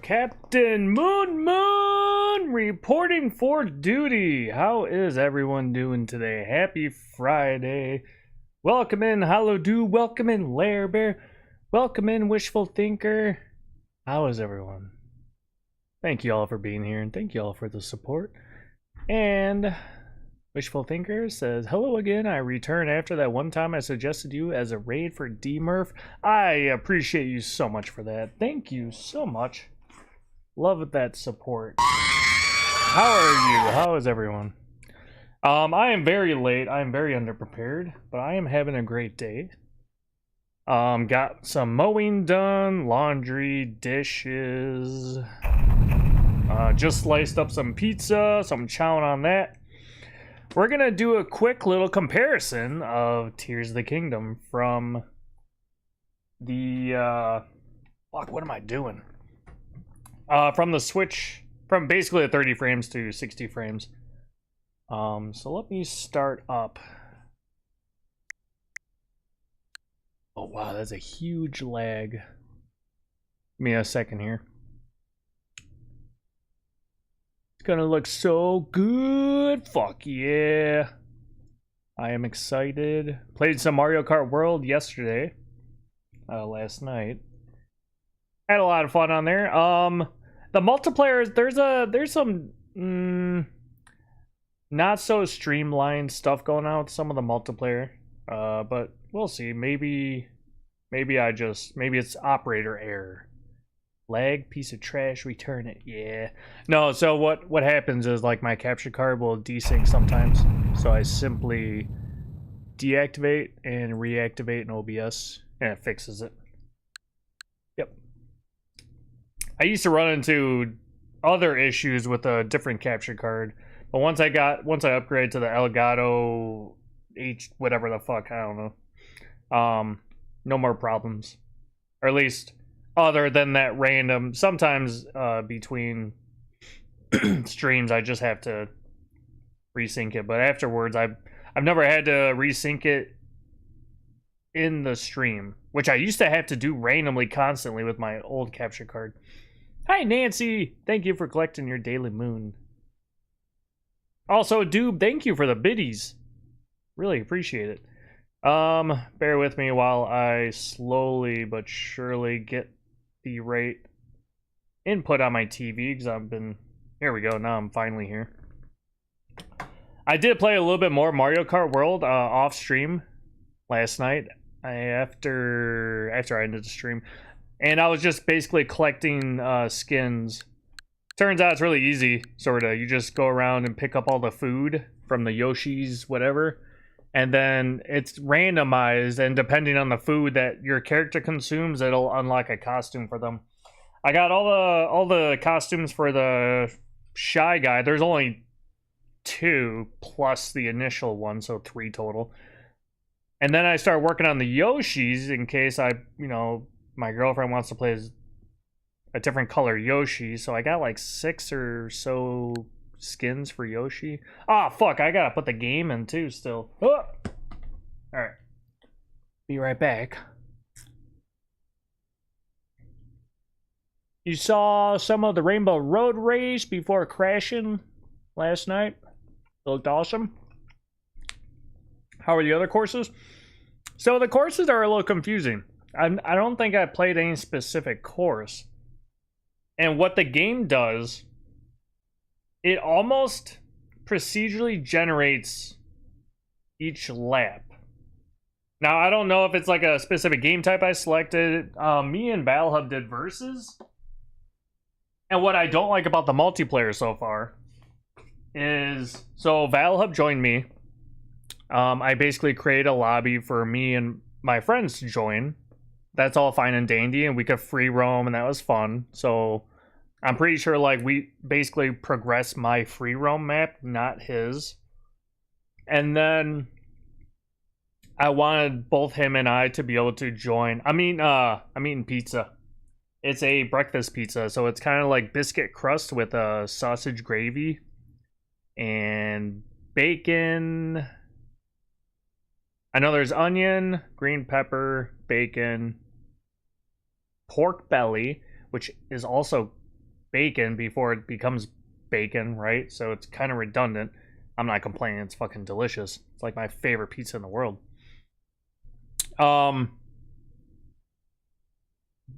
Captain Moon Moon reporting for duty. How is everyone doing today? Happy Friday. Welcome in, Hollow Dew. Welcome in, Lair Bear. Welcome in, Wishful Thinker. How is everyone? Thank you all for being here, and thank you all for the support. And Wishful Thinker says, hello again. I return after that one time I suggested you as a raid for D-Murph. I appreciate you so much for that. Thank you so much. Love that support. How are you? How is everyone? I am very late. I am very underprepared, but I am having a great day. Got some mowing done, laundry, dishes. Just sliced up some pizza, so I'm chowing on that. We're gonna do a quick little comparison of Tears of the Kingdom from the fuck, what am I doing? From the Switch, from basically 30 frames to 60 frames. So let me start up. Oh wow, that's a huge lag. Give me a second here. It's gonna look so good. Fuck yeah. I am excited. Played some Mario Kart World yesterday. Last night. Had a lot of fun on there. The multiplayer, there's some not so streamlined stuff going on with some of the multiplayer. But we'll see. Maybe it's operator error. Lag, piece of trash, return it. Yeah. No, so what happens is, like, my capture card will desync sometimes. So I simply deactivate and reactivate in OBS, and it fixes it. Yep. I used to run into other issues with a different capture card, but once I upgraded to the Elgato H whatever the fuck, I don't know. No more problems. Or at least other than that random, sometimes between streams I just have to resync it, but afterwards I've never had to resync it in the stream, which I used to have to do randomly constantly with my old capture card. Hi Nancy, thank you for collecting your daily moon. Also Doob, thank you for the biddies. Really appreciate it. Bear with me while I slowly but surely get the right input on my TV, because here we go, now I'm finally here. I did play a little bit more Mario Kart World off stream last night after I ended the stream, and I was just basically collecting skins. Turns out it's really easy, sorta. You just go around and pick up all the food from the Yoshis, whatever, and then it's randomized, and depending on the food that your character consumes, it'll unlock a costume for them. I got all the costumes for the Shy Guy. There's only 2 plus the initial one, so 3 total. And then I start working on the Yoshis in case my girlfriend wants to play as a different color Yoshi, so I got like 6 or so skins for Yoshi. Ah, fuck, I gotta put the game in too still. Oh! Alright. Be right back. You saw some of the Rainbow Road race before crashing last night. It looked awesome. How are the other courses? So the courses are a little confusing. I don't think I played any specific course. And what the game does, it almost procedurally generates each lap. Now, I don't know if it's like a specific game type I selected. Me and BattleHub did versus. And what I don't like about the multiplayer so far is, so BattleHub joined me. I basically created a lobby for me and my friends to join. That's all fine and dandy, and we could free roam, and that was fun. So I'm pretty sure, like, we basically progressed my free roam map, not his. And then I wanted both him and I to be able to join. I'm eating pizza. It's a breakfast pizza, so it's kind of like biscuit crust with sausage gravy and bacon. I know there's onion, green pepper, bacon, pork belly, which is also bacon before it becomes bacon, right? So it's kind of redundant. I'm not complaining. It's fucking delicious. It's like my favorite pizza in the world.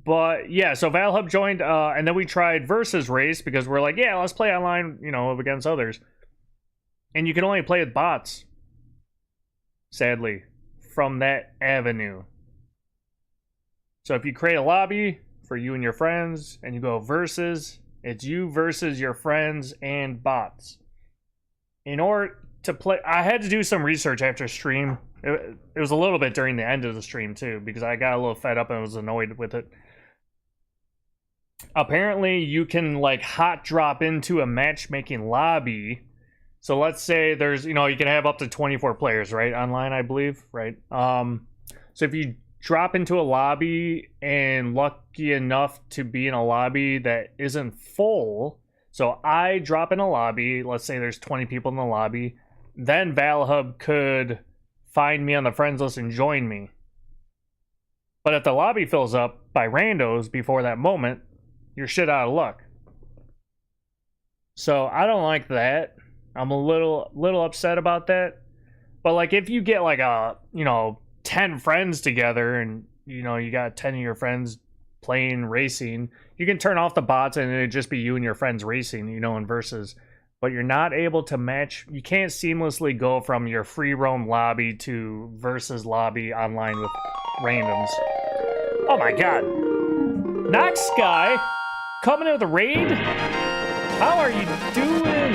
But yeah, so ValHub joined, and then we tried versus race because we're like, yeah, let's play online, you know, against others. And you can only play with bots, sadly, from that avenue. So if you create a lobby for you and your friends, and you go versus, it's you versus your friends and bots. In order to play, I had to do some research after stream. It was a little bit during the end of the stream too, because I got a little fed up and was annoyed with it. Apparently, you can like hot drop into a matchmaking lobby. So let's say there's, you know, you can have up to 24 players, right? Online, I believe, right? So if you drop into a lobby and lucky enough to be in a lobby that isn't full, so I drop in a lobby, let's say there's 20 people in the lobby, then ValHub could find me on the friends list and join me. But if the lobby fills up by randos before that moment, you're shit out of luck. So I don't like that. I'm a little upset about that. But like if you get like a, you know, 10 friends together and, you know, you got 10 of your friends playing racing, you can turn off the bots and it'd just be you and your friends racing, you know, in versus. But you're not able to match, you can't seamlessly go from your free roam lobby to versus lobby online with randoms. Oh my god. Nox Sky coming in with a raid? How are you doing?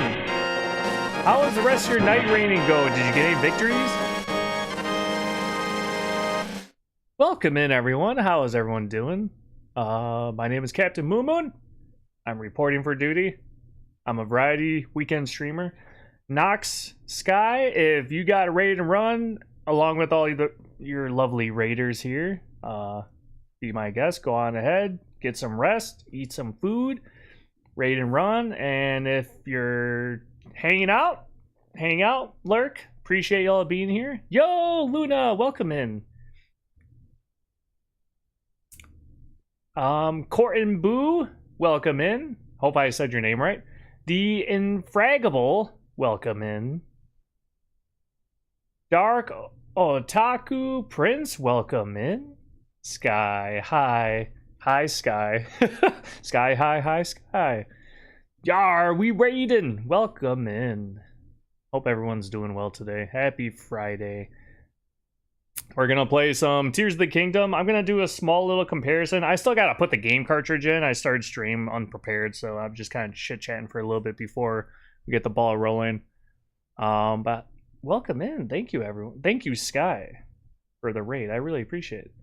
How was the rest of your night raining go? Did you get any victories? Welcome in, everyone. How is everyone doing? My name is CaptnMoonMoon. I'm reporting for duty. I'm a variety weekend streamer. Nox Sky, if you got ready to run, along with all your lovely raiders here, be my guest. Go on ahead, get some rest, eat some food, raid and run. And if you're hanging out, hang out, lurk. Appreciate y'all being here. Yo, Luna, welcome in. Corton Boo, welcome in. Hope I said your name right. The Infragable, welcome in. Dark Otaku Prince, welcome in. Sky, hi. Hi, Sky. Sky, hi, Sky. Yar, we raiding. Welcome in. Hope everyone's doing well today. Happy Friday. We're going to play some Tears of the Kingdom. I'm going to do a small little comparison. I still got to put the game cartridge in. I started stream unprepared, so I'm just kind of chit-chatting for a little bit before we get the ball rolling. But welcome in. Thank you, everyone. Thank you, Sky, for the raid. I really appreciate it.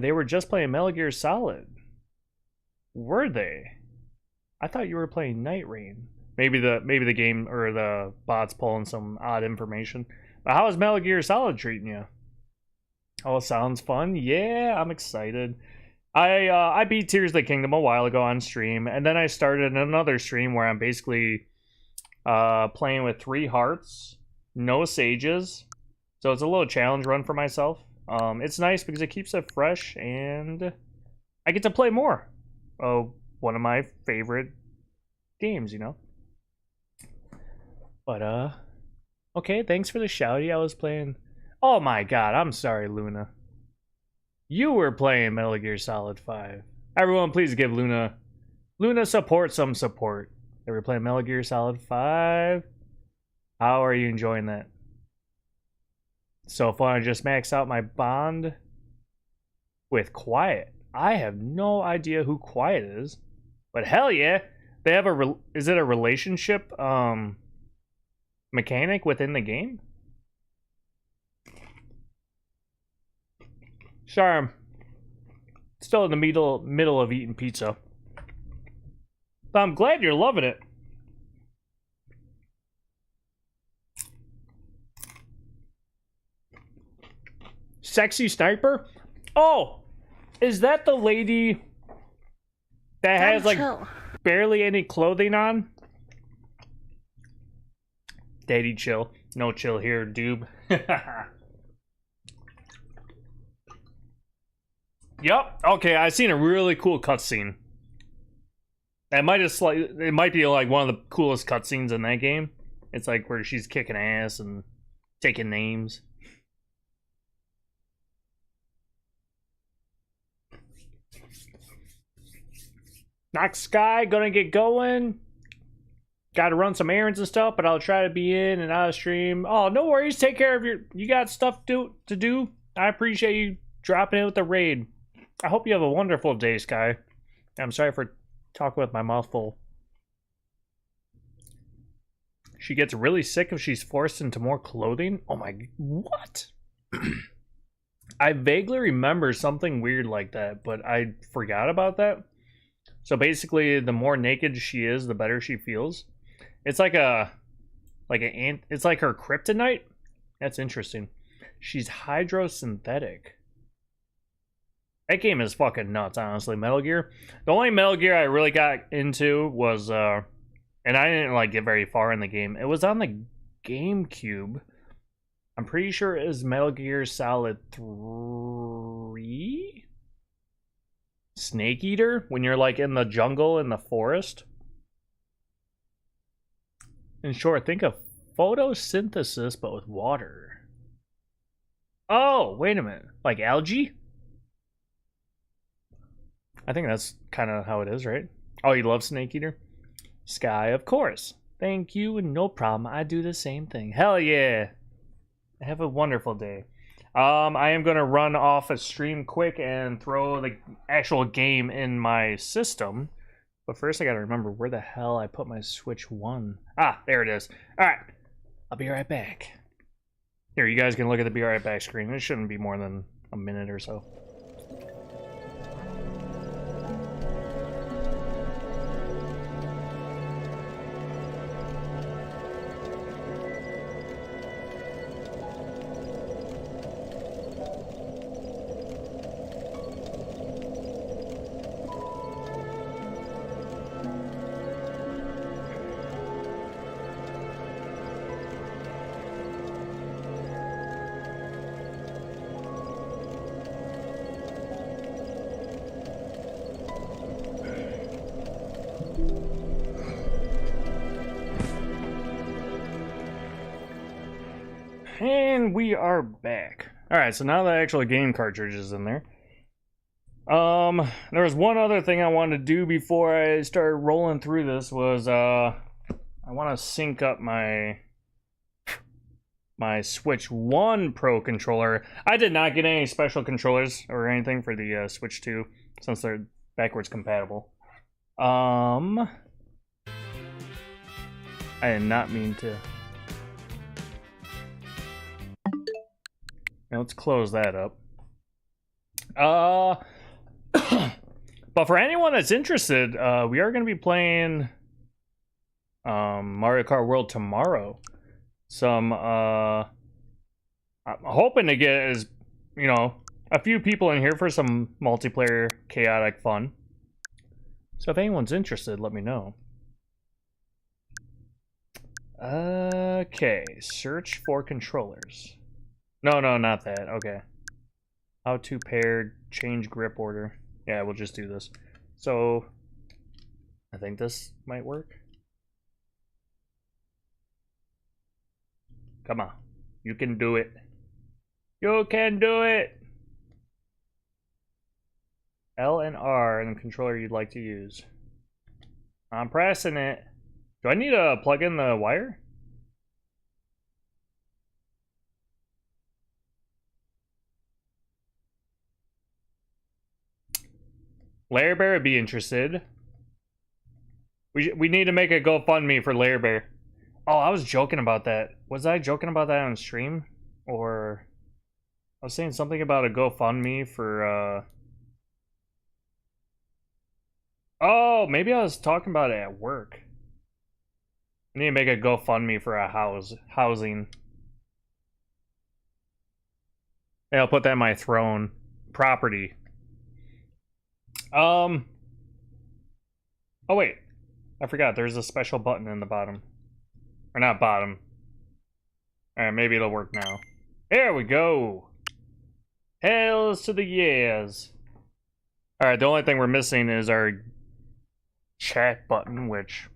They were just playing Metal Gear Solid. Were they? I thought you were playing Night Rain. Maybe the game or the bot's pulling some odd information. But how is Metal Gear Solid treating you? Oh, sounds fun. Yeah, I'm excited. I beat Tears of the Kingdom a while ago on stream, and then I started another stream where I'm basically playing with 3 hearts, no sages. So it's a little challenge run for myself. It's nice because it keeps it fresh, and I get to play more. Oh, one of my favorite games, you know. But okay, thanks for the shouty. I was playing. Oh my god, I'm sorry, Luna. You were playing Metal Gear Solid 5. Everyone, please give Luna some support. They were playing Metal Gear Solid 5. How are you enjoying that? So fun. I just maxed out my bond with Quiet. I have no idea who Quiet is, but hell yeah, they have is it a relationship mechanic within the game? Sorry, I'm still in the middle of eating pizza, but I'm glad you're loving it. Sexy Sniper? Oh, is that the lady that has like barely any clothing on? Daddy chill. No chill here, doob. Yup. Okay, I seen a really cool cutscene. It might just like it might be like one of the coolest cutscenes in that game. It's like where she's kicking ass and taking names. Knox Sky, gonna get going. Got to run some errands and stuff, but I'll try to be in and out of stream. Oh, no worries. Take care of you got stuff to do. I appreciate you dropping in with the raid. I hope you have a wonderful day, Sky. I'm sorry for talking with my mouth full. She gets really sick if she's forced into more clothing. Oh my, what? I vaguely remember something weird like that, but I forgot about that. So basically, the more naked she is, the better she feels. It's like it's like her kryptonite. That's interesting. She's hydrosynthetic. That game is fucking nuts, honestly. Metal Gear. The only Metal Gear I really got into was, and I didn't like get very far in the game. It was on the GameCube. I'm pretty sure it was Metal Gear Solid 3? Snake Eater? When you're like in the jungle in the forest? In short, think of photosynthesis but with water. Oh, wait a minute. Like algae? I think that's kind of how it is, right? Oh, you love Snake Eater? Sky, of course. Thank you, and no problem. I do the same thing. Hell yeah. Have a wonderful day. I am going to run off a stream quick and throw the actual game in my system. But first I got to remember where the hell I put my Switch 1. Ah, there it is. All right. I'll be right back. Here, you guys can look at the be right back screen. It shouldn't be more than a minute or so. And we are back. Alright, so now the actual game cartridge is in there. There was one other thing I wanted to do before I started rolling through this was, I want to sync up my Switch 1 Pro controller. I did not get any special controllers or anything for the Switch 2, since they're backwards compatible. I did not mean to... Now let's close that up. But for anyone that's interested, we are going to be playing Mario Kart World tomorrow. I'm hoping to get a few people in here for some multiplayer chaotic fun. So if anyone's interested, let me know. Okay, search for controllers. No, not that. Okay. How to pair, change grip order. Yeah, we'll just do this. So, I think this might work. Come on. You can do it. You can do it! L and R and the controller you'd like to use. I'm pressing it. Do I need to plug in the wire? Lair Bear would be interested. We need to make a GoFundMe for Lair Bear. Oh, I was joking about that. Was I joking about that on stream? Or... I was saying something about a GoFundMe for, Oh, maybe I was talking about it at work. I need to make a GoFundMe for a housing. Yeah, I'll put that in my throne. Property. Oh wait, I forgot there's a special button in the bottom. Or not bottom. Alright, maybe it'll work now. There we go! Hells to the yes! Alright, the only thing we're missing is our chat button, which,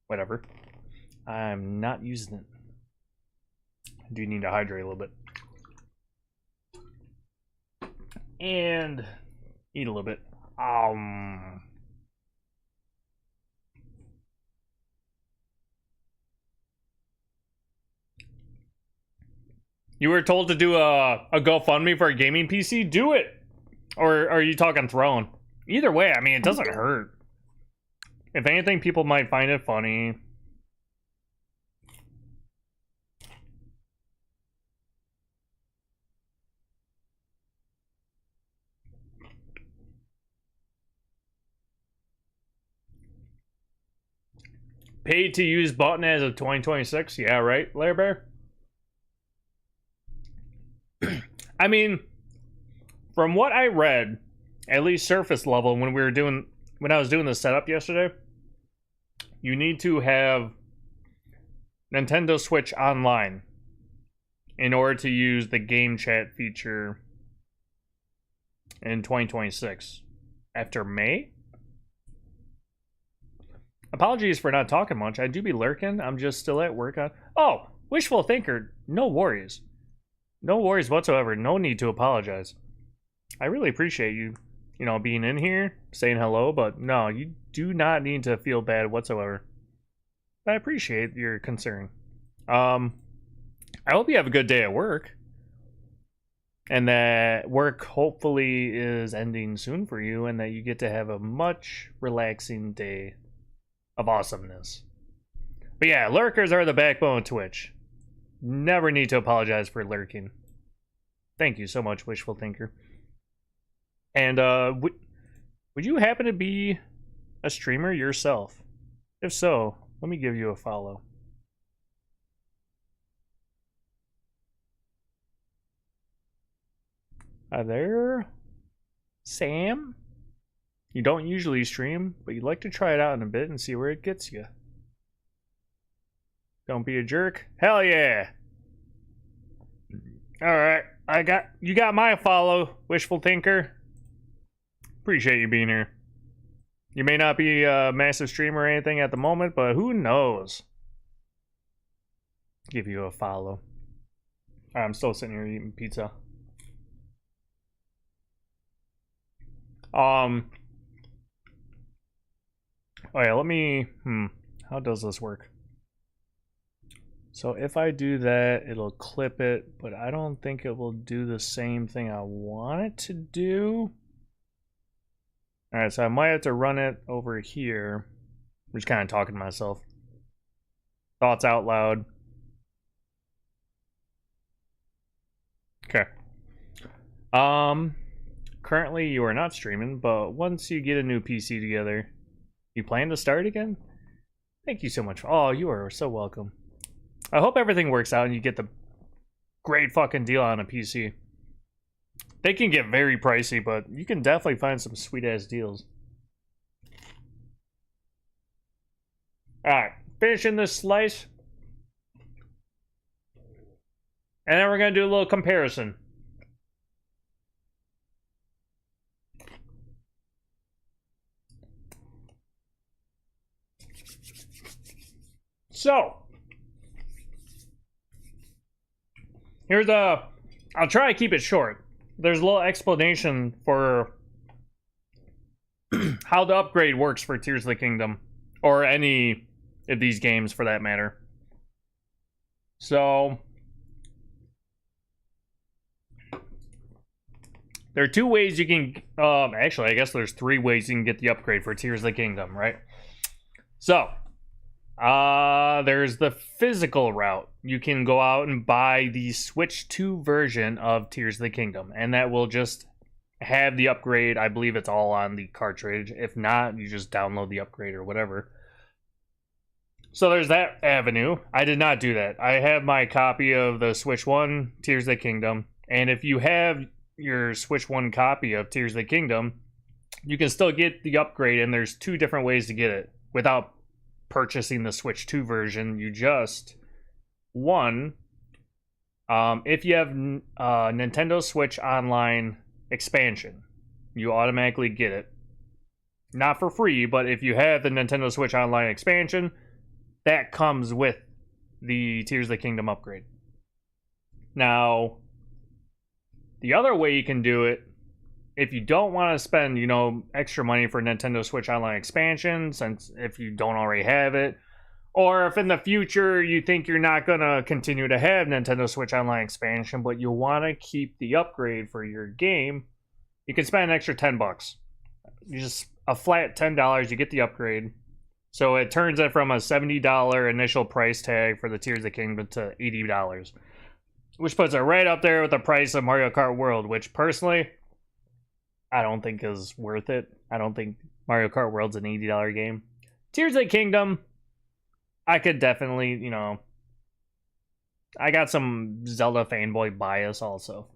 whatever. I'm not using it. I do need to hydrate a little bit. And eat a little bit. You were told to do a GoFundMe for a gaming PC? Do it! Or are you talking Throne? Either way, I mean, it doesn't hurt. If anything, people might find it funny. Paid to use button as of 2026? Yeah, right, Lair Bear? I mean, from what I read, at least surface level, when I was doing the setup yesterday, you need to have Nintendo Switch Online in order to use the game chat feature in 2026. After May? Apologies for not talking much. I do be lurking. I'm just still at work on... Oh! Wishful Thinker. No worries. No worries whatsoever. No need to apologize. I really appreciate you, being in here, saying hello, but no, you do not need to feel bad whatsoever. I appreciate your concern. I hope you have a good day at work. And that work hopefully is ending soon for you, and that you get to have a much relaxing day of awesomeness. But yeah, lurkers are the backbone of Twitch. Never need to apologize for lurking. Thank you so much, Wishful Thinker. And would you happen to be a streamer yourself? If so, let me give you a follow. Hi there, Sam. You don't usually stream, but you'd like to try it out in a bit and see where it gets you. Don't be a jerk. Hell yeah! Alright, you got my follow, Wishful Thinker. Appreciate you being here. You may not be a massive streamer or anything at the moment, but who knows? Give you a follow. I'm still sitting here eating pizza. Oh yeah, let me, how does this work? So if I do that, it'll clip it, but I don't think it will do the same thing I want it to do. Alright, so I might have to run it over here. I'm just kind of talking to myself. Thoughts out loud. Okay. Currently you are not streaming, but once you get a new PC together, you plan to start again? Thank you so much. Oh, you are so welcome. I hope everything works out and you get the great fucking deal on a PC. They can get very pricey, but you can definitely find some sweet ass deals. Alright, finishing this slice. And then we're gonna do a little comparison. So, here's I'll try to keep it short. There's a little explanation for how the upgrade works for Tears of the Kingdom, or any of these games for that matter. So, there are two ways you can, actually I guess there's three ways you can get the upgrade for Tears of the Kingdom, right? So, there's the physical route. You can go out and buy the Switch 2 version of Tears of the Kingdom, and that will just have the upgrade. I believe it's all on the cartridge. If not, you just download the upgrade or whatever. So there's that avenue. I did not do that. I have my copy of the Switch 1 Tears of the Kingdom, and if you have your Switch 1 copy of Tears of the Kingdom, you can still get the upgrade, and there's two different ways to get it without purchasing the Switch 2 version. You just, one, if you have Nintendo Switch Online expansion, you automatically get it. not for free, but if you have the Nintendo Switch Online expansion, that comes with the Tears of the Kingdom upgrade. Now, the other way you can do it, if you don't want to spend, you know, extra money for Nintendo Switch Online expansion, since if you don't already have it, or if in the future you think you're not going to continue to have Nintendo Switch Online expansion, but you want to keep the upgrade for your game, you can spend an extra $10. You just a flat $10, you get the upgrade. So it turns it from a $70 initial price tag for the Tears of the Kingdom to $80, which puts it right up there with the price of Mario Kart World, which personally, I don't think is worth it. I don't think Mario Kart World's an $80 game. Tears of the Kingdom, I could definitely, you know, I got some Zelda fanboy bias also.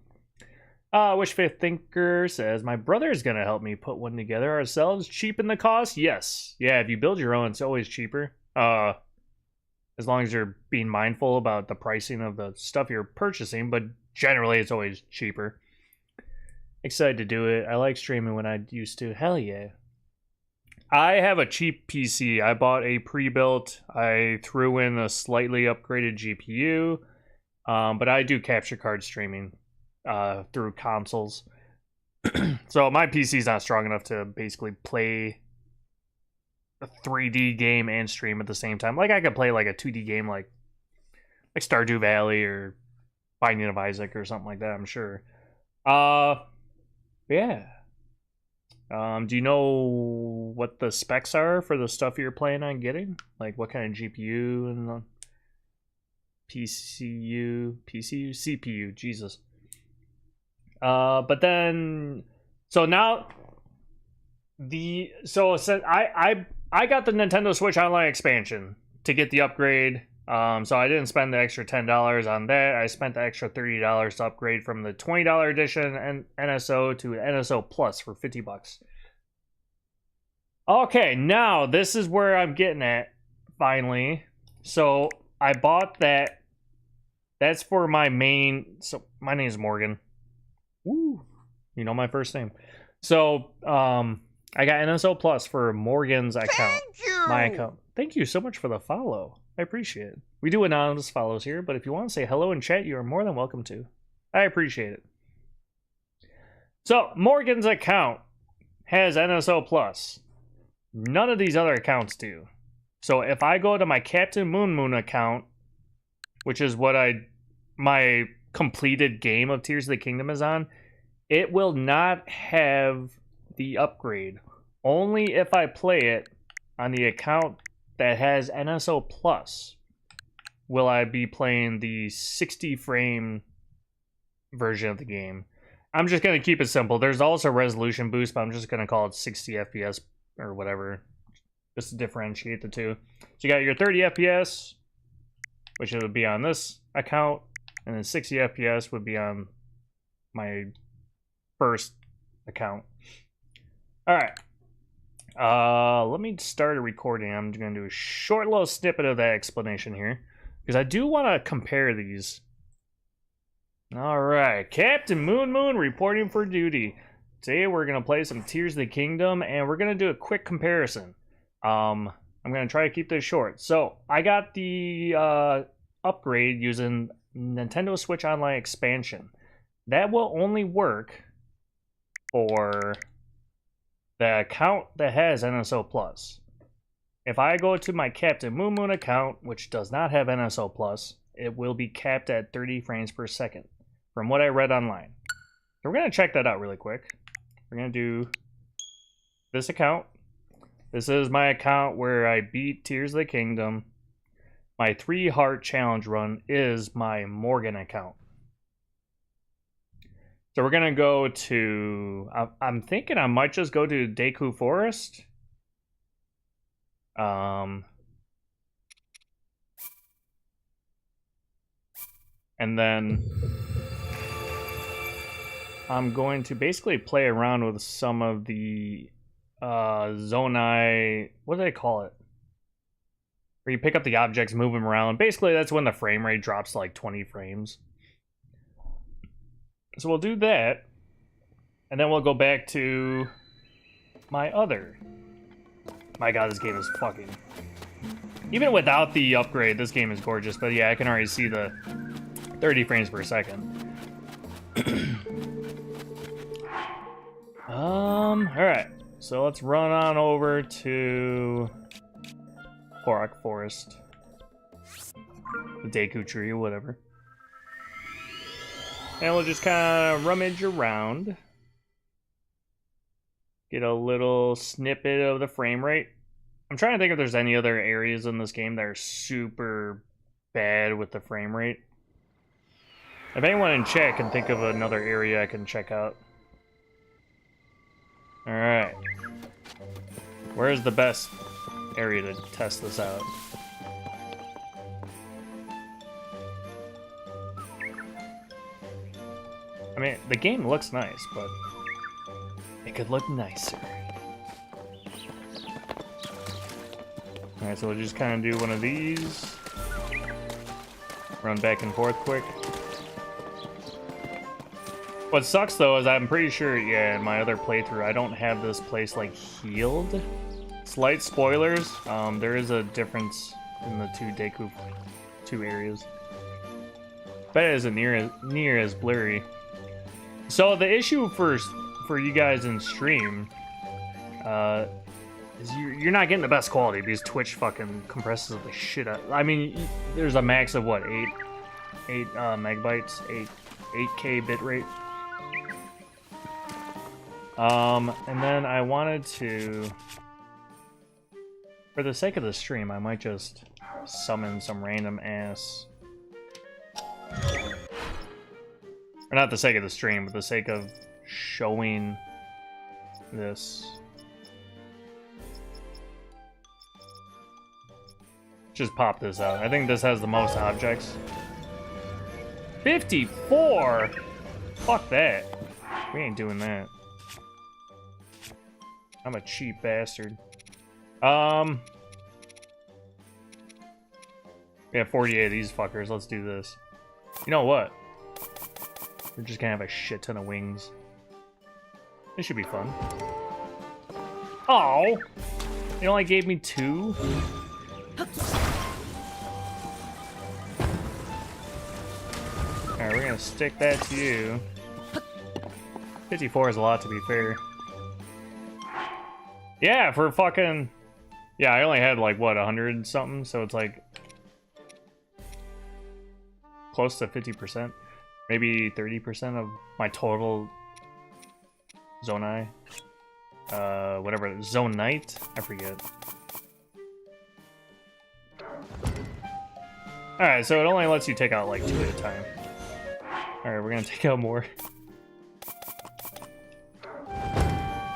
Wish Fifth Thinker says, my brother is going to help me put one together ourselves. Cheapen the cost? Yes. Yeah, if you build your own, it's always cheaper. As long as you're being mindful about the pricing of the stuff you're purchasing, but generally it's always cheaper. Excited to do it. I like streaming when I used to. Hell yeah. I have a cheap PC. I bought a pre-built. I threw in a slightly upgraded GPU. But I do capture card streaming through consoles. So my PC's not strong enough to basically play a 3D game and stream at the same time. Like I could play like a 2D game like Stardew Valley or Binding of Isaac or something like that, I'm sure. Yeah. Do you know what the specs are for the stuff you're planning on getting? Like what kind of GPU and the CPU, Jesus. But then, so now I got the Nintendo Switch Online expansion to get the upgrade. So I didn't spend the extra $10 on that. I spent the extra $30 to upgrade from the $20 edition and NSO to NSO Plus for $50. Okay, now this is where I'm getting at finally. So I bought that. That's for my main. So my name is Morgan. Woo, you know my first name. So I got NSO Plus for Morgan's account. Thank you. My account. Thank you so much for the follow. I appreciate it. We do anonymous follows here, but if you want to say hello in chat, you are more than welcome to. I appreciate it. So Morgan's account has NSO Plus. None of these other accounts do. So if I go to my CaptnMoonMoon account, which is what my completed game of Tears of the Kingdom is on, it will not have the upgrade. Only if I play it on the account that has NSO Plus will I be playing the 60 frame version of the game. I'm just going to keep it simple. There's also resolution boost, but I'm just going to call it 60 FPS or whatever, just to differentiate the two. So you got your 30 FPS, which would be on this account, and then 60 FPS would be on my first account. All right. Let me start a recording. I'm going to do a short little snippet of that explanation here, because I do want to compare these. All right, CaptnMoonMoon reporting for duty. Today we're going to play some Tears of the Kingdom, and we're going to do a quick comparison. I'm going to try to keep this short. So, I got the upgrade using Nintendo Switch Online expansion. That will only work for the account that has NSO Plus. If I go to my CaptnMoonMoon account, which does not have NSO Plus, it will be capped at 30 frames per second, from what I read online. So we're going to check that out really quick. We're going to do this account. This is my account where I beat Tears of the Kingdom. My 3-heart challenge run is my Morgan account. So we're going to go to... I'm thinking I might just go to Deku Forest. And then I'm going to basically play around with some of the Zonai, what do they call it? Where you pick up the objects, move them around. Basically, that's when the frame rate drops to like 20 frames. So we'll do that, and then we'll go back to my other My god, this game is fucking... Even without the upgrade, this game is gorgeous. But yeah, I can already see the 30 frames per second. Alright. So let's run on over to Korok Forest. The Deku Tree or whatever. And we'll just kind of rummage around. Get a little snippet of the frame rate. I'm trying to think if there's any other areas in this game that are super bad with the frame rate. If anyone in chat can think of another area I can check out. Alright. Where's the best area to test this out? I mean, the game looks nice, but it could look nicer. Alright, so we'll just kind of do one of these. Run back and forth quick. What sucks though is I'm pretty sure, yeah, in my other playthrough, I don't have this place like healed. Slight spoilers, there is a difference in the two areas. But it isn't near as blurry. So the issue for you guys in stream, is you're not getting the best quality because Twitch fucking compresses the shit out. I mean, there's a max of what, 8 megabytes, 8K bitrate. And then I wanted to, for the sake of the stream, I might just summon some random ass. Or not the sake of the stream, but the sake of showing this. Just pop this out. I think this has the most objects. 54? Fuck that. We ain't doing that. I'm a cheap bastard. We have 48 of these fuckers. Let's do this. You know what? We're just gonna have a shit ton of wings. This should be fun. Oh! It only gave me 2? Alright, we're gonna stick that to you. 54 is a lot, to be fair. Yeah, for fucking... Yeah, I only had like, what, 100 something? So it's like... close to 50%. Maybe 30% of my total... Zonai. Whatever, Zonite? I forget. Alright, so it only lets you take out like 2 at a time. Alright, we're gonna take out more.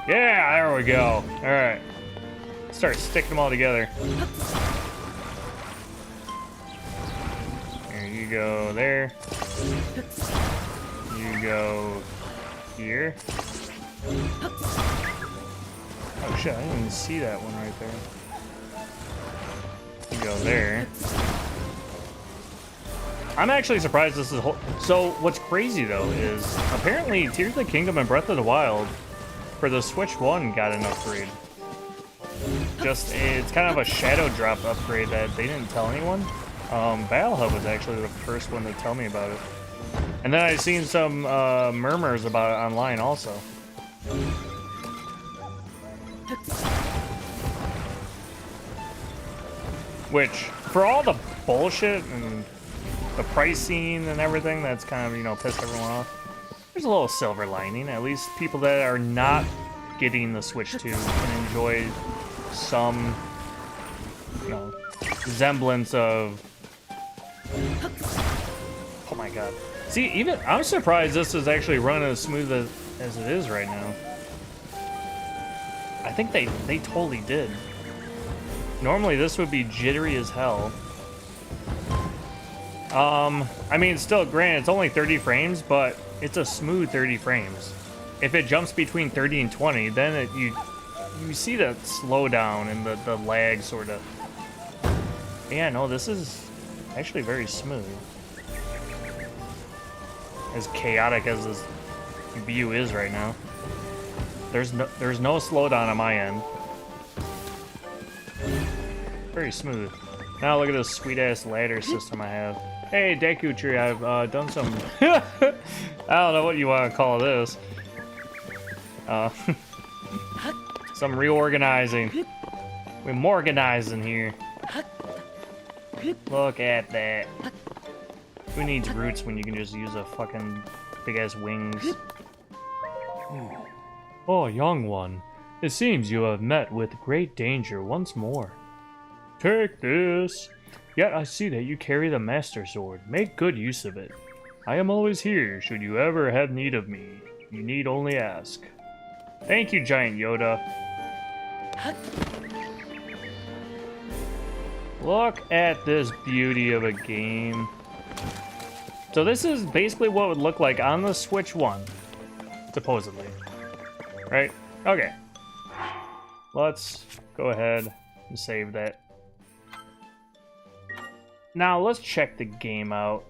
Yeah, there we go. Alright. Start sticking them all together. There you go there. You go here. Oh shit, I didn't even see that one right there. You go there. I'm actually surprised this is whole. So what's crazy though is apparently Tears of the Kingdom and Breath of the Wild for the Switch 1 got an upgrade. Just it's kind of a shadow drop upgrade that they didn't tell anyone. Battle Hub was actually the first one to tell me about it. And then I've seen some murmurs about it online also. Which, for all the bullshit and the pricing and everything that's kind of, you know, pissed everyone off, there's a little silver lining. At least people that are not getting the Switch 2 can enjoy some, you know, semblance of... Oh my god. See, even I'm surprised this is actually running as smooth as it is right now. I think they totally did. Normally this would be jittery as hell. I mean, still, granted, it's only 30 frames, but it's a smooth 30 frames. If it jumps between 30 and 20, then you see that slowdown and the lag, sort of. Yeah, no, this is actually very smooth. As chaotic as this view is right now. There's no slowdown on my end. Very smooth. Now look at this sweet-ass ladder system I have. Hey, Deku Tree, I've done some... I don't know what you want to call this. Some reorganizing. We're Morganizing here. Look at that. Who needs roots when you can just use a fucking big-ass wings? Oh, young one. It seems you have met with great danger once more. Take this. Yet I see that you carry the Master Sword. Make good use of it. I am always here, should you ever have need of me. You need only ask. Thank you, Giant Yoda. Look at this beauty of a game. So this is basically what it would look like on the Switch 1. Supposedly. Right? Okay. Let's go ahead and save that. Now let's check the game out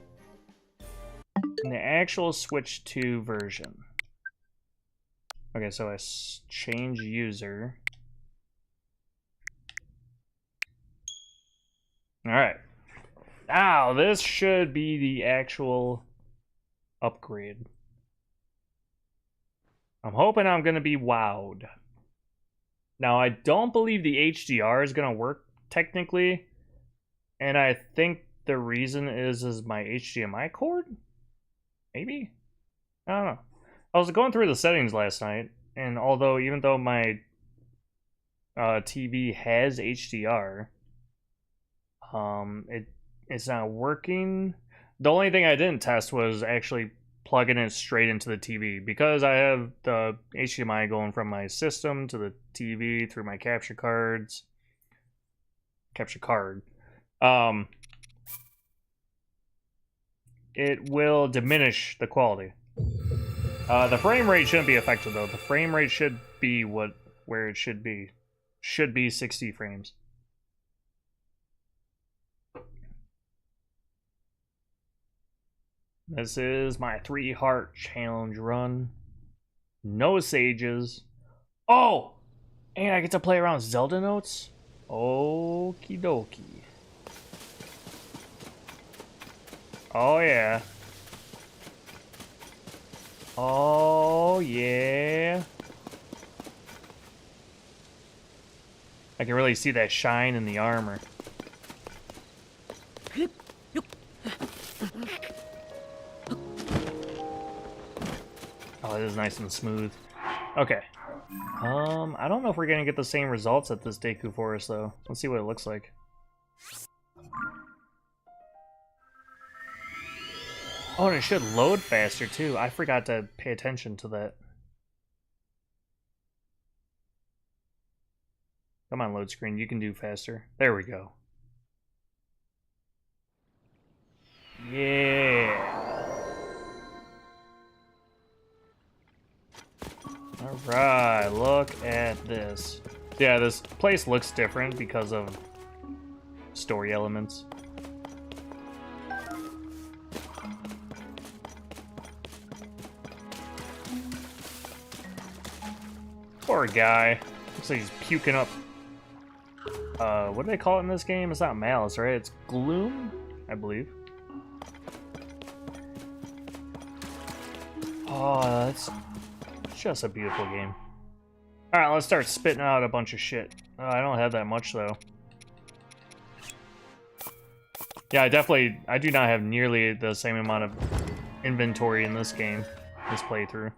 in the actual Switch 2 version. Okay, so I change user. Alright. Now this should be the actual upgrade. I'm hoping I'm going to be wowed. Now I don't believe the HDR is going to work technically. And I think the reason is my HDMI cord? Maybe? I don't know. I was going through the settings last night, and even though my TV has HDR, it's not working. The only thing I didn't test was actually plugging it straight into the TV, because I have the HDMI going from my system to the TV through my capture card. It will diminish the quality. The frame rate shouldn't be affected though. The frame rate should be where it should be. Should be 60 frames. This is my 3-heart challenge run. No sages. Oh! And I get to play around Zelda notes? Okie dokie. Oh yeah. Oh yeah. I can really see that shine in the armor. Oh, it is nice and smooth. Okay. I don't know if we're gonna get the same results at this Deku Forest though. Let's see what it looks like. Oh, and it should load faster too. I forgot to pay attention to that. Come on, load screen. You can do faster. There we go. Yeah. Alright, look at this. Yeah, this place looks different because of story elements. Poor guy. Looks like he's puking up. What do they call it in this game? It's not malice, right? It's gloom, I believe. Oh, that's just a beautiful game. Alright, let's start spitting out a bunch of shit. I don't have that much, though. Yeah, I do not have nearly the same amount of inventory in this game, this playthrough.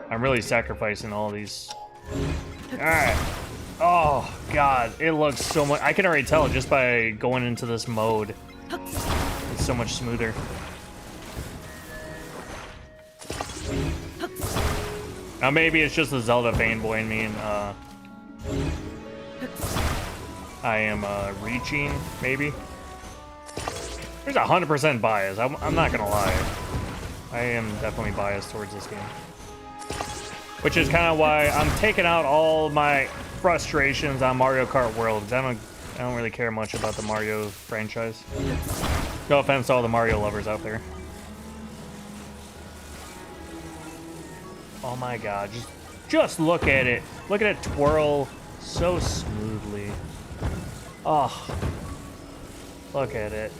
I'm really sacrificing all these. Alright. Oh, God. It looks so much... I can already tell just by going into this mode. It's so much smoother. Now, maybe it's just the Zelda fanboy in me, and, I am, reaching, maybe. There's 100% bias. I'm not gonna lie. I am definitely biased towards this game. Which is kind of why I'm taking out all my frustrations on Mario Kart World. I don't really care much about the Mario franchise. No offense to all the Mario lovers out there. Oh my god, just look at it. Look at it twirl so smoothly. Oh, look at it.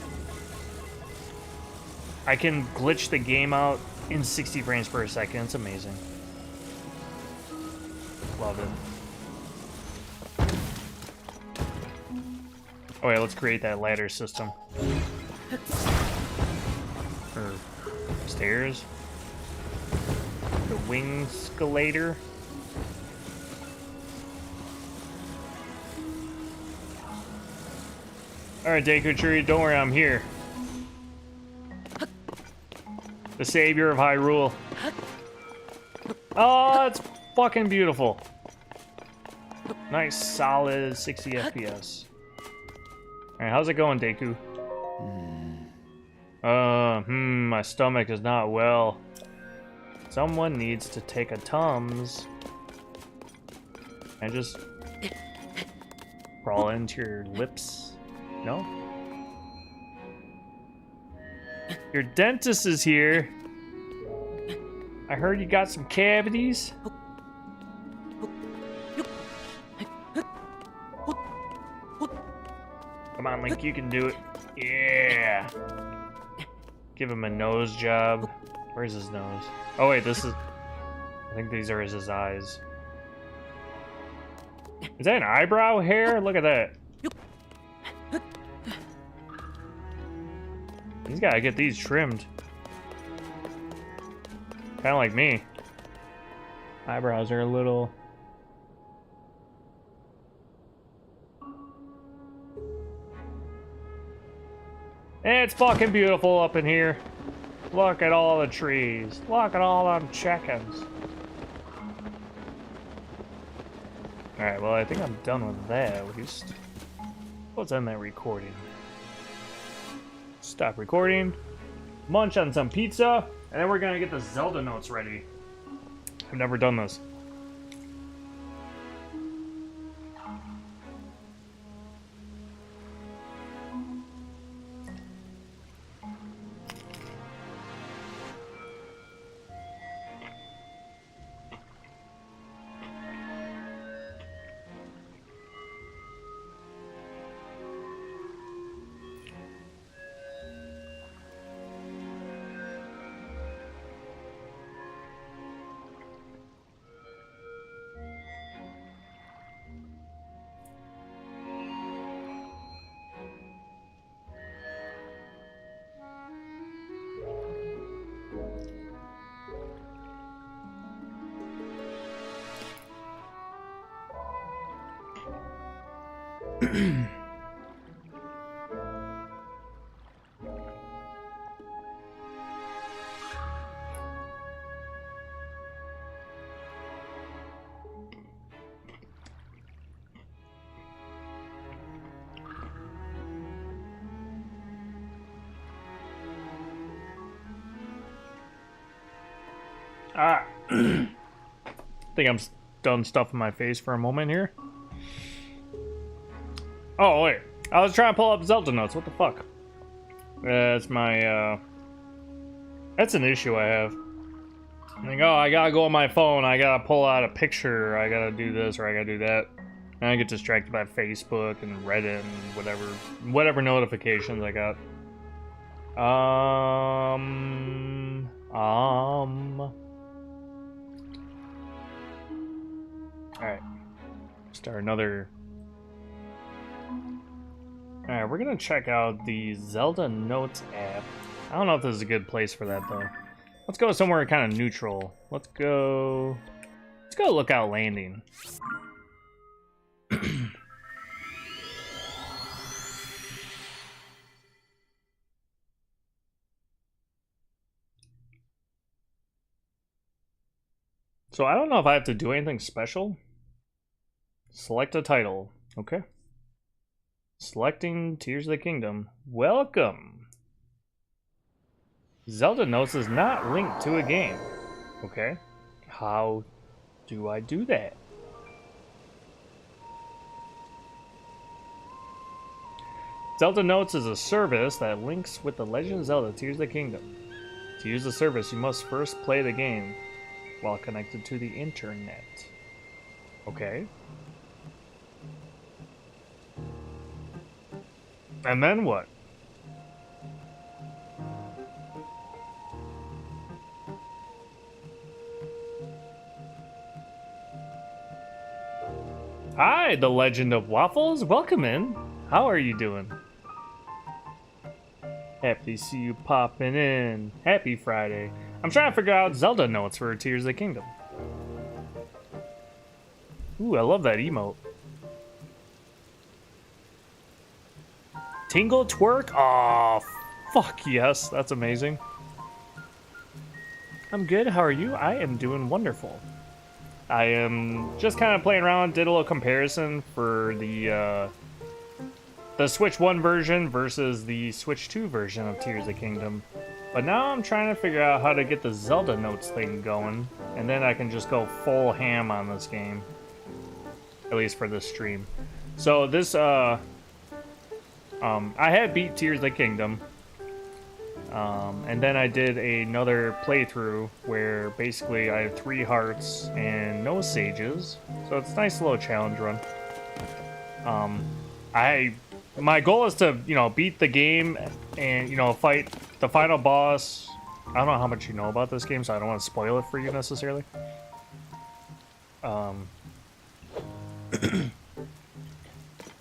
I can glitch the game out in 60 frames per second. It's amazing. Love it. Oh yeah, let's create that ladder system. Or stairs. The wing escalator. Alright, Deku, don't worry, I'm here. The savior of Hyrule. Oh, it's fucking beautiful. Nice, solid 60 FPS. Alright, how's it going, Deku? My stomach is not well. Someone needs to take a Tums and just crawl into your lips. No? Your dentist is here. I heard you got some cavities. Come on, Link, you can do it. Yeah. Give him a nose job. Where's his nose? Oh wait, this is... I think these are his eyes. Is that an eyebrow hair? Look at that. He's gotta get these trimmed. Kinda like me. Eyebrows are a little... It's fucking beautiful up in here. Look at all the trees. Look at all them chickens. Alright, well, I think I'm done with that at least. Let's end that recording. Stop recording. Munch on some pizza. And then we're gonna get the Zelda notes ready. I've never done this. I think I'm done stuffing my face for a moment here. Oh, wait. I was trying to pull up Zelda notes. What the fuck? That's my, that's an issue I have. I'm like, oh, I gotta go on my phone. I gotta pull out a picture. I gotta do this or I gotta do that. And I get distracted by Facebook and Reddit and whatever notifications I got. Alright. Start another... Alright, we're gonna check out the Zelda Notes app. I don't know if this is a good place for that, though. Let's go somewhere kind of neutral. Let's go Lookout Landing. So I don't know if I have to do anything special. Select a title. Okay. Selecting Tears of the Kingdom. Welcome. Zelda Notes is not linked to a game. Okay. How do I do that? Zelda Notes is a service that links with The Legend of Zelda Tears of the Kingdom. To use the service, you must first play the game. while connected to the internet. Okay. And then what? Hi, the Legend of Waffles. Welcome in. How are you doing? Happy to see you popping in. Happy Friday. I'm trying to figure out Zelda notes for Tears of the Kingdom. Ooh, I love that emote. Tingle twerk? Aw, fuck yes. That's amazing. I'm good. How are you? I am doing wonderful. I am just kind of playing around, did a little comparison for the Switch 1 version versus the Switch 2 version of Tears of the Kingdom. But now I'm trying to figure out how to get the Zelda notes thing going, and then I can just go full ham on this game. At least for this stream. So this, I had beat Tears of the Kingdom. And then I did another playthrough where basically I have 3 hearts and no sages. So it's a nice little challenge run. My goal is to, beat the game and, fight the final boss. I don't know how much you know about this game, so I don't want to spoil it for you necessarily. But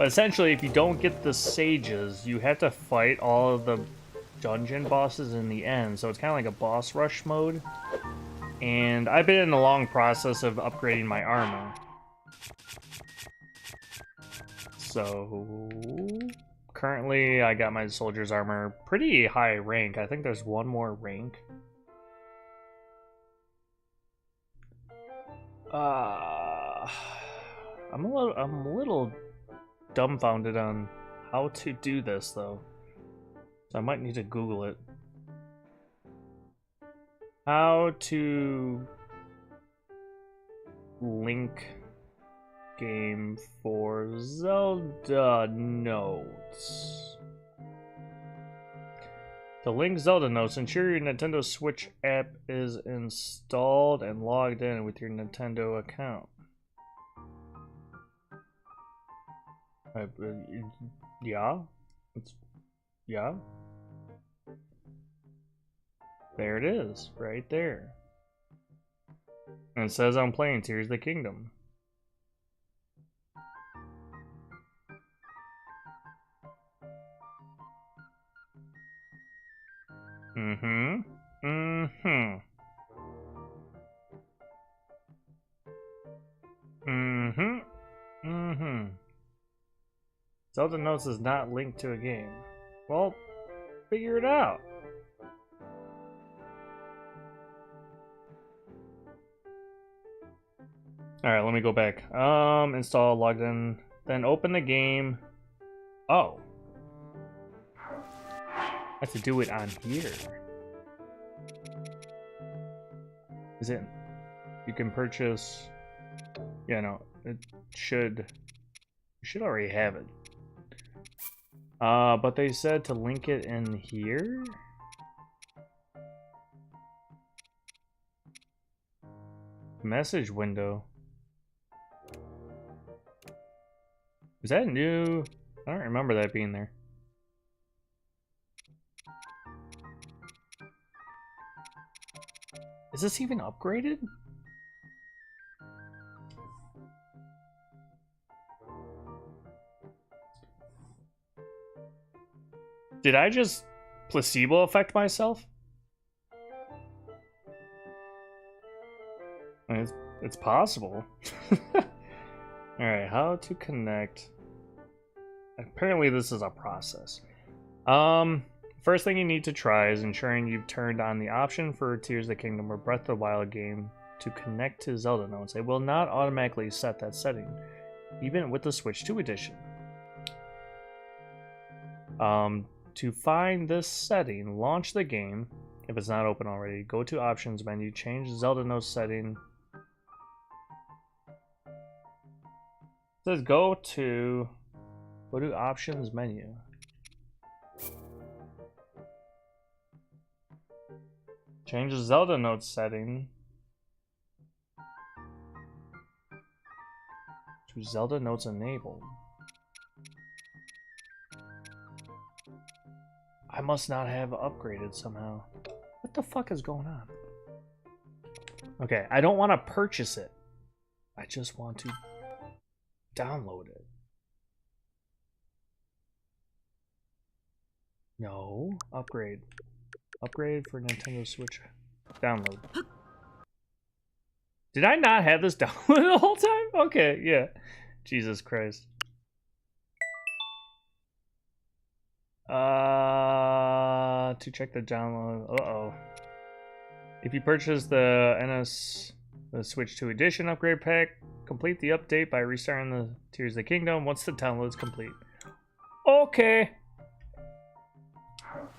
essentially, if you don't get the sages, you have to fight all of the dungeon bosses in the end, so it's kind of like a boss rush mode. And I've been in the long process of upgrading my armor. So currently I got my soldier's armor pretty high rank. I think there's one more rank. I'm a little dumbfounded on how to do this though. I might need to Google it. How to link game for Zelda notes. To link Zelda notes, ensure your Nintendo Switch app is installed and logged in with your Nintendo account. Yeah? Yeah? There it is, right there. And it says I'm playing Tears of the Kingdom. Zelda Notes is not linked to a game. Well, figure it out. Alright, let me go back. Install, logged in, then open the game. Oh. I have to do it on here. Is it? You can purchase. Yeah, no, it should. You should already have it. But they said to link it in here. Message window. Is that new? I don't remember that being there. Is this even upgraded? Did I just placebo affect myself? I mean, it's possible. Alright, how to connect. Apparently this is a process. First thing you need to try is ensuring you've turned on the option for Tears of the Kingdom or Breath of the Wild game to connect to Zelda notes. It will not automatically set that setting, even with the Switch 2 edition. To find this setting, launch the game. If it's not open already, go to Options menu, change Zelda notes setting. It says go to Options menu. Change the Zelda notes setting. Do Zelda notes enabled? I must not have upgraded somehow. What the fuck is going on? Okay, I don't want to purchase it. I just want to download it. No, upgrade. Upgrade for Nintendo Switch. Download. Did I not have this downloaded the whole time? Okay, yeah. Jesus Christ. To check the download. Uh-oh. If you purchase the the Switch 2 Edition upgrade pack, complete the update by restarting the Tears of the Kingdom once the download is complete. Okay.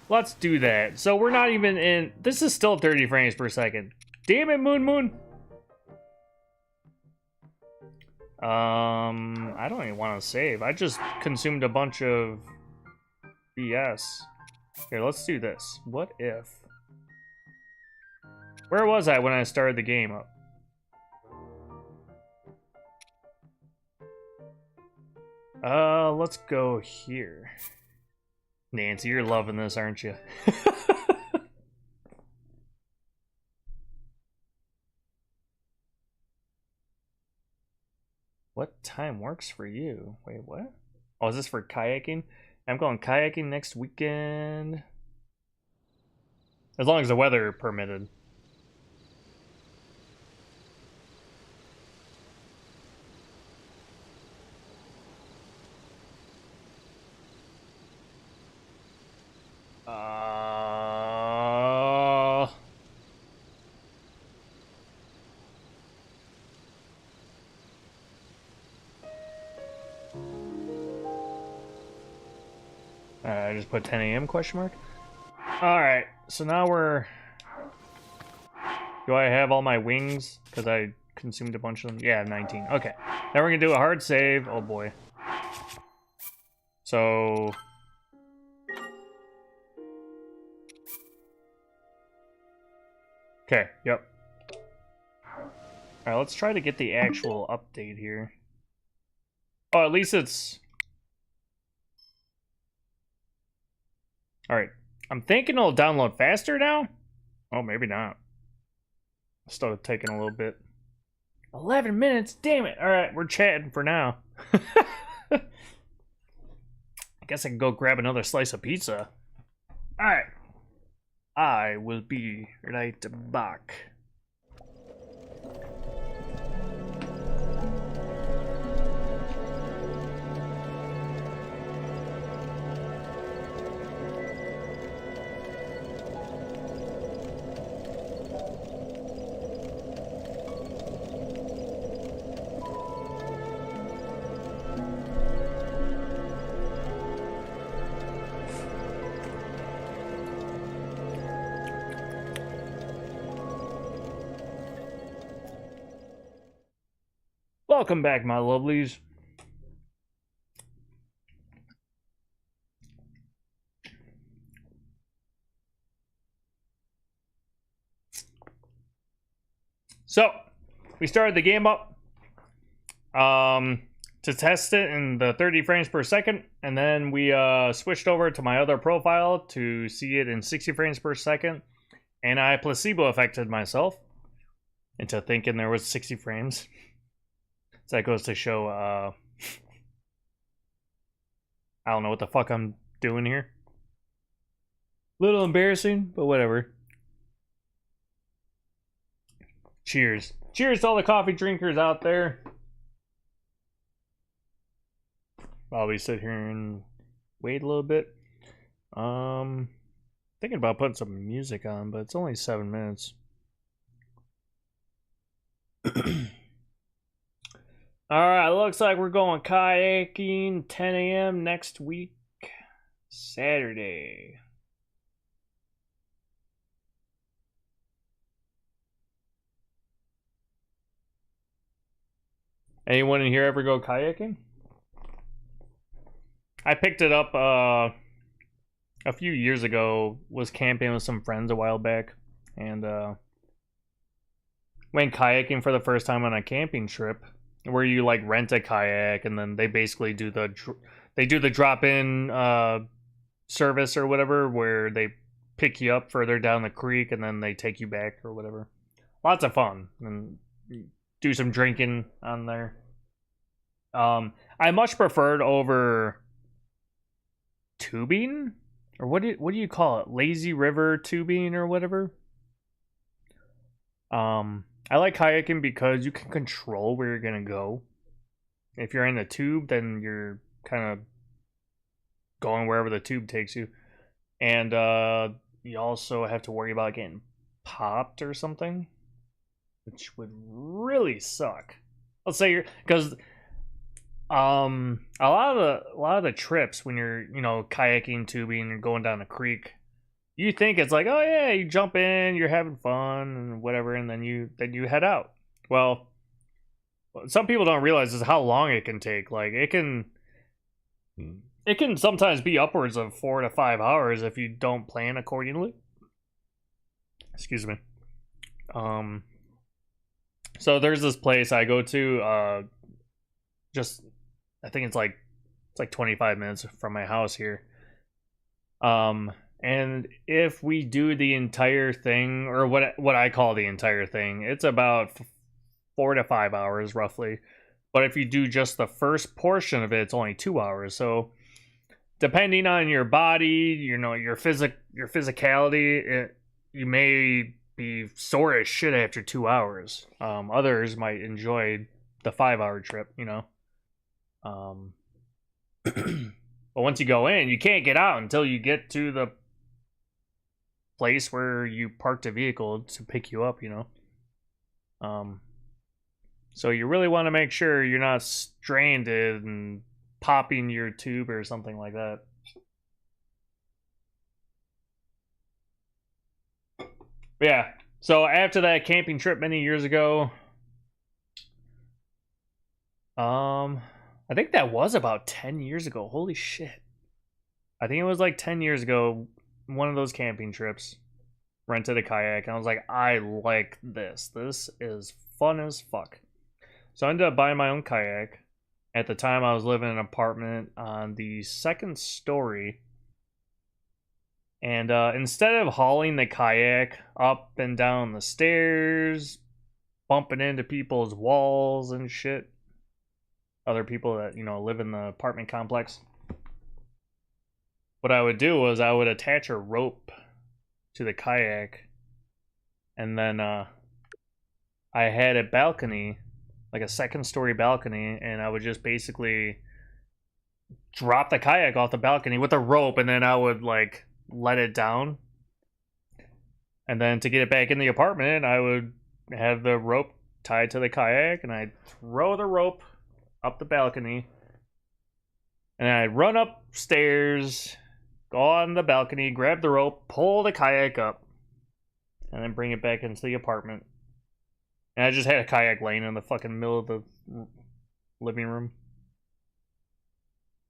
Let's do that. So we're not even in... This is still 30 frames per second. Damn it, Moon. I don't even want to save. I just consumed a bunch of BS. Here, let's do this. What if... Where was I when I started the game up? Let's go here. Nancy, you're loving this, aren't you? What time works for you? Wait, what? Oh, is this for kayaking? I'm going kayaking next weekend. As long as the weather permitted. I just put 10 a.m. question mark. Alright, so now we're... Do I have all my wings? Because I consumed a bunch of them. Yeah, 19. Okay. Now we're going to do a hard save. Oh boy. So... Okay, yep. Alright, let's try to get the actual update here. Oh, at least it's... Alright, I'm thinking it'll download faster now? Oh, maybe not. Still taking a little bit. 11 minutes? Damn it! Alright, we're chatting for now. I guess I can go grab another slice of pizza. Alright. I will be right back. Welcome back, my lovelies. So, we started the game up to test it in the 30 frames per second, and then we switched over to my other profile to see it in 60 frames per second, and I placebo affected myself into thinking there was 60 frames. So that goes to show, I don't know what the fuck I'm doing here. Little embarrassing, but whatever. Cheers. Cheers to all the coffee drinkers out there. While we sit here and wait a little bit. Thinking about putting some music on, but it's only 7 minutes. Alright, looks like we're going kayaking 10 a.m. next week, Saturday. Anyone in here ever go kayaking? I picked it up a few years ago, was camping with some friends a while back, and went kayaking for the first time on a camping trip. where you like rent a kayak and then they basically do the drop-in service or whatever, where they pick you up further down the creek and then they take you back or whatever. Lots of fun, and do some drinking on there. I much preferred over tubing, or what do you call it? Lazy river tubing or whatever. I like kayaking because you can control where you're gonna go. If you're in the tube, then you're kind of going wherever the tube takes you. And you also have to worry about getting popped or something, which would really suck. Let's say because a lot of the trips when you're, you know, kayaking, tubing, and going down a creek, you think it's like, oh yeah, you jump in, you're having fun and whatever, and then you head out. Well, some people don't realize is how long it can take. Like it can sometimes be upwards of 4 to 5 hours if you don't plan accordingly. Excuse me. So there's this place I go to, just I think it's like 25 minutes from my house here. And if we do the entire thing, or what I call the entire thing, it's about 4 to 5 hours roughly. But if you do just the first portion of it, it's only 2 hours. So depending on your body, you know, your physicality, you may be sore as shit after 2 hours. Others might enjoy the 5-hour trip, you know. But once you go in, you can't get out until you get to the place where you parked a vehicle to pick you up, you know. So you really want to make sure you're not stranded and popping your tube or something like that. But yeah, so after that camping trip many years ago, I think that was about 10 years ago. Holy shit. I think it was like 10 years ago, one of those camping trips, rented a kayak, and I was like, I like this. This is fun as fuck. So I ended up buying my own kayak. At the time, I was living in an apartment on the 2nd story. And instead of hauling the kayak up and down the stairs, bumping into people's walls and shit, other people that, you know, live in the apartment complex, what I would do was I would attach a rope to the kayak, and then I had a balcony, like a 2nd story balcony, and I would just basically drop the kayak off the balcony with a rope, and then I would like let it down, and then to get it back in the apartment, I would have the rope tied to the kayak, and I'd throw the rope up the balcony, and I'd run upstairs, go on the balcony, grab the rope, pull the kayak up, and then bring it back into the apartment. And I just had a kayak laying in the fucking middle of the living room.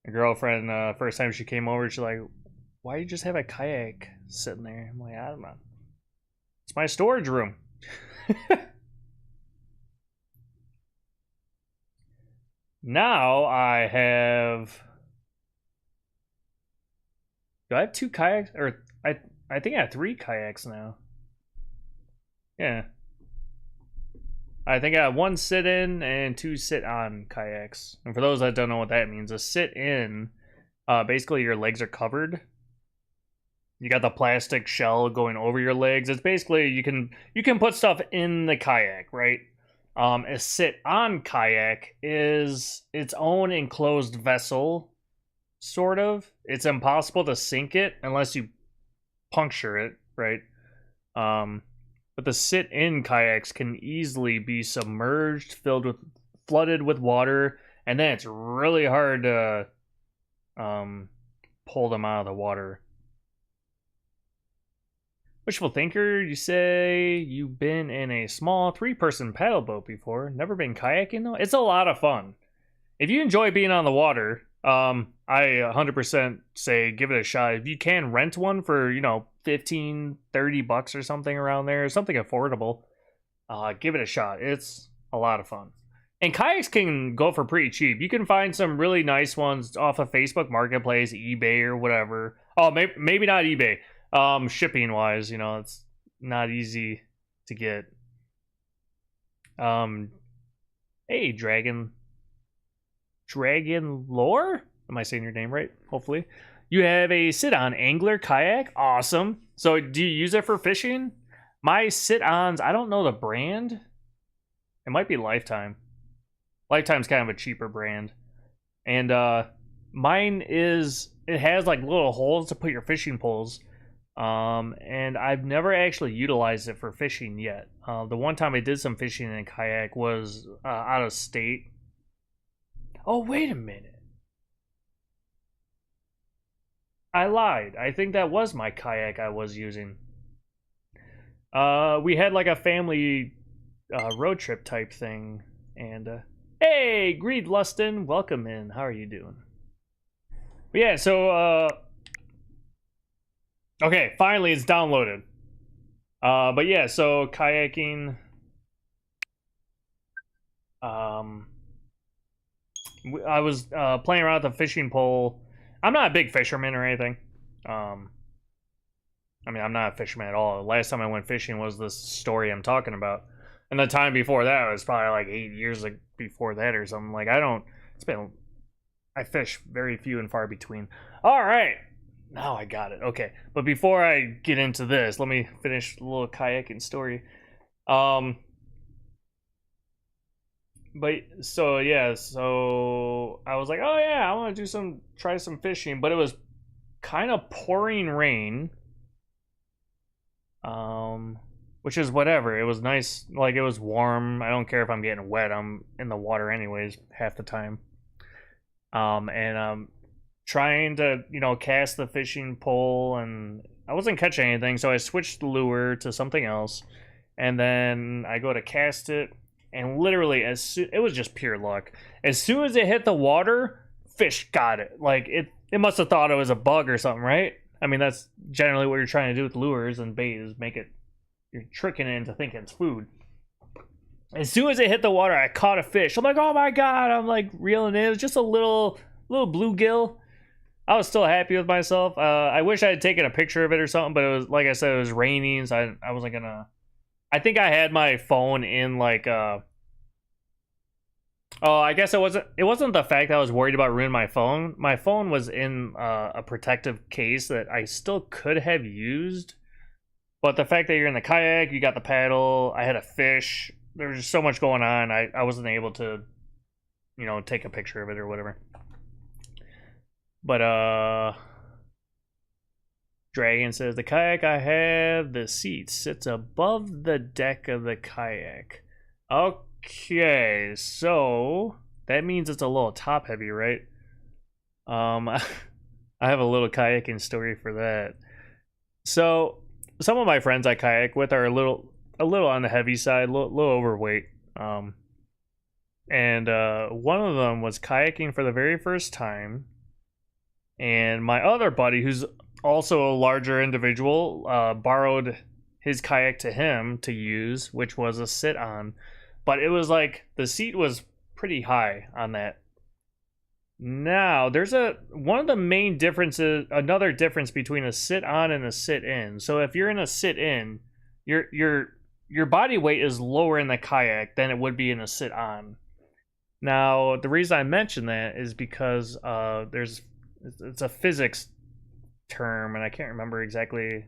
My girlfriend, first time she came over, she's like, why do you just have a kayak sitting there? I'm like, I don't know. It's my storage room. Now I have... Do I have 2 kayaks? Or I think I have 3 kayaks now. Yeah. I think I have 1 sit-in and 2 sit-on kayaks. And for those that don't know what that means, a sit-in, basically your legs are covered. You got the plastic shell going over your legs. It's basically you can put stuff in the kayak, right? A sit-on kayak is its own enclosed vessel, sort of. It's impossible to sink it unless you puncture it, right? But the sit-in kayaks can easily be submerged, flooded with water, and then it's really hard to pull them out of the water. Wishful thinker, you say you've been in a small 3-person paddle boat before. Never been kayaking though? It's a lot of fun. If you enjoy being on the water, I 100% say give it a shot. If you can rent one for, you know, $15-$30 or something around there, something affordable, give it a shot. It's a lot of fun. And kayaks can go for pretty cheap. You can find some really nice ones off of Facebook Marketplace, eBay, or whatever. Oh, maybe not eBay. Shipping wise, you know, it's not easy to get. Hey, Dragon Lore? Am I saying your name right? Hopefully. You have a sit-on angler kayak. Awesome. So do you use it for fishing? My sit-ons, I don't know the brand. It might be Lifetime. Lifetime's kind of a cheaper brand. And mine is, it has like little holes to put your fishing poles. And I've never actually utilized it for fishing yet. The one time I did some fishing in a kayak was out of state. Oh, wait a minute. I lied. I think that was my kayak I was using. We had like a family road trip type thing. And, hey, Greed Lustin, welcome in. How are you doing? But yeah, so, okay, finally it's downloaded. But yeah, so kayaking. I was playing around with the fishing pole. I'm not a big fisherman or anything. I mean, I'm not a fisherman at all. The last time I went fishing was this story I'm talking about. And the time before that was probably like 8 years before that or something. Like, I fish very few and far between. All right. Now I got it. Okay. But before I get into this, let me finish the little kayaking story. But so yeah, so I was like, oh yeah, I want to try some fishing, but it was kind of pouring rain. Which is whatever. It was nice, like it was warm. I don't care if I'm getting wet. I'm in the water anyways half the time. And I'm trying to, you know, cast the fishing pole, and I wasn't catching anything, so I switched the lure to something else, and then I go to cast it. And literally, it was just pure luck. As soon as it hit the water, fish got it. Like, it must have thought it was a bug or something, right? I mean, that's generally what you're trying to do with lures and bait, is you're tricking it into thinking it's food. As soon as it hit the water, I caught a fish. I'm like, oh my god, I'm like reeling in. It was just a little bluegill. I was still happy with myself. I wish I had taken a picture of it or something, but it was, like I said, it was raining, so I wasn't gonna... I think I had my phone in like oh, I guess it wasn't the fact that I was worried about ruining my phone. My phone was in a protective case that I still could have used. But the fact that you're in the kayak, you got the paddle, I had a fish, there was just so much going on, I wasn't able to, you know, take a picture of it or whatever. But Dragon says, the kayak I have, the seat sits above the deck of the kayak. Okay, so that means it's a little top heavy, right? I have a little kayaking story for that. So some of my friends I kayak with are a little on the heavy side, a little overweight. And one of them was kayaking for the very first time, and my other buddy, who's also a larger individual, borrowed his kayak to him to use, which was a sit-on. But it was like, the seat was pretty high on that. Now, there's one of the main differences, another difference between a sit-on and a sit-in. So if you're in a sit-in, your body weight is lower in the kayak than it would be in a sit-on. Now, the reason I mention that is because it's a physics term, and I can't remember exactly,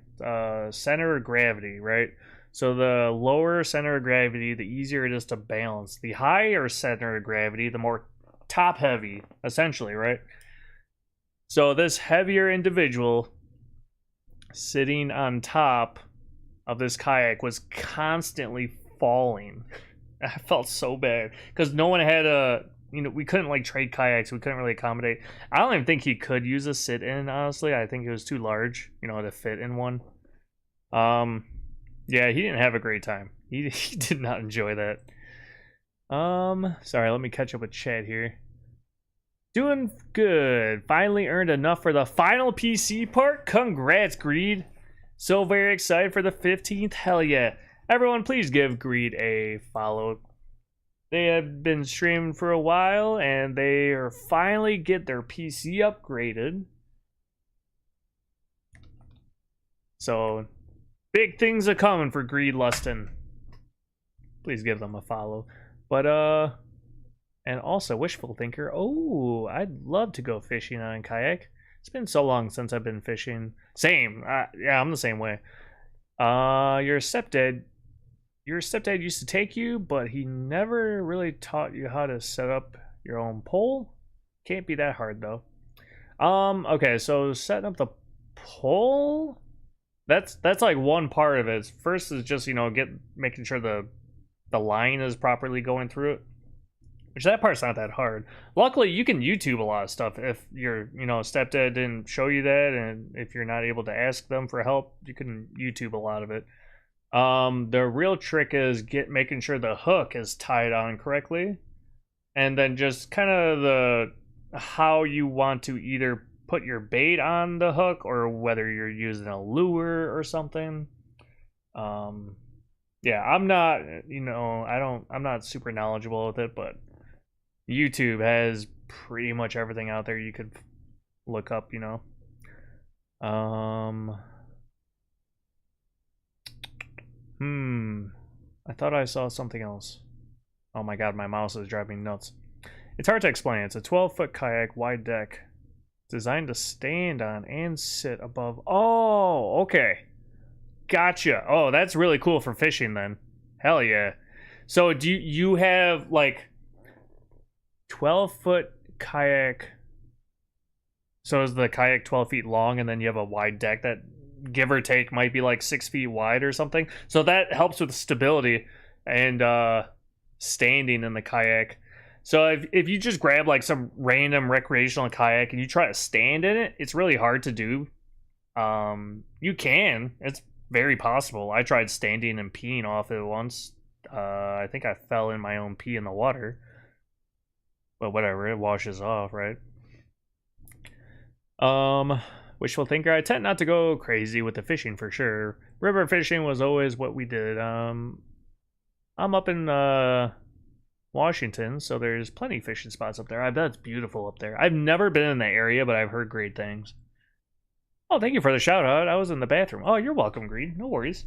center of gravity, right? So the lower center of gravity, the easier it is to balance. The higher center of gravity, the more top heavy, essentially, right? So this heavier individual sitting on top of this kayak was constantly falling. I felt so bad because no one had we couldn't like trade kayaks. We couldn't really accommodate. I don't even think he could use a sit-in, honestly. I think it was too large, to fit in one. Yeah, he didn't have a great time. He did not enjoy that. Sorry, let me catch up with chat here. Doing good. Finally earned enough for the final PC part. Congrats, Greed. So very excited for the 15th. Hell yeah. Everyone, please give Greed a follow. They have been streaming for a while, and they are finally get their PC upgraded. So, big things are coming for Greed Lustin. Please give them a follow. But, and also Wishful Thinker. Oh, I'd love to go fishing on a kayak. It's been so long since I've been fishing. Same. Yeah, I'm the same way. Your stepdad used to take you, but he never really taught you how to set up your own pole. Can't be that hard though. Okay, so setting up the pole, that's like one part of it. First is just, you know, making sure the line is properly going through it. Which that part's not that hard. Luckily, you can YouTube a lot of stuff if your, you know, stepdad didn't show you that, and if you're not able to ask them for help, you can YouTube a lot of it. The real trick is making sure the hook is tied on correctly, and then just kind of how you want to either put your bait on the hook or whether you're using a lure or something. Yeah, I'm not, you know, I'm not super knowledgeable with it, but YouTube has pretty much everything out there you could look up, you know. I thought I saw something else. Oh my god, my mouse is driving me nuts. It's hard to explain. It's a 12-foot kayak, wide deck, designed to stand on and sit above. Oh, okay. Gotcha. Oh, that's really cool for fishing then. Hell yeah. So do you have like 12-foot kayak? So is the kayak 12 feet long, and then you have a wide deck that, give or take, might be like 6 feet wide or something? So that helps with stability and standing in the kayak. So if you just grab like some random recreational kayak and you try to stand in it, it's really hard to do. You can. It's very possible. I tried standing and peeing off it once. I think I fell in my own pee in the water. But whatever, it washes off, right? Wishful Thinker. I tend not to go crazy with the fishing for sure. River fishing was always what we did. I'm up in Washington, so there's plenty of fishing spots up there. I bet it's beautiful up there. I've never been in the area, but I've heard great things. Oh, thank you for the shout out. I was in the bathroom. Oh, you're welcome, Greed. No worries.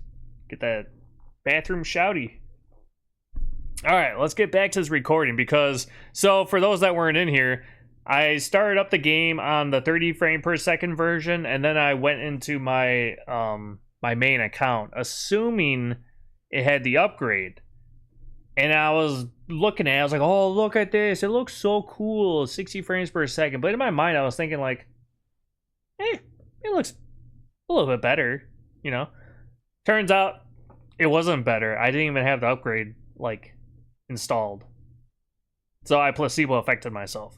Get that bathroom shouty. All right, let's get back to this recording because, so for those that weren't in here, I started up the game on the 30 frame per second version, and then I went into my my main account, assuming it had the upgrade. And I was looking at it, I was like, oh, look at this. It looks so cool, 60 frames per second. But in my mind, I was thinking like, it looks a little bit better, you know? Turns out it wasn't better. I didn't even have the upgrade, like, installed. So I placebo affected myself.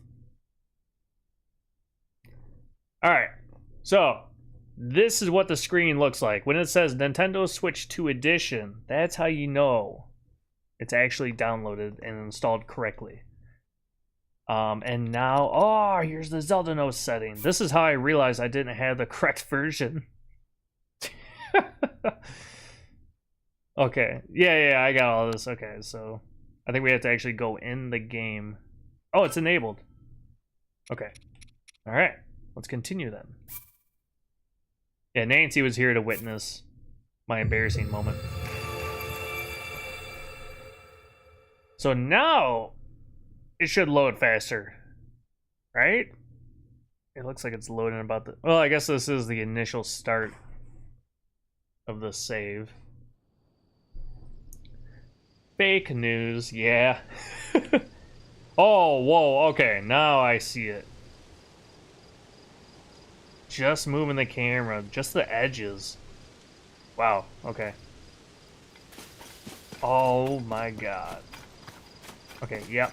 Alright, so this is what the screen looks like. When it says Nintendo Switch 2 Edition, that's how you know it's actually downloaded and installed correctly. And now, oh, here's the Zelda Note setting. This is how I realized I didn't have the correct version. Okay, yeah, I got all this. Okay, so I think we have to actually go in the game. Oh, it's enabled. Okay, all right, let's continue then. Yeah, Nancy was here to witness my embarrassing moment. So now it should load faster, right? It looks like it's loading about the... Well, I guess this is the initial start of the save. Fake news, yeah. Oh, whoa, okay, now I see it. Just moving the camera, just the edges. Wow, okay. Oh my god. Okay, yep.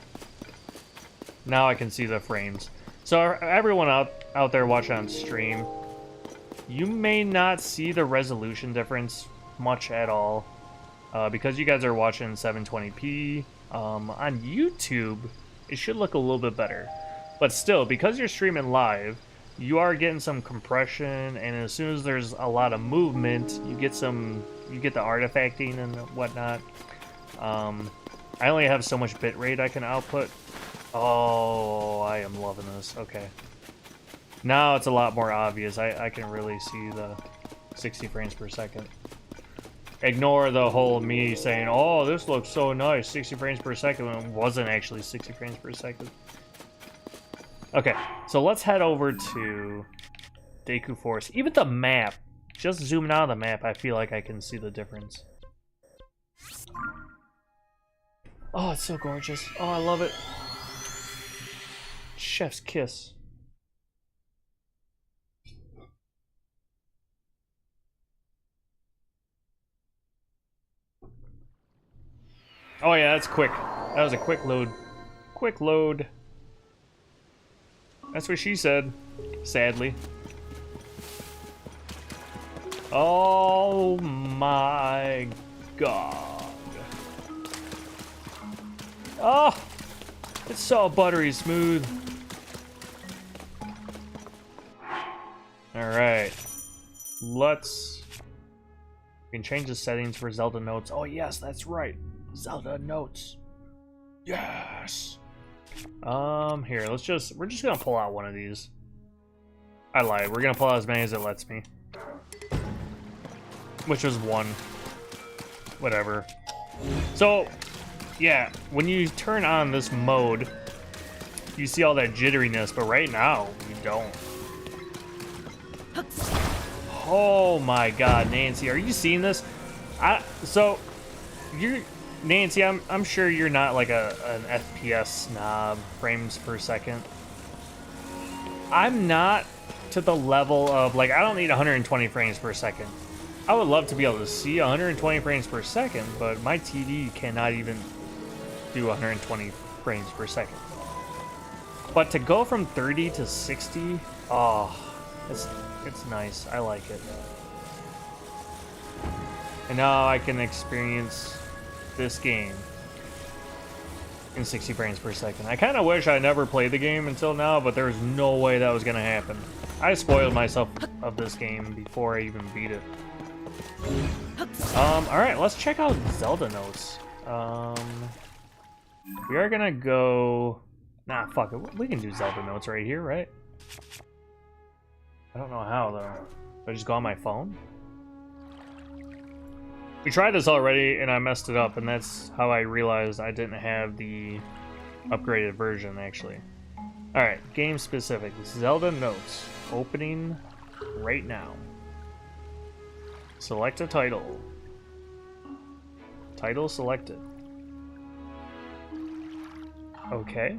Now I can see the frames. So everyone out there watching on stream, you may not see the resolution difference much at all, because you guys are watching 720p. On YouTube, it should look a little bit better. But still, because you're streaming live, you are getting some compression, and as soon as there's a lot of movement, you get the artifacting and whatnot. I only have so much bitrate I can output. Oh, I am loving this. Okay. Now it's a lot more obvious. I can really see the 60 frames per second. Ignore the whole me saying, oh, this looks so nice, 60 frames per second, when it wasn't actually 60 frames per second. Okay, so let's head over to Deku Forest. Even the map, just zooming out of the map, I feel like I can see the difference. Oh, it's so gorgeous. Oh, I love it. Chef's kiss. Oh yeah, that's quick. That was a quick load. Quick load. That's what she said. Sadly. Oh my god. Oh! It's so buttery smooth. Alright. Let's... We can change the settings for Zelda notes. Oh yes, that's right. Zelda notes. Yes. Here, we're just gonna pull out one of these. I lied. We're gonna pull out as many as it lets me. Which was one. Whatever. So, yeah, when you turn on this mode, you see all that jitteriness, but right now, you don't. Oh my god, Nancy, are you seeing this? Nancy, I'm sure you're not like an FPS snob, frames per second. I'm not to the level of, like, I don't need 120 frames per second. I would love to be able to see 120 frames per second, but my TV cannot even do 120 frames per second. But to go from 30 to 60, oh, it's nice. I like it. And now I can experience this game in 60 frames per second. I kind of wish I never played the game until now, but there's no way that was gonna happen. I spoiled myself of this game before I even beat it. Alright, let's check out Zelda notes. We are gonna go... Nah, fuck it. We can do Zelda notes right here, right? I don't know how, though. Do I just go on my phone? We tried this already, and I messed it up, and that's how I realized I didn't have the upgraded version, actually. Alright, game specific. Zelda notes. Opening right now. Select a title. Title selected. Okay.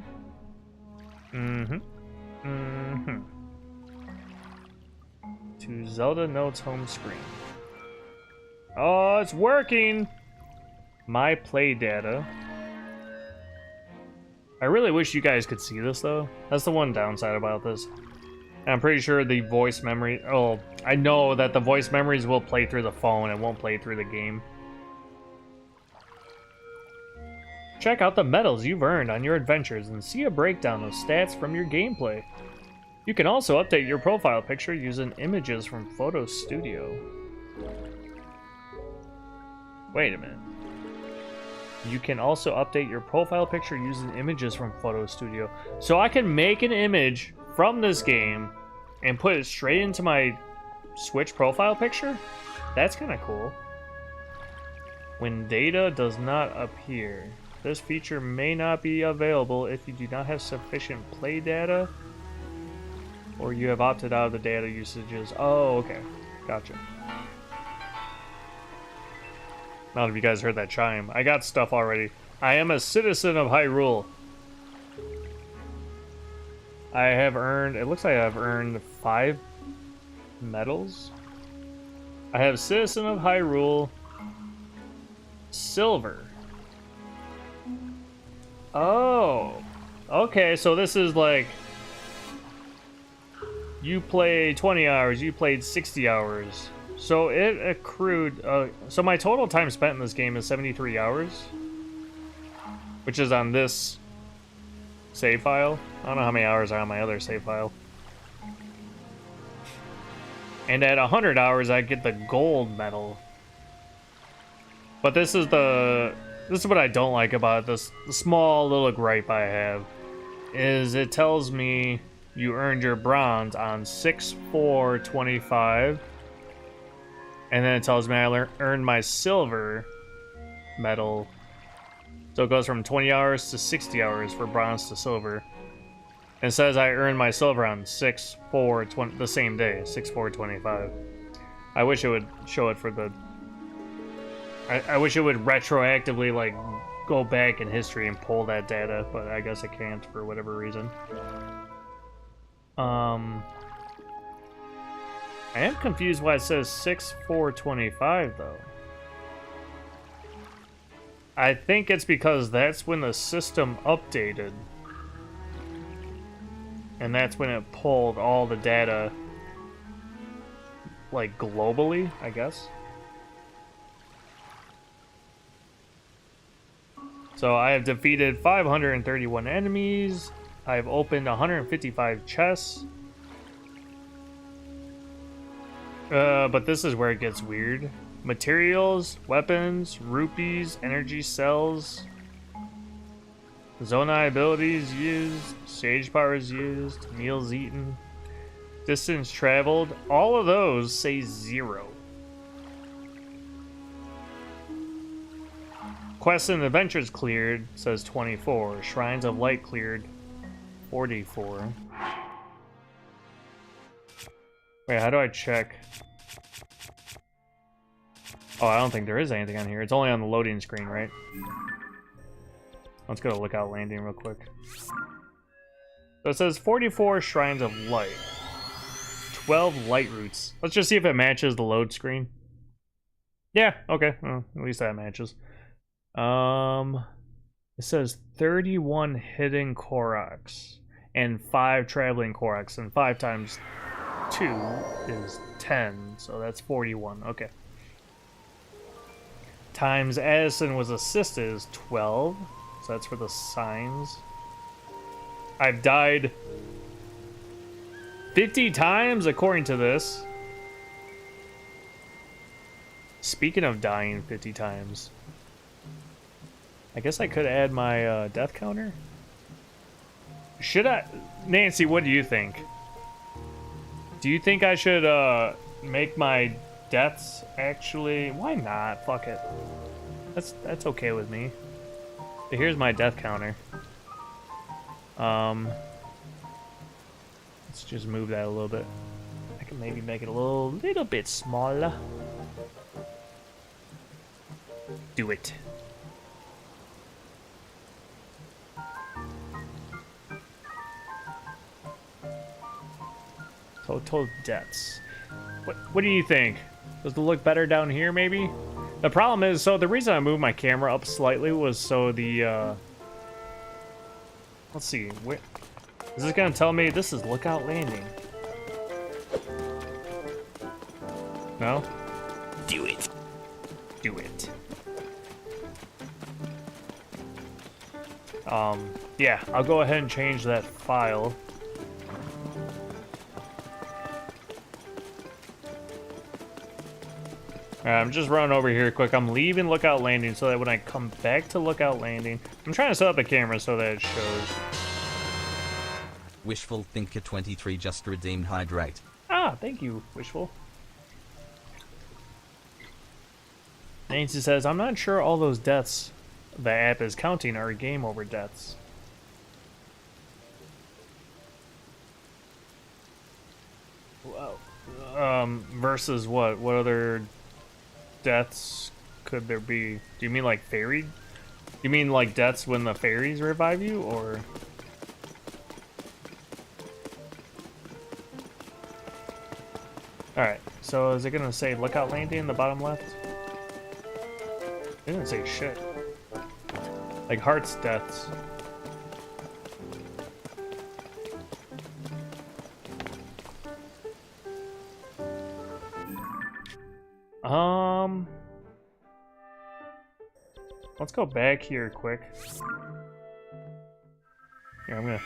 To Zelda Notes home screen. Oh, it's working! My play data. I really wish you guys could see this, though. That's the one downside about this. And I'm pretty sure the voice memory... Oh, I know that the voice memories will play through the phone. It won't play through the game. Check out the medals you've earned on your adventures and see a breakdown of stats from your gameplay. You can also update your profile picture using images from Photo Studio. Wait a minute. You can also update your profile picture using images from Photo Studio. So I can make an image from this game and put it straight into my Switch profile picture? That's kind of cool. When data does not appear, this feature may not be available if you do not have sufficient play data or you have opted out of the data usages. Oh, okay. Gotcha. Not if you guys heard that chime. I got stuff already. I am a citizen of Hyrule. I have earned... It looks like I've earned 5 medals. I have Citizen of Hyrule. Silver. Oh. Okay, so this is like... You played 20 hours, you played 60 hours. So it accrued... so my total time spent in this game is 73 hours. Which is on this save file. I don't know how many hours are on my other save file. And at 100 hours, I get the gold medal. But this is the This is what I don't like about this. The small little gripe I have is it tells me you earned your bronze on 6/4/25, and then it tells me I earned my silver medal. So it goes from 20 hours to 60 hours for bronze to silver. And it says I earned my silver on 6/4/20 the same day, 6/4/25. I wish it would show it for the. I wish it would retroactively like go back in history and pull that data, but I guess it can't for whatever reason. I am confused why it says 6/4/25 though. I think it's because that's when the system updated. And that's when it pulled all the data, like, globally, I guess. So I have defeated 531 enemies. I've opened 155 chests. But this is where it gets weird. Materials, weapons, rupees, energy cells, Zonai abilities used, sage powers used, meals eaten, distance traveled. All of those say 0. Quests and adventures cleared says 24. Shrines of light cleared 44. Wait, how do I check? Oh, I don't think there is anything on here. It's only on the loading screen, right? Let's go to Lookout Landing real quick. So it says 44 Shrines of Light. 12 light routes. Let's just see if it matches the load screen. Yeah, okay. Well, at least that matches. It says 31 hidden Koroks and 5 traveling Koroks, and 5 times 2 is 10, so that's 41. Okay. Times Addison was assisted is 12, so that's for the signs. I've died 50 times according to this. Speaking of dying 50 times, I guess I could add my death counter. Should I? Nancy, what do you think? Do you think I should make my deaths actually? Why not? Fuck it. That's okay with me. So here's my death counter. Let's just move that a little bit. I can maybe make it a little bit smaller. Do it. Total deaths. What do you think? Does it look better down here, maybe? The problem is, so the reason I moved my camera up slightly was so the, let's see, where, is this gonna tell me this is Lookout Landing? No? Do it. Do it. Yeah, I'll go ahead and change that file. I'm just running over here quick. I'm leaving Lookout Landing so that when I come back to Lookout Landing, I'm trying to set up the camera so that it shows. Wishful Thinker 23 just redeemed Hydrate. Ah, thank you, Wishful. Nancy says, I'm not sure all those deaths the app is counting are game over deaths. Wow. Versus what? What other deaths could there be? Do you mean like fairy? You mean like deaths when the fairies revive you, or? Alright, so is it gonna say Lookout Landing in the bottom left? It didn't say shit. Like hearts deaths. Let's go back here quick. Here, I'm gonna...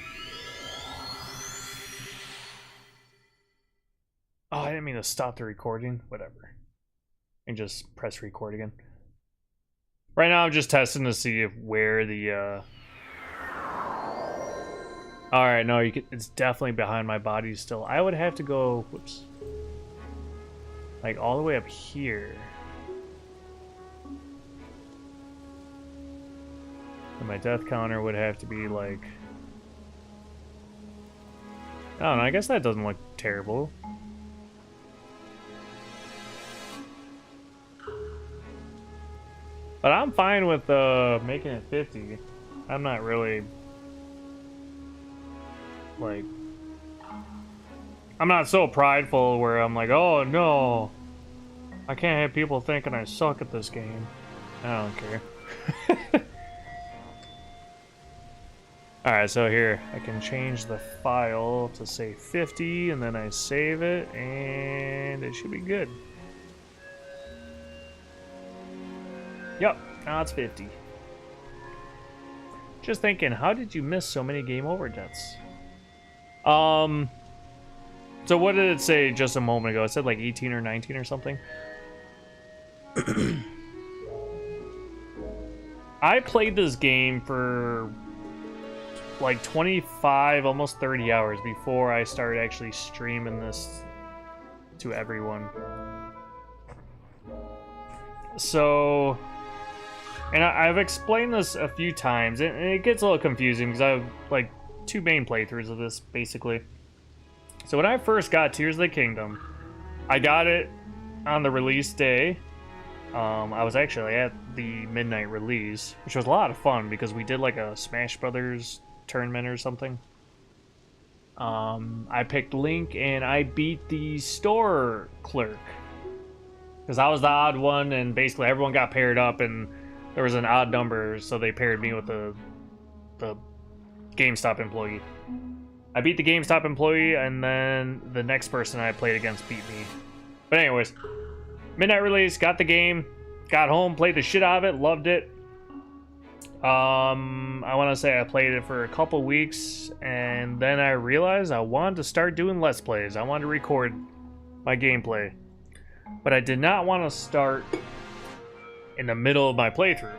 Oh, I didn't mean to stop the recording. Whatever. And just press record again. Right now I'm just testing to see if where the Alright, no, you can, it's definitely behind my body still. I would have to go, whoops. Like all the way up here. And my death counter would have to be like, I don't know, I guess that doesn't look terrible. But I'm fine with making it 50. I'm not really like, I'm not so prideful where I'm like, oh no, I can't have people thinking I suck at this game. I don't care. Alright, so here, I can change the file to say 50, and then I save it, and it should be good. Yep, now it's 50. Just thinking, how did you miss so many game over deaths? So what did it say just a moment ago? It said like 18 or 19 or something. I played this game for like 25, almost 30 hours before I started actually streaming this to everyone. So, and I've explained this a few times, and it gets a little confusing because I have like 2 main playthroughs of this, basically. So when I first got Tears of the Kingdom, I got it on the release day. I was actually at the midnight release, which was a lot of fun because we did like a Smash Brothers tournament or something. I picked Link and I beat the store clerk because I was the odd one, and basically everyone got paired up, and there was an odd number, so they paired me with the GameStop employee. I beat the GameStop employee, and then the next person I played against beat me. But anyways, midnight release, got the game, got home, played the shit out of it, loved it. I want to say I played it for a couple weeks, and then I realized I wanted to start doing Let's Plays. I wanted to record my gameplay. But I did not want to start in the middle of my playthrough.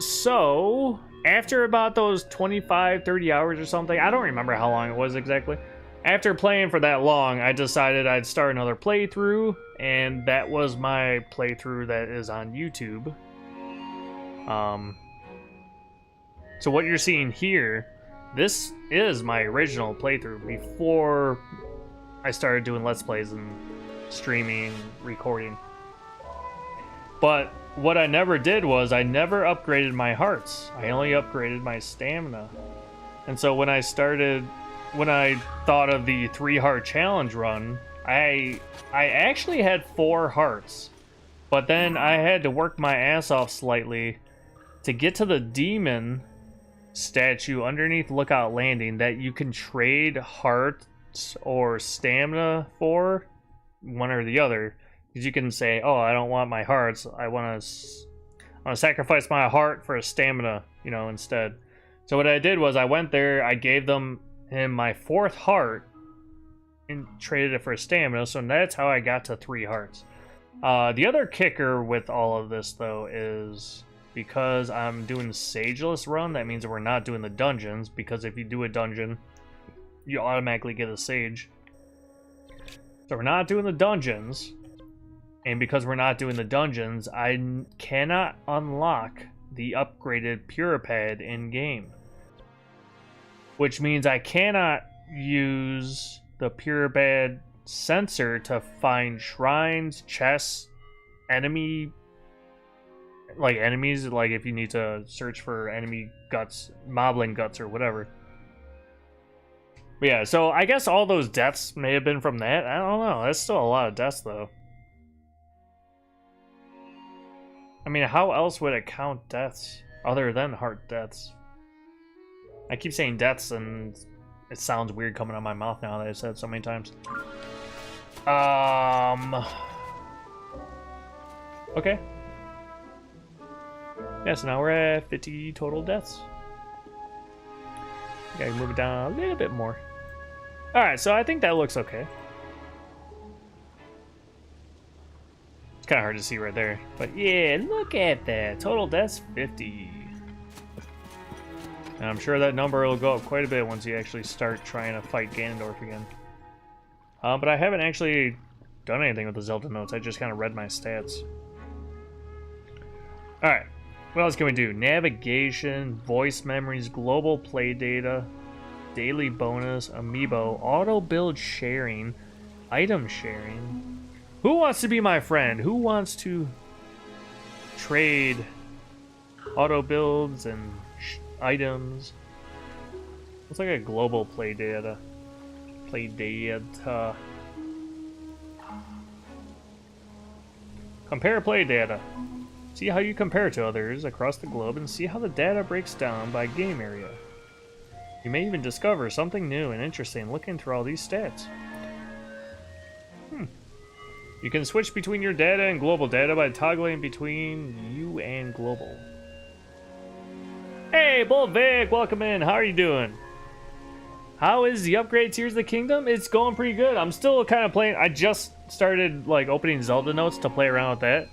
So, after about those 25, 30 hours or something, I don't remember how long it was exactly. After playing for that long, I decided I'd start another playthrough, and that was my playthrough that is on YouTube. So what you're seeing here, this is my original playthrough before I started doing Let's Plays and streaming, recording. But what I never did was I never upgraded my hearts. I only upgraded my stamina. And so when I thought of the 3-heart challenge run, I actually had 4 hearts. But then I had to work my ass off slightly to get to the demon statue underneath Lookout Landing that you can trade hearts or stamina for, one or the other. Because you can say, oh, I don't want my hearts. I want to sacrifice my heart for a stamina, you know, instead. So what I did was I went there, I gave him my 4th heart and traded it for a stamina. So that's how I got to 3 hearts. The other kicker with all of this, though, is because I'm doing the Sageless run, that means we're not doing the dungeons. Because if you do a dungeon, you automatically get a Sage. So we're not doing the dungeons. And because we're not doing the dungeons, I cannot unlock the upgraded Puripad in-game. Which means I cannot use the Puripad sensor to find shrines, chests, enemies, like if you need to search for enemy guts, moblin guts or whatever. But yeah, so I guess all those deaths may have been from that. I don't know. That's still a lot of deaths, though. I mean, how else would it count deaths other than heart deaths? I keep saying deaths, and it sounds weird coming out of my mouth now that I've said it so many times. Okay. Yeah, so now we're at 50 total deaths. Gotta move it down a little bit more. Alright, so I think that looks okay. It's kind of hard to see right there. But yeah, look at that. Total deaths, 50. And I'm sure that number will go up quite a bit once you actually start trying to fight Ganondorf again. But I haven't actually done anything with the Zelda notes. I just kind of read my stats. Alright, what else can we do? Navigation, voice memories, global play data, daily bonus, amiibo, auto build sharing, item sharing. Who wants to be my friend? Who wants to trade auto builds and items? Looks like a global play data. Play data. Compare play data. See how you compare to others across the globe and see how the data breaks down by game area. You may even discover something new and interesting looking through all these stats. You can switch between your data and global data by toggling between you and global. Hey, Bolvic, welcome in. How are you doing? How is the upgrade Tears of the Kingdom? It's going pretty good. I'm still kind of playing. I just started like opening Zelda notes to play around with that.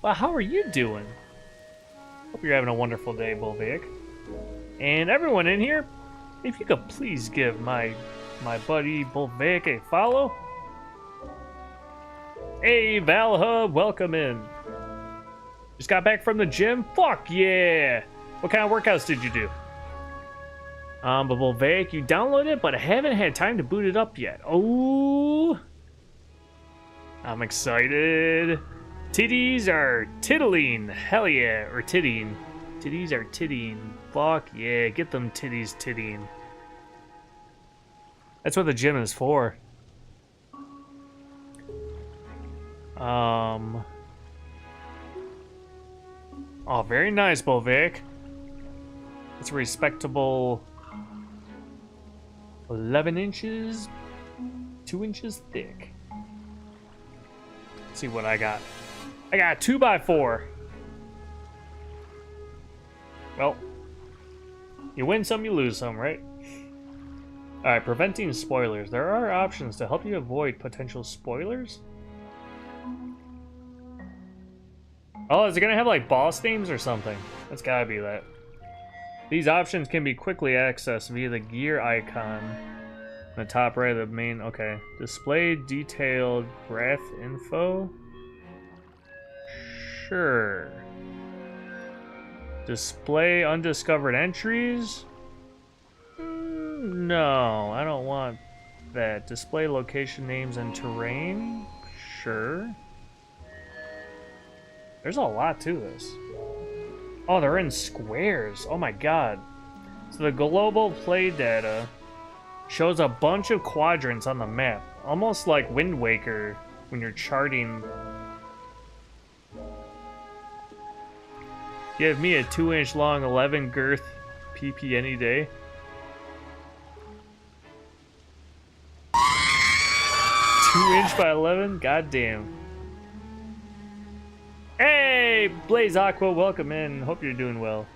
Well, how are you doing? Hope you're having a wonderful day, Bolvic. And everyone in here, if you could please give my buddy Bolvic a follow. Hey, Valhub, welcome in. Just got back from the gym? Fuck yeah! What kind of workouts did you do? But Bolvic, you downloaded it, but I haven't had time to boot it up yet. Oh! I'm excited. Titties are tittling. Hell yeah, or titting. Titties are titting. Fuck yeah, get them titties titting. That's what the gym is for. Oh, very nice, Bolvic. It's a respectable 11 inches, 2 inches thick. Let's see what I got. I got a 2x4. Well, you win some, you lose some, right? Alright, preventing spoilers. There are options to help you avoid potential spoilers. Oh, is it gonna have like boss names or something? That's gotta be that. These options can be quickly accessed via the gear icon in the top right of the main. Okay. Display detailed graph info. Sure. Display undiscovered entries. No, I don't want that. Display location names and terrain. Sure. There's a lot to this. Oh, they're in squares. Oh my god. So the global play data shows a bunch of quadrants on the map. Almost like Wind Waker when you're charting. Give me a 2-inch long 11 girth PP any day. Two-inch by 11? Goddamn. Hey, Blaze Aqua, welcome in. Hope you're doing well.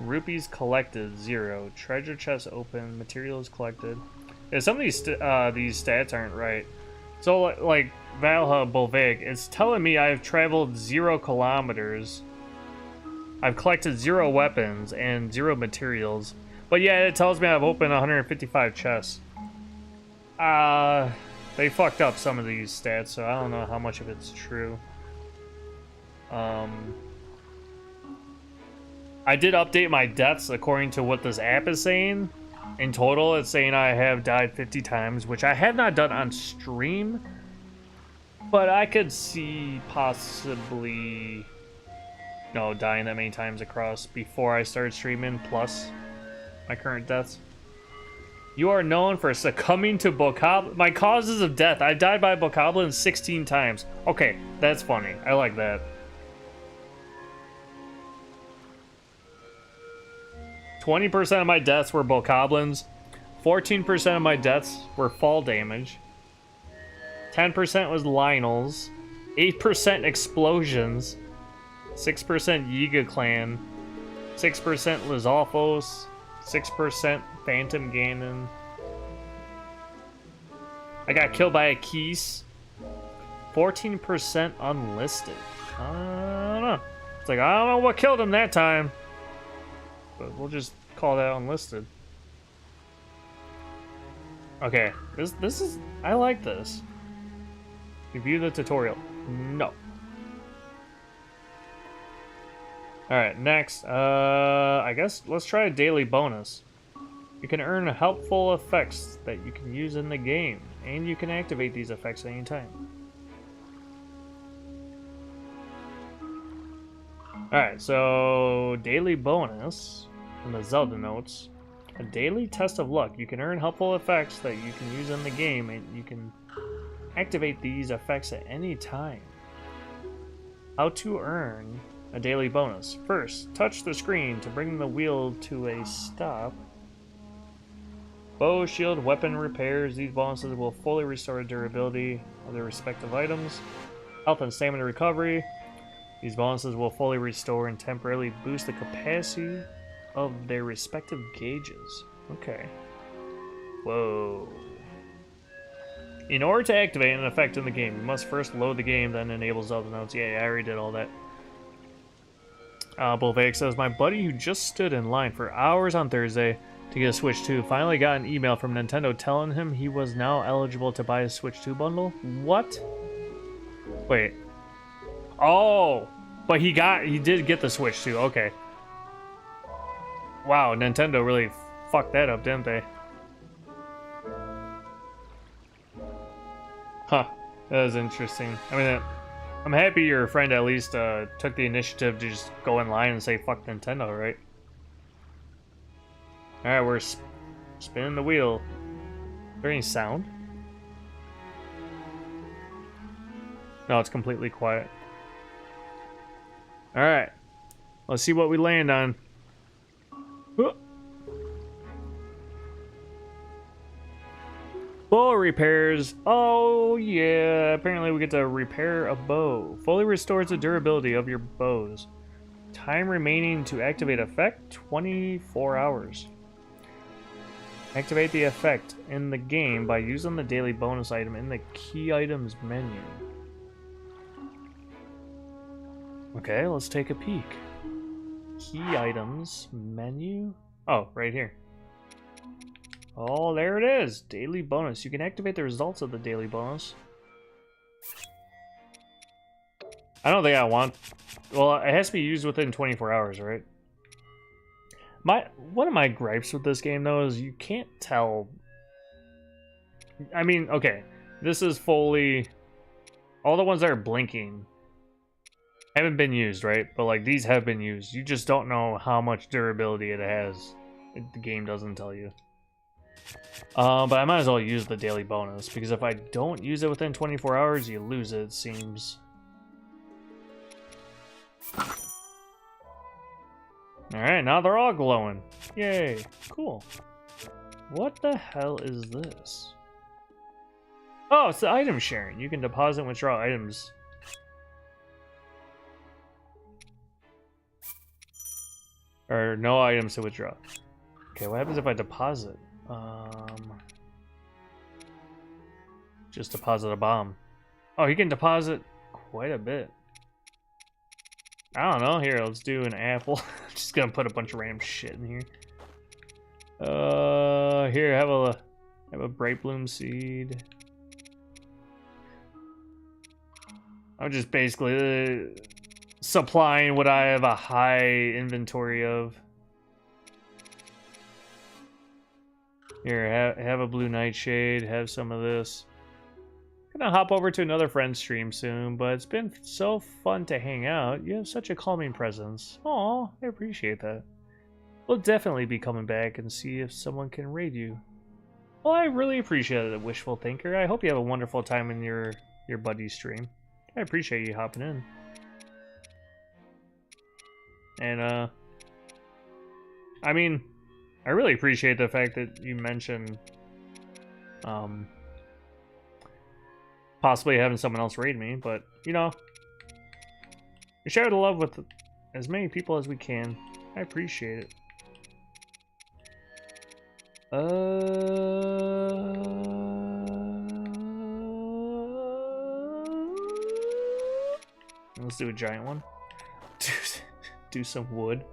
Rupees collected, 0. Treasure chest open, materials collected. Yeah, some of these stats aren't right. So, like Valhalla Bolvic, it's telling me I've traveled 0 kilometers. I've collected 0 weapons and 0 materials. But yeah, it tells me I've opened 155 chests. They fucked up some of these stats, so I don't know how much of it's true. I did update my deaths according to what this app is saying. In total, it's saying I have died 50 times, which I have not done on stream. But I could see possibly dying that many times across before I started streaming, plus my current deaths. You are known for succumbing to Bokoblin. My causes of death. I died by Bokoblin 16 times. Okay, that's funny. I like that. 20% of my deaths were Bokoblins. 14% of my deaths were fall damage. 10% was Lionels. 8% explosions. 6% Yiga Clan. 6% Lizalfos. 6% phantom gaining. I got killed by a keys. 14% unlisted. I don't know. It's like, I don't know what killed him that time. But we'll just call that unlisted. Okay, this is... I like this. Review the tutorial. No. Alright, next. I guess let's try a daily bonus. You can earn helpful effects that you can use in the game, and you can activate these effects anytime. Alright, so daily bonus in the Zelda notes. A daily test of luck. You can earn helpful effects that you can use in the game, and you can activate these effects at any time. How to earn a daily bonus. First, touch the screen to bring the wheel to a stop. Bow, shield, weapon repairs. These bonuses will fully restore durability of their respective items. Health and stamina recovery. These bonuses will fully restore and temporarily boost the capacity of their respective gauges. Okay. Whoa. In order to activate an effect in the game, you must first load the game, then enable Zelda notes. Yeah, I already did all that. Bolvaic says, my buddy who just stood in line for hours on Thursday to get a Switch 2 finally got an email from Nintendo telling him he was now eligible to buy a Switch 2 bundle. What? Wait. Oh, but he did get the Switch 2. Okay. Wow, Nintendo really fucked that up, didn't they? Huh. That is interesting. I mean, I'm happy your friend at least took the initiative to just go in line and say fuck Nintendo, right? Alright, we're spinning the wheel. Is there any sound? No, it's completely quiet. Alright. Let's see what we land on. Bow repairs. Oh yeah, apparently we get to repair a bow. Fully restores the durability of your bows. Time remaining to activate effect, 24 hours. Activate the effect in the game by using the daily bonus item in the key items menu. Okay, let's take a peek. Key items menu. Oh, right here. Oh, there it is. Daily bonus. You can activate the results of the daily bonus. I don't think I want... Well, it has to be used within 24 hours, right? One of my gripes with this game, though, is you can't tell... I mean, okay. This is fully... All the ones that are blinking haven't been used, right? But, like, these have been used. You just don't know how much durability it has. The game doesn't tell you. But I might as well use the daily bonus, because if I don't use it within 24 hours, you lose it seems. Alright, now they're all glowing. Yay, cool. What the hell is this? Oh, it's the item sharing. You can deposit and withdraw items. Or no items to withdraw. Okay, what happens if I deposit? Just deposit a bomb. Oh, he can deposit quite a bit. I don't know. Here, let's do an apple. Just gonna put a bunch of random shit in here. Here, have a bright bloom seed. I'm just basically supplying what I have a high inventory of. Here, have a blue nightshade, have some of this. Gonna hop over to another friend's stream soon, but it's been so fun to hang out. You have such a calming presence. Aw, I appreciate that. We'll definitely be coming back and see if someone can raid you. Well, I really appreciate it, Wishful Thinker. I hope you have a wonderful time in your buddy's stream. I appreciate you hopping in. And, I mean, I really appreciate the fact that you mentioned, possibly having someone else raid me, but, you know, we share the love with as many people as we can. I appreciate it. Let's do a giant one. Do some wood.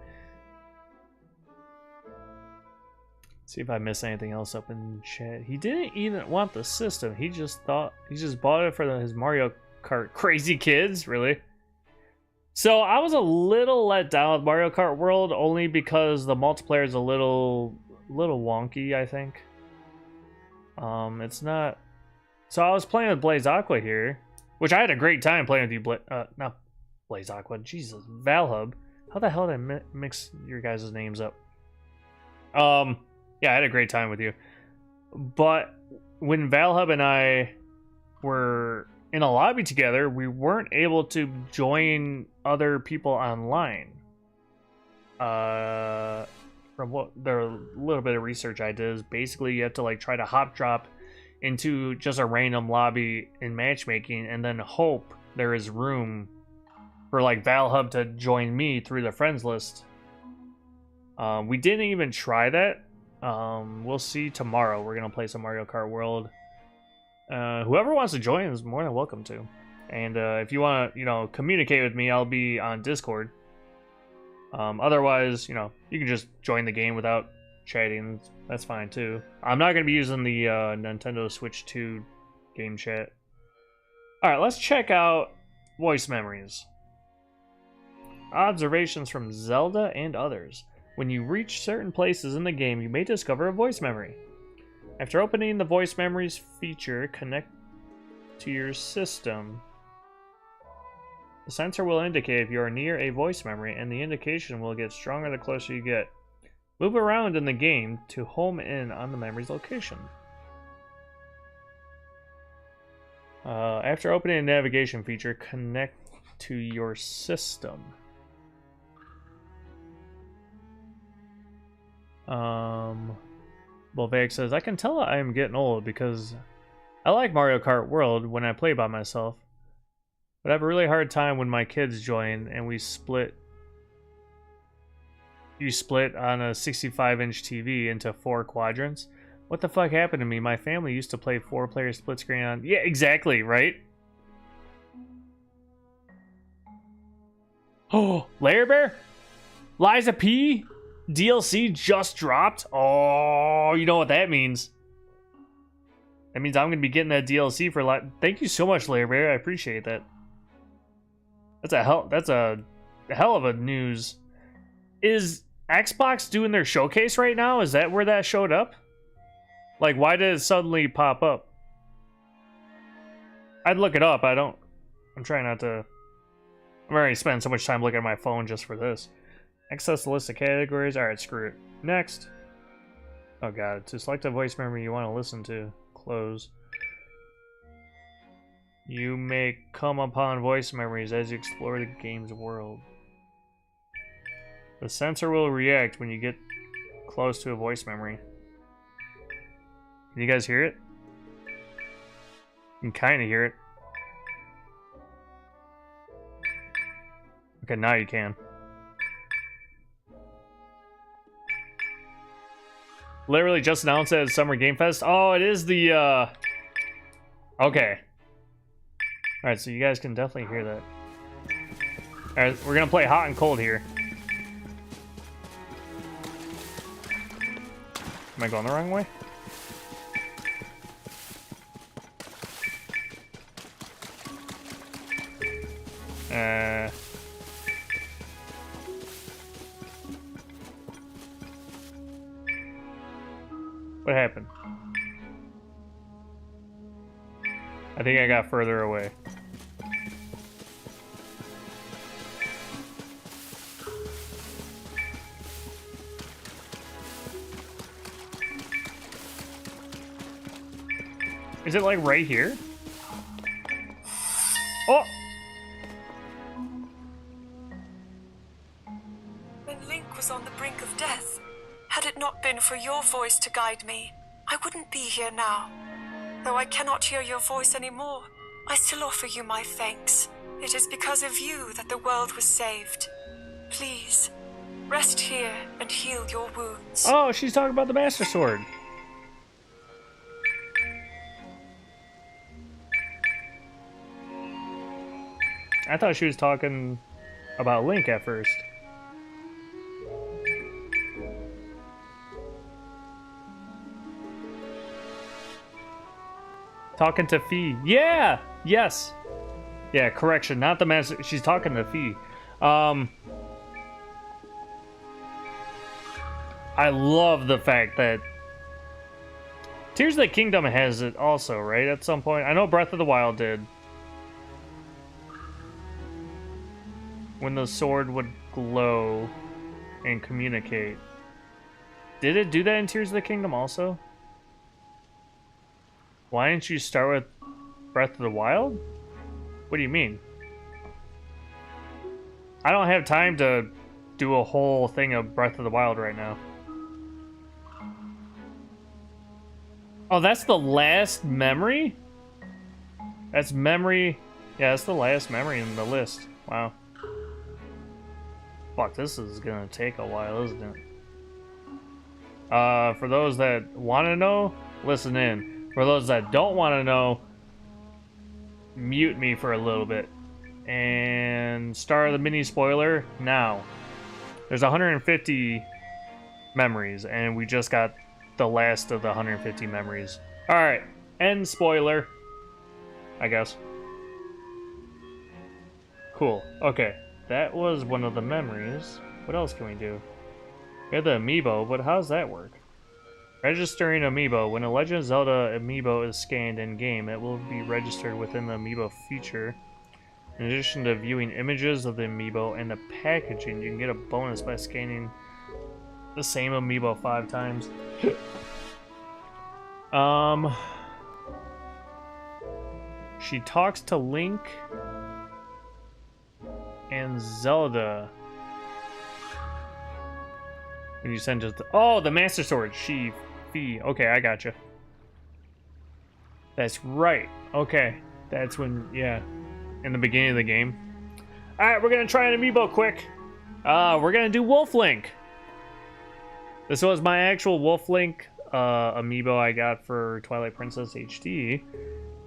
See if I miss anything else up in chat. He didn't even want the system. He just bought it for his Mario Kart. Crazy kids, really. So I was a little let down with Mario Kart World only because the multiplayer is a little wonky, I think. It's not. So I was playing with Blaze Aqua here, which I had a great time playing with you. Not Blaze Aqua. Jesus, Valhub. How the hell did I mix your guys' names up? Yeah, I had a great time with you. But when Valhub and I were in a lobby together, we weren't able to join other people online. From what the little bit of research I did is basically you have to like try to hop drop into just a random lobby in matchmaking and then hope there is room for like Valhub to join me through the friends list. We didn't even try that. We'll see tomorrow. We're gonna play some Mario Kart World. Whoever wants to join is more than welcome to. And if you want to, communicate with me, I'll be on Discord. Otherwise, you can just join the game without chatting. That's fine too. I'm not gonna be using the Nintendo Switch 2 game chat. All right, let's check out voice memories. Observations from Zelda and others. When you reach certain places in the game, you may discover a voice memory. After opening the voice memories feature, connect to your system. The sensor will indicate if you are near a voice memory, and the indication will get stronger the closer you get. Move around in the game to home in on the memory's location. After opening the navigation feature, connect to your system. Volvaic says, I can tell I am getting old because I like Mario Kart World when I play by myself, but I have a really hard time when my kids join and we split. You split on a 65-inch TV into 4 quadrants. What the fuck happened to me? My family used to play 4-player split screen on... Yeah, exactly, right? Oh, Lair Bear? Liza P? DLC just dropped? Oh, you know what that means. That means I'm going to be getting that DLC for Thank you so much, Lair Bear. I appreciate that. That's a hell of a news. Is Xbox doing their showcase right now? Is that where that showed up? Like, why did it suddenly pop up? I'd look it up. I'm trying not to... I'm already spending so much time looking at my phone just for this. Access the list of categories. Alright, screw it. Next. Oh god. To select a voice memory you want to listen to. Close. You may come upon voice memories as you explore the game's world. The sensor will react when you get close to a voice memory. Can you guys hear it? You can kind of hear it. Okay, now you can. Literally just announced it at Summer Game Fest. Oh, it is the, Okay. Alright, so you guys can definitely hear that. Alright, we're gonna play hot and cold here. Am I going the wrong way? What happened? I think I got further away. Is it like right here? Oh! When Link was on the brink of death, had it not been for your voice to guide me, I wouldn't be here now. Though I cannot hear your voice anymore, I still offer you my thanks. It is because of you that the world was saved. Please, rest here and heal your wounds. Oh, she's talking about the Master Sword. I thought she was talking about Link at first. Talking to Fee. Yeah! Yes! Yeah, correction. Not the master. She's talking to Fee. I love the fact that Tears of the Kingdom has it also, right? At some point. I know Breath of the Wild did. When the sword would glow and communicate. Did it do that in Tears of the Kingdom also? Why didn't you start with Breath of the Wild? What do you mean? I don't have time to do a whole thing of Breath of the Wild right now. Oh, that's the last memory? That's memory... Yeah, that's the last memory in the list. Wow. Fuck, this is gonna take a while, isn't it? For those that want to know, listen in. For those that don't want to know, mute me for a little bit. And start the mini spoiler now. There's 150 memories, and we just got the last of the 150 memories. Alright, end spoiler. I guess. Cool. Okay. That was one of the memories. What else can we do? We have the amiibo, but how does that work? Registering amiibo. When a Legend of Zelda amiibo is scanned in-game, it will be registered within the amiibo feature. In addition to viewing images of the amiibo and the packaging, you can get a bonus by scanning the same amiibo 5 times. She talks to Link and Zelda. When you send it to... Oh, the Master Sword. Fee. Okay, I gotcha. That's right. Okay. That's when... Yeah. In the beginning of the game. Alright, we're gonna try an amiibo quick. We're gonna do Wolf Link. This was my actual Wolf Link amiibo I got for Twilight Princess HD.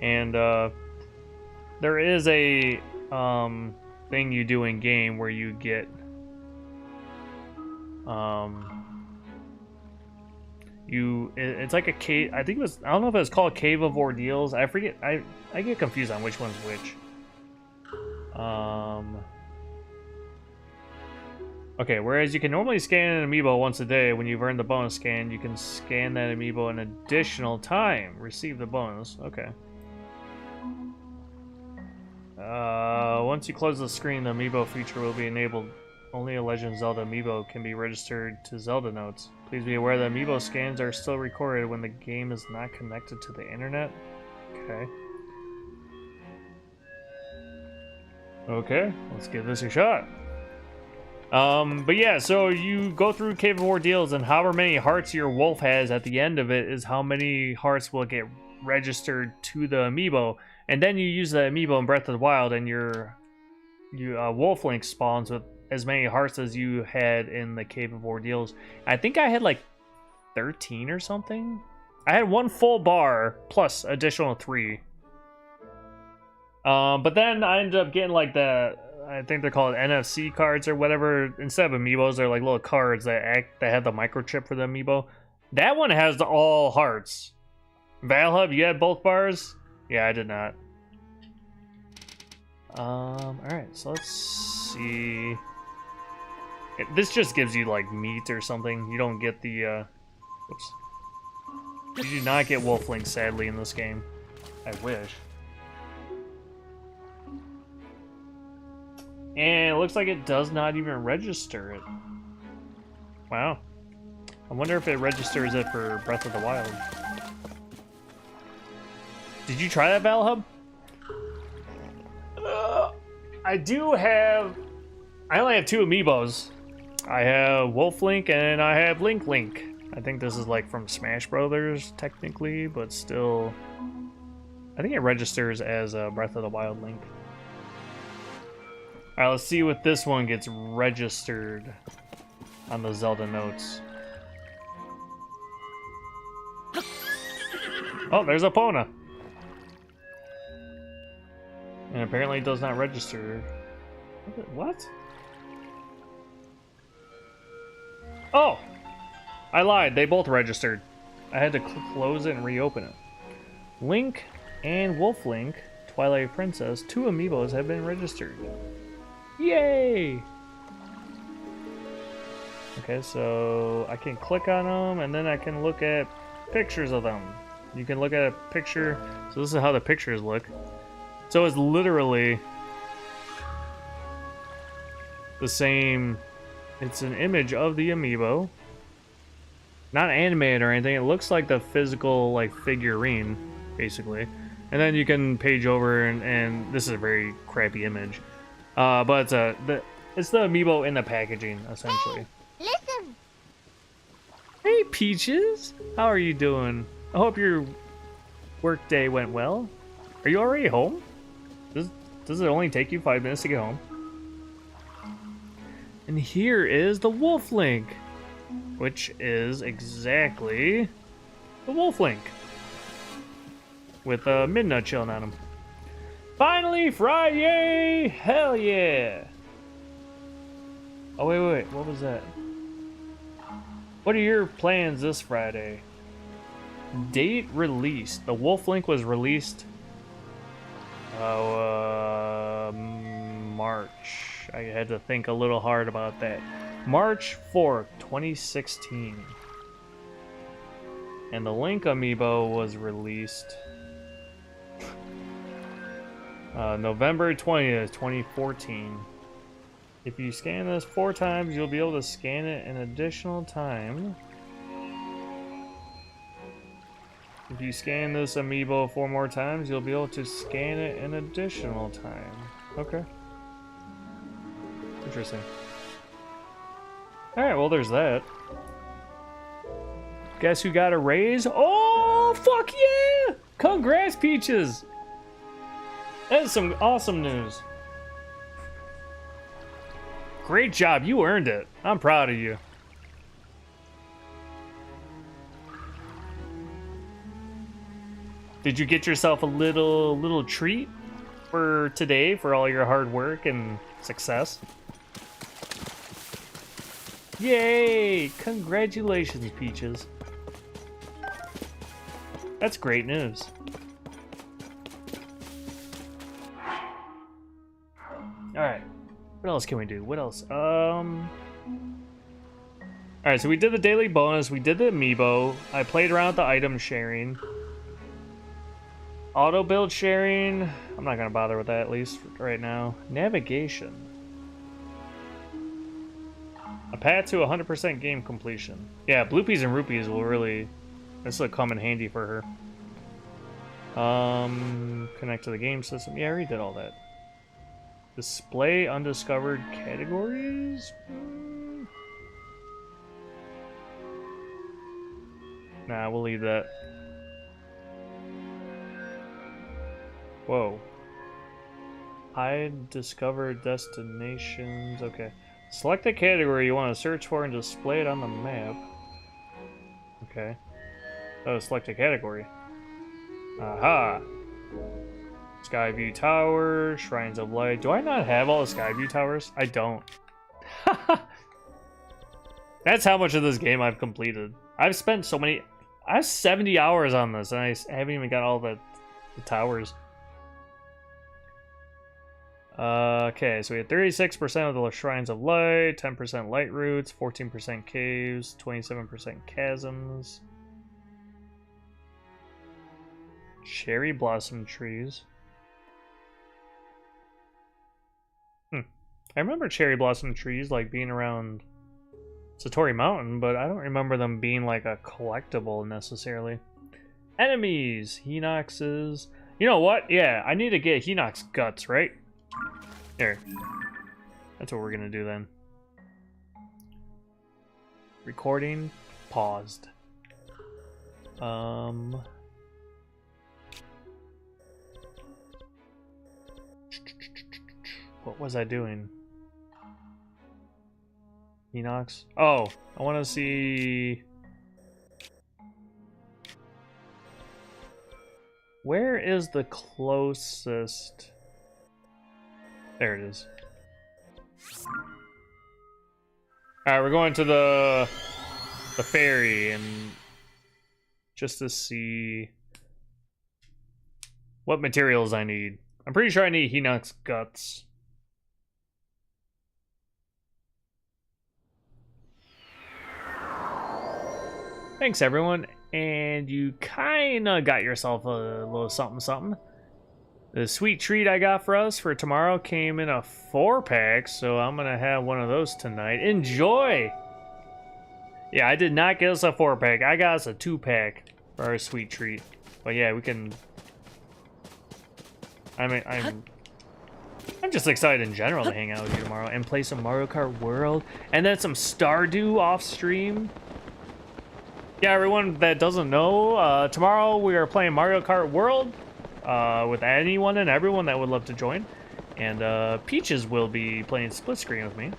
And there is a thing you do in game where you get it's like a cave. I think it was, I don't know if it was called Cave of Ordeals. I forget. I get confused on which one's which. Okay, whereas you can normally scan an amiibo once a day, when you've earned the bonus scan, you can scan that amiibo an additional time. Receive the bonus. Okay. Once you close the screen, the amiibo feature will be enabled. Only a Legend of Zelda amiibo can be registered to Zelda notes. Please be aware that amiibo scans are still recorded when the game is not connected to the internet. Okay. Okay, let's give this a shot. But yeah, so you go through Cave of Ordeals, and however many hearts your wolf has at the end of it is how many hearts will get registered to the amiibo. And then you use the amiibo in Breath of the Wild, and your Wolf Link spawns with as many hearts as you had in the Cave of Ordeals. I think I had like 13 or something. I had 1 full bar plus additional 3. But then I ended up getting like I think they're called NFC cards or whatever. Instead of amiibos, they're like little cards that have the microchip for the amiibo. That one has all hearts. Valhub, you had both bars? Yeah, I did not. Alright, so let's see. This just gives you like meat or something. You don't get the whoops. You do not get Wolf Link, sadly, in this game. I wish. And it looks like it does not even register it. Wow. I wonder if it registers it for Breath of the Wild. Did you try that, Valhub? I do have... I only have 2 amiibos. I have Wolf Link and I have Link Link. I think this is like from Smash Brothers, technically, but still... I think it registers as a Breath of the Wild Link. Alright, let's see what this one gets registered on the Zelda notes. Oh, there's Epona. And apparently it does not register. What? Oh! I lied. They both registered. I had to close it and reopen it. Link and Wolf Link, Twilight Princess, 2 amiibos have been registered. Yay! Okay, so I can click on them and then I can look at pictures of them. You can look at a picture. So this is how the pictures look. So it's literally the same. It's an image of the amiibo. Not animated or anything. It looks like the physical like figurine, basically. And then you can page over and this is a very crappy image. But it's the amiibo in the packaging, essentially. Hey, listen. Hey, Peaches! How are you doing? I hope your work day went well. Are you already home? Does it only take you 5 minutes to get home? And here is the Wolf Link, which is exactly the Wolf Link with a midnight chilling on him. Finally, Friday! Hell yeah! Oh, wait, what was that? What are your plans this Friday? Date released. The Wolf Link was released March. I had to think a little hard about that. March 4th, 2016. And the Link amiibo was released November 20th, 2014. If you scan this 4 times, you'll be able to scan it an additional time. If you scan this amiibo 4 more times, you'll be able to scan it an additional time. Okay. Interesting. Alright, well there's that. Guess who got a raise? Oh, fuck yeah! Congrats, Peaches! That is some awesome news. Great job, you earned it. I'm proud of you. Did you get yourself a little treat for today for all your hard work and success? Yay! Congratulations, Peaches. That's great news. Alright. What else can we do? What else? Alright, so we did the daily bonus, we did the amiibo, I played around with the item sharing. Auto build sharing, I'm not gonna bother with that at least right now. Navigation. A path to 100% game completion. Yeah, Bloopies and Rupees will really, this will come in handy for her. Connect to the game system. Yeah, I already did all that. Display undiscovered categories? Nah, we'll leave that. Whoa. Hide discovered destinations. Okay. Select the category you want to search for and display it on the map. Okay. Oh, select a category. Aha! Skyview Tower, Shrines of Light. Do I not have all the Skyview Towers? I don't. That's how much of this game I've completed. I've spent so many... I have 70 hours on this, and I haven't even got all the towers. Okay, so we had 36% of the Shrines of Light, 10% Light Roots, 14% Caves, 27% Chasms. Cherry Blossom Trees. I remember Cherry Blossom Trees like being around Satori Mountain, but I don't remember them being like a collectible necessarily. Enemies! Hinoxes. You know what? Yeah, I need to get Hinox guts, right? There. That's what we're gonna do then. Recording paused. What was I doing? Enox? Oh, I want to see... Where is the closest There it is. All right, we're going to the ferry and just to see what materials I need. I'm pretty sure I need Hinox guts. Thanks, everyone. And you kinda got yourself a little something something. The sweet treat I got for us for tomorrow came in a 4-pack, so I'm gonna have one of those tonight. Enjoy! Yeah, I did not get us a 4-pack. I got us a 2-pack for our sweet treat. But yeah, we can... I'm just excited in general to hang out with you tomorrow and play some Mario Kart World and then some Stardew off stream. Yeah, everyone that doesn't know, tomorrow we are playing Mario Kart World with anyone and everyone that would love to join. And Peaches will be playing split screen with me.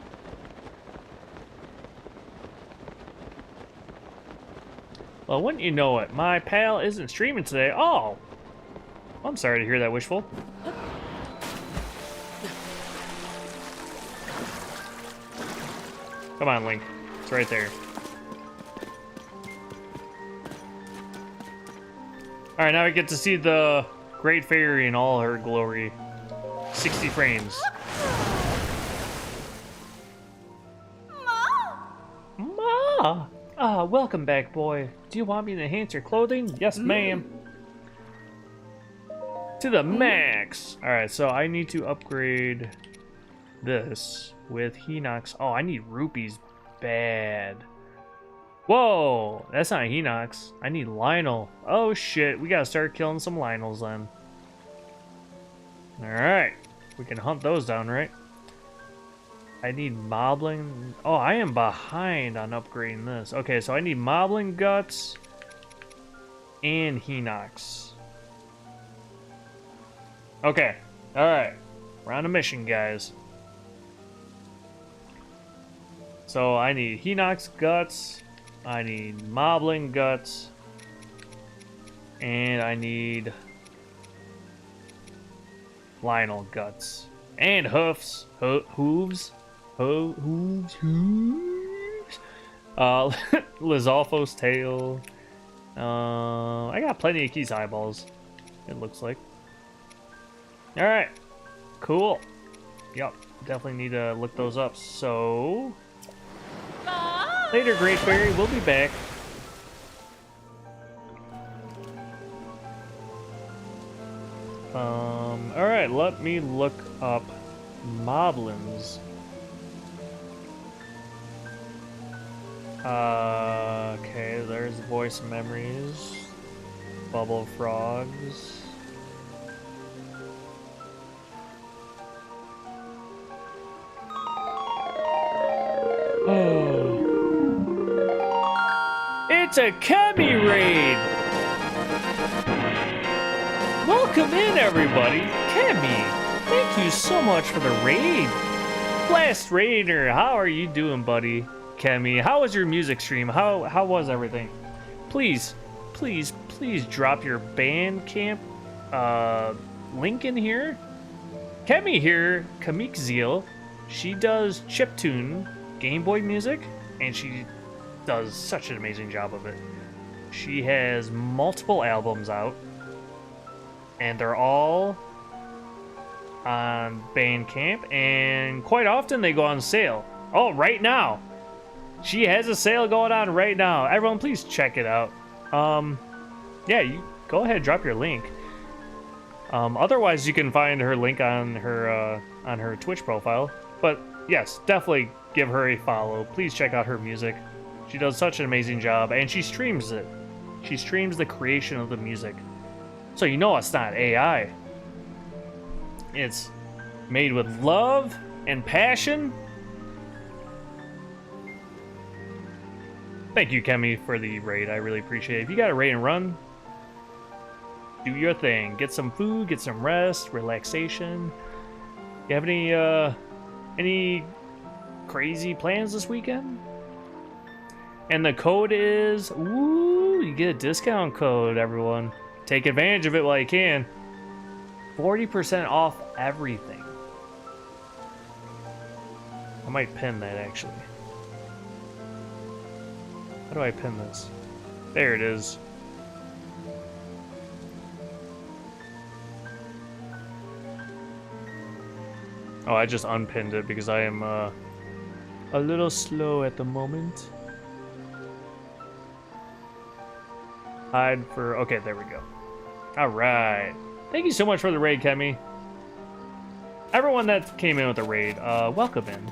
Well, wouldn't you know it, my pal isn't streaming today. Oh! I'm sorry to hear that, Wishful. Come on, Link. It's right there. Alright, now we get to see the Great Fairy in all her glory. 60 frames. Ma! Ah, welcome back, boy. Do you want me to enhance your clothing? Yes, ma'am. To the max! Alright, so I need to upgrade this with Hinox. Oh, I need rupees bad. Whoa, that's not Hinox. I need Lionel. Oh shit, we gotta start killing some Lionels then. Alright, we can hunt those down, right? I need Moblin. Oh, I am behind on upgrading this. Okay, so I need Moblin Guts and Hinox. Okay, alright. We're on a mission, guys. So I need Hinox Guts. I need Moblin Guts. And I need Lionel Guts. And Hoofs. Hooves. Hooves. Lizalfo's tail. I got plenty of Keys eyeballs, it looks like. Alright. Cool. Yep. Definitely need to look those up. So... later, Great Fairy. We'll be back. Alright, let me look up Moblins. Okay, there's Voice Memories. Bubble Frogs. Oh. It's a Kemi raid! Welcome in, everybody! Kemi, thank you so much for the raid! Blast Raider, how are you doing, buddy? Kemi, how was your music stream? How was everything? Please drop your Bandcamp link in here. Kemi here, Kamikziel, she does chiptune Game Boy music, and she does such an amazing job of it. She has multiple albums out, and they're all on Bandcamp, and quite often they go on sale. Oh, right now! She has a sale going on right now. Everyone, please check it out. Yeah, you go ahead, drop your link. Otherwise, you can find her link on her Twitch profile. But yes, definitely give her a follow. Please check out her music. She does such an amazing job, and she streams it. She streams the creation of the music. So you know it's not AI. It's made with love and passion. Thank you, Kemi, for the raid. I really appreciate it. If you got a raid and run, do your thing. Get some food, get some rest, relaxation. You have any crazy plans this weekend? And the code is, woo, you get a discount code, everyone. Take advantage of it while you can. 40% off everything. might pin that actually. How do I pin this? There it is. Oh, I just unpinned it because I am a little slow at the moment. Hide for... Okay, there we go. Alright. Thank you so much for the raid, Kemi. Everyone that came in with the raid, welcome in.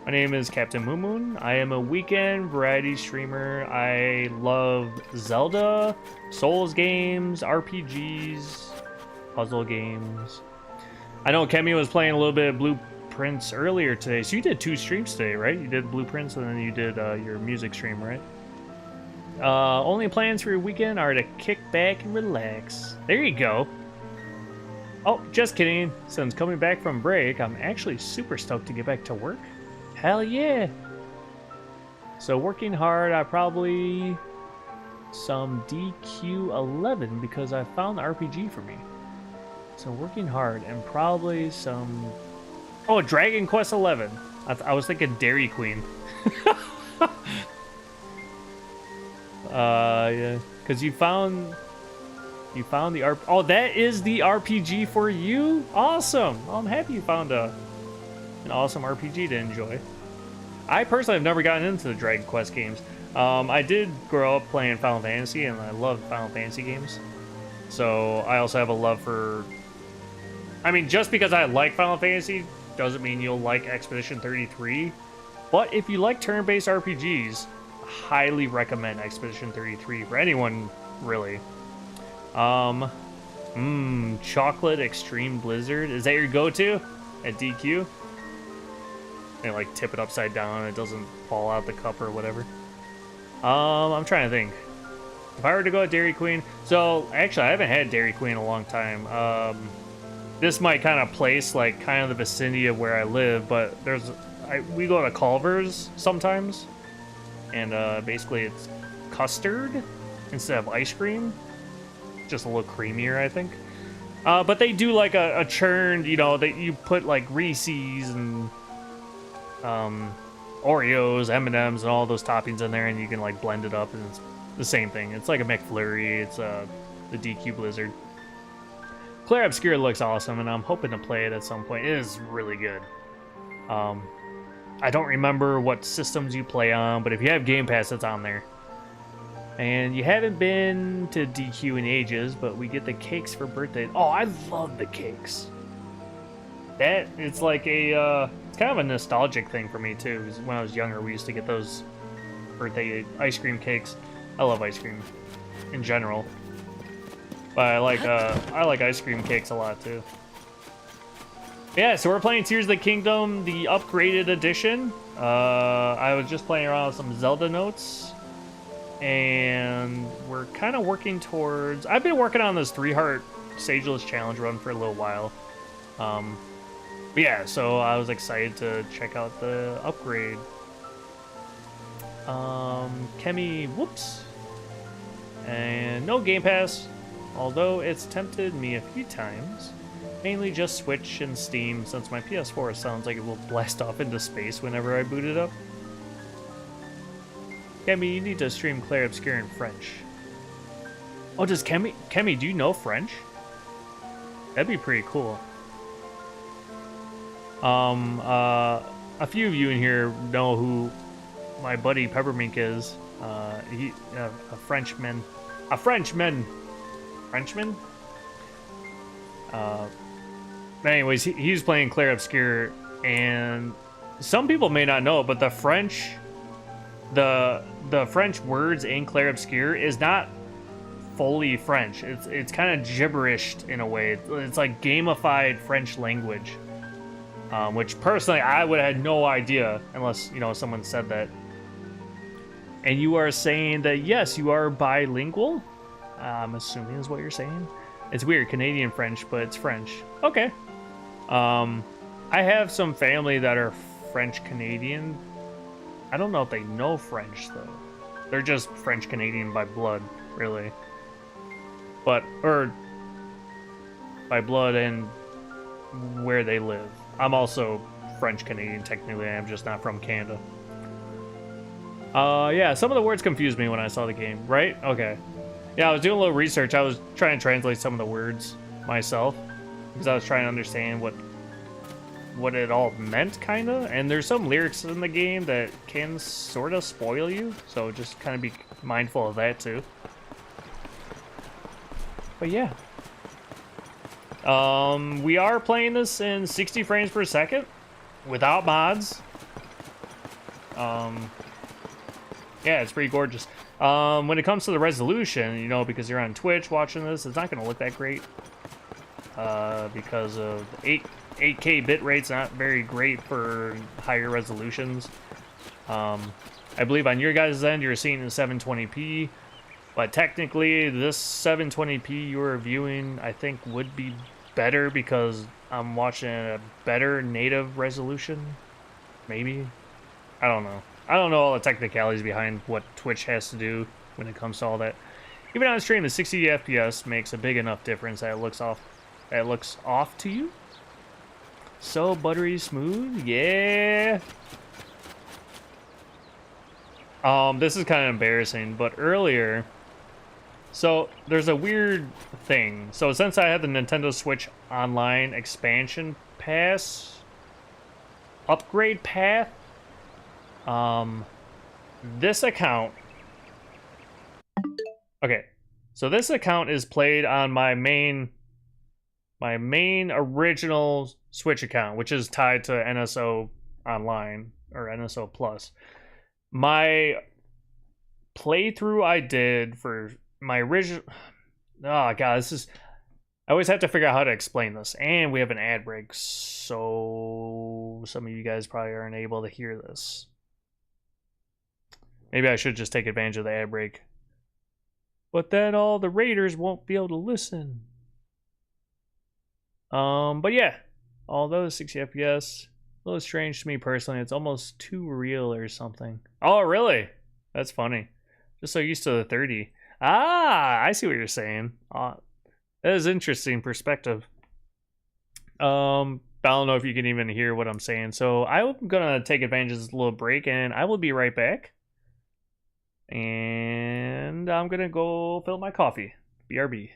My name is CaptnMoonMoon. I am a weekend variety streamer. I love Zelda, Souls games, RPGs, puzzle games. I know Kemi was playing a little bit of Blueprints earlier today, so you did 2 streams today, right? You did Blueprints and then you did your music stream, right? Only plans for your weekend are to kick back and relax. There you go. Oh, just kidding. Since coming back from break, I'm actually super stoked to get back to work. Hell yeah. So working hard, I probably some DQ11 because I found the RPG for me. So working hard and probably some... Oh, Dragon Quest 11. I was thinking Dairy Queen. Yeah, because you found the Oh, that is the RPG for you. Awesome. Well, I'm happy you found an awesome RPG to enjoy. I personally have never gotten into the Dragon Quest games. I did grow up playing Final Fantasy, and I love Final Fantasy games. So I also have a love for... I mean, just because I like Final Fantasy doesn't mean you'll like Expedition 33. But if you like turn-based RPGs, highly recommend Expedition 33 for anyone, really. Chocolate Extreme Blizzard. Is that your go-to at DQ? And like tip it upside down, it doesn't fall out the cup or whatever. I'm trying to think. If I were to go at Dairy Queen, so actually I haven't had Dairy Queen in a long time. This might kind of place like kind of the vicinity of where I live, but we go to Culver's sometimes, and basically it's custard instead of ice cream, just a little creamier, I think. But they do like a churned, you know, that you put like Reese's and Oreos, M&Ms, and all those toppings in there, and you can like blend it up, and it's the same thing. It's like a McFlurry. It's the DQ Blizzard. Clair Obscure looks awesome, and I'm hoping to play it at some point. It is really good. I don't remember what systems you play on, but if you have Game Pass, it's on there. And you haven't been to DQ in ages, but we get the cakes for birthday. Oh, I love the cakes. It's like it's kind of a nostalgic thing for me too. Because when I was younger, we used to get those birthday ice cream cakes. I love ice cream in general, but I like ice cream cakes a lot too. Yeah, so we're playing Tears of the Kingdom, the upgraded edition. I was just playing around with some Zelda notes, and we're kind of working towards... I've been working on this 3-heart Sageless challenge run for a little while. But yeah, so I was excited to check out the upgrade. Kemi, whoops. And no Game Pass, although it's tempted me a few times. Mainly just Switch and Steam, since my PS4 sounds like it will blast off into space whenever I boot it up. Kemi, you need to stream Clair Obscure in French. Oh, does Kemi, do you know French? That'd be pretty cool. A few of you in here know who my buddy Peppermint is. He a Frenchman. But anyways, he's playing Clair Obscure, and some people may not know, but the French words in Clair Obscure is not fully French. It's kind of gibberished in a way. It's like gamified French language, which personally I would have had no idea unless someone said that. And you are saying that yes, you are bilingual. I'm assuming is what you're saying. It's weird, Canadian French, but it's French. Okay. I have some family that are French Canadian. I don't know if they know French though. They're just French Canadian by blood, really. Or by blood and where they live. I'm also French Canadian technically. I'm just not from Canada. Yeah, some of the words confused me when I saw the game, right? Okay. Yeah, I was doing a little research. I was trying to translate some of the words myself because I was trying to understand what it all meant, kind of. And there's some lyrics in the game that can sort of spoil you, so just kind of be mindful of that too. But yeah. We are playing this in 60 frames per second without mods. Yeah, it's pretty gorgeous. When it comes to the resolution, you know, because you're on Twitch watching this, it's not going to look that great. Because of 8K bitrate's not very great for higher resolutions. I believe on your guys' end, you're seeing in 720p. But technically, this 720p you're viewing, I think, would be better because I'm watching a better native resolution. Maybe? I don't know. I don't know all the technicalities behind what Twitch has to do when it comes to all that. Even on stream, the 60 FPS makes a big enough difference that it looks off to you. So buttery smooth, yeah. This is kind of embarrassing, but earlier, so there's a weird thing. So since I had the Nintendo Switch Online expansion pass, upgrade path, this account, okay, so this account is played on my main original Switch account, which is tied to NSO Online or NSO Plus. My playthrough I did for my original, oh god, this is, I always have to figure out how to explain this, and we have an ad break, so some of you guys probably aren't able to hear this. Maybe I should just take advantage of the ad break. But then all the raiders won't be able to listen. But yeah, although 60 FPS, a little strange to me personally. It's almost too real or something. Oh, really? That's funny. Just so used to the 30. Ah, I see what you're saying. That is interesting perspective. I don't know if you can even hear what I'm saying. So I'm gonna take advantage of this little break, and I will be right back. And I'm gonna go fill my coffee. BRB.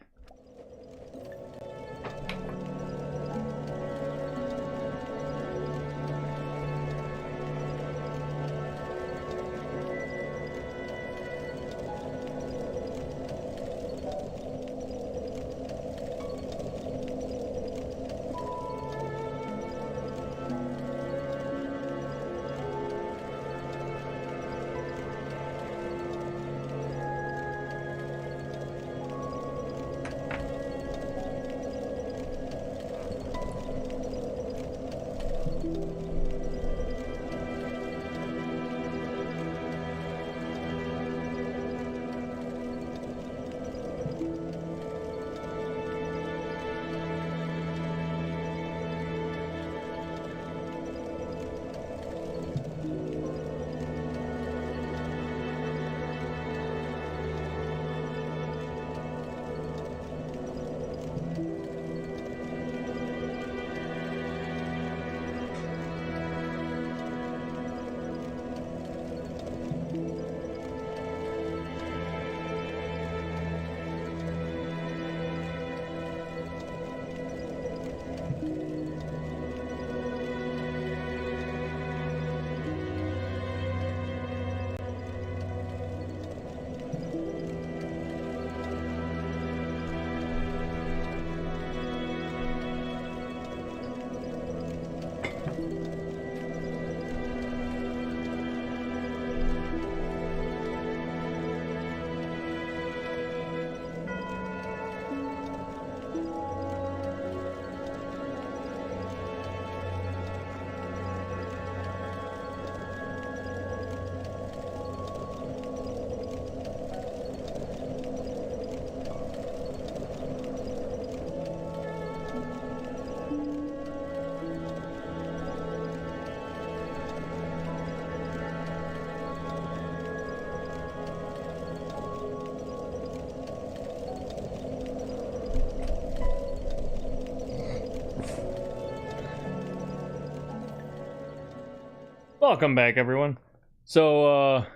Welcome back, everyone. So,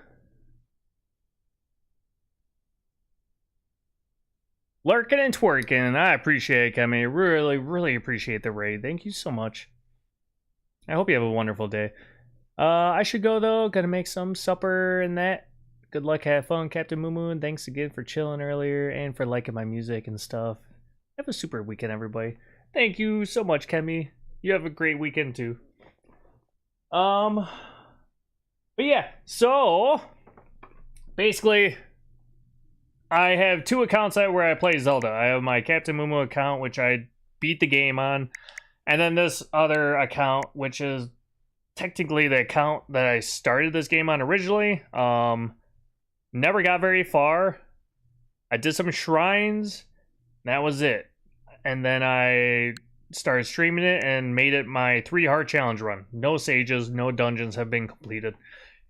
lurking and twerking. I appreciate it, Kemi. Really appreciate the raid. Thank you so much. I hope you have a wonderful day. I should go, though. Gotta make some supper and that. Good luck, have fun, CaptnMoonMoon. Thanks again for chilling earlier and for liking my music and stuff. Have a super weekend, everybody. Thank you so much, Kemi. You have a great weekend, too. But yeah, so basically I have two accounts where I play Zelda. I have my CaptnMoonMoon account, which I beat the game on, and then this other account, which is technically the account that I started this game on originally. Never got very far. I did some shrines, that was it. And then I started streaming it and made it my 3 heart challenge run. No sages, no dungeons have been completed.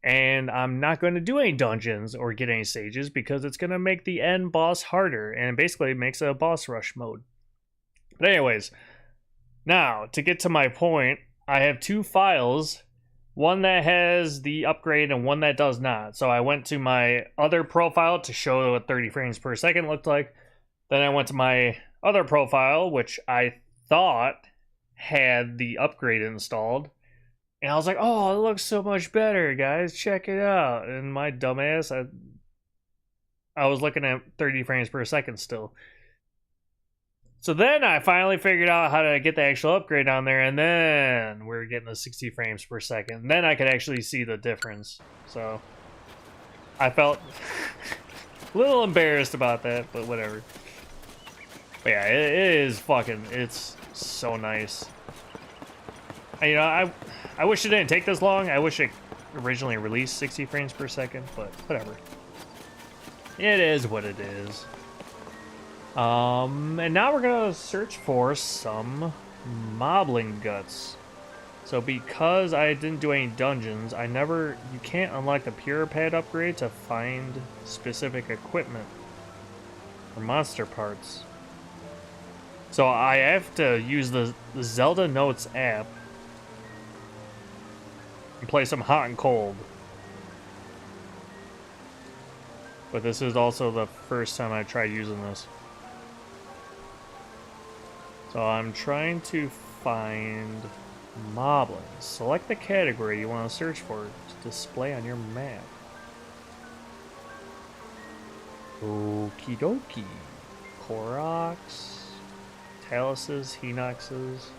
And I'm not going to do any dungeons or get any sages because it's going to make the end boss harder. And basically it makes it a boss rush mode. But anyways, now to get to my point, I have 2 files. One that has the upgrade and one that does not. So I went to my other profile to show what 30 frames per second looked like. Then I went to my other profile, which I thought had the upgrade installed. And I was like, oh, it looks so much better, guys. Check it out. And my dumbass, I was looking at 30 frames per second still. So then I finally figured out how to get the actual upgrade on there, and then we're getting the 60 frames per second. And then I could actually see the difference. So I felt a little embarrassed about that, but whatever. But yeah, it is fucking, it's so nice. And, you know, I wish it didn't take this long. I wish it originally released 60 frames per second, but whatever. It is what it is. And now we're gonna search for some moblin guts. So because I didn't do any dungeons, you can't unlock the Pure Pad upgrade to find specific equipment or monster parts. So I have to use the Zelda Notes app and play some hot and cold. But this is also the first time I tried using this. So I'm trying to find moblins. Select the category you want to search for to display on your map. Okie dokie. Koroks, Taluses, Hinoxes.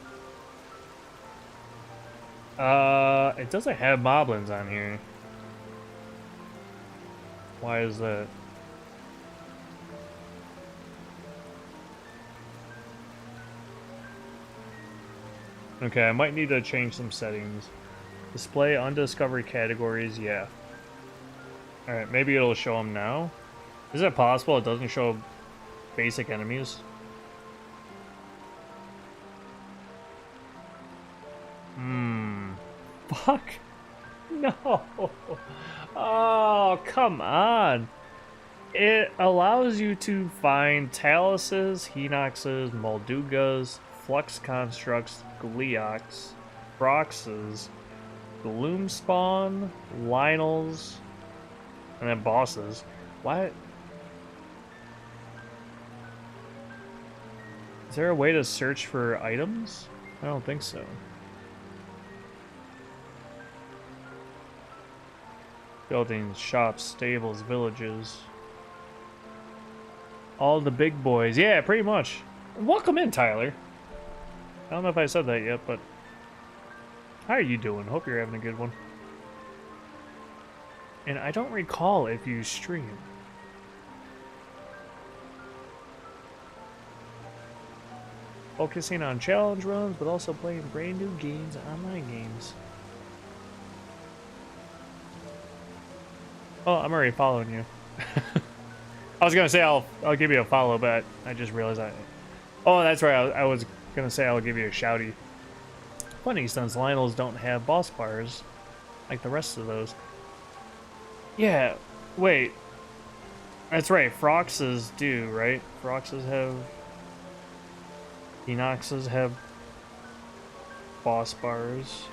It doesn't have moblins on here. Why is that? Okay, I might need to change some settings. Display undiscovered categories, yeah. Alright, maybe it'll show them now. Is it possible it doesn't show basic enemies? Fuck. No. Oh, come on. It allows you to find Taluses, Hinoxes, Moldugas, Flux Constructs, Gleoks, Broxes, Gloomspawn, Lynels, and then bosses. What? Is there a way to search for items? I don't think so. Buildings, shops, stables, villages. All the big boys. Yeah, pretty much. Welcome in, Tyler. I don't know if I said that yet, but how are you doing? Hope you're having a good one. And I don't recall if you stream. Focusing on challenge runs, but also playing brand new games and online games. Oh, I'm already following you. I was gonna say I'll give you a follow, but I just realized I. Oh, that's right. I was gonna say I'll give you a shouty. Funny, since Lionels don't have boss bars like the rest of those. Yeah. Wait. That's right. Froxes do, right? Froxes have. Hinoxes have boss bars.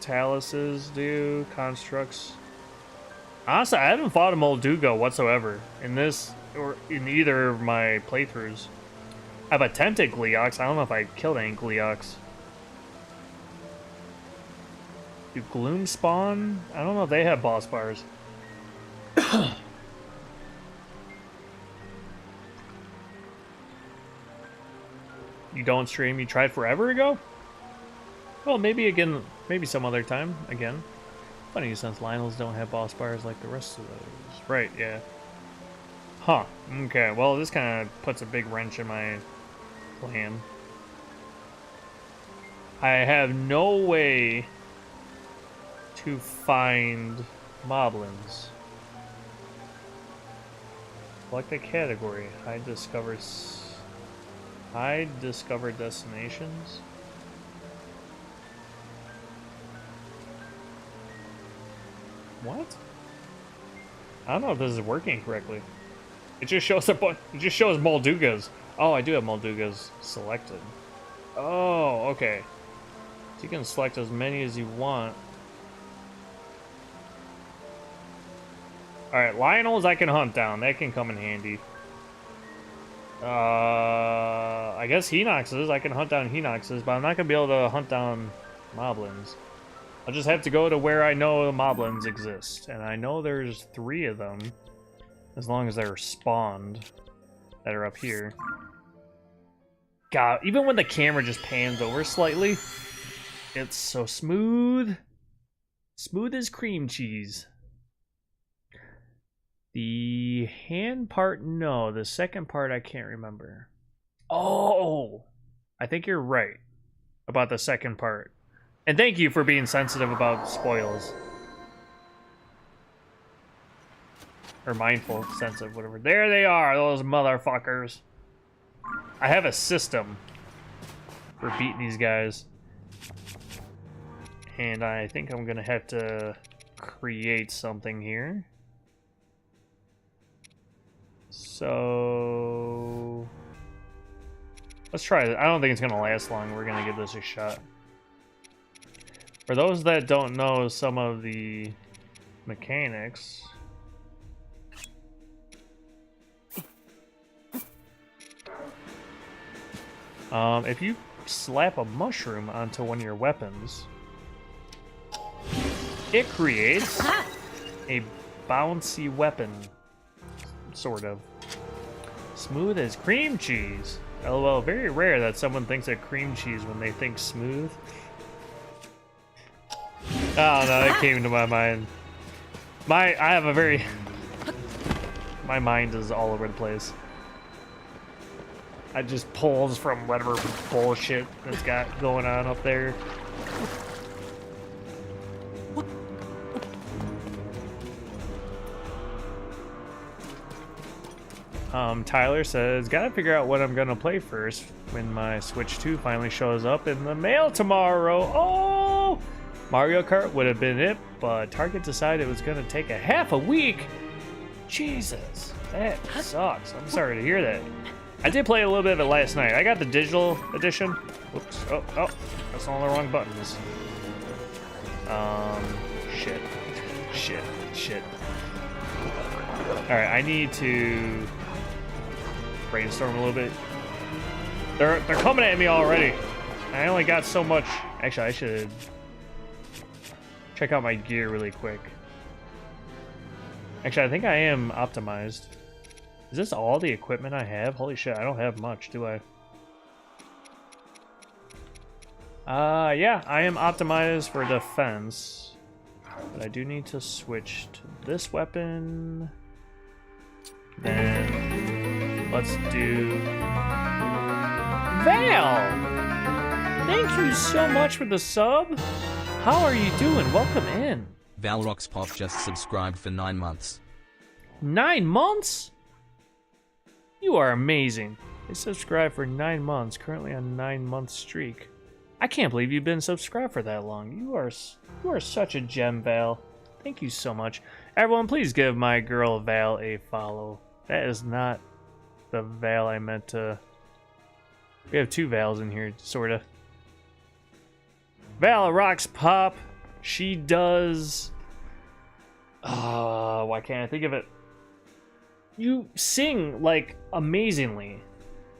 Talises do, constructs. Honestly, I haven't fought a Molduga whatsoever in this or in either of my playthroughs. I've attempted Gleox. I don't know if I killed any Gleox. Do Gloom spawn? I don't know if they have boss bars. You don't stream? You tried forever ago? Well, maybe again, maybe some other time again. Funny since Lionels don't have boss bars like the rest of those. Right, yeah. Huh. Okay, well this kind of puts a big wrench in my plan. I have no way to find moblins. Select a category. Hide discover destinations. What? I don't know if this is working correctly. It just shows up. It just shows Moldugas. Oh, I do have Moldugas selected. Oh, okay. So you can select as many as you want. All right, Lionels I can hunt down. That can come in handy. I guess Hinoxes. I can hunt down Hinoxes, but I'm not gonna be able to hunt down Moblins. I'll just have to go to where I know the Moblins exist, and I know there's 3 of them, as long as they're spawned, that are up here. God, even when the camera just pans over slightly, it's so smooth. Smooth as cream cheese. The hand part, no. The second part, I can't remember. Oh! I think you're right about the second part. And thank you for being sensitive about spoils. Or mindful, sensitive, whatever. There they are, those motherfuckers. I have a system for beating these guys. And I think I'm gonna have to create something here. So let's try it. I don't think it's gonna last long. We're gonna give this a shot. For those that don't know some of the mechanics, if you slap a mushroom onto one of your weapons, it creates a bouncy weapon, sort of. Smooth as cream cheese. LOL, very rare that someone thinks of cream cheese when they think smooth. Oh no, it came to my mind. I have a very... My mind is all over the place. I just pulls from whatever bullshit that's got going on up there. Tyler says, gotta figure out what I'm gonna play first when my Switch 2 finally shows up in the mail tomorrow. Oh! Mario Kart would have been it, but Target decided it was gonna take a half a week. Jesus, that sucks. I'm sorry to hear that. I did play a little bit of it last night. I got the digital edition. Whoops. Oh, that's all the wrong buttons. Shit. Alright, I need to brainstorm a little bit. They're coming at me already. I only got so much. Actually, I should check out my gear really quick. Actually, I think I am optimized. Is this all the equipment I have? Holy shit, I don't have much, do I? Yeah, I am optimized for defense. But I do need to switch to this weapon. Then let's do Val! Thank you so much for the sub. How are you doing? Welcome in. Valrox Pop just subscribed for 9 months. 9 months? You are amazing. They subscribed for 9 months, currently on a 9-month streak. I can't believe you've been subscribed for that long. You are such a gem, Val. Thank you so much. Everyone, please give my girl Val a follow. That is not the Val I meant to... We have 2 Vals in here, sorta. Val rocks pop. She does... why can't I think of it? You sing, like, amazingly.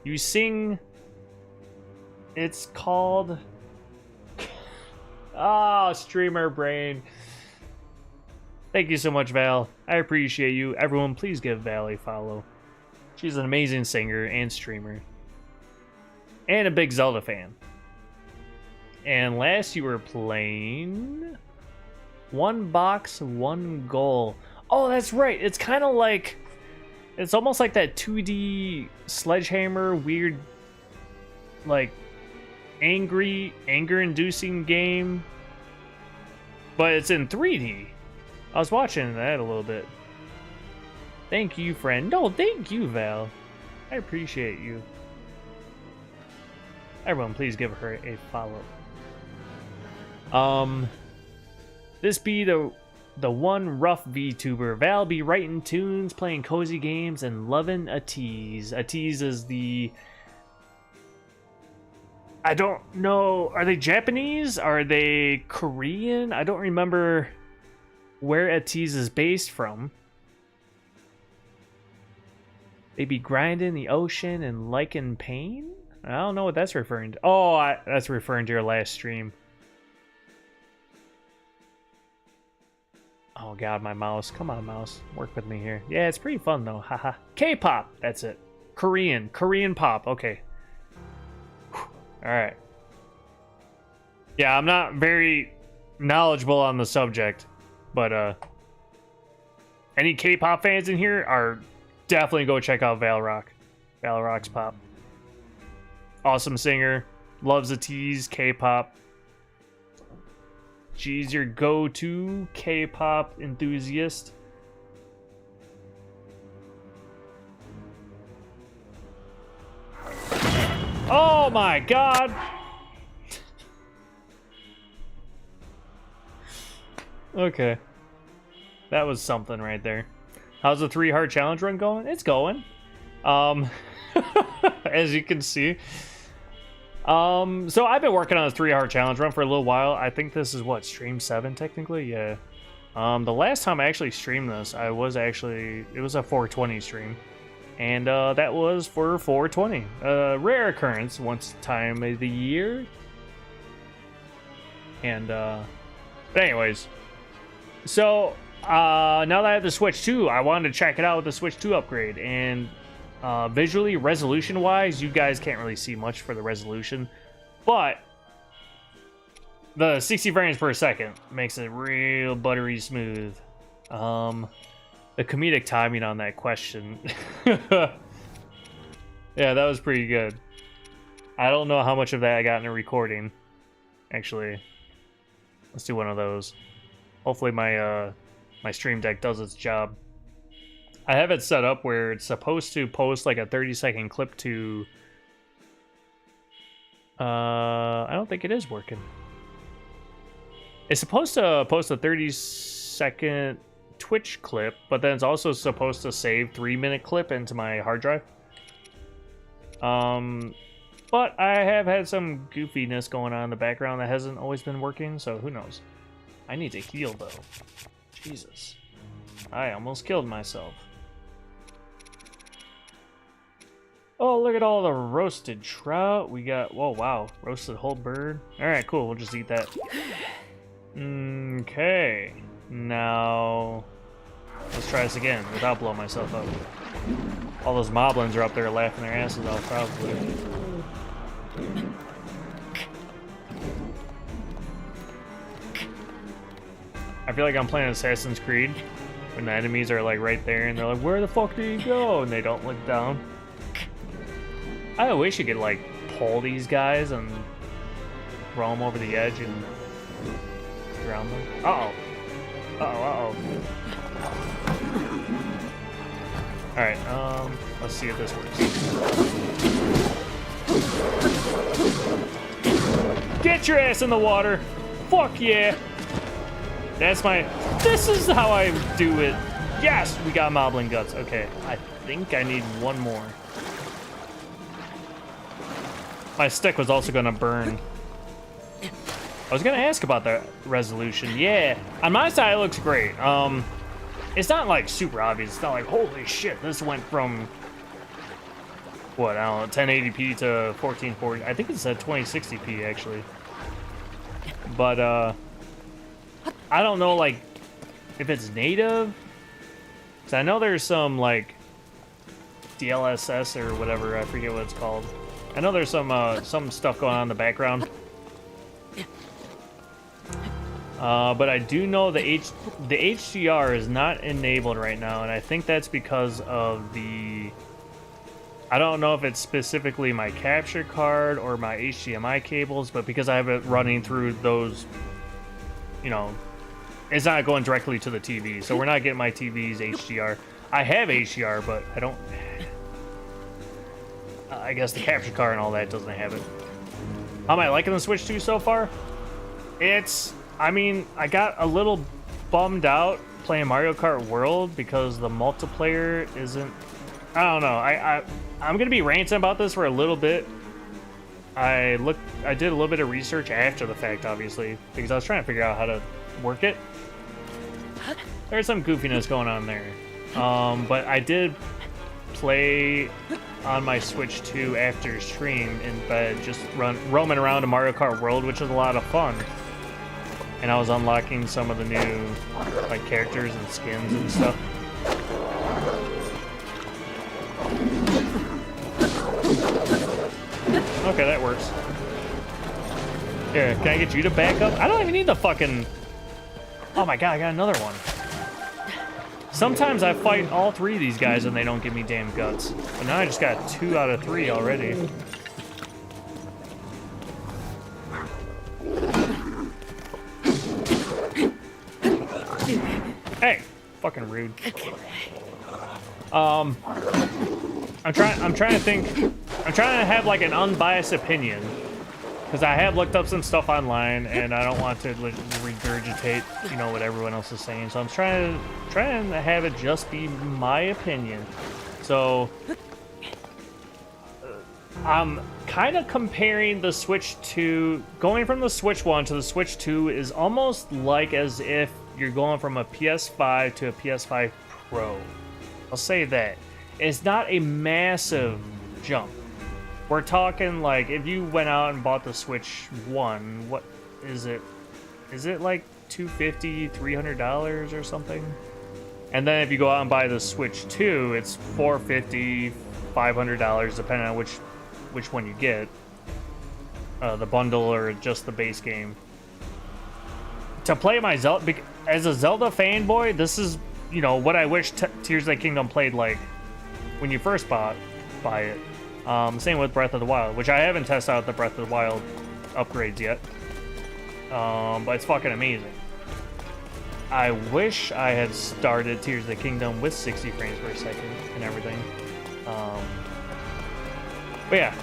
You sing... It's called... streamer brain. Thank you so much, Val. I appreciate you. Everyone, please give Val a follow. She's an amazing singer and streamer. And a big Zelda fan. And last you were playing... One box, one goal. Oh, that's right. It's kind of like... It's almost like that 2D Sledgehammer weird... Like... anger-inducing game. But it's in 3D. I was watching that a little bit. Thank you, friend. No, thank you, Val. I appreciate you. Everyone, please give her a follow. This be the one rough VTuber. Val be writing tunes, playing cozy games, and loving a tease. A tease is the... I don't know. Are they Japanese? Are they Korean? I don't remember where a tease is based from. They be grinding the ocean and liking pain? I don't know what that's referring to. Oh, that's referring to your last stream. Oh god, my mouse. Come on, mouse. Work with me here. Yeah, it's pretty fun though. Haha. K-pop. That's it. Korean pop. Okay. Alright. Yeah, I'm not very knowledgeable on the subject, but any K-pop fans in here are definitely go check out Valrock. Valrock's pop. Awesome singer, loves a tease, K-pop. She's your go-to K-pop enthusiast. Oh my god! Okay. That was something right there. How's the 3-heart challenge run going? It's going. As you can see. So I've been working on a 3-heart challenge run for a little while. I think this is what, stream 7 technically? Yeah. The last time I actually streamed this, it was a 420 stream. And that was for 420. Rare occurrence, once time of the year. And but anyways. So now that I have the Switch 2, I wanted to check it out with the Switch 2 upgrade. And visually, resolution wise, you guys can't really see much for the resolution, but the 60 frames per second makes it real buttery smooth. The comedic timing on that question. Yeah, that was pretty good. I don't know how much of that I got in a recording. Actually, let's do one of those. Hopefully my my stream deck does its job. I have it set up where it's supposed to post like a 30-second clip to... I don't think it is working. It's supposed to post a 30-second Twitch clip, but then it's also supposed to save 3-minute clip into my hard drive. But I have had some goofiness going on in the background that hasn't always been working, so who knows. I need to heal though. Jesus. I almost killed myself. Oh, look at all the roasted trout. We got, whoa, wow, roasted whole bird. All right, cool, we'll just eat that. Okay, now let's try this again without blowing myself up. All those moblins are up there laughing their asses off, probably. I feel like I'm playing Assassin's Creed when the enemies are like right there and they're like, where the fuck did you go? And they don't look down. I wish you could like pull these guys and throw them over the edge and drown them. Uh-oh. Uh-oh, uh-oh. Alright, let's see if this works. Get your ass in the water! Fuck yeah! This is how I do it. Yes, we got moblin guts. Okay, I think I need one more. My stick was also gonna burn. I was gonna ask about the resolution. Yeah, on my side it looks great. It's not like super obvious. It's not like, holy shit, this went from what, I don't know, 1080p to 1440. I think it said 2060p actually. But I don't know like if it's native. 'Cause I know there's some like DLSS or whatever, I forget what it's called. I know there's some stuff going on in the background. But I do know the HDR is not enabled right now, and I think that's because of the... I don't know if it's specifically my capture card or my HDMI cables, but because I have it running through those, you know, it's not going directly to the TV, so we're not getting my TV's HDR. I have HDR, but I don't... I guess the capture card and all that doesn't have it. How am I liking the Switch 2 so far? It's... I mean, I got a little bummed out playing Mario Kart World because the multiplayer isn't... I don't know. I'm gonna be ranting about this for a little bit. I did a little bit of research after the fact, obviously, because I was trying to figure out how to work it. There's some goofiness going on there. But I did play on my Switch 2 after stream in bed, just roaming around in Mario Kart World, which was a lot of fun. And I was unlocking some of the new like characters and skins and stuff. Okay, that works. Here, can I get you to back up? I don't even need the fucking... Oh my god, I got another one. Sometimes I fight all three of these guys and they don't give me damn guts. But now I just got 2 out of 3 already. Hey, fucking rude. I'm trying to think. I'm trying to have like an unbiased opinion, because I have looked up some stuff online and I don't want to regurgitate, you know, what everyone else is saying. So I'm trying to have it just be my opinion. So I'm kind of comparing the Switch 2, going from the Switch 1 to the Switch 2 is almost like as if you're going from a PS5 to a PS5 Pro. I'll say that. It's not a massive jump. We're talking like if you went out and bought the Switch 1, what is it? Is it like $250, $300 or something? And then if you go out and buy the Switch 2, it's $450, $500, depending on which one you get. The bundle or just the base game. To play my Zelda, as a Zelda fanboy, this is, you know, what I wish Tears of the Kingdom played like when you first buy it. Same with Breath of the Wild, which I haven't tested out the Breath of the Wild upgrades yet. But it's fucking amazing. I wish I had started Tears of the Kingdom with 60 frames per second and everything. But yeah,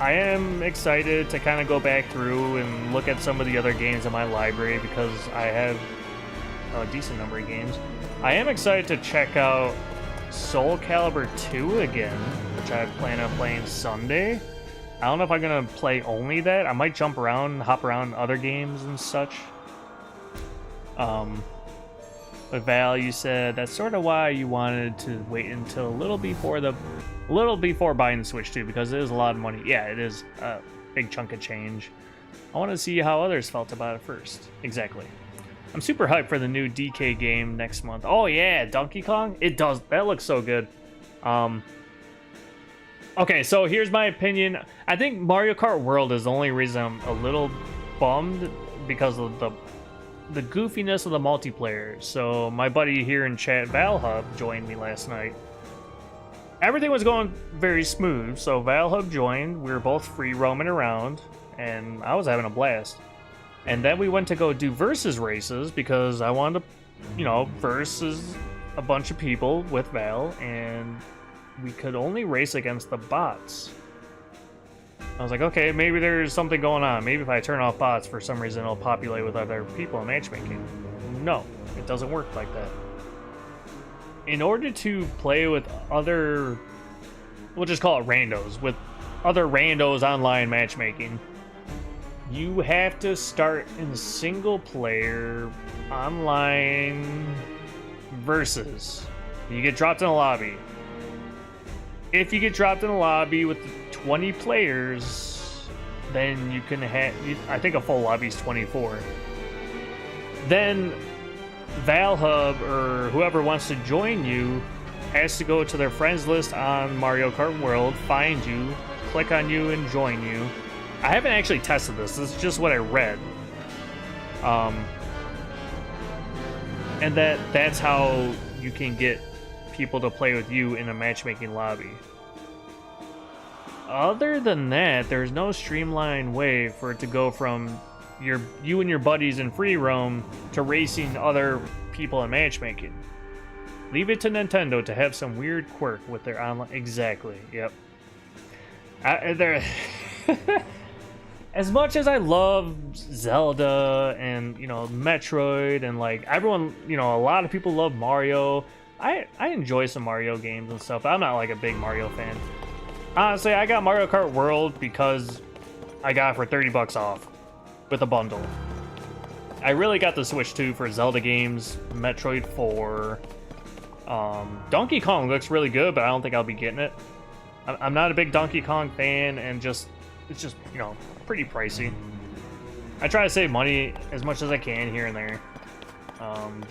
I am excited to kind of go back through and look at some of the other games in my library because I have a decent number of games. I am excited to check out Soul Calibur 2 again, which I plan on playing Sunday. I don't know if I'm gonna play only that. I might jump around, hop around other games and such. But Val, you said that's sort of why you wanted to wait until a little before buying the Switch 2, because it is a lot of money. Yeah, it is a big chunk of change. I want to see how others felt about it first. Exactly. I'm super hyped for the new DK game next month. Oh yeah, Donkey Kong? It does. That looks so good. Okay, so here's my opinion. I think Mario Kart World is the only reason I'm a little bummed, because of the goofiness of the multiplayer. So my buddy here in chat, Valhub, joined me last night. Everything was going very smooth, so Valhub joined. We were both free roaming around, and I was having a blast. And then we went to go do versus races because I wanted to, you know, versus a bunch of people with Val, and we could only race against the bots. I was like, okay, maybe there's something going on. Maybe if I turn off bots, for some reason it'll populate with other people in matchmaking. No, it doesn't work like that. In order to play with other, we'll just call it randos, with other randos online matchmaking, You have to start in single player online versus. You get dropped in a lobby. If you get dropped in a lobby with 20 players, then you can have, I think a full lobby is 24. Then ValHub or whoever wants to join you has to go to their friends list on Mario Kart World, find you, click on you, and join you. I haven't actually tested this. This is just what I read. And that's how you can get people to play with you in a matchmaking lobby. Other than that, there's no streamlined way for it to go from you and your buddies in free roam to racing other people in matchmaking. Leave it to Nintendo to have some weird quirk with their online. Exactly. Yep. As much as I love Zelda and, you know, Metroid and like everyone, you know, a lot of people love Mario. I enjoy some Mario games and stuff, but I'm not like a big Mario fan. Honestly, I got Mario Kart World because I got it for 30 bucks off with a bundle. I really got the Switch 2 for Zelda games, Metroid 4. Donkey Kong looks really good, but I don't think I'll be getting it. I'm not a big Donkey Kong fan, and it's just, you know, pretty pricey. I try to save money as much as I can here and there.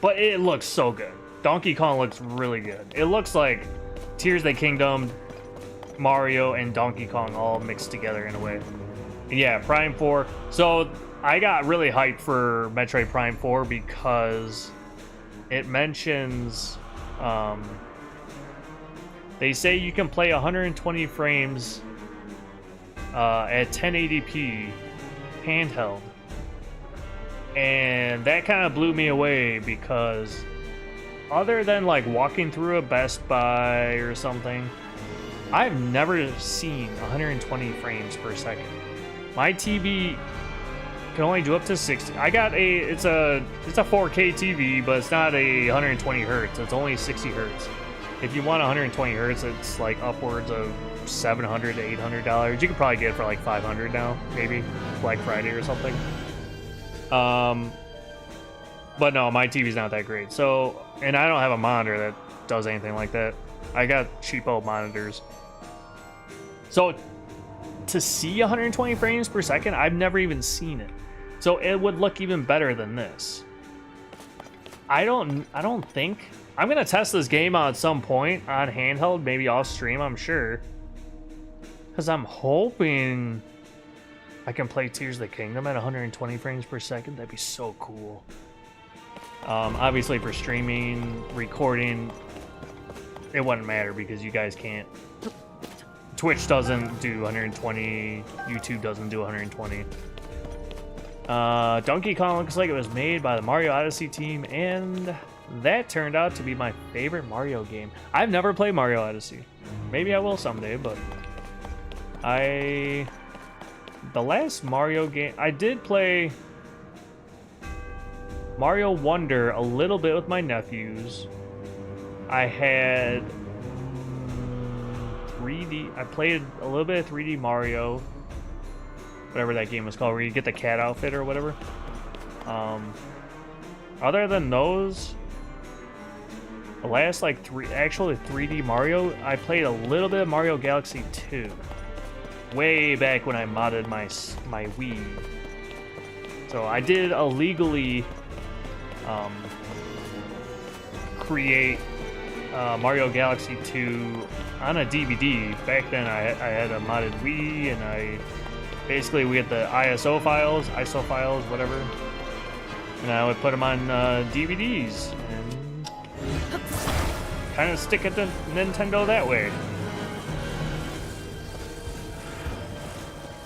But it looks so good. Donkey Kong looks really good. It looks like Tears of the Kingdom, Mario, and Donkey Kong all mixed together in a way. And yeah, Prime 4. So I got really hyped for Metroid Prime 4 because it mentions... they say you can play 120 frames at 1080p handheld. And that kind of blew me away because other than like walking through a Best Buy or something, I've never seen 120 frames per second. My TV can only do up to 60. I got it's a 4K TV, but it's not a 120 hertz. It's only 60 hertz. If you want 120 hertz, it's like upwards of $700 to $800. You could probably get it for like $500 now, maybe Black Friday or something. But no, my TV's not that great. So, and I don't have a monitor that does anything like that. I got cheapo monitors. So to see 120 frames per second, I've never even seen it. So it would look even better than this. I don't think I'm gonna test this game at some point on handheld, maybe off stream, I'm sure. Because I'm hoping I can play Tears of the Kingdom at 120 frames per second. That'd be so cool. Obviously for streaming, recording, it wouldn't matter because you guys can't. Twitch doesn't do 120, YouTube doesn't do 120. Donkey Kong looks like it was made by the Mario Odyssey team, and that turned out to be my favorite Mario game. I've never played Mario Odyssey. Maybe I will someday, but the last Mario game, I did play Mario Wonder a little bit with my nephews. I had 3D, I played a little bit of 3D Mario, whatever that game was called, where you get the cat outfit or whatever. Other than those, the last like 3D Mario, I played a little bit of Mario Galaxy 2. Way back when I modded my Wii. So I did illegally create Mario Galaxy 2 on a DVD. Back then I had a modded Wii, and we had the ISO files, whatever, and I would put them on DVDs and kind of stick it to Nintendo that way.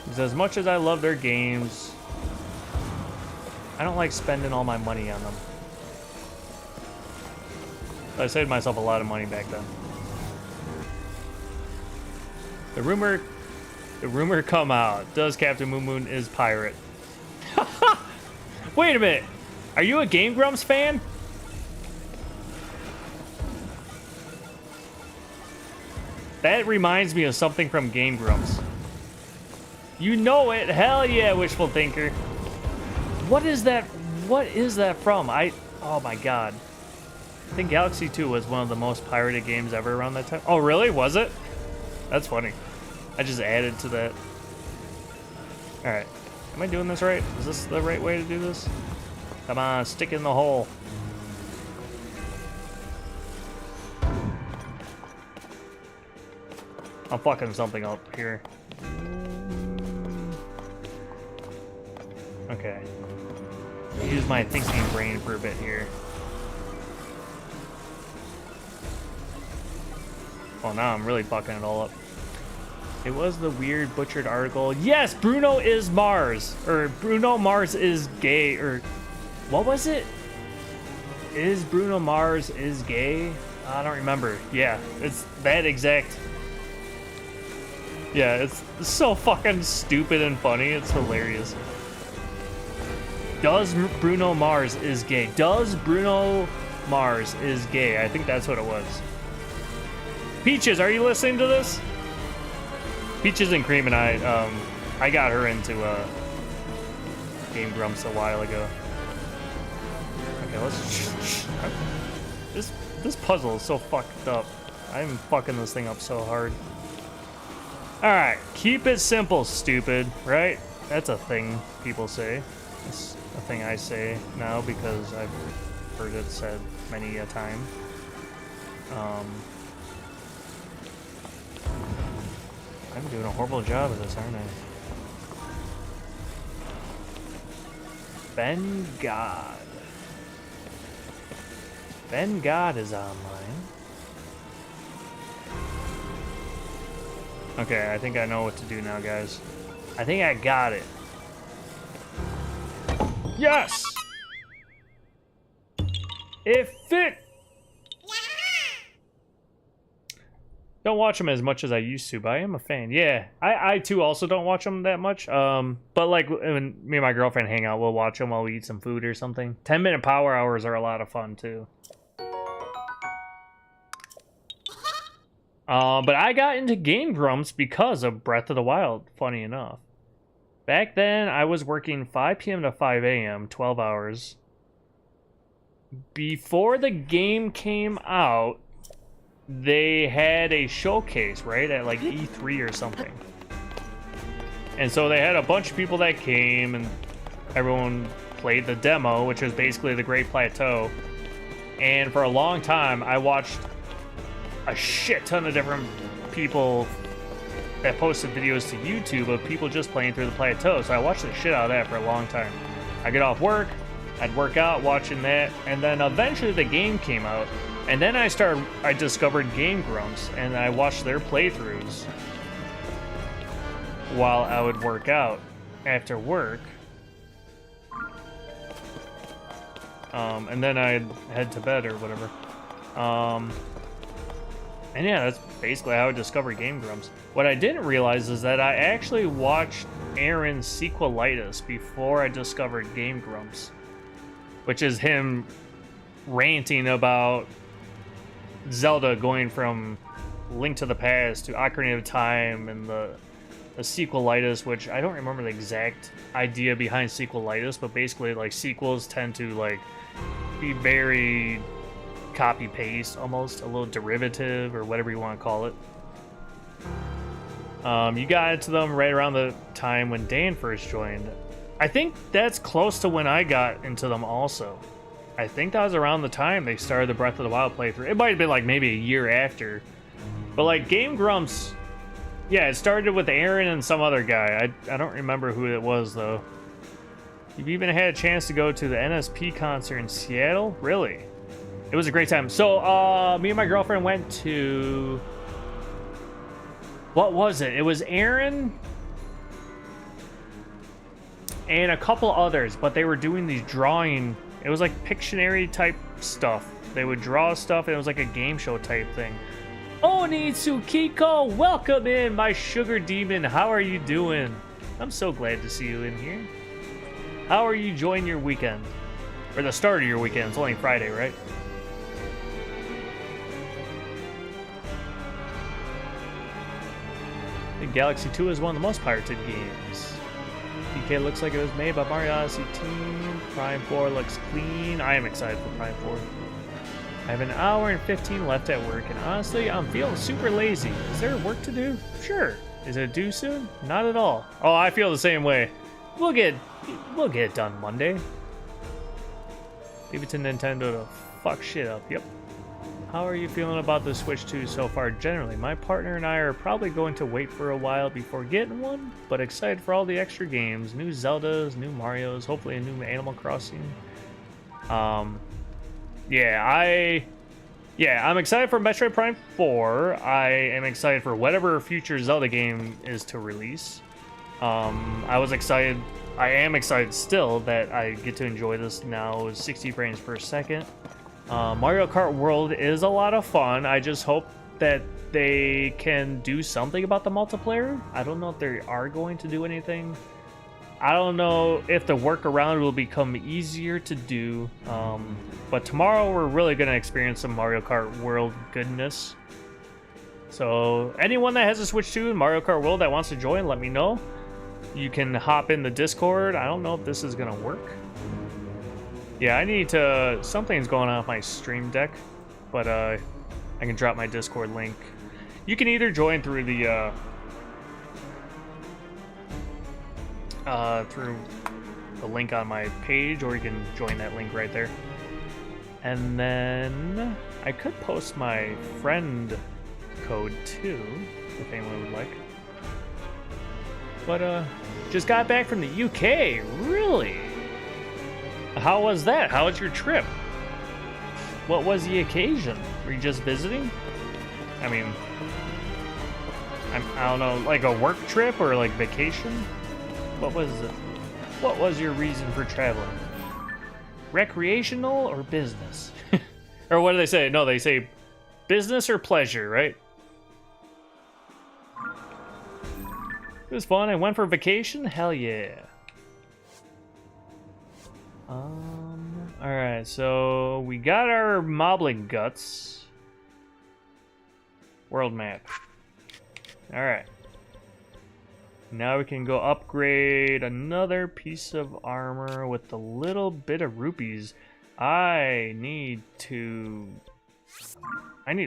Because as much as I love their games, I don't like spending all my money on them. I saved myself a lot of money back then. The rumor come out. Does CaptnMoonMoon is pirate? Wait a minute. Are you a Game Grumps fan? That reminds me of something from Game Grumps. You know it. Hell yeah, wishful thinker. What is that? What is that from? Oh my god. I think Galaxy 2 was one of the most pirated games ever around that time. Oh, really? Was it? That's funny. I just added to that. Alright. Am I doing this right? Is this the right way to do this? Come on, stick in the hole. I'm fucking something up here. Okay. Use my thinking brain for a bit here. Oh, now I'm really fucking it all up. It was the weird butchered article. Yes, Bruno is Mars. Or Bruno Mars is gay. Or what was it? Is Bruno Mars is gay? I don't remember. Yeah, it's that exact. Yeah, it's so fucking stupid and funny. It's hilarious. Does Bruno Mars is gay? Does Bruno Mars is gay? I think that's what it was. Peaches, are you listening to this? Peaches and Cream and I got her into Game Grumps a while ago. Okay, let's. This puzzle is so fucked up. I'm fucking this thing up so hard. All right, keep it simple, stupid. Right? That's a thing people say. It's a thing I say now because I've heard it said many a time. I'm doing a horrible job of this, aren't I? Ben God. Ben God is online. Okay, I think I know what to do now, guys. I think I got it. Yes! It fit! Don't watch them as much as I used to, but I am a fan. Yeah, I too also don't watch them that much. But like when me and my girlfriend hang out, we'll watch them while we eat some food or something. 10-minute power hours are a lot of fun too. But I got into Game Grumps because of Breath of the Wild, funny enough. Back then, I was working 5 p.m. to 5 a.m., 12 hours. Before the game came out, they had a showcase, right, at like E3 or something. And so they had a bunch of people that came, and everyone played the demo, which was basically the Great Plateau. And for a long time, I watched a shit ton of different people that posted videos to YouTube of people just playing through the plateau. So I watched the shit out of that for a long time. I get off work, I'd work out watching that, and then eventually the game came out. And then I discovered Game Grumps, and I watched their playthroughs while I would work out after work. And then I'd head to bed or whatever. And yeah, that's basically how I discovered Game Grumps. What I didn't realize is that I actually watched Aaron's Sequelitis before I discovered Game Grumps, which is him ranting about Zelda going from Link to the Past to Ocarina of Time and the Sequelitis, which I don't remember the exact idea behind Sequelitis, but basically like sequels tend to like be very copy-paste, almost a little derivative or whatever you want to call it. You got into them right around the time when Dan first joined. I think that's close to when I got into them also. I think that was around the time they started the Breath of the Wild playthrough. It might have been like maybe a year after. But like Game Grumps, yeah, it started with Aaron and some other guy. I don't remember who it was though. You've even had a chance to go to the NSP concert in Seattle? Really? It was a great time. So, me and my girlfriend went to... What was it? It was Aaron and a couple others, but they were doing these drawing... It was like Pictionary type stuff. They would draw stuff, and it was like a game show type thing. Onitsukiko, welcome in, my sugar demon. How are you doing? I'm so glad to see you in here. How are you enjoying your weekend? Or the start of your weekend. It's only Friday, right? The Galaxy 2 is one of the most pirated games. DK looks like it was made by Mario Odyssey team. Prime 4 looks clean. I am excited for Prime 4. I have an hour and 15 left at work, and honestly, I'm feeling super lazy. Is there work to do? Sure. Is it due soon? Not at all. Oh, I feel the same way. We'll get it done Monday. Leave it to Nintendo to fuck shit up. Yep. How are you feeling about the Switch 2 so far generally? My partner and I are probably going to wait for a while before getting one, but excited for all the extra games. New Zeldas, new Marios, hopefully a new Animal Crossing. I'm excited for Metroid Prime 4. I am excited for whatever future Zelda game is to release. I am excited still that I get to enjoy this now with 60 frames per second. Mario Kart World is a lot of fun. I just hope that they can do something about the multiplayer. I don't know if they are going to do anything. I don't know if the workaround will become easier to do. But tomorrow we're really going to experience some Mario Kart World goodness. So anyone that has a Switch 2 and Mario Kart World that wants to join, let me know. You can hop in the Discord. I don't know if this is going to work. Yeah, I need to... Something's going on with my Stream Deck, but I can drop my Discord link. You can either join through the link on my page, or you can join that link right there. And then I could post my friend code too, if anyone would like. But just got back from the UK, really? How was that? How was your trip? What was the occasion? Were you just visiting? I mean, I don't know, like a work trip or like vacation? What was it? What was your reason for traveling? Recreational or business? Or what do they say? No, they say business or pleasure, right? It was fun. I went for vacation. Hell yeah. Alright, so we got our moblin guts. World map. Alright. Now we can go upgrade another piece of armor with a little bit of rupees. I need to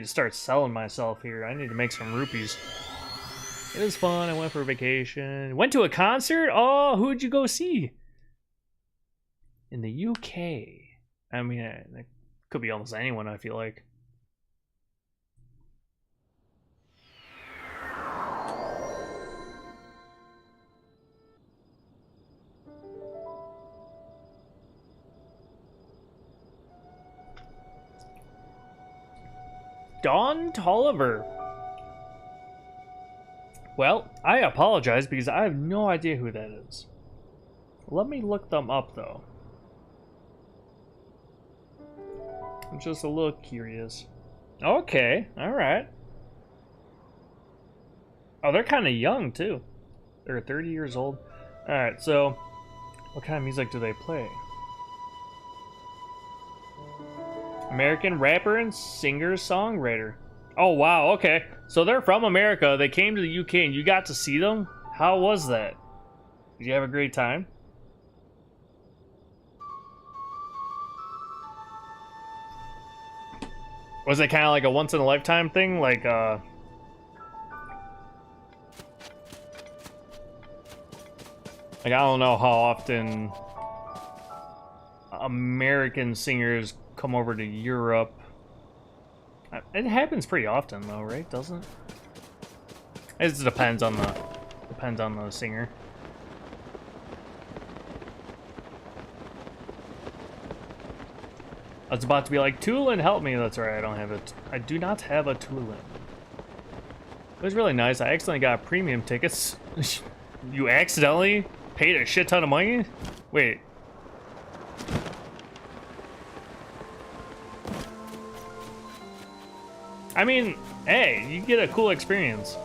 start selling myself here. I need to make some rupees. It was fun. I went for a vacation. Went to a concert? Oh, who'd you go see? In the UK. I mean, it could be almost anyone, I feel like. Don Tolliver. Well, I apologize because I have no idea who that is. Let me look them up, though. I'm just a little curious. Okay, alright. Oh, they're kind of young, too. They're 30 years old. Alright, so what kind of music do they play? American rapper and singer-songwriter. Oh, wow, okay. So they're from America. They came to the UK and you got to see them? How was that? Did you have a great time? Was it kind of like a once-in-a-lifetime thing? Like, I don't know how often American singers come over to Europe. It happens pretty often, though, right? Doesn't it? It just depends on the singer. I was about to be like, Tulin, help me. That's right, I don't have it. I do not have a Tulin. It was really nice. I accidentally got premium tickets. You accidentally paid a shit ton of money? Wait. I mean, hey, you get a cool experience.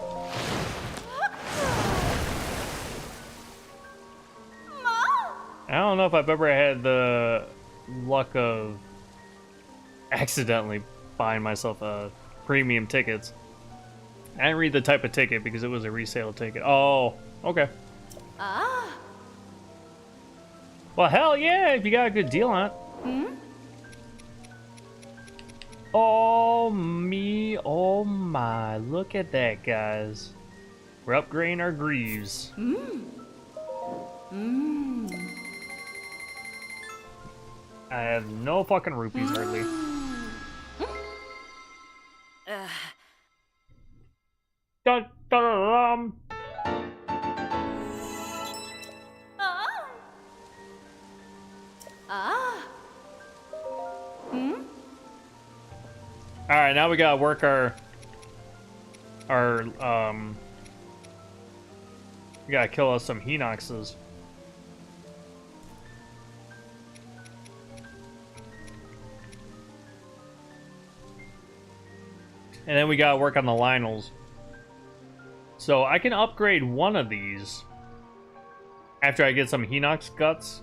I don't know if I've ever had the luck of accidentally buying myself premium tickets. I didn't read the type of ticket because it was a resale ticket. Oh, okay. Ah. Well, hell yeah, if you got a good deal on it. Oh, me. Oh, my. Look at that, guys. We're upgrading our greaves. I have no fucking rupees, hardly. Dun, dun, dun, All right, now we gotta work our we gotta kill us some Hinoxes. And then we gotta work on the Lionels. So I can upgrade one of these after I get some Hinox guts,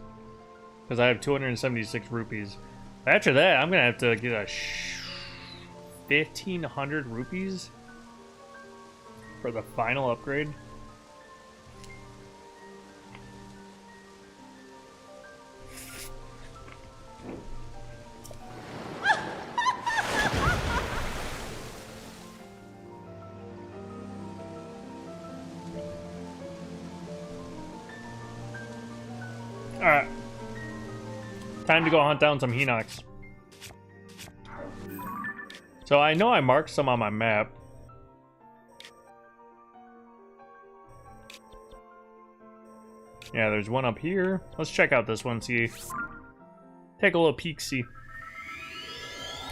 because I have 276 rupees. After that, I'm gonna have to get a 1,500 rupees for the final upgrade. Alright. Time to go hunt down some Hinox. So I know I marked some on my map. Yeah, there's one up here. Let's check out this one, see. Take a little peek, see.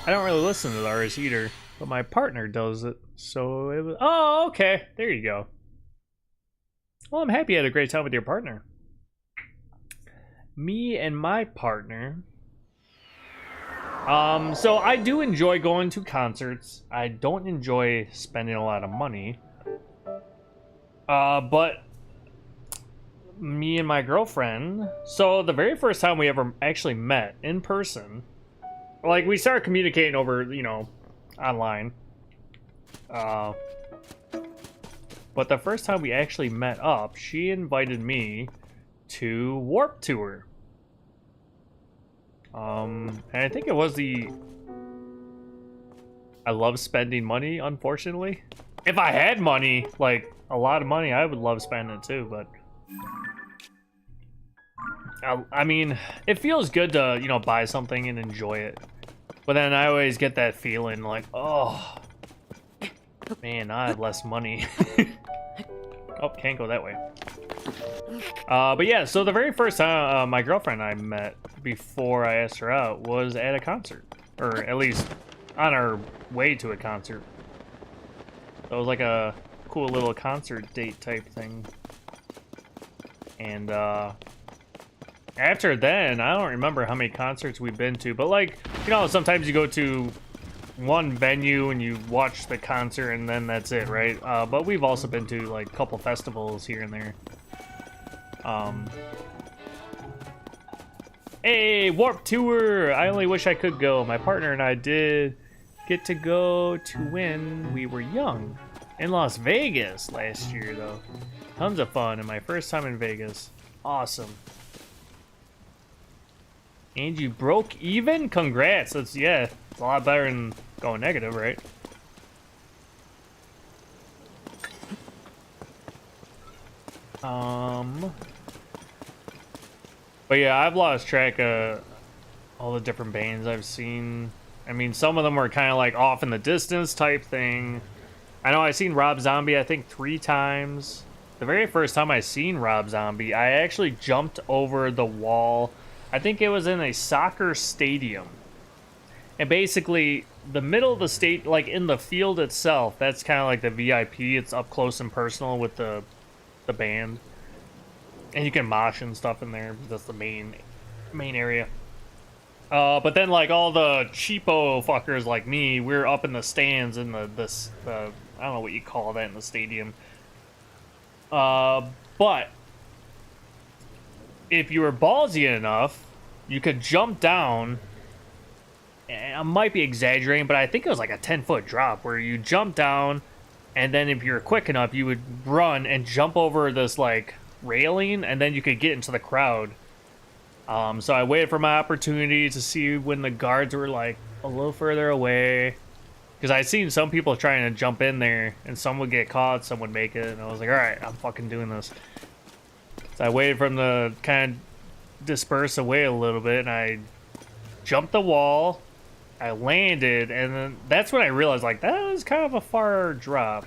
I don't really listen to the RS either, but my partner does it. So it was... Oh, okay. There you go. Well, I'm happy you had a great time with your partner. Me and my partner. So I do enjoy going to concerts. I don't enjoy spending a lot of money. But me and my girlfriend, so the very first time we ever actually met in person, like we started communicating over, you know, online. But the first time we actually met up, she invited me to Warp Tour. And I think it was the... I love spending money, unfortunately. If I had money, like a lot of money, I would love spending it too, but... I mean, it feels good to, you know, buy something and enjoy it. But then I always get that feeling like, oh, man, I have less money. Oh, can't go that way. But yeah, so the very first time my girlfriend and I met before I asked her out was at a concert. Or at least on our way to a concert. So it was like a cool little concert date type thing. And after then, I don't remember how many concerts we've been to, but like, you know, sometimes you go to one venue and you watch the concert and then that's it, right? But we've also been to like a couple festivals here and there. Hey, Warp Tour! I only wish I could go. My partner and I did get to go to when we were young. In Las Vegas last year, though. Tons of fun, and my first time in Vegas. Awesome. And you broke even? Congrats. That's, yeah, it's a lot better than going negative, right? But yeah, I've lost track of all the different bands I've seen. I mean, some of them were kind of like off in the distance type thing. I know I've seen Rob Zombie, I think 3 times. The very first time I seen Rob Zombie, I actually jumped over the wall. I think it was in a soccer stadium. And basically, the middle of the state, like in the field itself, that's kind of like the VIP. It's up close and personal with the band. And you can mosh and stuff in there. That's the main area. But then, like, all the cheapo fuckers like me, we're up in the stands in the I don't know what you call that in the stadium. But if you were ballsy enough, you could jump down. And I might be exaggerating, but I think it was like a 10-foot drop where you jump down, And then if you're quick enough, you would run and jump over this like railing, and then you could get into the crowd. So I waited for my opportunity to see when the guards were like a little further away, because I seen some people trying to jump in there, and some would get caught, some would make it, and I was like, all right, I'm fucking doing this. So I waited for them to kind of disperse away a little bit, and I jumped the wall. I landed, and then that's when I realized, like, that was kind of a far drop.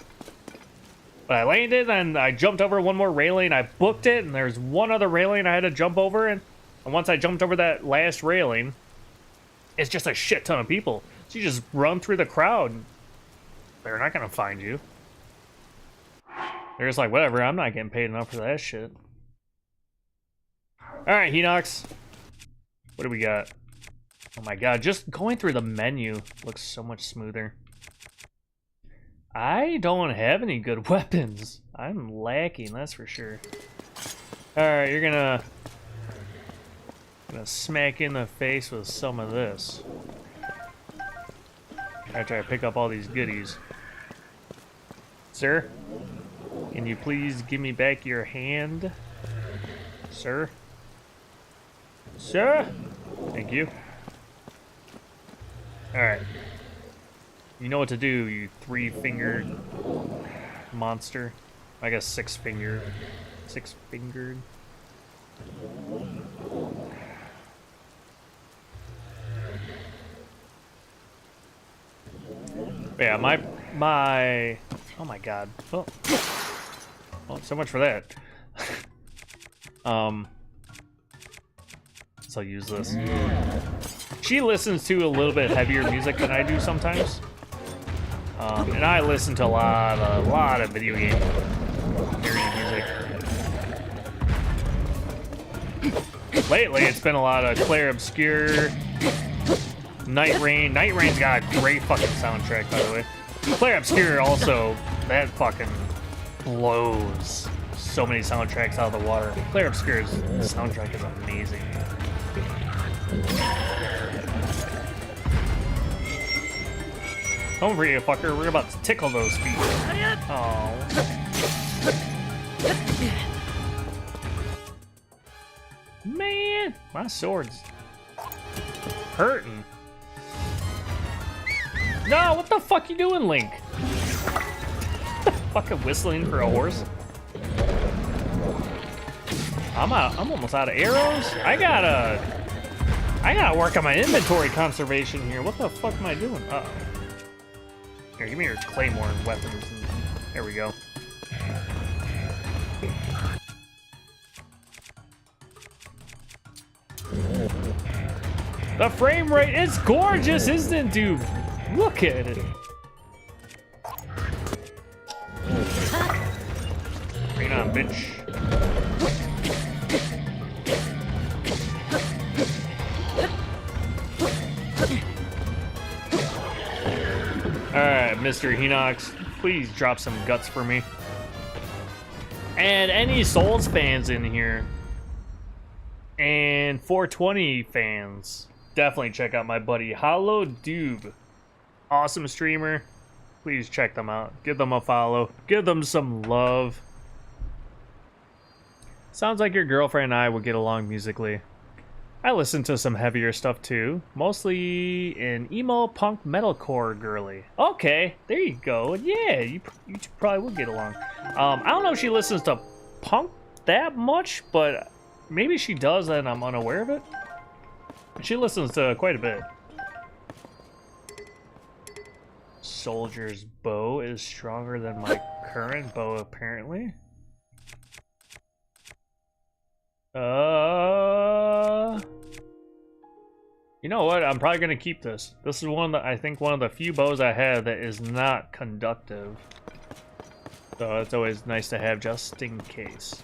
But I landed, and I jumped over one more railing. I booked it, and there's one other railing I had to jump over. And once I jumped over that last railing, it's just a shit ton of people. So you just run through the crowd. They're not going to find you. They're just like, whatever, I'm not getting paid enough for that shit. Alright, Henox. What do we got? Oh my god, just going through the menu looks so much smoother. I don't have any good weapons. I'm lacking, that's for sure. Alright, you're gonna smack in the face with some of this. After I pick up all these goodies. Sir? Can you please give me back your hand? Sir? Sir? Thank you. Alright. You know what to do, you three-fingered monster. I guess six-fingered. Six-fingered. Yeah, my... Oh my god. Oh, so much for that. So I'll use this. She listens to a little bit heavier music than I do sometimes. And I listen to a lot of video game music. Lately, it's been a lot of Claire Obscure, Night Rain. Night Rain's got a great fucking soundtrack, by the way. Claire Obscure also, that fucking blows so many soundtracks out of the water. Claire Obscure's soundtrack is amazing. Don't worry, fucker. We're about to tickle those feet. Oh. Man, my sword's hurting. No, what the fuck you doing, Link? Fucking whistling for a horse. I'm almost out of arrows. I gotta work on my inventory conservation here. What the fuck am I doing? Uh-oh. Here, give me your claymore and weapons. And there we go. The frame rate is gorgeous, isn't it, dude? Look at it. Bring it on, bitch. Alright, Mr. Henox, please drop some guts for me. And any Souls fans in here, and 420 fans, definitely check out my buddy Hollow Doob. Awesome streamer. Please check them out. Give them a follow. Give them some love. Sounds like your girlfriend and I would get along musically. I listen to some heavier stuff too, mostly in emo, punk, metalcore girly. Okay, there you go. Yeah, you two probably would get along. I don't know if she listens to punk that much, but maybe she does and I'm unaware of it. She listens to quite a bit. Soldier's bow is stronger than my current bow, apparently. You know what? I'm probably gonna keep this. This is I think one of the few bows I have that is not conductive. So it's always nice to have just in case.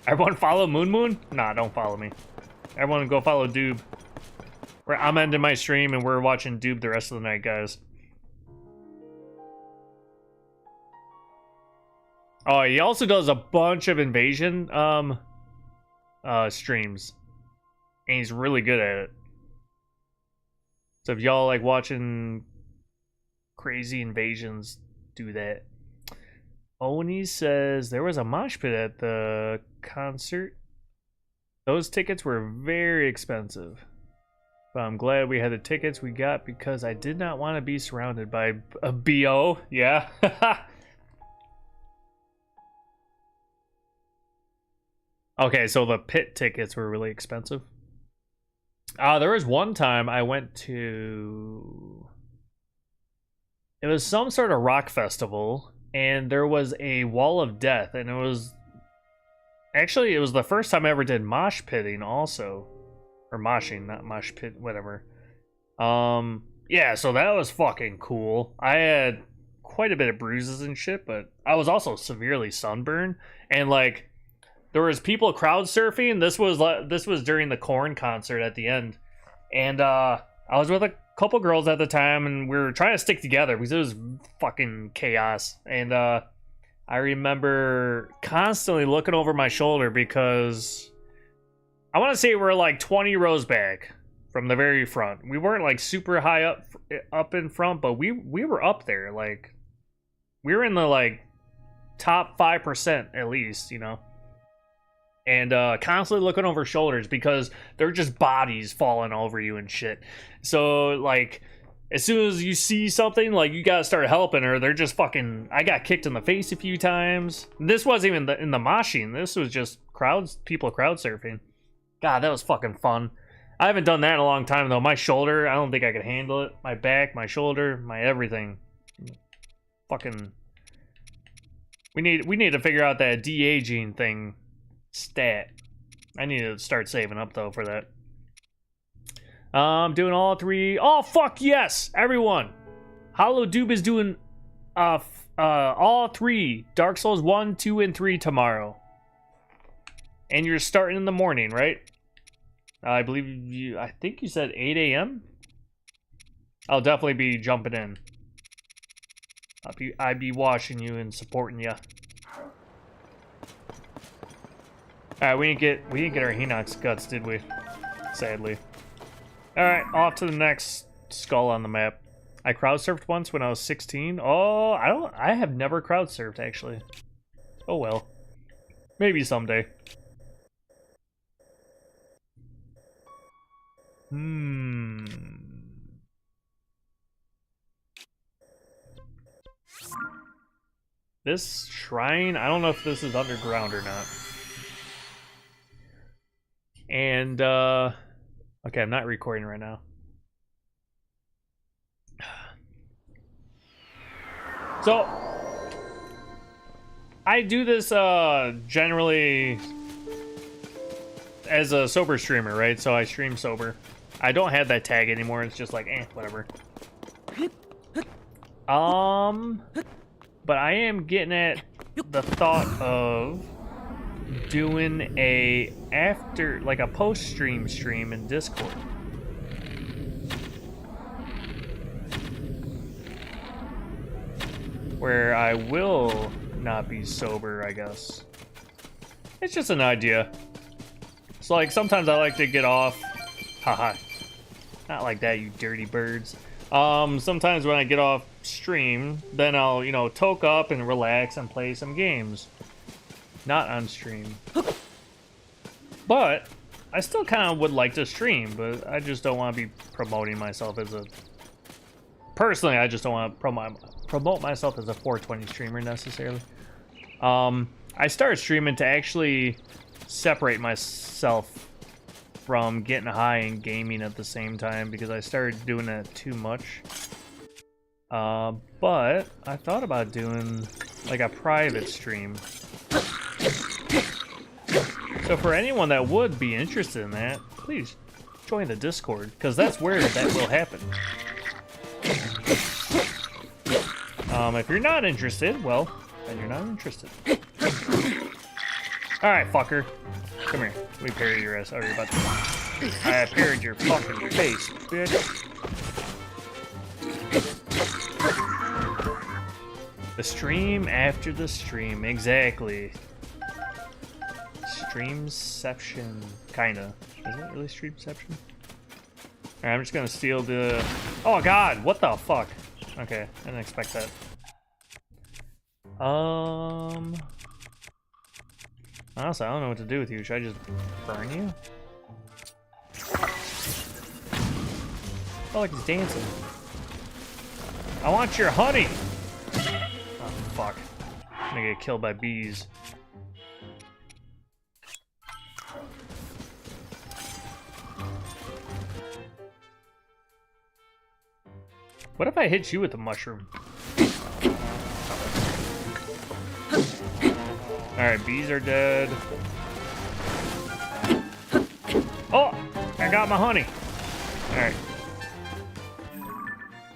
Everyone follow MoonMoon? Nah, don't follow me. Everyone go follow Doob. I'm ending my stream and we're watching Doob the rest of the night, guys. Oh, he also does a bunch of invasion streams. And he's really good at it. So if y'all like watching crazy invasions, do that. Oni says there was a mosh pit at the concert. Those tickets were very expensive. But I'm glad we had the tickets we got because I did not want to be surrounded by a BO. Yeah. Okay, so the pit tickets were really expensive. There was one time I went to... It was some sort of rock festival, and there was a wall of death, and it was... Actually, it was the first time I ever did mosh pitting also. Or moshing, not mosh pit, whatever. Yeah, so that was fucking cool. I had quite a bit of bruises and shit, but I was also severely sunburned. And, like, there was people crowd surfing. This was during the Korn concert at the end. And, I was with a couple girls at the time, and we were trying to stick together because it was fucking chaos. And, I remember constantly looking over my shoulder because I want to say we're like 20 rows back from the very front. We weren't like super high up in front, but we were up there. Like, we were in the like top 5% at least, you know. And constantly looking over shoulders because they're just bodies falling over you and shit. So like, as soon as you see something, like, you gotta start helping, or they're just fucking... I got kicked in the face a few times. This wasn't even in the moshing. This was just people crowd surfing. God, that was fucking fun. I haven't done that in a long time, though. My shoulder, I don't think I could handle it. My back, my shoulder, my everything. Fucking... We need to figure out that de-aging thing stat. I need to start saving up, though, for that. Doing all 3. Oh, fuck yes! Everyone! Hollow Doob is doing all 3. Dark Souls 1, 2, and 3 tomorrow. And you're starting in the morning, right? I think you said 8 a.m.? I'll definitely be jumping in. I'd be watching you and supporting you. Alright, we didn't get our Hinox guts, did we? Sadly. Alright, off to the next skull on the map. I crowd surfed once when I was 16. Oh, I have never crowd surfed actually. Oh well. Maybe someday. This shrine, I don't know if this is underground or not. And okay, I'm not recording right now. So, I do this generally as a sober streamer, right? So I stream sober. I don't have that tag anymore. It's just like, whatever. But I am getting at the thought of doing a post-stream stream in Discord. Where I will not be sober, I guess. It's just an idea. So like sometimes I like to get off. Haha. Not like that, you dirty birds. Sometimes when I get off stream, then I'll, toke up and relax and play some games. Not on stream. But I still kind of would like to stream, but I just don't want to be promoting myself as a... Personally, I just don't want to promote myself as a 420 streamer necessarily. I started streaming to actually separate myself from getting high and gaming at the same time because I started doing that too much. But I thought about doing like a private stream. So for anyone that would be interested in that, please join the Discord, because that's where that will happen. If you're not interested, well, then you're not interested. Alright, fucker. Come here. Let me parry your ass. Oh, you're about to... I parried your fucking face, bitch. The stream after the stream. Exactly. Streamception. Kinda. Is it really streamception? Alright, I'm just gonna steal the... Oh god, what the fuck? Okay, I didn't expect that. Honestly, I don't know what to do with you. Should I just burn you? Oh, like he's dancing. I want your honey! Oh, fuck. I'm gonna get killed by bees. What if I hit you with the mushroom? Alright, bees are dead. Oh! I got my honey! Alright.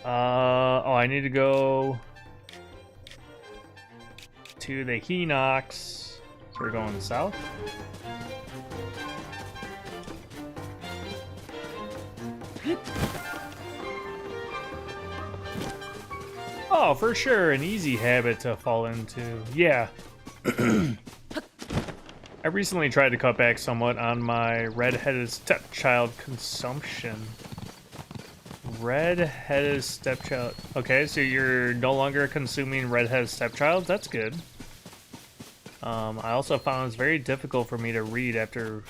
Oh, I need to go to the Hinox. So we're going south. Oh, for sure, an easy habit to fall into. Yeah. I recently tried to cut back somewhat on my red-headed stepchild consumption. Red-headed stepchild. Okay, so you're no longer consuming red-headed stepchilds? That's good. I also found it's very difficult for me to read after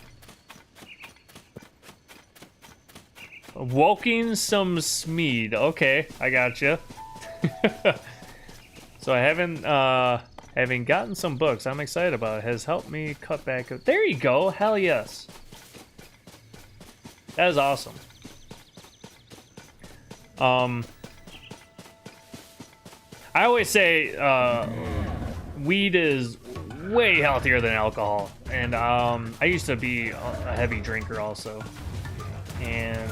woking some Smeed. Okay, I gotcha. So I haven't having gotten some books I'm excited about. It has helped me cut back. There you go. Hell yes. That is awesome. I always say weed is way healthier than alcohol, and I used to be a heavy drinker also, and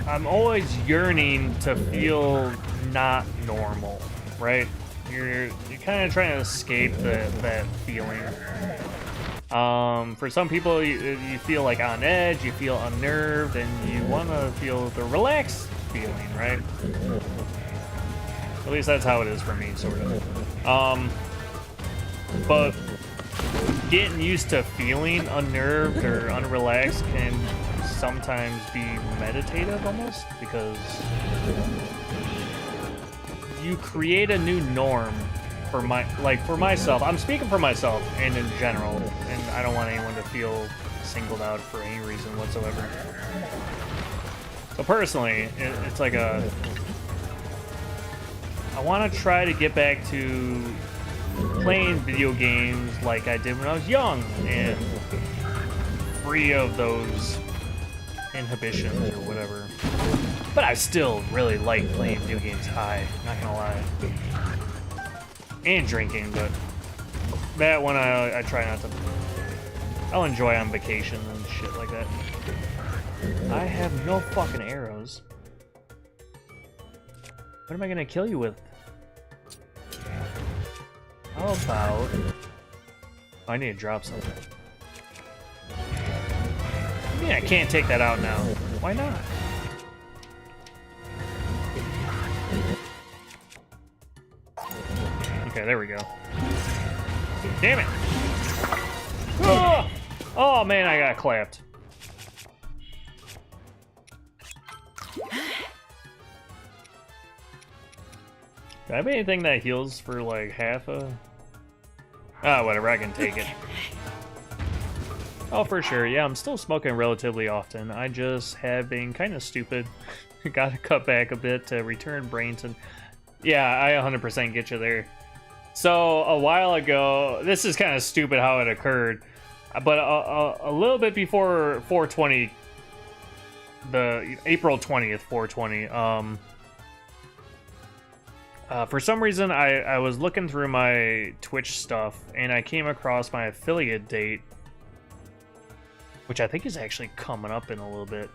I'm always yearning to feel not normal, right? You're kind of trying to escape that feeling. For some people, you feel like on edge, you feel unnerved, and you want to feel the relaxed feeling, right? At least that's how it is for me, sort of. But getting used to feeling unnerved or unrelaxed can sometimes be meditative almost, because you create a new norm for myself. I'm speaking for myself and in general, and I don't want anyone to feel singled out for any reason whatsoever. So personally, it's like I want to try to get back to playing video games like I did when I was young and free of those inhibitions or whatever. But I still really like playing video games high, not gonna lie. And drinking, but that one I try not to. I'll enjoy on vacation and shit like that. I have no fucking arrows. What am I gonna kill you with? How about... I need to drop something. Yeah, I can't take that out now. Why not? Okay, there we go. Damn it! Oh, oh man, I got clapped. Do I have anything that heals for like half a... Ah, whatever, I can take it. Oh, for sure. Yeah, I'm still smoking relatively often. I just have been kind of stupid. Gotta cut back a bit to return brains and... Yeah, I 100% get you there. So, a while ago... This is kind of stupid how it occurred. But a little bit before 420... The April 20th, 420... for some reason, I was looking through my Twitch stuff, and I came across my affiliate date, which I think is actually coming up in a little bit.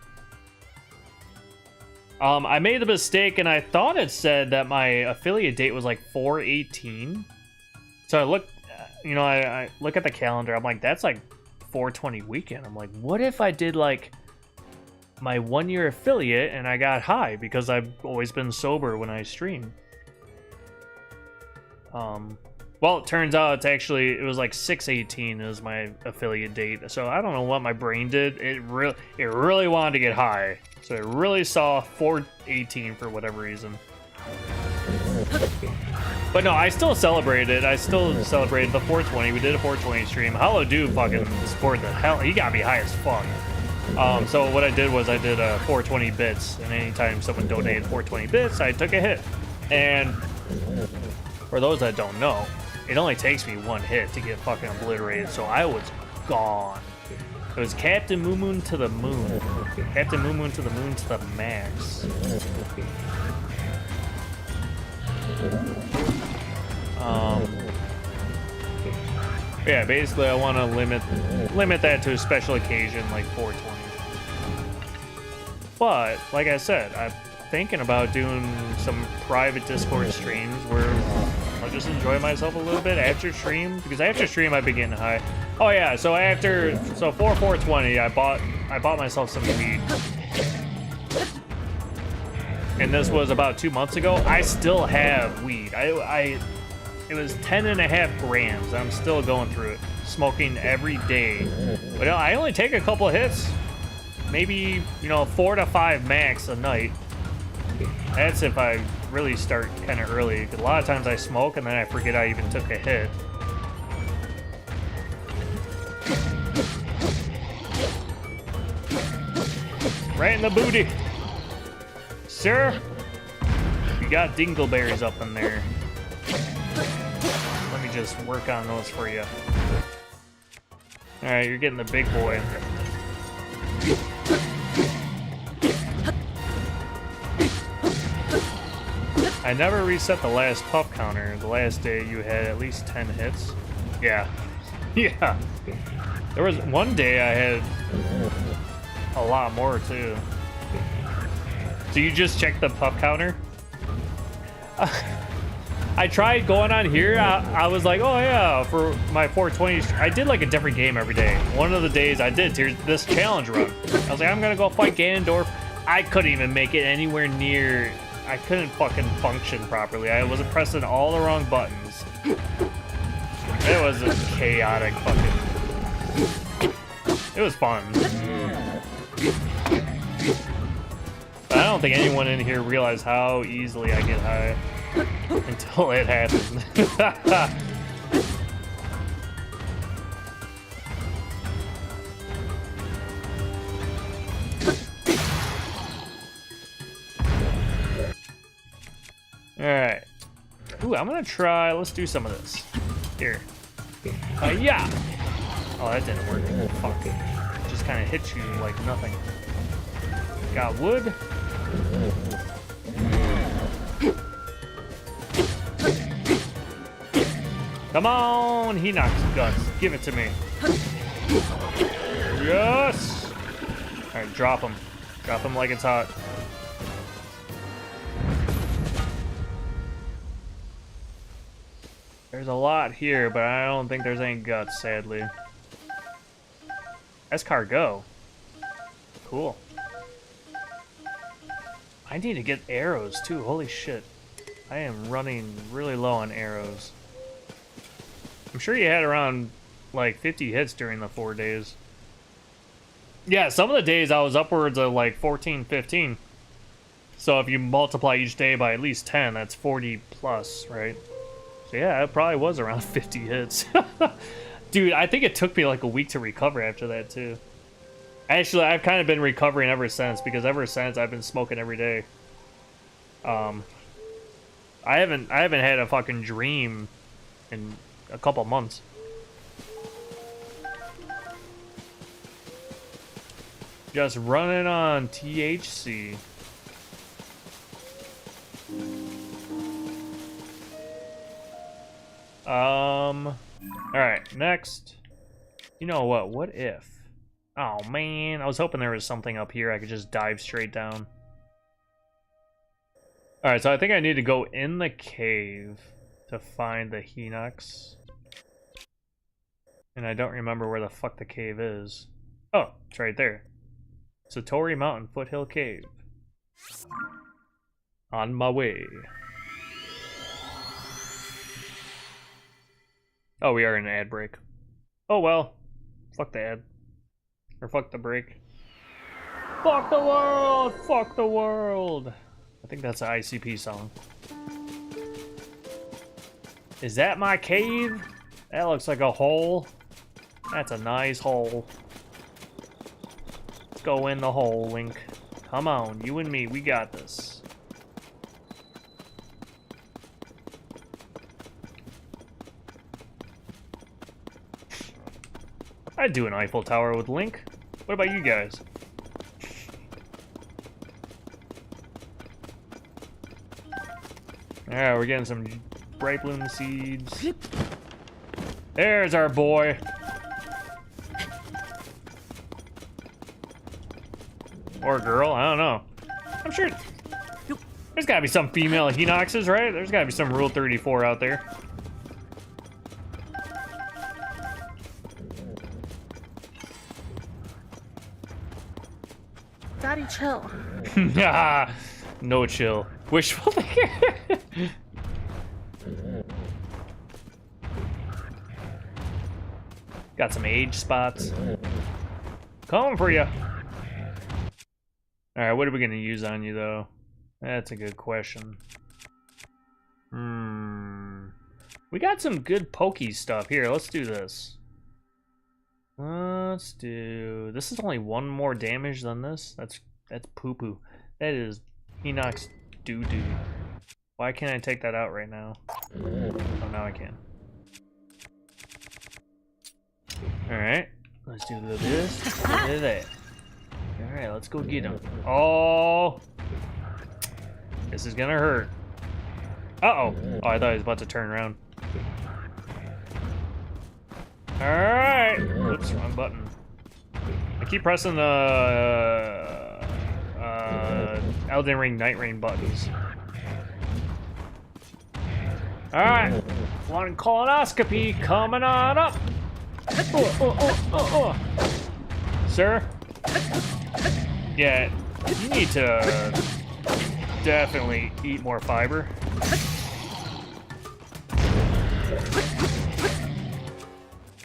I made the mistake, and I thought it said that my affiliate date was like 4/18. So I looked, I look at the calendar. I'm like, that's like 4/20 weekend. I'm like, what if I did like my 1-year affiliate and I got high because I've always been sober when I stream? Well, it turns out it was like 6/18 is my affiliate date. So I don't know what my brain did. It really wanted to get high. So it really saw 4/18 for whatever reason. But no, I still celebrated. I still celebrated the 420. We did a 420 stream. Hollow Dude fucking scored the hell. He got me high as fuck. So what I did was I did 420 bits, and anytime someone donated 420 bits, I took a hit. And for those that don't know, it only takes me one hit to get fucking obliterated. So I was gone. It was CaptnMoonMoon to the moon. CaptnMoonMoon to the moon to the max. Yeah, basically I want to limit that to a special occasion like 420. But like I said, I'm thinking about doing some private Discord streams where I'll just enjoy myself a little bit after stream, because after stream I've been getting high. Oh yeah, so for 420 I bought myself some weed. And this was about 2 months ago. I still have weed. It was 10.5 grams. I'm still going through it, smoking every day. But I only take a couple hits, maybe 4 to 5 max a night. That's if I really start kind of early. A lot of times I smoke and then I forget I even took a hit. Right in the booty. Sir, you got dingleberries up in there. Let me just work on those for you. Alright, you're getting the big boy. I never reset the last puff counter. The last day you had at least 10 hits. Yeah. Yeah. There was one day I had a lot more too. So you just checked the puff counter? I tried going on here. I was like, oh yeah, for my 420, I did like a different game every day. One of the days I did this challenge run. I was like, I'm gonna go fight Ganondorf. I couldn't even make it anywhere near. I couldn't fucking function properly. I was pressing all the wrong buttons. It was a chaotic fucking. It was fun. But I don't think anyone in here realized how easily I get high until it happened. Alright. Ooh, I'm gonna try. Let's do some of this. Here. Yeah! Oh, that didn't work. Fuck. Just kind of hit you like nothing. Got wood. Come on, he knocks guts. Give it to me. Yes! Alright, drop him. Drop him like it's hot. There's a lot here, but I don't think there's any guts, sadly. Escargot. Cool. I need to get arrows, too. Holy shit. I am running really low on arrows. I'm sure you had around, like, 50 hits during the 4 days. Yeah, some of the days I was upwards of, like, 14, 15. So if you multiply each day by at least 10, that's 40 plus, right? So yeah, it probably was around 50 hits. Dude, I think it took me, like, a week to recover after that, too. Actually, I've kind of been recovering ever since, because ever since I've been smoking every day. I haven't had a fucking dream in a couple months. Just running on THC. Alright, next. You know what? What if? Oh man, I was hoping there was something up here I could just dive straight down. Alright, so I think I need to go in the cave to find the Hinox. And I don't remember where the fuck the cave is. Oh, it's right there. Satori Mountain Foothill Cave. On my way. Oh, we are in an ad break. Oh well. Fuck the ad. Or fuck the break. Fuck the world! Fuck the world! I think that's an ICP song. Is that my cave? That looks like a hole. That's a nice hole. Let's go in the hole, Link. Come on, you and me, we got this. I'd do an Eiffel Tower with Link. What about you guys? Alright, we're getting some bright bloom seeds. There's our boy. Or girl, I don't know. I'm sure there's gotta be some female Hinoxes, right? There's gotta be some Rule 34 out there. Daddy, chill. No chill. Wishful thinking. Got some age spots. Coming for you. Alright, what are we gonna use on you though? That's a good question. We got some good pokey stuff. Here, let's do this. Let's do... This is only one more damage than this? That's poo-poo. That is Enoch's doo-doo. Why can't I take that out right now? Oh, now I can. Alright. Let's do this. Do that. Alright, let's go get him. Oh! This is gonna hurt. Uh-oh. Oh, I thought he was about to turn around. Alright! Oops, wrong button. I keep pressing the Elden Ring, Night Rain buttons. Alright! One colonoscopy coming on up! Sir? Yeah, you need to definitely eat more fiber.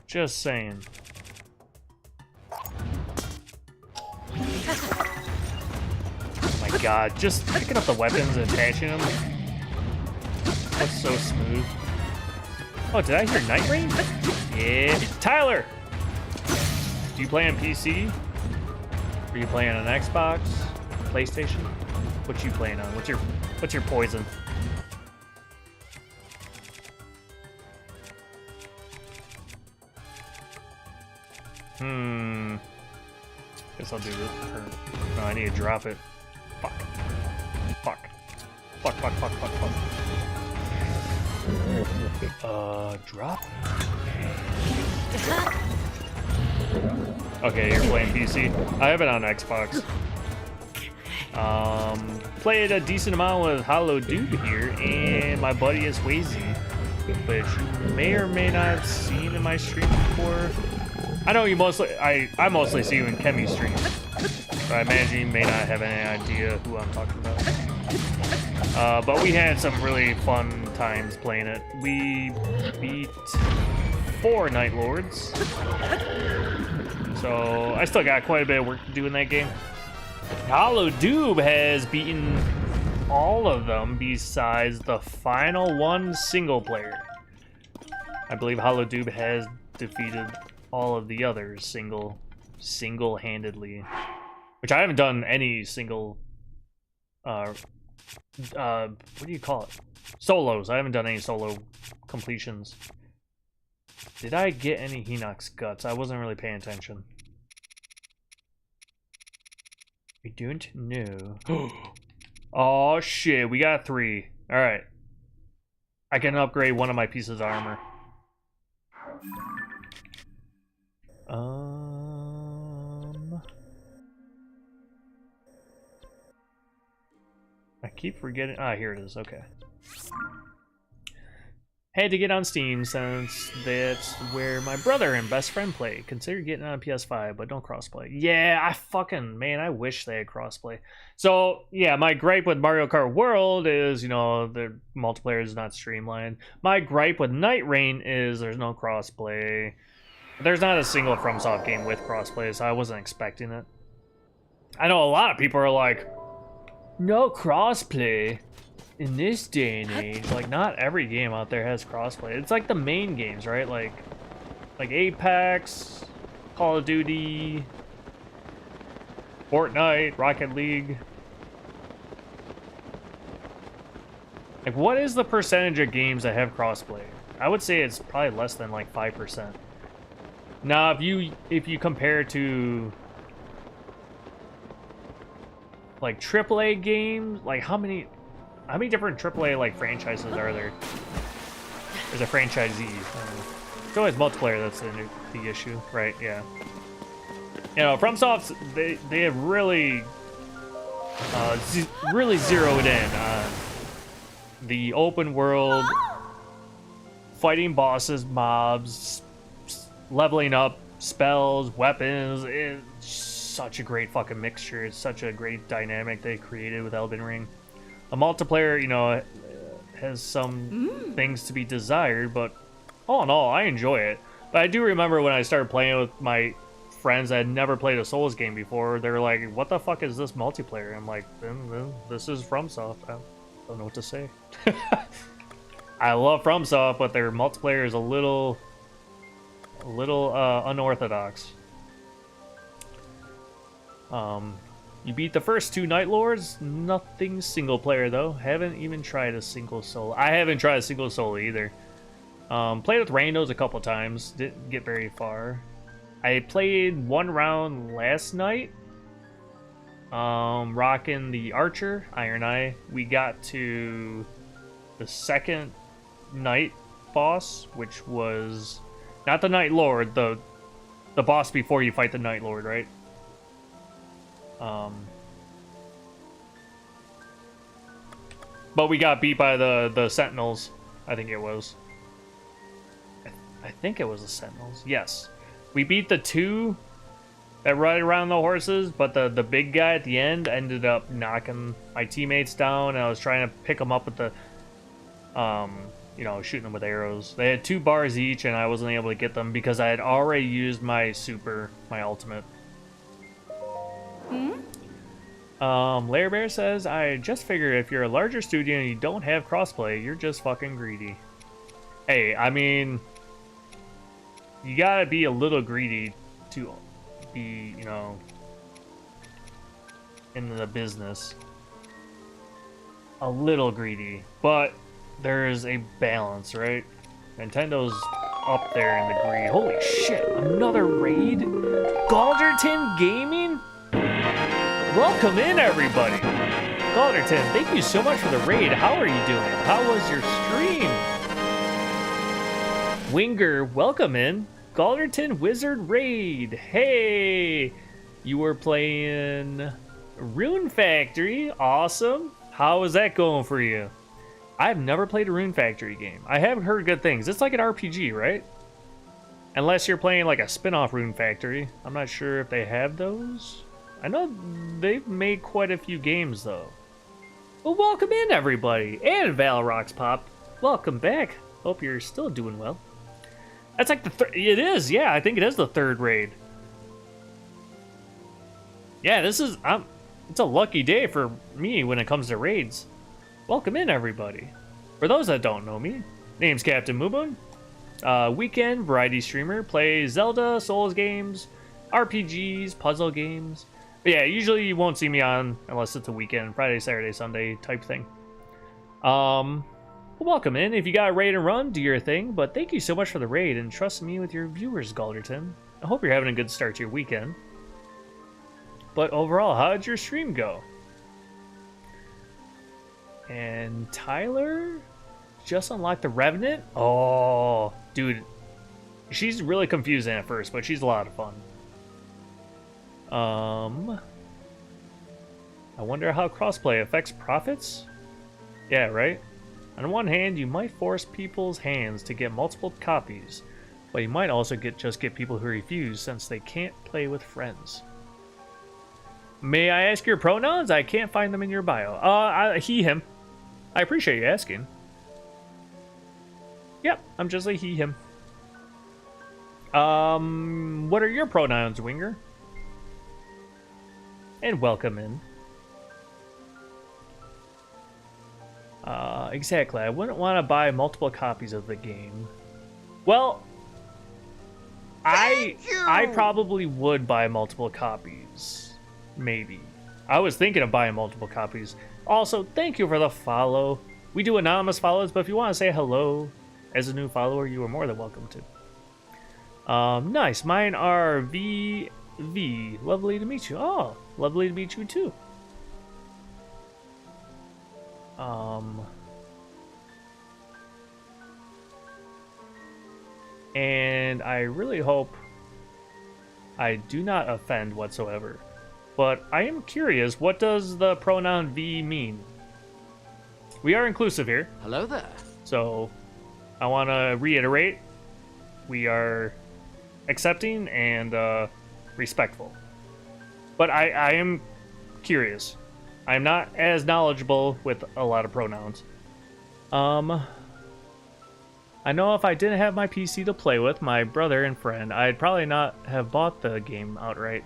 Just saying. Oh my god, just picking up the weapons and attaching them. That's so smooth. Oh, did I hear Night Rain? Yeah. Tyler! Do you play on PC? Are you playing on Xbox? PlayStation? What you playing on? What's your poison? Guess I'll do this. No, I need to drop it. Fuck. Fuck. Fuck, fuck, fuck, fuck, fuck. Drop? Okay, you're playing PC. I have it on Xbox. Played a decent amount with Hollow Dude here, and my buddy is Wazy, which you may or may not have seen in my stream before. I know you mostly, I mostly see you in Kemi's streams, but I imagine you may not have any idea who I'm talking about. But we had some really fun times playing it. We beat 4 Night Lords, so I still got quite a bit of work to do in that game. Hollow Doob has beaten all of them besides the final one single player. I believe Hollow Doob has defeated all of the others single-handedly, which I haven't done any single what do you call it, solos. I haven't done any solo completions. Did I get any Hinox guts? I wasn't really paying attention. I don't know. Oh shit, we got 3. All right, I can upgrade one of my pieces of armor. I keep forgetting. Ah, here it is. Okay. Had to get on Steam since that's where my brother and best friend play. Consider getting on PS5, but don't crossplay. Yeah, I wish they had crossplay. So, yeah, my gripe with Mario Kart World is, you know, the multiplayer is not streamlined. My gripe with Night Rain is there's no crossplay. There's not a single FromSoft game with crossplay, so I wasn't expecting it. I know a lot of people are like, no crossplay. in this day and age, like not every game out there has crossplay. It's like the main games, right? Like Apex, Call of Duty, Fortnite, Rocket League. Like, what is the percentage of games that have crossplay? I would say it's probably less than like 5%. Now, if you compare to like AAA games, like how many different AAA like franchises are there? There's a franchisee. It's always multiplayer that's the issue, right? Yeah. You know, FromSoft, they have really really zeroed in on the open world, fighting bosses, mobs, leveling up spells, weapons. It's such a great fucking mixture. It's such a great dynamic they created with Elden Ring. A multiplayer, you know, has some things to be desired, but all in all, I enjoy it. But I do remember when I started playing with my friends that had never played a Souls game before, they were like, what the fuck is this multiplayer? I'm like, this is FromSoft. I don't know what to say. I love FromSoft, but their multiplayer is a little unorthodox. You beat the first 2 Night Lords. Nothing single player though. Haven't even tried a single solo. I haven't tried a single solo either. Played with randos a couple times. Didn't get very far. I played 1 round last night. Rocking the Archer, Iron Eye. We got to the second Night boss, which was not the Night Lord, the boss before you fight the Night Lord, right? But we got beat by the Sentinels. I think it was. I think it was the Sentinels. Yes, we beat the 2 that ride around the horses, but the big guy at the end ended up knocking my teammates down, and I was trying to pick them up with the you know, shooting them with arrows. They had 2 bars each, and I wasn't able to get them because I had already used my ultimate. Lair Bear says, I just figured if you're a larger studio and you don't have crossplay, you're just fucking greedy. Hey, I mean, you gotta be a little greedy to be, you know, in the business. A little greedy, but there's a balance, right? Nintendo's up there in the greed. Holy shit, another raid? Galderton Gaming? Welcome in, everybody. Galderton, thank you so much for the raid. How are you doing? How was your stream? Winger, welcome in. Galderton Wizard Raid. Hey, you were playing Rune Factory. Awesome. How is that going for you? I've never played a Rune Factory game. I have heard good things. It's like an RPG, right? Unless you're playing like a spin-off Rune Factory. I'm not sure if they have those. I know they've made quite a few games though. Well, welcome in, everybody. And Valrox Pop. Welcome back. Hope you're still doing well. That's like the third. It is, yeah. I think it is the 3rd raid. Yeah, this is. It's a lucky day for me when it comes to raids. Welcome in, everybody. For those that don't know me, name's CaptnMoonMoon. Weekend variety streamer. Plays Zelda, Souls games, RPGs, puzzle games. But yeah, usually you won't see me on unless it's a weekend, Friday, Saturday, Sunday type thing. Welcome in. If you got a raid and run, do your thing. But thank you so much for the raid and trust me with your viewers, Galderton. I hope you're having a good start to your weekend. But overall, how did your stream go? And Tyler just unlocked the Revenant? Oh, dude. She's really confusing at first, but she's a lot of fun. I wonder how crossplay affects profits? Yeah, right? On one hand, you might force people's hands to get multiple copies, but you might also just get people who refuse since they can't play with friends. May I ask your pronouns? I can't find them in your bio. He, him. I appreciate you asking. Yep, I'm just a he, him. What are your pronouns, Winger? And welcome in. Exactly. I wouldn't want to buy multiple copies of the game. Well, I probably would buy multiple copies. Maybe. I was thinking of buying multiple copies. Also, thank you for the follow. We do anonymous follows, but if you want to say hello as a new follower, you are more than welcome to. Nice. Mine are V. Lovely to meet you. Oh, lovely to meet you too. And I really hope I do not offend whatsoever. But I am curious, what does the pronoun V mean? We are inclusive here. Hello there. So I want to reiterate, we are accepting and respectful. But I am curious. I'm not as knowledgeable with a lot of pronouns. I know if I didn't have my PC to play with, my brother and friend, I'd probably not have bought the game outright.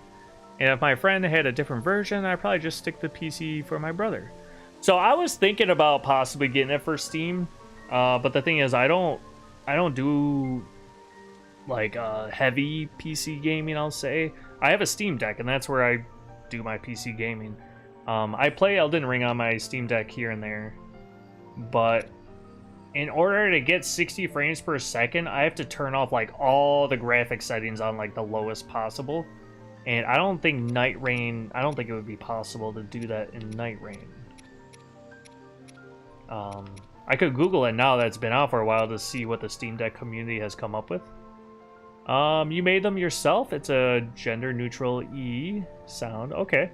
And if my friend had a different version, I'd probably just stick the PC for my brother. So I was thinking about possibly getting it for Steam, but the thing is, I don't do like heavy PC gaming. I'll say I have a Steam Deck, and that's where I do my PC gaming. I play Elden Ring on my Steam Deck here and there, but in order to get 60 frames per second, I have to turn off like all the graphic settings on like the lowest possible. And I don't think Night Rain, I don't think it would be possible to do that in Night Rain. I could Google it now that it's been out for a while to see what the Steam Deck community has come up with. You made them yourself? It's a gender neutral E sound. Okay.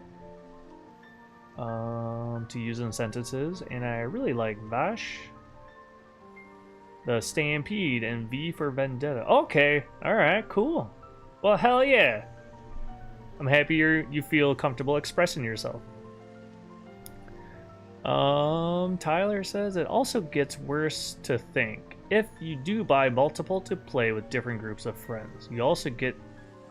To use in sentences. And I really like Vash, the Stampede, and V for Vendetta. Okay. Alright, cool. Well, hell yeah. I'm happy you feel comfortable expressing yourself. Tyler says it also gets worse to think. If you do buy multiple to play with different groups of friends, you also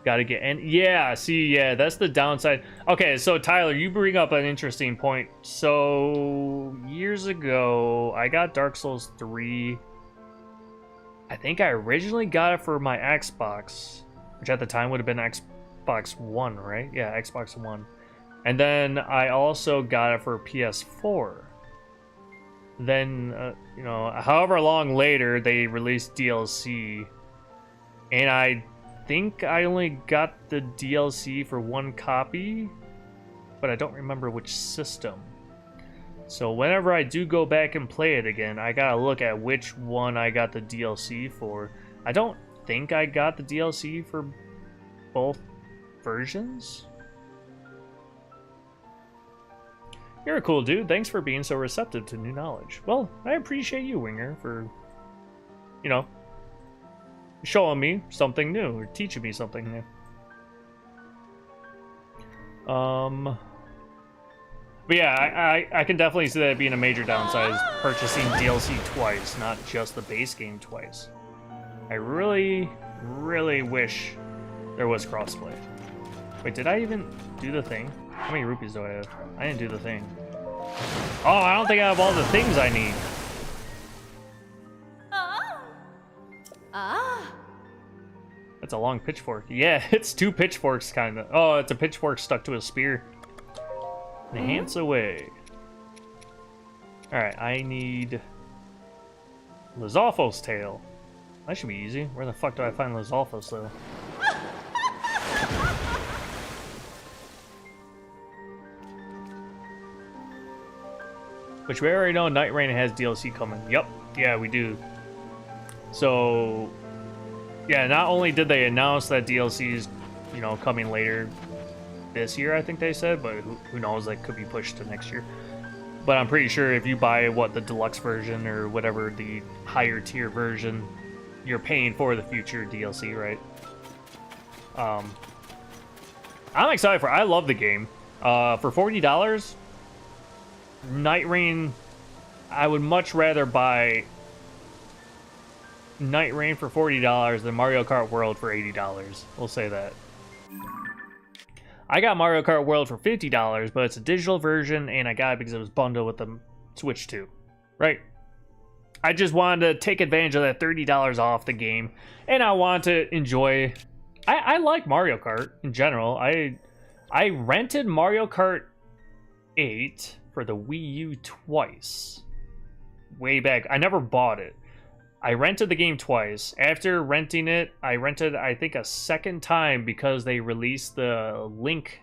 gotta get, and yeah, see, yeah, that's the downside. Okay, so Tyler, you bring up an interesting point. So years ago, I got Dark Souls 3. I think I originally got it for my Xbox, which at the time would have been Xbox One, right? Yeah, Xbox One. And then I also got it for PS4. Then, you know, however long later, they released DLC. And I think I only got the DLC for one copy, but I don't remember which system. So whenever I do go back and play it again, I gotta look at which one I got the DLC for. I don't think I got the DLC for both versions. You're a cool dude. Thanks for being so receptive to new knowledge. Well, I appreciate you, Winger, for, you know, showing me something new or teaching me something new. But yeah, I can definitely see that being a major downside, is purchasing DLC twice, not just the base game twice. I really, really wish there was crossplay. Wait, did I even do the thing? How many rupees do I have? I didn't do the thing. Oh, I don't think I have all the things I need. That's a long pitchfork. Yeah, it's two pitchforks, kind of. Oh, it's a pitchfork stuck to a spear. Enhance away. Alright, I need Lizalfo's tail. That should be easy. Where the fuck do I find Lizalfo's, though? Which we already know Night Rain has DLC coming. Yep. Yeah, we do. So, yeah, not only did they announce that DLC is, you know, coming later this year, I think they said, but who knows, that could be pushed to next year. But I'm pretty sure if you buy, the deluxe version or whatever, the higher tier version, you're paying for the future DLC, right? I'm excited for it. I love the game. For $40, Night Rain, I would much rather buy Night Rain for $40 than Mario Kart World for $80. We'll say that. I got Mario Kart World for $50, but it's a digital version, and I got it because it was bundled with the Switch 2, right? I just wanted to take advantage of that $30 off the game, and I want to enjoy. I like Mario Kart in general. I rented Mario Kart 8 for the Wii U twice. Way back. I never bought it. I rented the game twice. After renting it, I rented, I think, a second time because they released the Link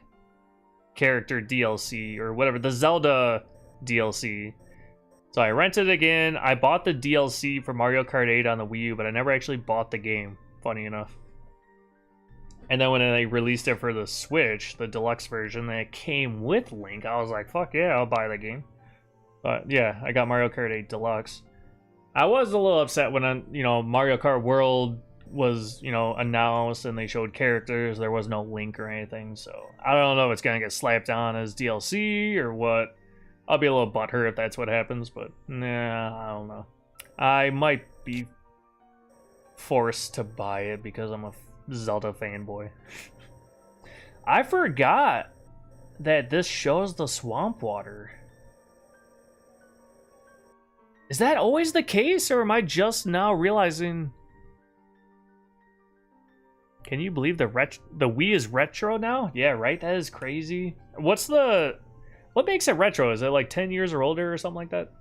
character DLC or whatever, the Zelda DLC. So I rented it again. I bought the DLC for Mario Kart 8 on the Wii U, but I never actually bought the game, funny enough. And then when they released it for the Switch, the deluxe version, that came with Link, I was like, fuck yeah, I'll buy the game. But yeah, I got Mario Kart 8 Deluxe. I was a little upset when, Mario Kart World was, announced and they showed characters. There was no Link or anything, so I don't know if it's gonna get slapped on as DLC or what. I'll be a little butthurt if that's what happens, but nah, I don't know. I might be forced to buy it because I'm a Zelda fanboy. I forgot that this shows the swamp water. Is that always the case, or am I just now realizing? Can you believe the Wii is retro now? Yeah, right? That is crazy. What makes it retro? Is it like 10 years or older or something like that?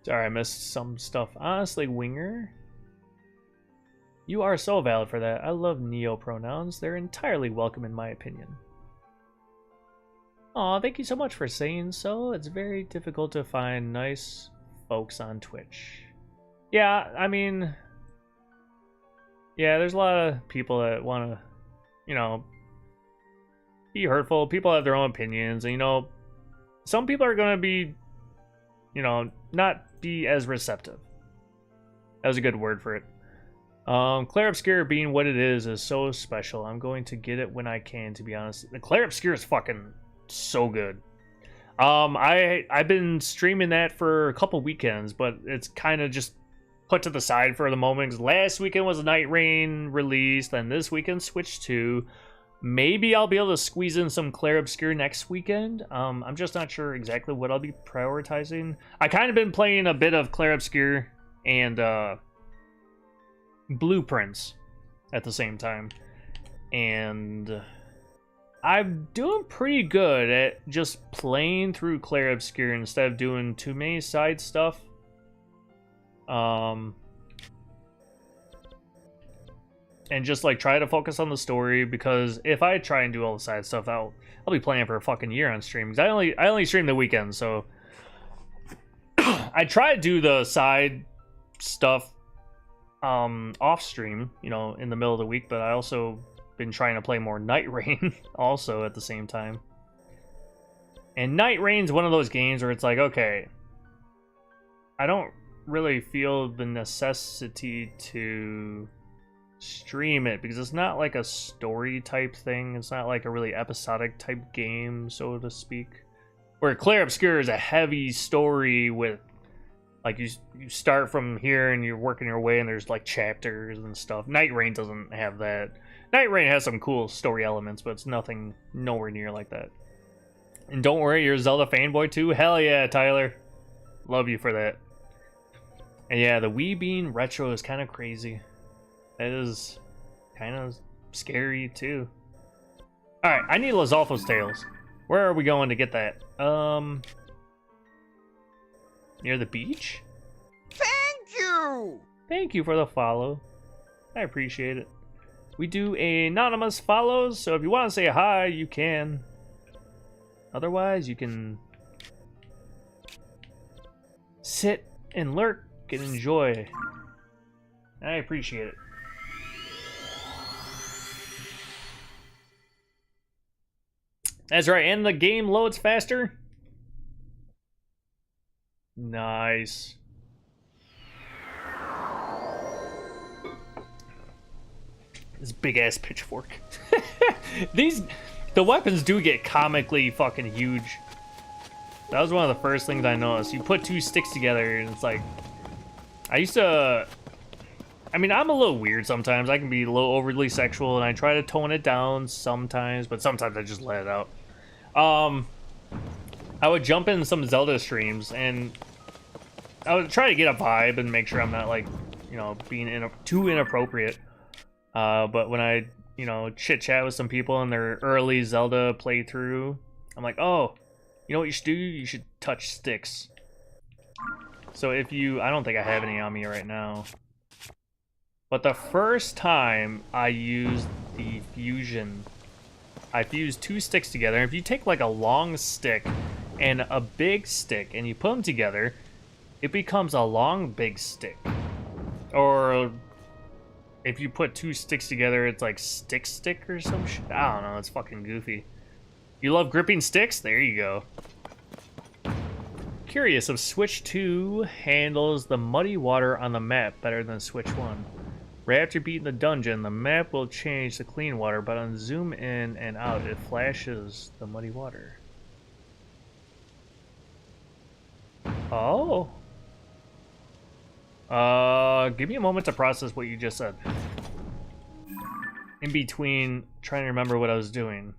Sorry, I missed some stuff. Honestly, Winger, you are so valid for that. I love neo-pronouns. They're entirely welcome in my opinion. Aw, thank you so much for saying so. It's very difficult to find nice folks on Twitch. Yeah, I mean, yeah, there's a lot of people that want to, be hurtful. People have their own opinions, and, some people are going to be, not be as receptive. That was a good word for it. Clair Obscur being what it is so special. I'm going to get it when I can, to be honest. The Clair Obscur is fucking so good. I've been streaming that for a couple weekends, but it's kind of just put to the side for the moment, because last weekend was Night Rain release, then this weekend Switch 2. Maybe I'll be able to squeeze in some Clair Obscur next weekend. I'm just not sure exactly what I'll be prioritizing. I kind of been playing a bit of Clair Obscur and Blueprints at the same time, and I'm doing pretty good at just playing through Clair Obscur instead of doing too many side stuff. And just like try to focus on the story, because if I try and do all the side stuff, I'll be playing for a fucking year on stream. Because I only stream the weekends, so I try to do the side stuff off stream, in the middle of the week, but I also been trying to play more Night Rain also at the same time. And Night Rain's one of those games where it's like, okay, I don't really feel the necessity to stream it because it's not like a story type thing. It's not like a really episodic type game, so to speak. Where Clair Obscur is a heavy story with, like, you start from here and you're working your way and there's like chapters and stuff. Night Rain doesn't have that. Night Rain has some cool story elements, but it's nothing nowhere near like that. And don't worry, you're a Zelda fanboy too? Hell yeah, Tyler. Love you for that. And yeah, the Wii being retro is kind of crazy. That is kind of scary too. Alright, I need Lizalfo's Tales. Where are we going to get that? Near the beach? Thank you! Thank you for the follow. I appreciate it. We do anonymous follows, so if you want to say hi, you can. Otherwise, you can sit and lurk and enjoy. I appreciate it. That's right, and the game loads faster. Nice. This big ass pitchfork. The weapons do get comically fucking huge. That was one of the first things I noticed. You put two sticks together and it's like, I used to I mean, I'm a little weird sometimes. I can be a little overly sexual, and I try to tone it down sometimes, but sometimes I just let it out. I would jump in some Zelda streams, and I would try to get a vibe and make sure I'm not, like, you know, being too inappropriate. But when I, you know, chit-chat with some people in their early Zelda playthrough, I'm like, oh, you know what you should do? You should touch sticks. So if you... I don't think I have any on me right now. But the first time I used the fusion, I fused 2 sticks together. If you take, like, a long stick and a big stick, and you put them together, it becomes a long, big stick. Or if you put 2 sticks together, it's like stick or some shit. I don't know, it's fucking goofy. You love gripping sticks? There you go. Curious if Switch 2 handles the muddy water on the map better than Switch 1. Right after beating the dungeon, the map will change to clean water, but on zoom in and out, it flashes the muddy water. Oh. Give me a moment to process what you just said. In between trying to remember what I was doing.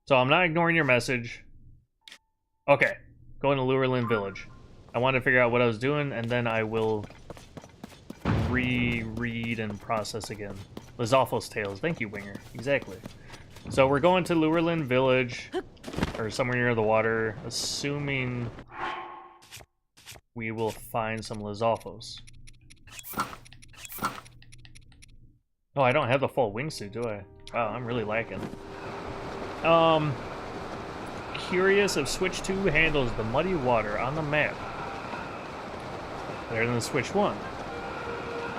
So I'm not ignoring your message. Okay. Going to Lurelin Village. I want to figure out what I was doing, and then I will reread and process again. Lizalfos Tales. Thank you, Winger. Exactly. So we're going to Lurelin Village, or somewhere near the water, assuming we will find some Lizalfos. Oh, I don't have the full wingsuit, do I? Wow, I'm really lacking. Curious if Switch 2 handles the muddy water on the map better than Switch 1.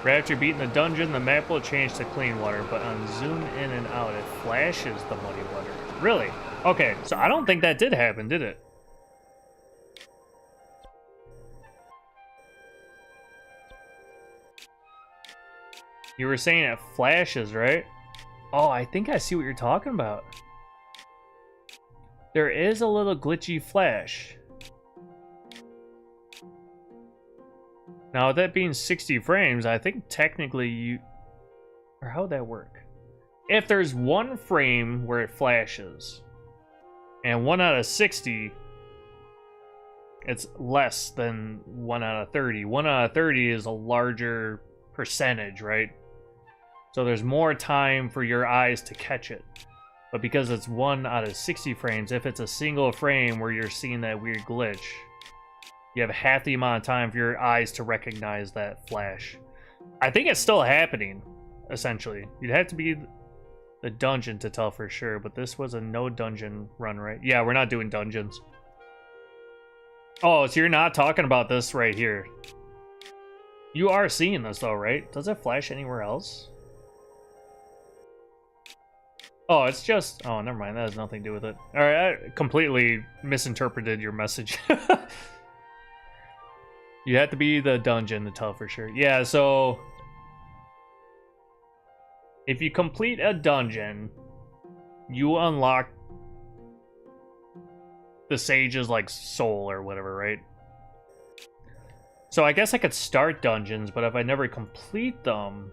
Right after beating the dungeon, the map will change to clean water, but on zoom in and out, it flashes the muddy water. Really? Okay, so I don't think that did happen, did it? You were saying it flashes, right? Oh, I think I see what you're talking about. There is a little glitchy flash. Now, with that being 60 frames, I think technically you... Or how'd that work? If there's 1 frame where it flashes, and 1 out of 60, it's less than 1 out of 30. 1 out of 30 is a larger percentage, right? So there's more time for your eyes to catch it. But because it's 1 out of 60 frames, if it's a single frame where you're seeing that weird glitch, you have half the amount of time for your eyes to recognize that flash. I think it's still happening, essentially. You'd have to be the dungeon to tell for sure, but this was a no dungeon run, right? Yeah, we're not doing dungeons. Oh, so you're not talking about this right here. You are seeing this though, right? Does it flash anywhere else? Oh, it's just... Oh, never mind. That has nothing to do with it. Alright, I completely misinterpreted your message. You have to be the dungeon to tell for sure. Yeah, so... If you complete a dungeon, you unlock the sage's, like, soul or whatever, right? So I guess I could start dungeons, but if I never complete them...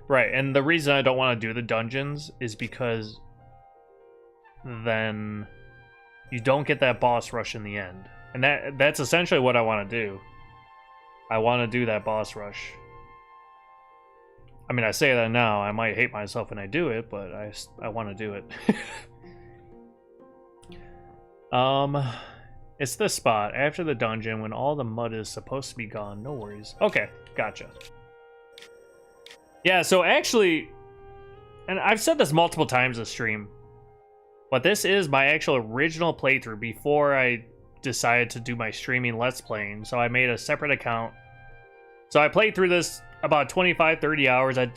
Right, and the reason I don't want to do the dungeons is because then you don't get that boss rush in the end. And that's essentially what I want to do. I want to do that boss rush. I mean, I say that now, I might hate myself when I do it, but I want to do it. It's this spot, after the dungeon, when all the mud is supposed to be gone. No worries. Okay, gotcha. Yeah, so actually, and I've said this multiple times this stream, but this is my actual original playthrough before I decided to do my streaming Let's Playing, so I made a separate account. So I played through this about 25-30 hours. I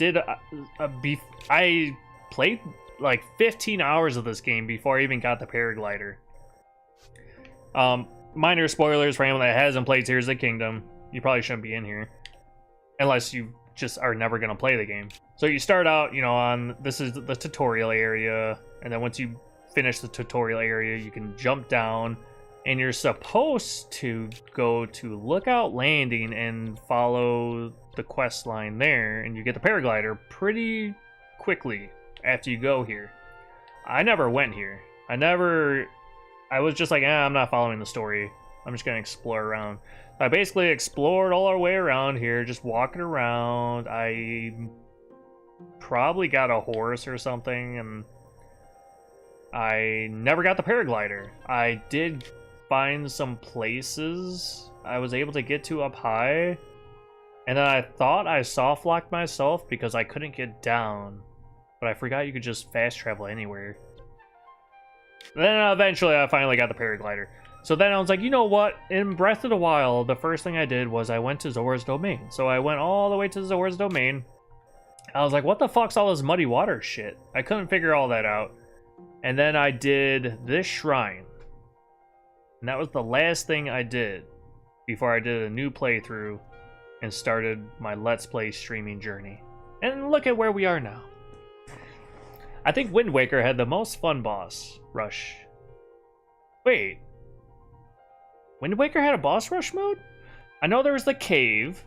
played like 15 hours of this game before I even got the paraglider. Minor spoilers for anyone that hasn't played Tears of the Kingdom. You probably shouldn't be in here. Unless you just are never going to play the game. So you start out, you know, on... This is the tutorial area. And then once you finish the tutorial area, you can jump down And you're supposed to go to Lookout Landing and follow the quest line there, and you get the paraglider pretty quickly after you go here. I never went here. I was just like, I'm not following the story. I'm just gonna explore around. I basically explored all our way around here, just walking around. I probably got a horse or something, and I never got the paraglider. I did find some places I was able to get to up high, and then I thought I soft locked myself because I couldn't get down, but I forgot you could just fast travel anywhere. Then eventually I finally got the paraglider. So then I was like, you know what? In Breath of the Wild, the first thing I did was I went to Zora's Domain. So I went all the way to Zora's Domain. I was like, what the fuck's all this muddy water shit? I couldn't figure all that out. And then I did this shrine. And that was the last thing I did before I did a new playthrough and started my Let's Play streaming journey. And look at where we are now. I think Wind Waker had the most fun boss rush. Wait. Wind Waker had a boss rush mode? I know there was the cave,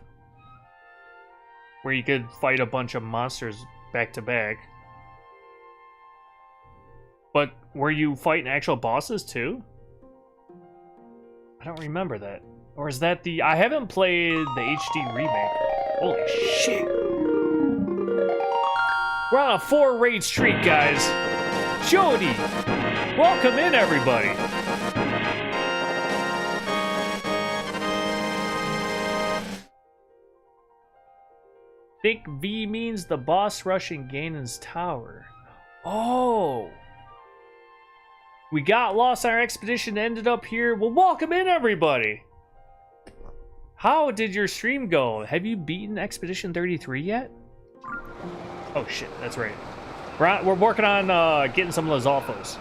where you could fight a bunch of monsters back to back. But were you fighting actual bosses too? I don't remember that. Or is that the... I haven't played the HD remake. Holy shit. We're on a 4 raid streak, guys. Jody! Welcome in, everybody. Think V means the boss rush in Ganon's tower. Oh! We got lost on our expedition, ended up here. Well, welcome in, everybody! How did your stream go? Have you beaten Expedition 33 yet? Oh shit, that's right. We're working on getting some of those alphas.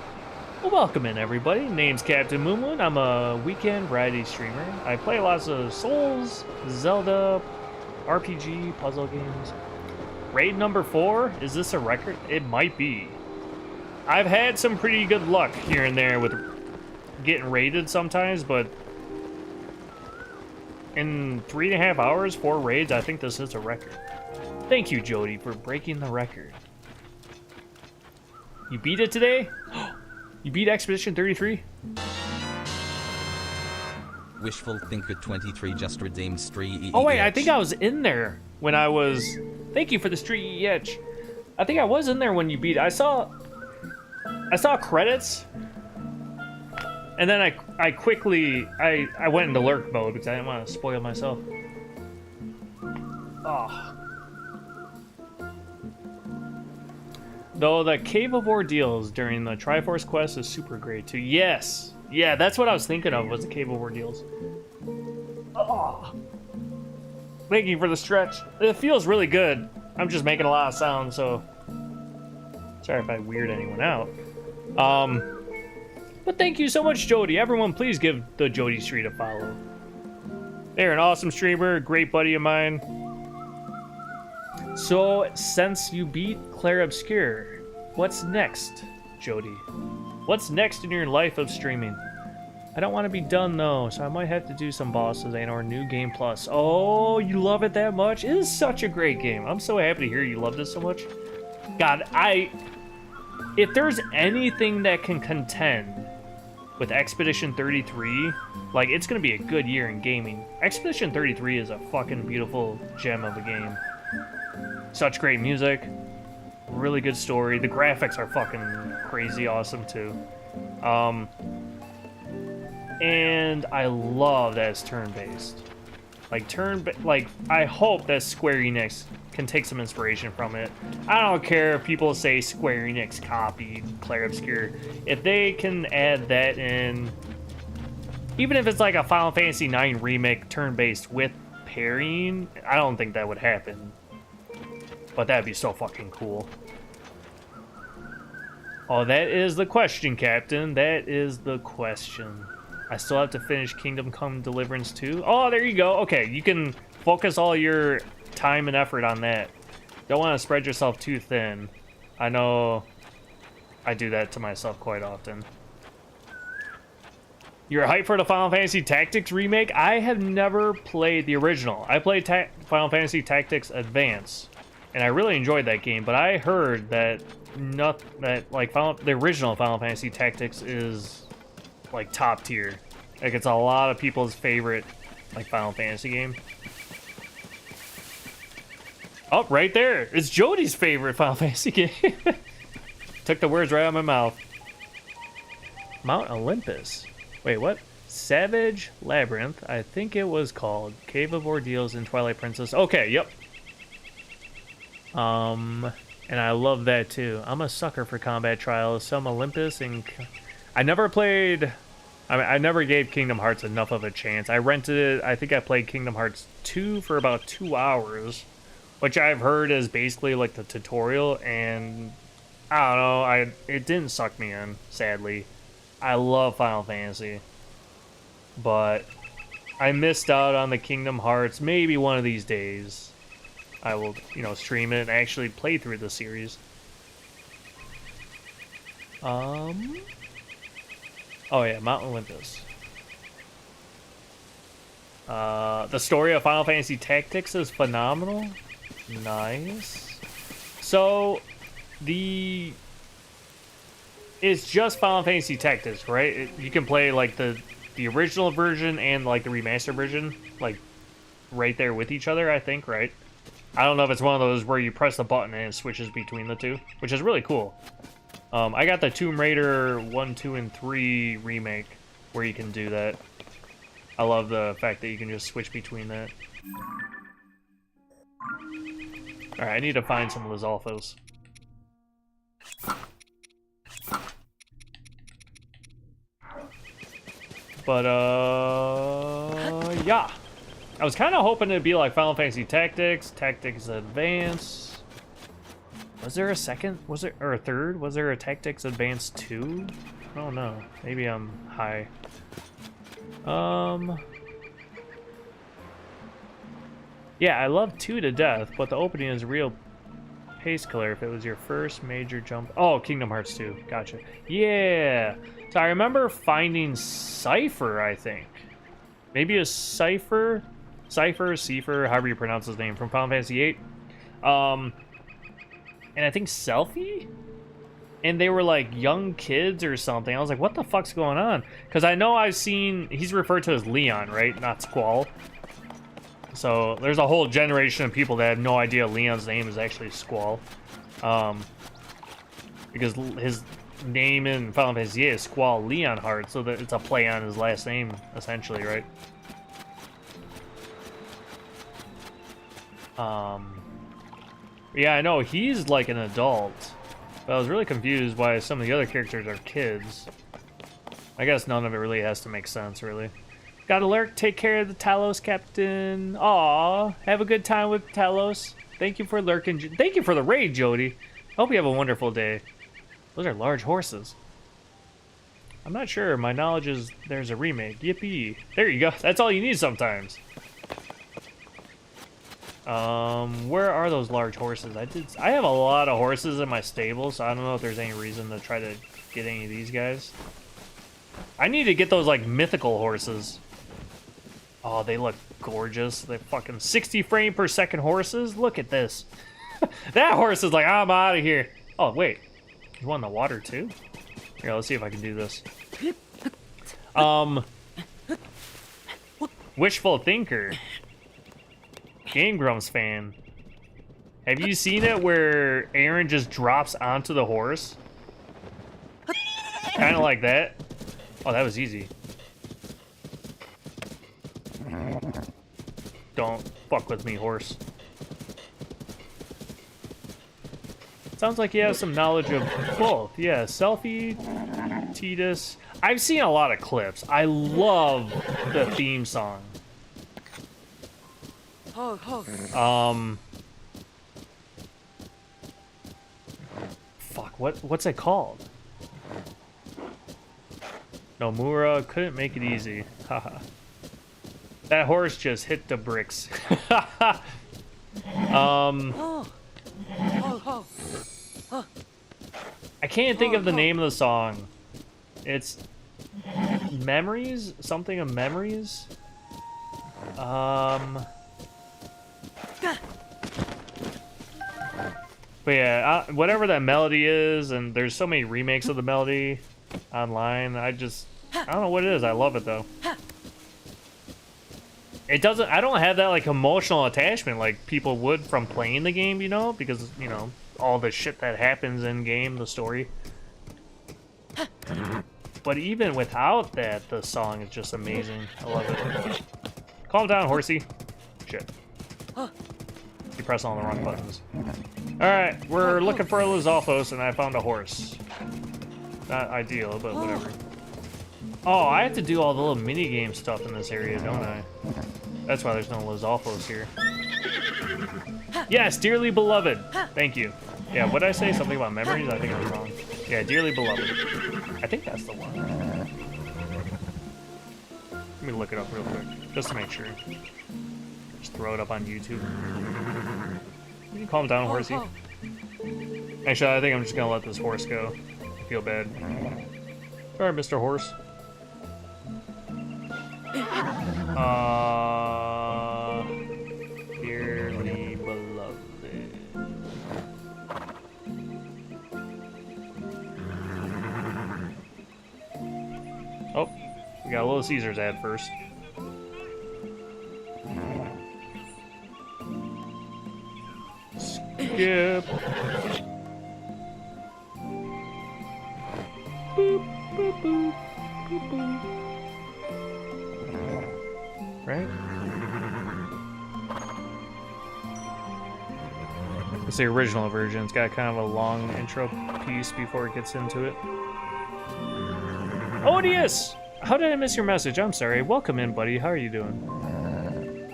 Well, welcome in, everybody. Name's CaptnMoonMoon. I'm a weekend variety streamer. I play lots of Souls, Zelda, RPG, puzzle games. Raid number 4? Is this a record? It might be. I've had some pretty good luck here and there with getting raided sometimes, but in 3.5 hours, 4 raids, I think this is a record. Thank you, Jody, for breaking the record. You beat it today? You beat Expedition 33? Wishful Thinker 23 just redeemed Street. Oh wait, I think I was in there when I was... Thank you for the Street EH. I think I was in there when you beat it. I saw credits, and then I quickly went into lurk mode because I didn't want to spoil myself. Oh. Though the Cave of Ordeals during the Triforce quest is super great too. Yes. Yeah, that's what I was thinking of, was the Cave of Ordeals. Oh. Thank you for the stretch. It feels really good. I'm just making a lot of sound, so sorry if I weird anyone out. But thank you so much, Jody. Everyone, please give the Jody Street a follow. They're an awesome streamer, great buddy of mine. So, since you beat Claire Obscure, what's next, Jody? What's next in your life of streaming? I don't want to be done, though, so I might have to do some bosses and or New Game Plus. Oh, you love it that much? It is such a great game. I'm so happy to hear you love this so much. God, if there's anything that can contend with Expedition 33, like, it's going to be a good year in gaming. Expedition 33 is a fucking beautiful gem of a game. Such great music, really good story. The graphics are fucking crazy awesome too. And I love that it's turn-based. Like I hope that Square Enix can take some inspiration from it. I don't care if people say Square Enix copied Claire Obscure. If they can add that in, even if it's like a Final Fantasy IX remake turn-based with parrying, I don't think that would happen. But that'd be so fucking cool. Oh, that is the question, Captain. That is the question. I still have to finish Kingdom Come Deliverance 2. Oh, there you go. Okay, you can focus all your time and effort on that. Don't want to spread yourself too thin. I know I do that to myself quite often. You're hyped for the Final Fantasy Tactics remake? I have never played the original. I played Final Fantasy Tactics Advance, and I really enjoyed that game. But I heard that the original Final Fantasy Tactics is like top tier. Like it's a lot of people's favorite like Final Fantasy game. Oh, right there. It's Jody's favorite Final Fantasy game. Took the words right out of my mouth. Mount Olympus. Wait, what? Savage Labyrinth. I think it was called Cave of Ordeals in Twilight Princess. Okay, yep. And I love that too. I'm a sucker for combat trials. Some Olympus and I never played. I mean, I never gave Kingdom Hearts enough of a chance. I rented it. I think I played Kingdom Hearts 2 for about 2 hours, which I've heard is basically like the tutorial, and I don't know. It didn't suck me in, sadly. I love Final Fantasy, but I missed out on the Kingdom Hearts. Maybe one of these days I will, stream it and actually play through the series. Oh yeah, Mount Olympus. The story of Final Fantasy Tactics is phenomenal. Nice. So, it's just Final Fantasy Tactics, right? You can play like the original version and like the remastered version, like right there with each other, I think, right? I don't know if it's one of those where you press the button and it switches between the two, which is really cool. I got the Tomb Raider 1, 2, and 3 remake where you can do that. I love the fact that you can just switch between that. Alright, I need to find some Lizalfos. But, yeah. I was kind of hoping it'd be like Final Fantasy Tactics, Tactics Advance. Was there a second? Was there, or a third? Was there a Tactics Advance 2? I don't know. Maybe I'm high. Yeah, I love 2 to death, but the opening is a real pace killer if it was your first major jump. Oh, Kingdom Hearts 2. Gotcha. Yeah. So I remember finding Cypher, I think. Maybe a Cypher, however you pronounce his name, from Final Fantasy VIII. And I think Selfie? And they were like young kids or something. I was like, what the fuck's going on? Because I know I've seen, he's referred to as Leon, right? Not Squall. So there's a whole generation of people that had no idea Leon's name is actually Squall. Because his name in Final Fantasy VIII is Squall Leonhardt, so that it's a play on his last name, essentially, right? Yeah, I know, he's like an adult. But I was really confused why some of the other characters are kids. I guess none of it really has to make sense, really. Gotta lurk, take care of the Talos, Captain. Aw, have a good time with Talos. Thank you for lurking. Thank you for the raid, Jody. Hope you have a wonderful day. Those are large horses. I'm not sure. My knowledge is there's a remake. Yippee. There you go. That's all you need sometimes. Where are those large horses? I have a lot of horses in my stable, so I don't know if there's any reason to try to get any of these guys. I need to get those, like, mythical horses. Oh, they look gorgeous. They're fucking 60 frame per second horses. Look at this. That horse is like, I'm out of here. Oh, wait. You want the water, too? Here, let's see if I can do this. Wishful Thinker. Game Grumps fan. Have you seen it where Aaron just drops onto the horse? Kind of like that. Oh, that was easy. Don't fuck with me, horse. Sounds like you have some knowledge of both. Yeah, Selfie, Titus. I've seen a lot of clips. I love the theme song. Fuck, what's it called? Nomura couldn't make it easy. Haha. That horse just hit the bricks. I can't think of the name of the song. It's Memories? Something of memories? But yeah, whatever that melody is, and there's so many remakes of the melody online, I don't know what it is. I love it though. I don't have that like emotional attachment like people would from playing the game, you know, because, you know, all the shit that happens in game, the story. But even without that, the song is just amazing. I love it. Calm down, horsey. Shit. You press all the wrong buttons. Alright, we're looking for a Lizalfos, and I found a horse. Not ideal, but whatever. Oh, I have to do all the little mini-game stuff in this area, don't I? That's why there's no Lizalfos here. Yes, dearly beloved. Thank you. Yeah, what did I say? Something about memories? I think I was wrong. Yeah, dearly beloved. I think that's the one. Let me look it up real quick, just to make sure. Just throw it up on YouTube. You can calm down, horsey. Actually, I think I'm just gonna let this horse go. I feel bad. Sorry, Mr. Horse. Dearly beloved. Oh, we got a Little Caesars ad first. Skip. Boop, boop, boop, boop, boop. Right? It's the original version. It's got kind of a long intro piece before it gets into it. Odious! How did I miss your message? I'm sorry. Welcome in, buddy. How are you doing?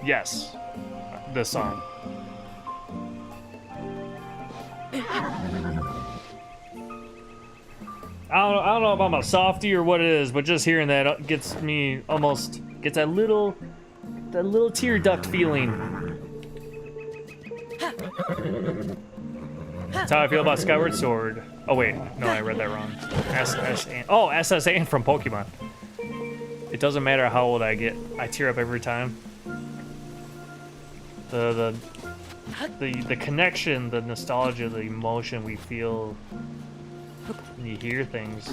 Yes. This song. I don't know if I'm a softie or what it is, but just hearing that gets that little tear duct feeling. That's how I feel about Skyward Sword. Oh wait, no, I read that wrong. SS Anne from Pokemon. It doesn't matter how old I get, I tear up every time. The connection, the nostalgia, the emotion we feel when you hear things.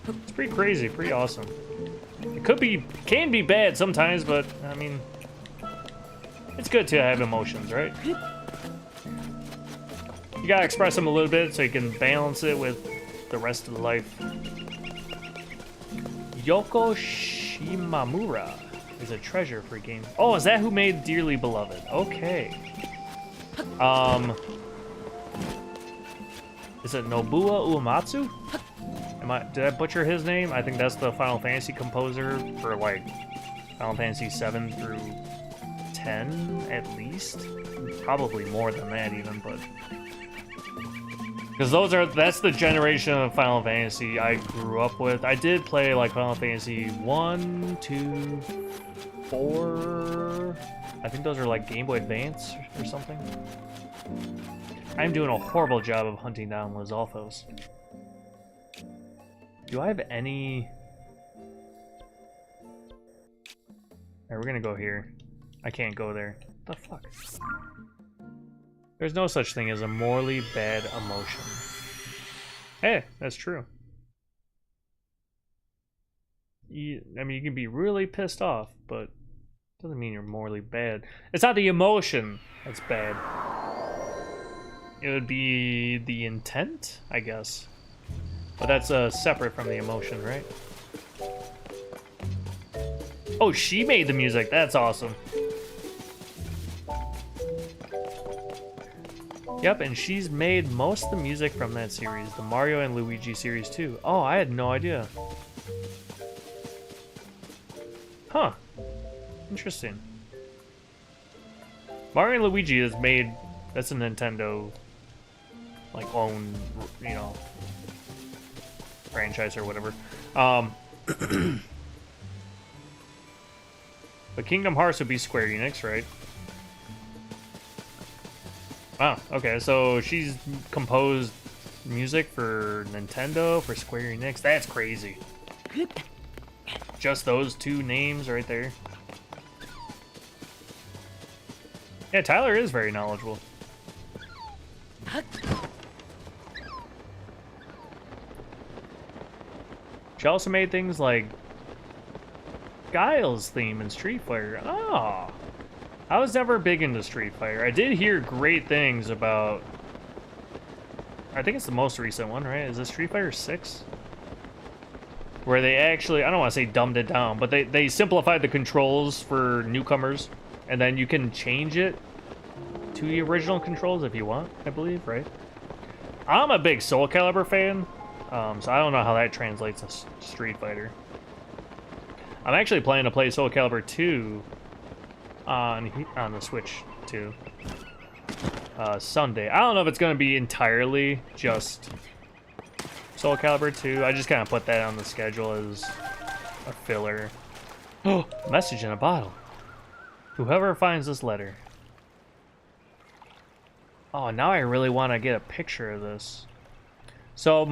It's pretty crazy, pretty awesome. It can be bad sometimes, but I mean, it's good to have emotions, right? You gotta express them a little bit so you can balance it with the rest of the life. Yoko Shimamura is a treasure for game. Oh, is that who made Dearly Beloved? Okay. Is it Nobuo Uematsu? Did I butcher his name? I think that's the Final Fantasy composer for like Final Fantasy 7 through 10 at least. Probably more than that even, but because that's the generation of Final Fantasy I grew up with. I did play like Final Fantasy 1, 2, 4. I think those are like Game Boy Advance or something. I'm doing a horrible job of hunting down Lizalfos. Do I have any... Alright, we're gonna go here. I can't go there. What the fuck? There's no such thing as a morally bad emotion. Hey, that's true. I mean, you can be really pissed off, but it doesn't mean you're morally bad. It's not the emotion that's bad. It would be the intent, I guess. But that's separate from the emotion, right? Oh, she made the music. That's awesome. Yep, and she's made most of the music from that series, the Mario and Luigi series too. Oh, I had no idea. Huh. Interesting. Mario and Luigi is made... That's a Nintendo... like, own, you know... franchise or whatever. But Kingdom Hearts would be Square Enix, right? Wow, okay, so she's composed music for Nintendo, for Square Enix. That's crazy. just those two names right there. Yeah, Tyler is very knowledgeable. She also made things like Guile's theme in Street Fighter. Oh, I was never big into Street Fighter. I did hear great things about, I think it's the most recent one, right? Is it Street Fighter 6? Where they actually, I don't want to say dumbed it down, but they simplified the controls for newcomers, and then you can change it to the original controls if you want, I believe, right? I'm a big Soul Calibur fan, so I don't know how that translates to Street Fighter. I'm actually planning to play Soul Calibur 2 on the Switch too. Sunday. I don't know if it's going to be entirely just Soul Calibur 2. I just kind of put that on the schedule as a filler. Oh, message in a bottle. Whoever finds this letter. Oh, now I really want to get a picture of this. So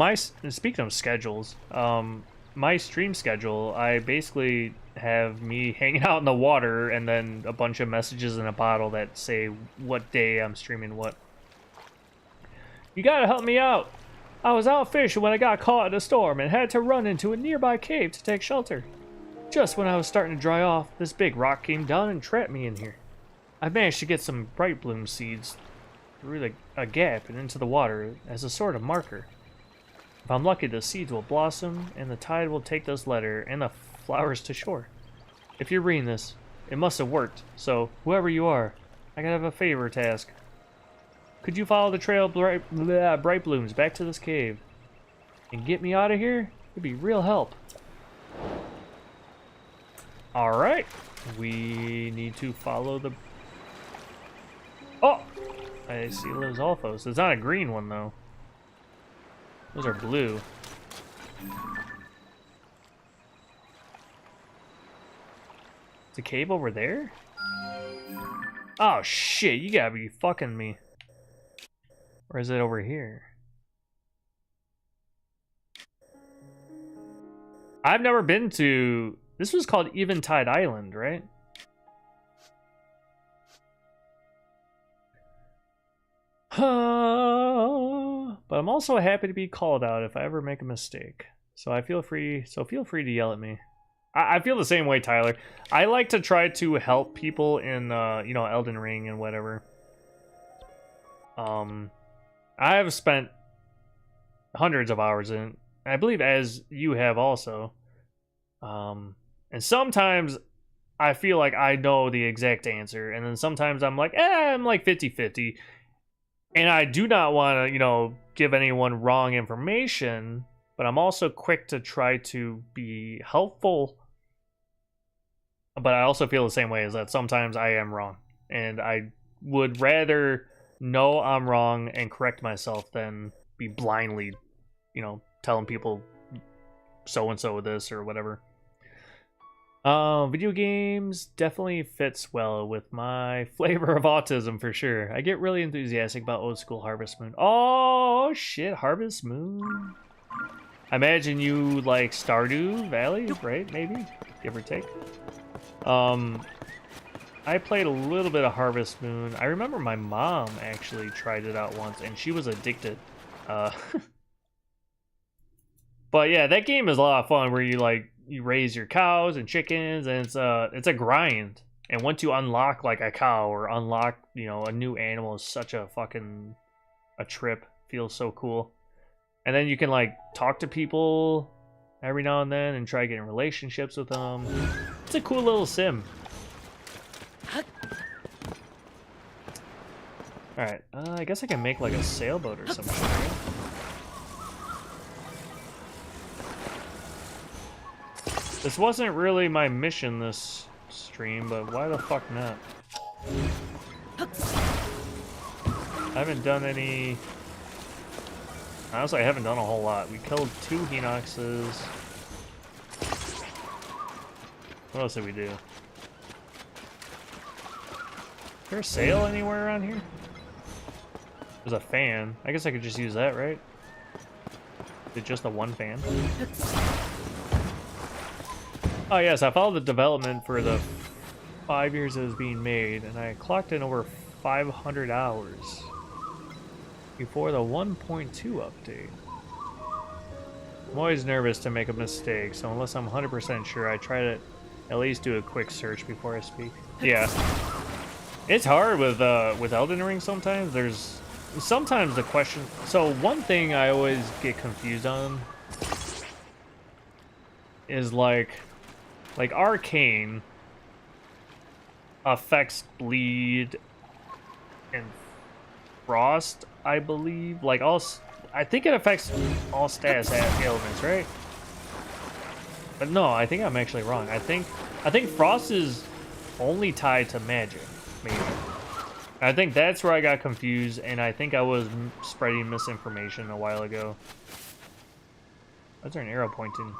speaking of schedules, my stream schedule, I basically have me hanging out in the water and then a bunch of messages in a bottle that say what day I'm streaming what. You gotta help me out. I was out fishing when I got caught in a storm and had to run into a nearby cave to take shelter. Just when I was starting to dry off, this big rock came down and trapped me in here. I managed to get some bright bloom seeds through a gap and into the water as a sort of marker. If I'm lucky, the seeds will blossom and the tide will take this letter and the flowers to shore. If you're reading this, it must have worked, so whoever you are, I gotta have a favor to ask. Could you follow the trail of bright blooms back to this cave and get me out of here? It'd be real help. Alright, we need to follow the... Oh! I see Los Alphos. It's not a green one, though. Those are blue. Is the cave over there? Oh, shit. You gotta be fucking me. Or is it over here? I've never been to... This was called Eventide Island, right? But I'm also happy to be called out if I ever make a mistake. So feel free to yell at me. I feel the same way, Tyler. I like to try to help people in you know, Elden Ring and whatever. I have spent hundreds of hours in it. I believe as you have also. And sometimes I feel like I know the exact answer, and then sometimes I'm like, I'm like 50-50. And I do not want to, you know, give anyone wrong information, but I'm also quick to try to be helpful. But I also feel the same way, is that sometimes I am wrong. And I would rather know I'm wrong and correct myself than be blindly, you know, telling people so-and-so this or whatever. Video games definitely fits well with my flavor of autism for sure. I get really enthusiastic about old school Harvest Moon. Oh shit, Harvest Moon. I imagine you like Stardew Valley, right? Maybe, give or take. I played a little bit of Harvest Moon. I remember my mom actually tried it out once and she was addicted. But yeah, that game is a lot of fun where you raise your cows and chickens, and it's a grind. And once you unlock like a cow or unlock, you know, a new animal, is such a fucking trip. Feels so cool. And then you can like talk to people every now and then and try getting relationships with them. It's a cool little sim. Alright, I guess I can make like a sailboat or something, right? This wasn't really my mission this stream, but why the fuck not? I haven't done any... Honestly, I haven't done a whole lot. We killed 2 Hinoxes. What else did we do? Is there a sail anywhere around here? There's a fan. I guess I could just use that, right? Is it just the one fan? Oh yes, I followed the development for the 5 years it was being made, and I clocked in over 500 hours before the 1.2 update. I'm always nervous to make a mistake, so unless I'm 100% sure, I try to at least do a quick search before I speak. Yeah. It's hard with Elden Ring sometimes. Sometimes the question... So one thing I always get confused on is like Arcane affects bleed and frost, I believe. Like I think it affects all status ailments, right? But no, I think I'm actually wrong. I think frost is only tied to magic, maybe. I think that's where I got confused, and I think I was spreading misinformation a while ago. Why is there an arrow pointing?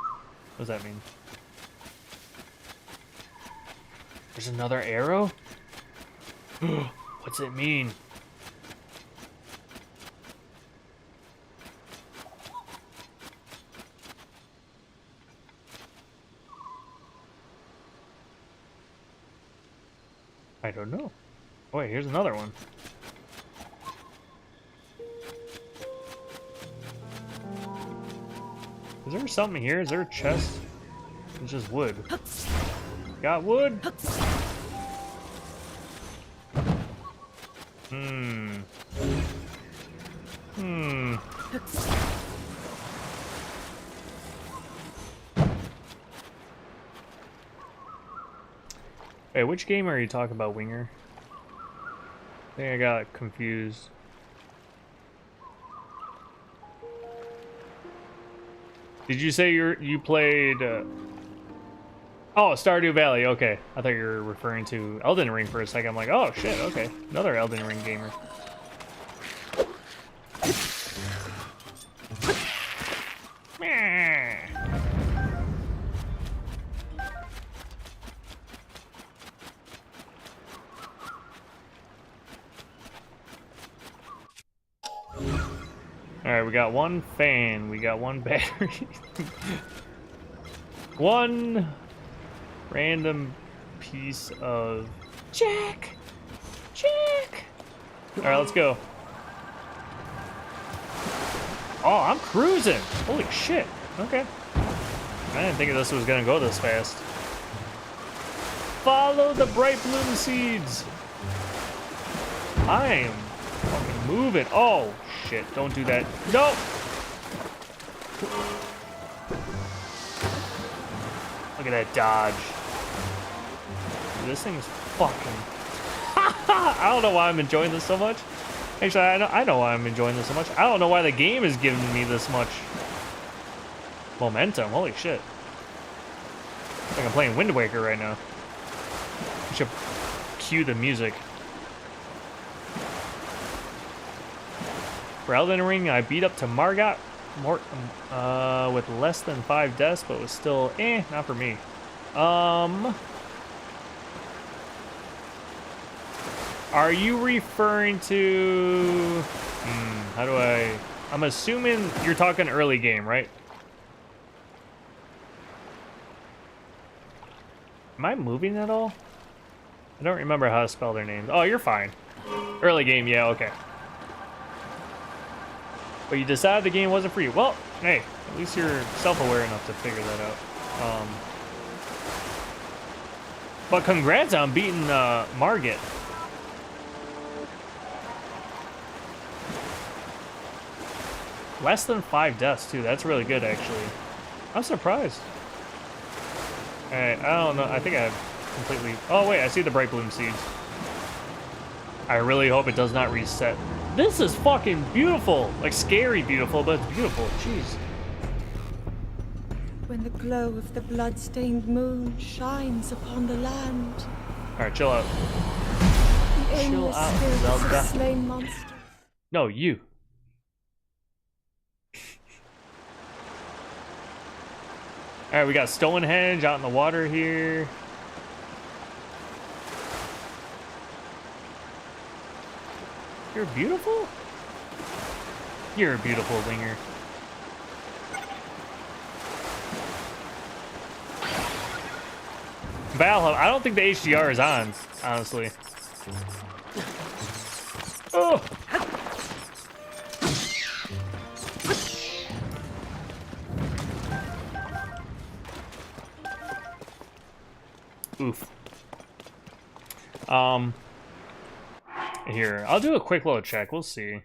What does that mean? There's another arrow? What's it mean? I don't know. Oh, wait, here's another one. Is there something here? Is there a chest? It's just wood. Got wood? Wait, which game are you talking about, Winger? I think I got confused. Did you say you played? Oh, Stardew Valley. Okay, I thought you were referring to Elden Ring for a second. I'm like, oh shit. Okay, another Elden Ring gamer. Alright, we got one fan, we got one battery. One random piece of Jack! Alright, let's go. Oh, I'm cruising! Holy shit. Okay. I didn't think this was gonna go this fast. Follow the bright bloom seeds! I am fucking moving. Oh, shit. Don't do that. No! Look at that dodge. Dude, this thing's fucking... I don't know why I'm enjoying this so much. Actually, I know why I'm enjoying this so much. I don't know why the game is giving me this much momentum. Holy shit. It's like I'm playing Wind Waker right now. I should cue the music. For Elden Ring, I beat up to Margot with less than 5 deaths, but was still not for me. Are you referring to... how do I... I'm assuming you're talking early game, right? Am I moving at all? I don't remember how to spell their names. Oh, you're fine. Early game, yeah, okay. But you decided the game wasn't for you. Well, hey, at least you're self-aware enough to figure that out. But congrats on beating Margit. Less than 5 deaths, too. That's really good, actually. I'm surprised. Alright, I don't know. I think I completely... Oh, wait, I see the bright bloom seeds. I really hope it does not reset. This is fucking beautiful. Like, scary beautiful, but it's beautiful. Jeez. When the glow of the blood-stained moon shines upon the land. Alright, chill out. The aimless spirits of slain monsters. No, you. Alright, we got Stonehenge out in the water here. You're beautiful? You're a beautiful winger. Valhalla. I don't think the HDR is on, honestly. Oh! Oof. Here, I'll do a quick little check. We'll see.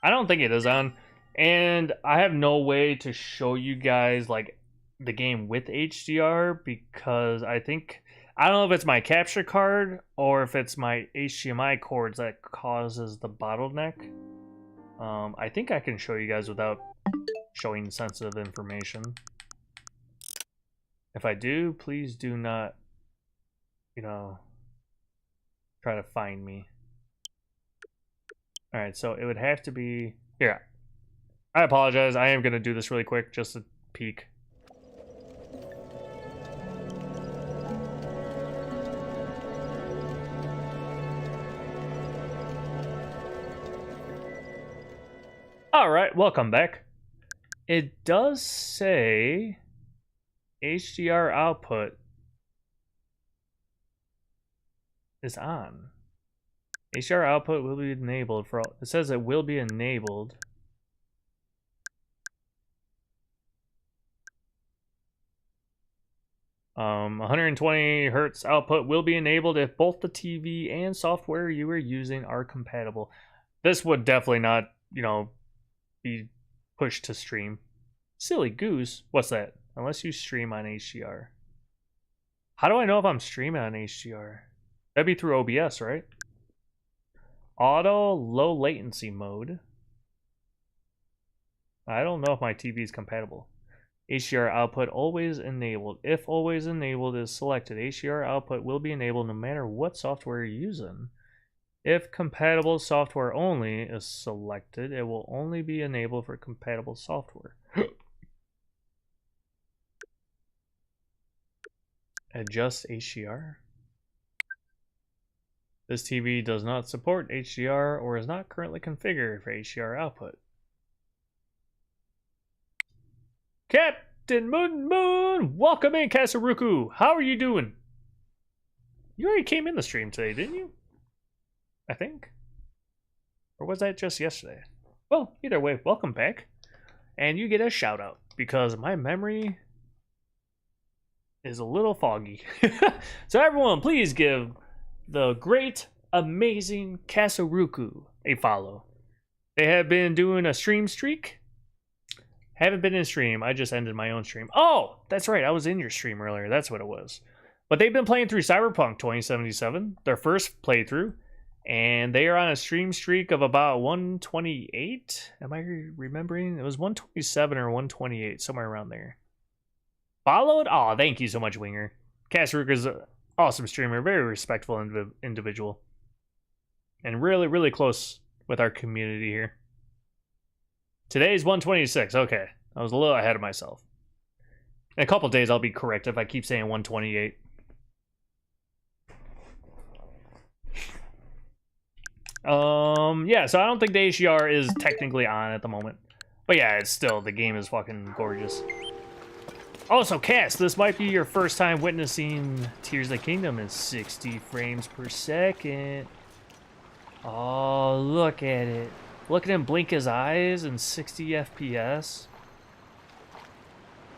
I don't think it is on, and I have no way to show you guys like the game with HDR because I don't know if it's my capture card or if it's my HDMI cords that causes the bottleneck. I think I can show you guys without showing sensitive information. If I do, please do not, try to find me. Alright, so it would have to be... Here. I apologize. I am going to do this really quick, just a peek. Alright, welcome back. It does say HDR output is on. HDR output will be enabled for all. It says it will be enabled. Um, 120 hertz output will be enabled if both the TV and software you are using are compatible. This would definitely not, be pushed to stream. Silly goose. What's that? Unless you stream on HDR. How do I know if I'm streaming on HDR? That'd be through OBS, right? Auto low latency mode. I don't know if my TV is compatible. HDR output always enabled. If always enabled is selected, HDR output will be enabled no matter what software you're using. If compatible software only is selected, it will only be enabled for compatible software. Adjust HDR. This TV does not support HDR or is not currently configured for HDR output. CaptnMoonMoon! Welcome in, Kasaruku! How are you doing? You already came in the stream today, didn't you? I think. Or was that just yesterday? Well, either way, welcome back. And you get a shout out because my memory is a little foggy. So everyone, please give the great, amazing Kasaruku a follow. They have been doing a stream streak. Haven't been in stream. I just ended my own stream. Oh, that's right. I was in your stream earlier. That's what it was. But they've been playing through Cyberpunk 2077, their first playthrough. And they are on a stream streak of about 128. Am I remembering? It was 127 or 128, somewhere around there. Followed? Oh, thank you so much, Winger. Kasaruku is an awesome streamer, very respectful individual. And really, really close with our community here. Today's 126. Okay. I was a little ahead of myself. In a couple days, I'll be correct if I keep saying 128. Yeah, so I don't think the HDR is technically on at the moment. But yeah, it's still, the game is fucking gorgeous. Also, Cass, this might be your first time witnessing Tears of the Kingdom in 60 frames per second. Oh, look at it. Look at him blink his eyes in 60 FPS.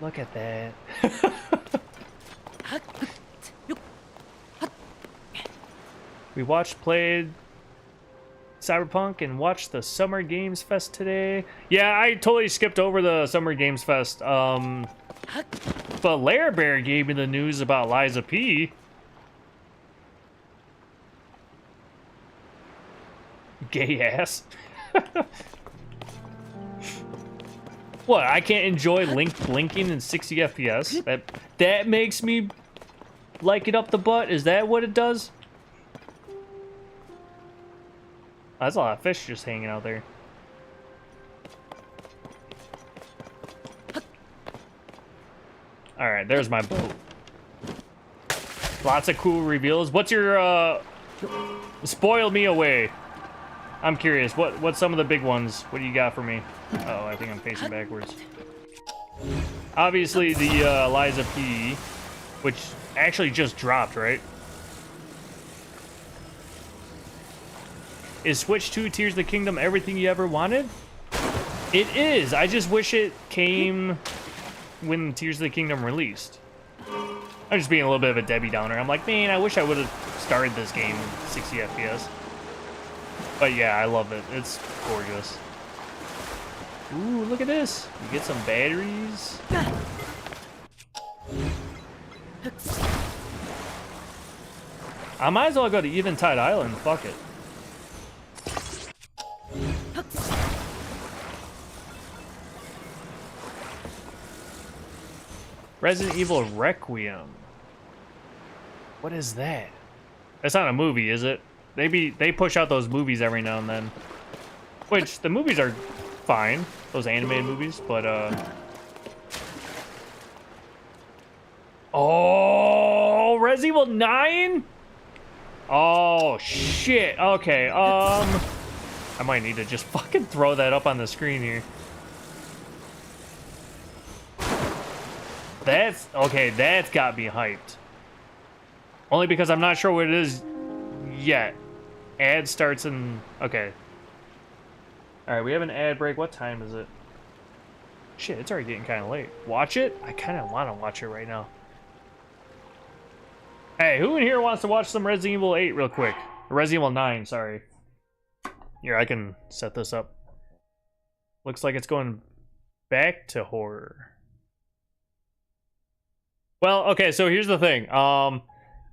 Look at that. We played Cyberpunk and watched the Summer Games Fest today. Yeah, I totally skipped over the Summer Games Fest. But Lair Bear gave me the news about Liza P. Gay ass. What? I can't enjoy Link blinking in 60 FPS? That makes me like it up the butt? Is that what it does? Oh, that's a lot of fish just hanging out there. Alright, there's my boat. Lots of cool reveals. What's your, spoil me away. I'm curious, what's some of the big ones? What do you got for me? Oh, I think I'm facing backwards. Obviously, the Liza P. which actually just dropped, right? Is Switch 2 Tears of the Kingdom everything you ever wanted? It is. I just wish it came when Tears of the Kingdom released. I'm just being a little bit of a Debbie Downer. I'm like, man, I wish I would have started this game in 60 FPS. But yeah, I love it. It's gorgeous. Ooh, look at this. You get some batteries. I might as well go to Eventide Island. Fuck it. Resident Evil Requiem. What is that? That's not a movie, is it? They push out those movies every now and then. Which, the movies are fine. Those animated movies, but, Oh, Resident Evil 9? Oh, shit. Okay, I might need to just fucking throw that up on the screen here. That's, okay, that's got me hyped. Only because I'm not sure what it is yet. Ad starts in, okay. Alright, we have an ad break. What time is it? Shit, it's already getting kind of late. Watch it? I kind of want to watch it right now. Hey, who in here wants to watch some Resident Evil 8 real quick? Resident Evil 9, sorry. Here, I can set this up. Looks like it's going back to horror. Well, okay, so here's the thing.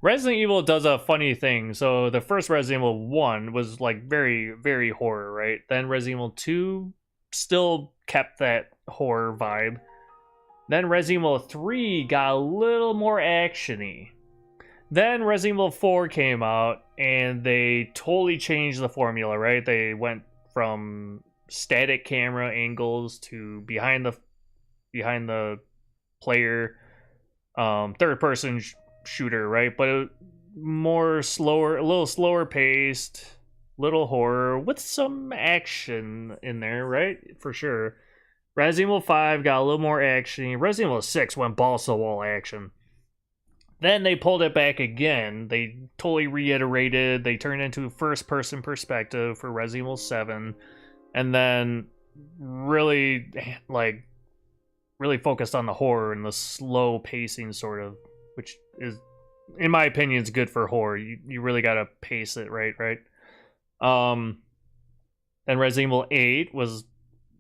Resident Evil does a funny thing. So the first Resident Evil 1 was like very, very horror, right? Then Resident Evil 2 still kept that horror vibe. Then Resident Evil 3 got a little more action-y. Then Resident Evil 4 came out and they totally changed the formula, right? They went from static camera angles to behind the player, third person shooter, right? But a little slower paced, little horror with some action in there, right? For sure. Resident Evil 5 got a little more action. Resident Evil 6 went balls to the wall action. Then they pulled it back again. They totally reiterated. They turned into first person perspective for Resident Evil 7. And then really focused on the horror and the slow pacing sort of, which is, in my opinion, is good for horror. You really gotta pace it right? Then Resident Evil 8 was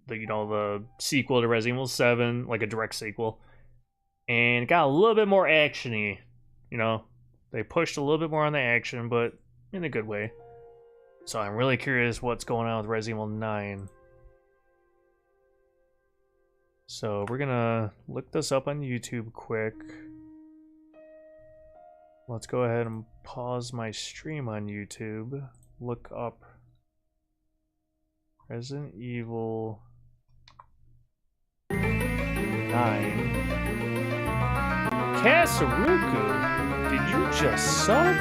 the sequel to Resident Evil 7, like a direct sequel. And it got a little bit more action-y. They pushed a little bit more on the action, but in a good way. So I'm really curious what's going on with Resident Evil 9. So we're gonna look this up on YouTube quick. Let's go ahead and pause my stream on YouTube. Look up Resident Evil 9. Kasaruku, did you just sub?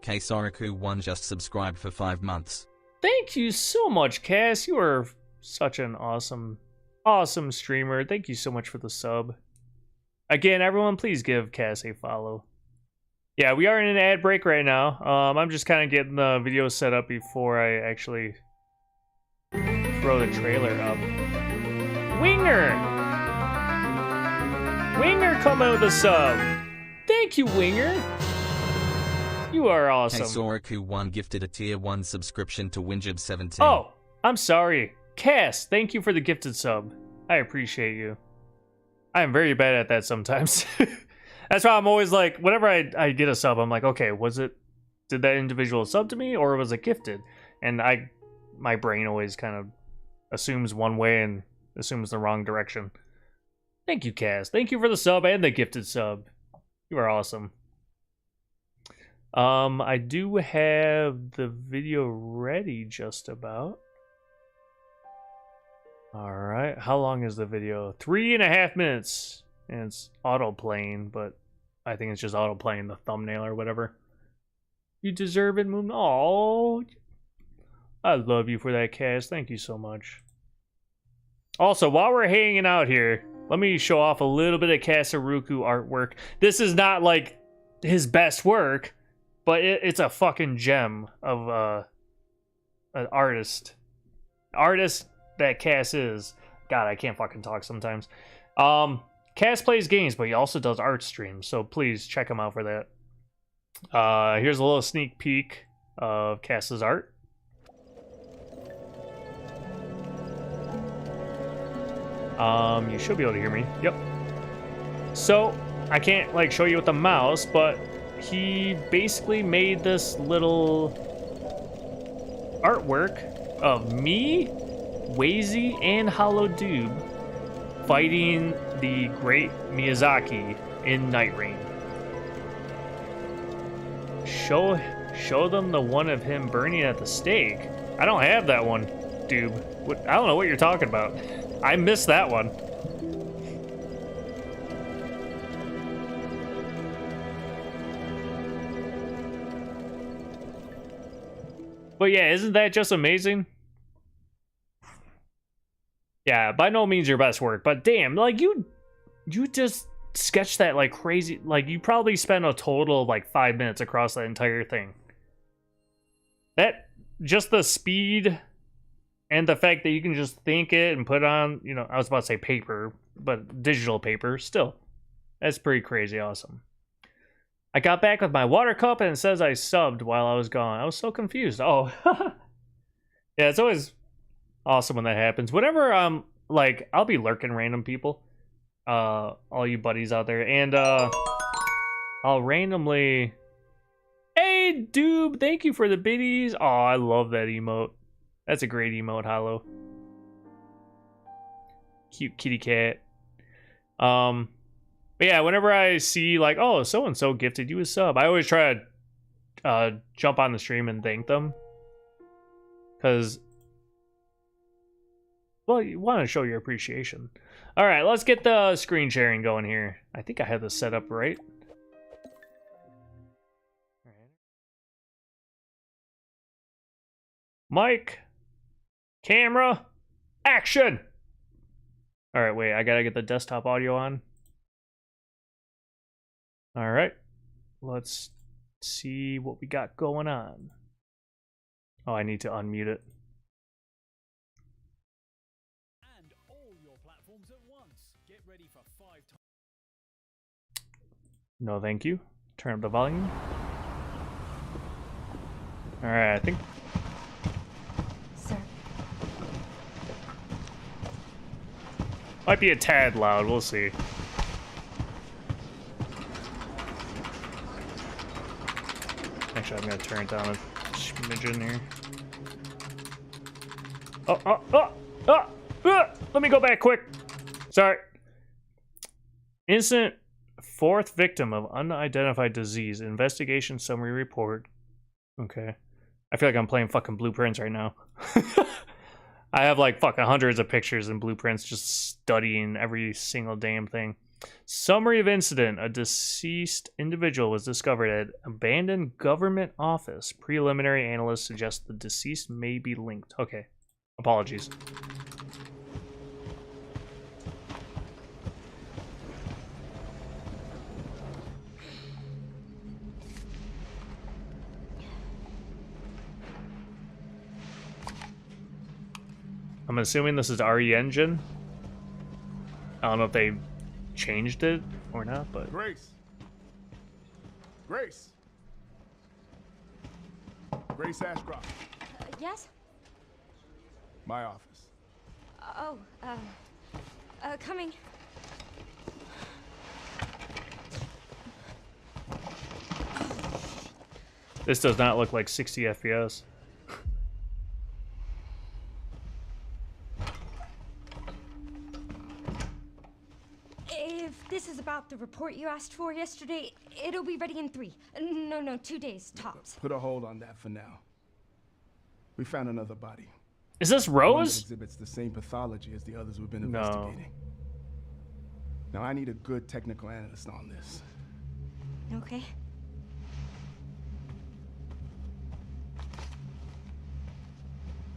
Kasaruku1 just subscribed for 5 months. Thank you so much, Cass. You are such an awesome streamer. Thank you so much for the sub. Again, everyone, please give Cass a follow. Yeah, we are in an ad break right now. I'm just kind of getting the video set up before I actually throw the trailer up. Winger coming with a sub. Thank you, Winger. You are awesome. Kasaruku1 gifted a tier 1 subscription to Winjib17. Oh, I'm sorry. Cass, thank you for the gifted sub. I appreciate you. I am very bad at that sometimes. That's why I'm always like, whenever I get a sub, I'm like, okay, did that individual sub to me or was it gifted? And my brain always kind of assumes one way and assumes the wrong direction. Thank you, Cass. Thank you for the sub and the gifted sub. You are awesome. I do have the video ready just about. Alright, how long is the video? 3.5 minutes. And it's auto-playing, but I think it's just auto-playing the thumbnail or whatever. You deserve it, Moon. Oh, I love you for that, Cass. Thank you so much. Also, while we're hanging out here, let me show off a little bit of Kasaruku artwork. This is not like his best work, but it's a fucking gem of an artist. Artist that Cass is. God, I can't fucking talk sometimes. Cass plays games, but he also does art streams, so please check him out for that. Here's a little sneak peek of Cass's art. You should be able to hear me. Yep. So, I can't, like, show you with the mouse, but he basically made this little artwork of me, Wazy, and Hollow Doob fighting the great Miyazaki in Night Rain. Show them the one of him burning at the stake. I don't have that one, Doob. I don't know what you're talking about. I missed that one. But yeah, isn't that just amazing? Yeah, by no means your best work, but damn, like you just sketched that like crazy. Like you probably spent a total of like 5 minutes across that entire thing. That just the speed and the fact that you can just think it and put on, you know, I was about to say paper, but digital paper still. That's pretty crazy awesome. I got back with my water cup and it says I subbed while I was gone. I was so confused. Oh. Yeah, it's always awesome when that happens. Whenever like I'll be lurking random people. All you buddies out there, and I'll randomly, hey Doob, thank you for the biddies. Oh, I love that emote. That's a great emote, Hollow. Cute kitty cat. But yeah, whenever I see like, oh, so and so gifted you a sub, I always try to jump on the stream and thank them, because, well, you want to show your appreciation. All right, let's get the screen sharing going here. I think I have this set up right. Mic, camera, action. All right, wait, I gotta get the desktop audio on. All right, let's see what we got going on. Oh, I need to unmute it. No, thank you. Turn up the volume. All right, I think. Sir. Might be a tad loud. We'll see. Actually, I'm gonna turn it down a smidgen here. Let me go back quick. Sorry. Instant. Fourth victim of unidentified disease. Investigation summary report. Okay. I feel like I'm playing fucking blueprints right now. I have like fucking hundreds of pictures and blueprints just studying every single damn thing. Summary of incident. A deceased individual was discovered at abandoned government office. Preliminary analysts suggest the deceased may be linked. Okay. Apologies. I'm assuming this is RE Engine. I don't know if they changed it or not, but... Grace! Grace! Grace Ashcroft. Yes? My office. Oh, coming. This does not look like 60 FPS. If this is about the report you asked for yesterday, it'll be ready in 3. No, 2 days, tops. Put a hold on that for now. We found another body. Is this One that Rose? exhibits the same pathology as the others we've been investigating. Now I need a good technical analyst on this. Okay.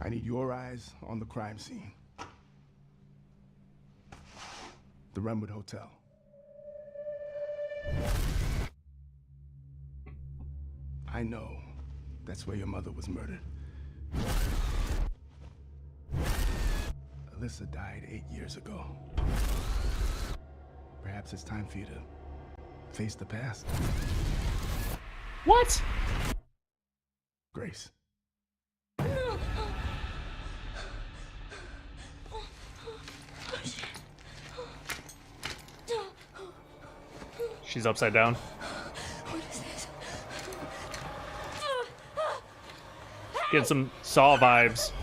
I need your eyes on the crime scene. the Renwood Hotel. I know that's where your mother was murdered. Alyssa died 8 years ago. Perhaps it's time for you to face the past. What? Grace. She's upside down. What is this? Get some Saw vibes.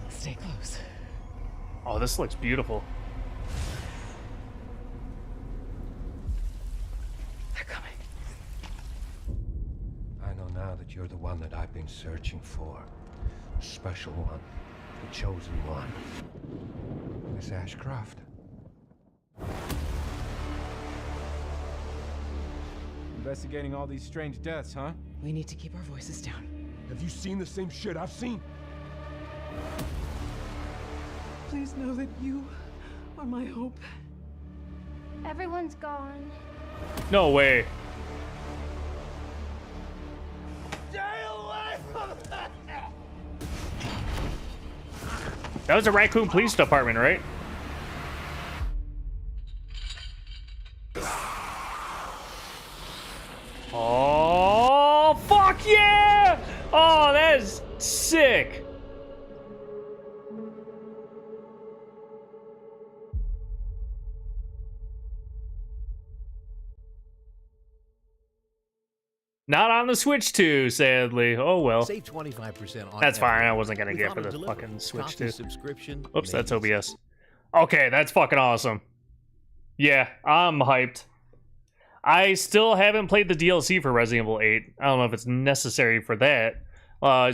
Stay close. Oh, this looks beautiful. They're coming. I know now that you're the one that I've been searching for. The special one. The chosen one. Miss Ashcroft. Investigating all these strange deaths, huh? We need to keep our voices down. Have you seen the same shit I've seen? Please know that you are my hope. Everyone's gone. No way. That was a Raccoon Police Department, right? Oh, fuck yeah! Oh, that is sick. Not on the Switch 2, sadly. Oh well. Save 25% on That's fine. I everything. wasn't gonna We get thought for the it'd fucking deliver. Switch Cost 2. of subscription. Oops, that's amazing. OBS. Okay, that's fucking awesome. Yeah, I'm hyped. I still haven't played the DLC for Resident Evil 8. I don't know if it's necessary for that.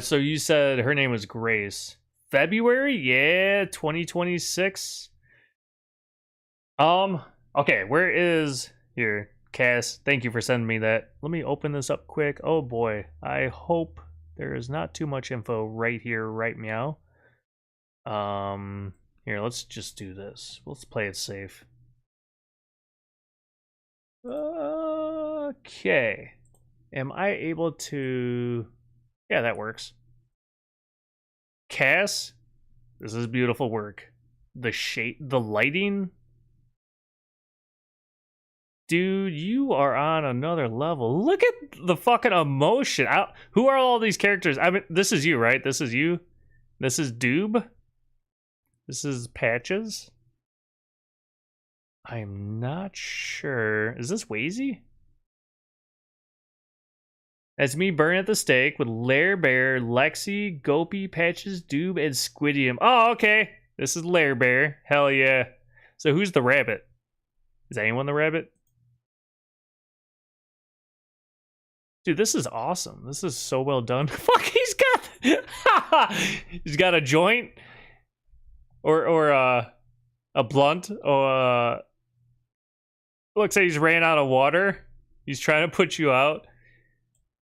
So you said her name was Grace. February? Yeah, 2026. Okay, where is here? Cass, thank you for sending me that. Let me open this up quick. Oh boy, I hope there is not too much info right here, right meow. Here, let's just do this. Let's play it safe. Okay. Am I able to... Yeah, that works. Cass, this is beautiful work. The shade, the lighting... Dude, you are on another level. Look at the fucking emotion. Who are all these characters? I mean, this is you, right? This is you. This is Doob. This is Patches. I'm not sure. Is this Wazy? That's me burning at the stake with Lair Bear, Lexi, Gopi, Patches, Doob, and Squidium. Oh, okay. This is Lair Bear. Hell yeah. So who's the rabbit? Is anyone the rabbit? Dude, this is awesome. This is so well done. Fuck, he's got a joint or a blunt. Looks like he's ran out of water. He's trying to put you out.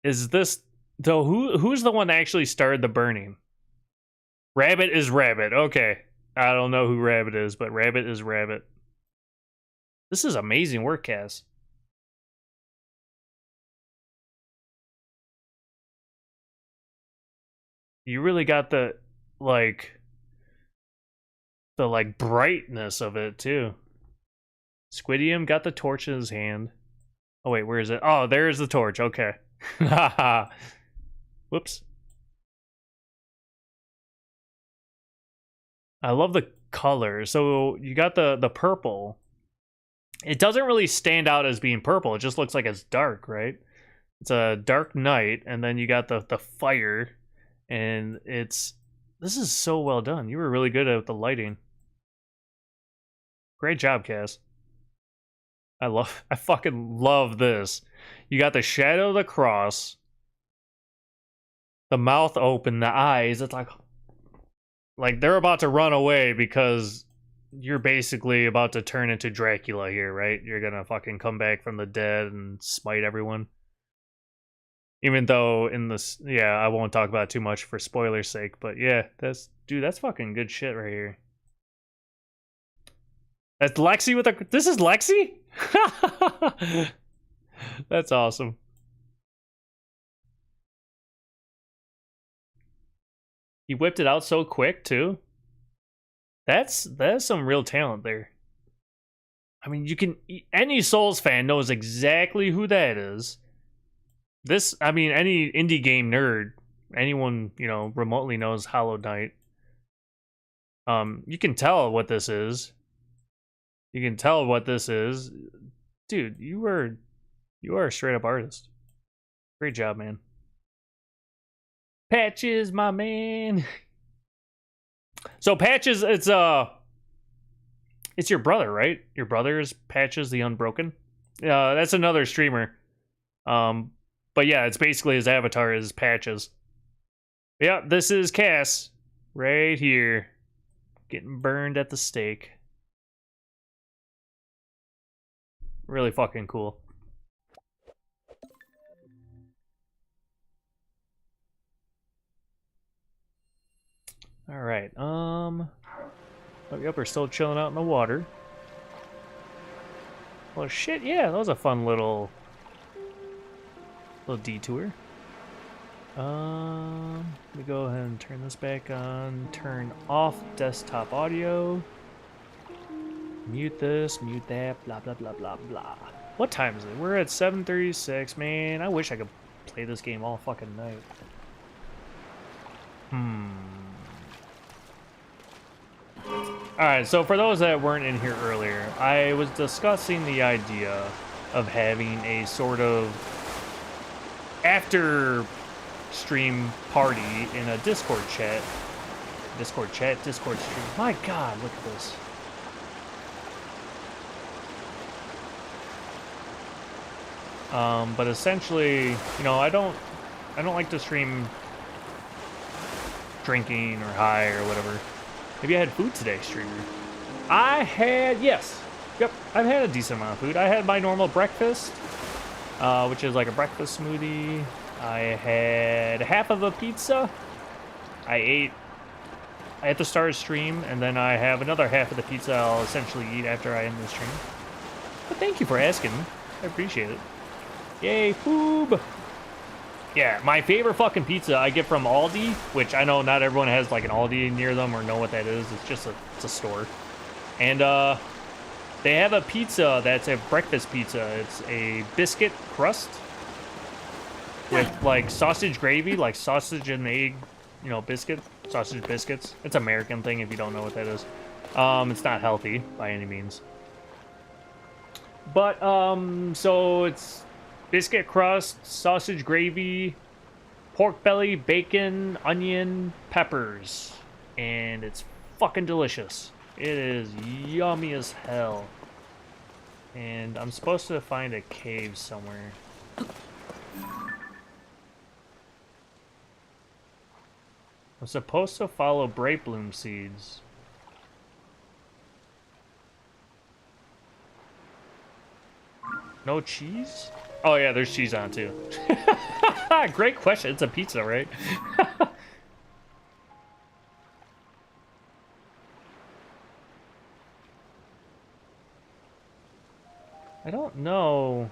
Is this though? Who's the one that actually started the burning? Rabbit is Rabbit. Okay, I don't know who Rabbit is, but Rabbit is Rabbit. This is amazing work, Cass. You really got the brightness of it too. Squidium got the torch in his hand. Oh wait, where is it? Oh, there's the torch. Okay. Whoops. I love the color. So you got the purple. It doesn't really stand out as being purple. It just looks like it's dark, right? It's a dark night, and then you got the fire. And this is so well done. You were really good at the lighting. Great job, Cass. I fucking love this. You got the shadow of the cross, the mouth open, the eyes. It's like they're about to run away because you're basically about to turn into Dracula here, right? You're gonna fucking come back from the dead and smite everyone. Even though in this, yeah, I won't talk about it too much for spoiler's sake, but yeah, that's fucking good shit right here. That's Lexi with a, this is Lexi? That's awesome. He whipped it out so quick too. That's some real talent there. I mean, you can, any Souls fan knows exactly who that is. This, I mean, any indie game nerd, anyone, you know, remotely knows Hollow Knight. You can tell what this is. You can tell what this is. Dude, you are a straight up artist. Great job, man. Patches, my man. So Patches, it's your brother, right? Your brother is Patches the Unbroken. That's another streamer. But yeah, it's basically his avatar is Patches. Yeah, this is Cass right here, getting burned at the stake. Really fucking cool. All right. Oh, yep, we're still chilling out in the water. Oh shit, yeah, that was a fun little detour. Let me go ahead and turn this back on. Turn off desktop audio. Mute this, mute that, blah blah blah blah blah. What time is it? We're at 7:36. Man, I wish I could play this game all fucking night. Alright, so for those that weren't in here earlier, I was discussing the idea of having a sort of after stream party in a Discord chat. Discord stream. My god, look at this. But essentially, you know, I don't like to stream drinking or high or whatever. Maybe I had food today, streamer. Yes. Yep, I've had a decent amount of food. I had my normal breakfast, which is like a breakfast smoothie. I had half of a pizza. I ate at the start of stream, and then I have another half of the pizza I'll essentially eat after I end the stream. But thank you for asking. I appreciate it. Yay, poob! Yeah, my favorite fucking pizza I get from Aldi, which I know not everyone has like an Aldi near them or know what that is. It's just it's a store. And they have a pizza that's a breakfast pizza. It's a biscuit crust with like sausage gravy, like sausage and egg, you know, sausage biscuits. It's an American thing if you don't know what that is. It's not healthy by any means. But so it's biscuit crust, sausage gravy, pork belly, bacon, onion, peppers. And it's fucking delicious. It is yummy as hell. And I'm supposed to find a cave somewhere. I'm supposed to follow Bright Bloom seeds. No cheese? Oh yeah, there's cheese on it too. Great question. It's a pizza, right? I don't know.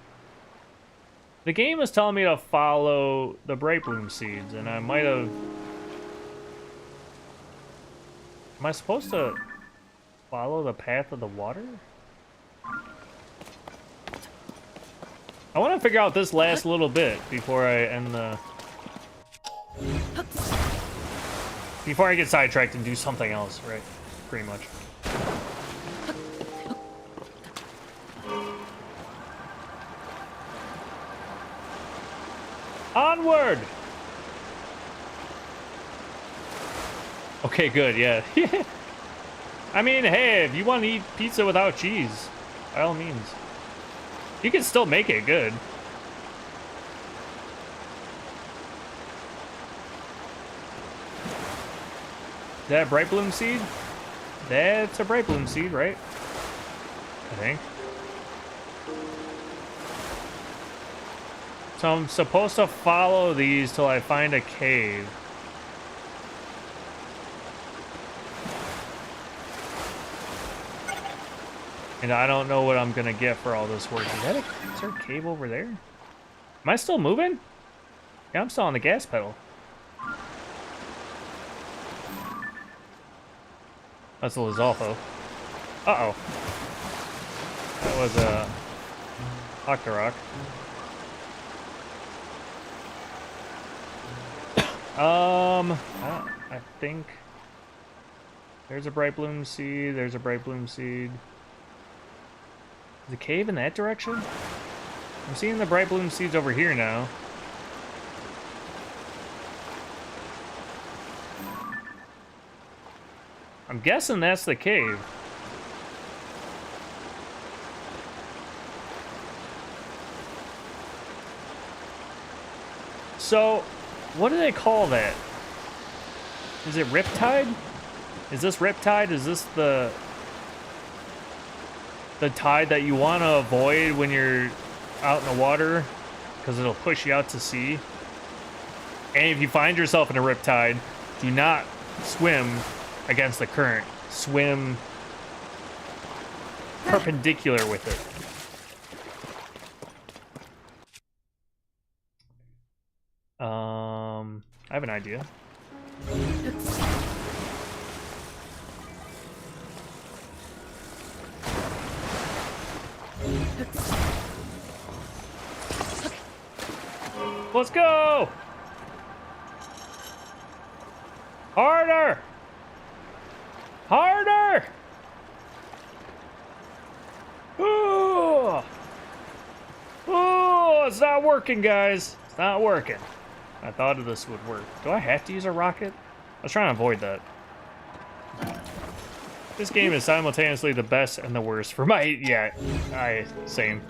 The game is telling me to follow the Bright Bloom seeds, and I might have... Am I supposed to follow the path of the water? I want to figure out this last little bit before I end the... Before I get sidetracked and do something else, right? Pretty much. Onward! Okay, good, yeah. I mean, hey, if you want to eat pizza without cheese, by all means. You can still make it good. Is that a Bright Bloom seed? That's a Bright Bloom seed, right? I think. So I'm supposed to follow these till I find a cave. And I don't know what I'm gonna get for all this work. Is there a cave over there? Am I still moving? Yeah, I'm still on the gas pedal. That's a Lizalfo. Uh-oh. That was a Octorok. I think there's a Bright Bloom Seed, there's a Bright Bloom Seed. Is the cave in that direction? I'm seeing the Bright Bloom Seeds over here now. I'm guessing that's the cave. So, what do they call that? Is it Riptide? Is this Riptide? Is this the tide that you want to avoid when you're out in the water? Because it'll push you out to sea. And if you find yourself in a Riptide, do not swim against the current. Swim perpendicular with it. I have an idea. Let's go! Harder! Harder! Oh, it's not working, guys. It's not working. I thought this would work. Do I have to use a rocket? I was trying to avoid that. This game is simultaneously the best and the worst for my... Yeah, same.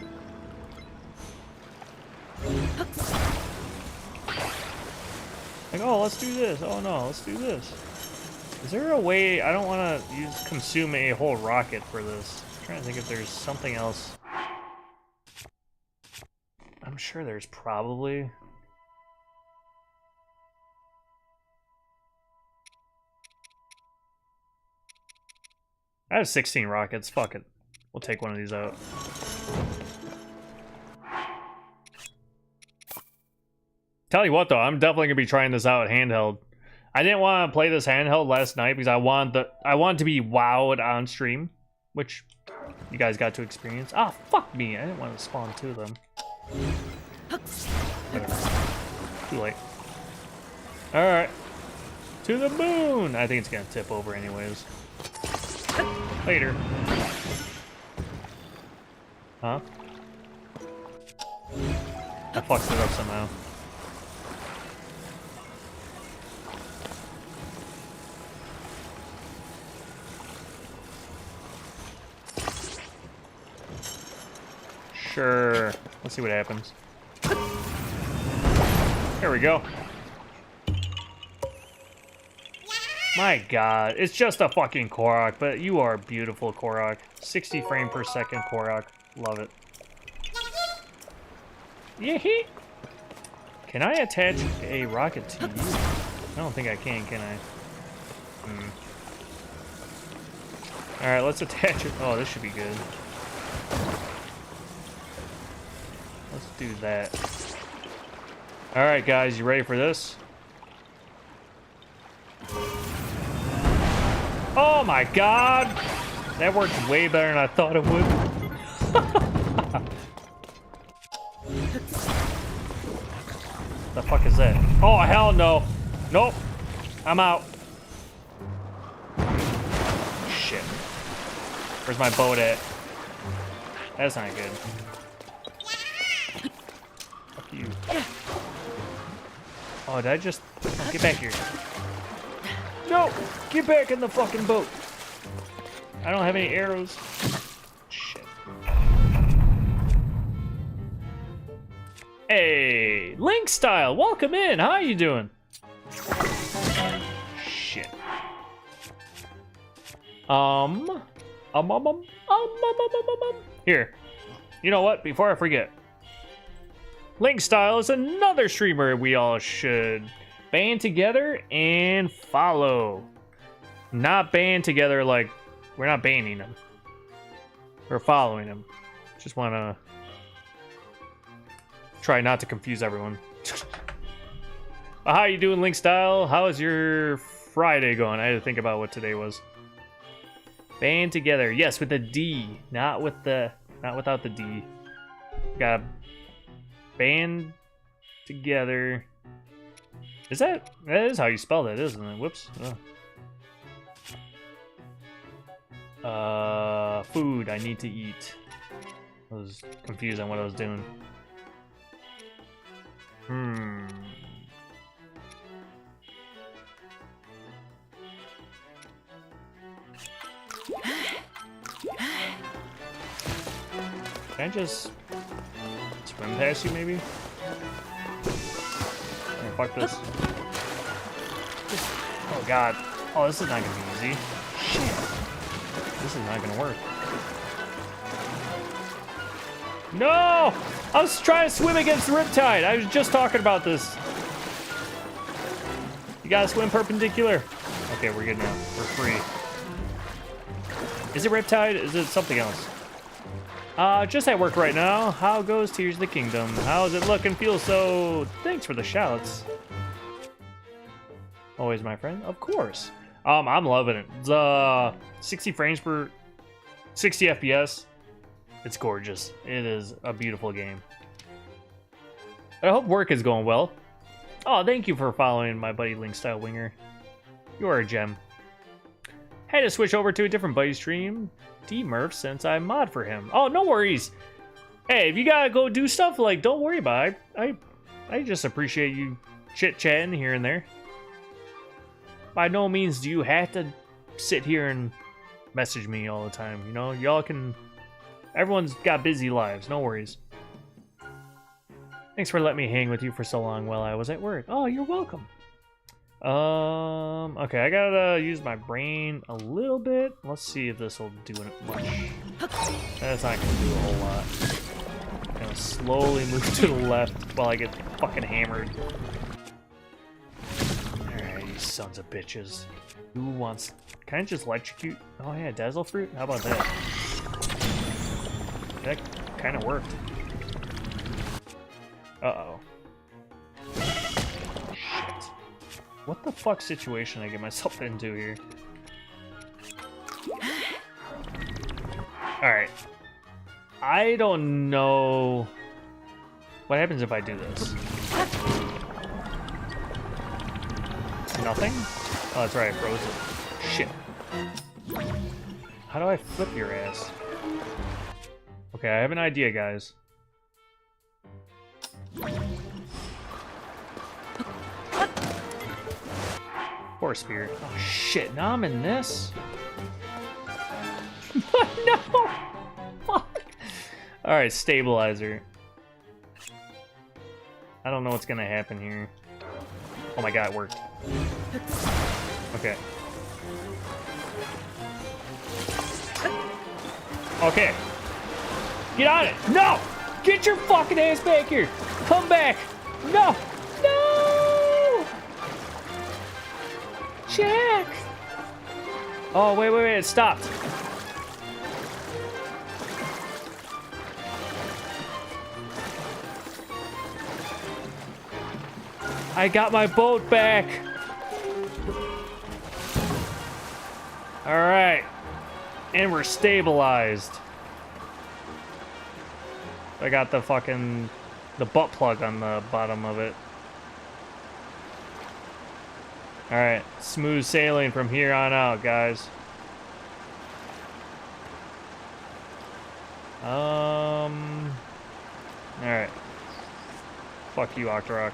Like, oh, let's do this. Oh, no, let's do this. Is there a way... I don't want to consume a whole rocket for this. I'm trying to think if there's something else. I'm sure there's probably... I have 16 rockets. Fuck it. We'll take one of these out. Tell you what, though, I'm definitely gonna be trying this out handheld. I didn't want to play this handheld last night because I want to be wowed on stream, which you guys got to experience. Ah, fuck me! I didn't want to spawn two of them. Whatever. Too late. All right, to the moon. I think it's gonna tip over anyways. Later. Huh? I fucked it up somehow. Sure. Let's see what happens. There we go. My god, it's just a fucking Korok, but you are beautiful, Korok. 60 frame per second Korok. Love it. Yee-hee! Can I attach a rocket to you? I don't think I can I? Alright, let's attach it. Oh, this should be good. Let's do that. Alright, guys, you ready for this? Oh my god! That worked way better than I thought it would. The fuck is that? Oh, hell no. Nope. I'm out. Shit. Where's my boat at? That's not good. Fuck you. Oh, did I just... Oh, get back here. No! Get back in the fucking boat! I don't have any arrows. Shit. Hey! Link Style! Welcome in! How you doing? Shit. Here. You know what? Before I forget. Link Style is another streamer we all should band together and follow. Not band together like we're not banning him. We're following him. Just want to try not to confuse everyone. How you doing, Link Style? How is your Friday going? I had to think about what today was. Band together. Yes, with the D, not without the D. Got band together. That is how you spell that, isn't it? Whoops. Oh. Food I need to eat. I was confused on what I was doing. Can I just swim past you, maybe? Oh, fuck this. Oh, God. Oh, this is not gonna be easy. Shit. This is not gonna work. No! I was trying to swim against the Riptide. I was just talking about this. You gotta swim perpendicular. Okay, we're good now. We're free. Is it Riptide? Is it something else? Just at work right now. How goes Tears of the Kingdom? How's it look and feel? So thanks for the shouts. Always my friend, of course. I'm loving it. The 60 frames per 60 FPS. It's gorgeous. It is a beautiful game. I hope work is going well. Oh, thank you for following my buddy Link Style Winger. You are a gem. Had to switch over to a different buddy stream, D-Murph, since I mod for him. Oh, no worries. Hey, if you gotta go do stuff, like, don't worry about it. I just appreciate you chit-chatting here and there. By no means do you have to sit here and message me all the time. You know, y'all can... Everyone's got busy lives, no worries. Thanks for letting me hang with you for so long while I was at work. Oh, you're welcome. Okay, I gotta use my brain a little bit. Let's see if this will do it much. That's not gonna do a whole lot. I'm gonna slowly move to the left while I get fucking hammered. Alright, you sons of bitches. Who wants... Can I just electrocute? Oh yeah, Dazzle Fruit? How about that? That kind of worked. Uh-oh. Shit. What the fuck situation I get myself into here? Alright. I don't know... What happens if I do this? Nothing? Oh, that's right, I froze it. Shit. How do I flip your ass? Okay, I have an idea, guys. Force Spear. Oh shit, now I'm in this? No! Fuck! Alright, Stabilizer. I don't know what's gonna happen here. Oh my god, it worked. Okay. Okay. Get on it! No! Get your fucking ass back here! Come back! No! No! Jack! Oh, wait, it stopped. I got my boat back! Alright. And we're stabilized. I got the fucking... the butt plug on the bottom of it. Alright, smooth sailing from here on out, guys. Alright. Fuck you, Octorok.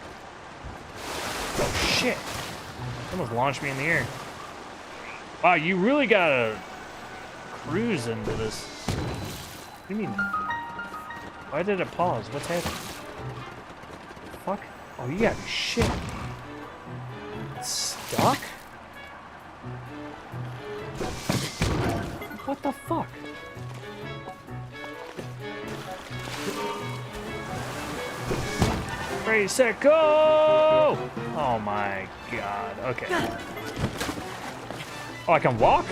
Oh, shit! Almost launched me in the air. Wow, you really gotta cruise into this. What do you mean? Why did it pause? What's happening? Fuck? Oh, you got shit. It's stuck? What the fuck? Ready, set, go! Oh my god. Okay. Oh, I can walk?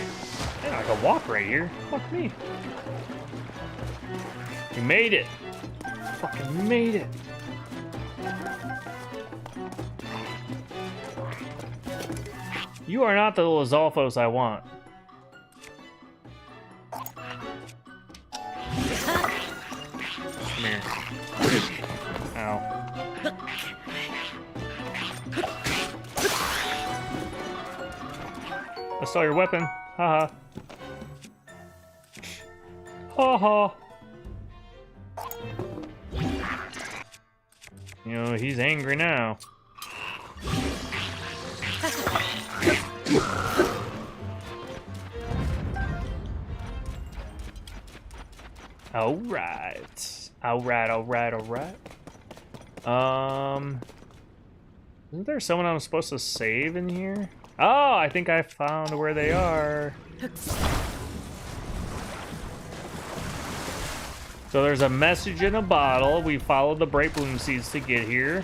Man, I can walk right here. Fuck me. We made it. Fucking made it. You are not the Lizalfos I want. Come here. Ow. I saw your weapon. Haha. Ha ha. You know, he's angry now. Alright. Alright. Isn't there someone I'm supposed to save in here? Oh, I think I found where they are. So there's a message in a bottle. We followed the bright bloom seeds to get here.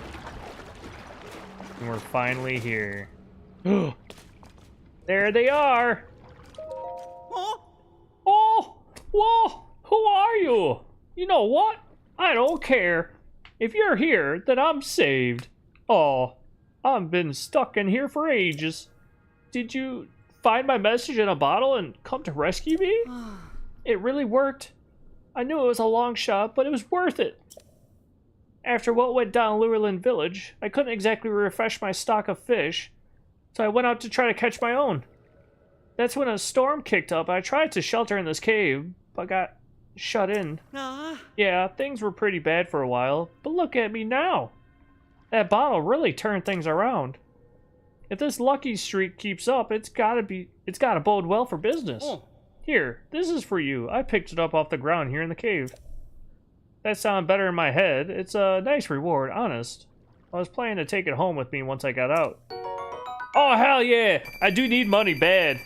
And we're finally here. There they are. Oh, whoa, who are you? You know what? I don't care. If you're here, then I'm saved. Oh, I've been stuck in here for ages. Did you find my message in a bottle and come to rescue me? It really worked. I knew it was a long shot, but it was worth it. After what went down in Lurelin Village, I couldn't exactly refresh my stock of fish, so I went out to try to catch my own. That's when a storm kicked up. I tried to shelter in this cave, but got shut in. Yeah, things were pretty bad for a while, but look at me now. That bottle really turned things around. If this lucky streak keeps up, it's gotta bode well for business. Here, this is for you. I picked it up off the ground here in the cave. That sounded better in my head. It's a nice reward, honest. I was planning to take it home with me once I got out. Oh, hell yeah! I do need money bad.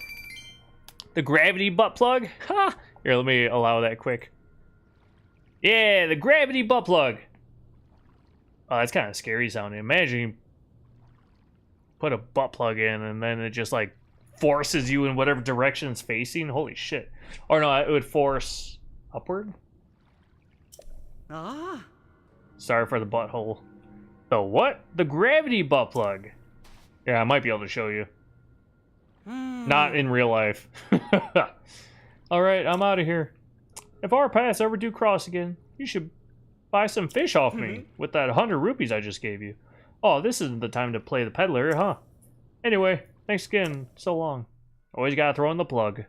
The gravity butt plug? Ha! Here, let me allow that quick. Yeah, the gravity butt plug. Oh, that's kind of scary sounding. Imagine you put a butt plug in and then it just like forces you in whatever direction it's facing. Holy shit. Or no, it would force upward. Sorry for the butthole. The what? The gravity butt plug. Yeah, I might be able to show you. Not in real life. Alright, I'm out of here. If our paths ever do cross again, you should buy some fish off me with that 100 rupees I just gave you. Oh, this isn't the time to play the peddler, huh? Anyway, thanks again. So long. Always gotta throw in the plug.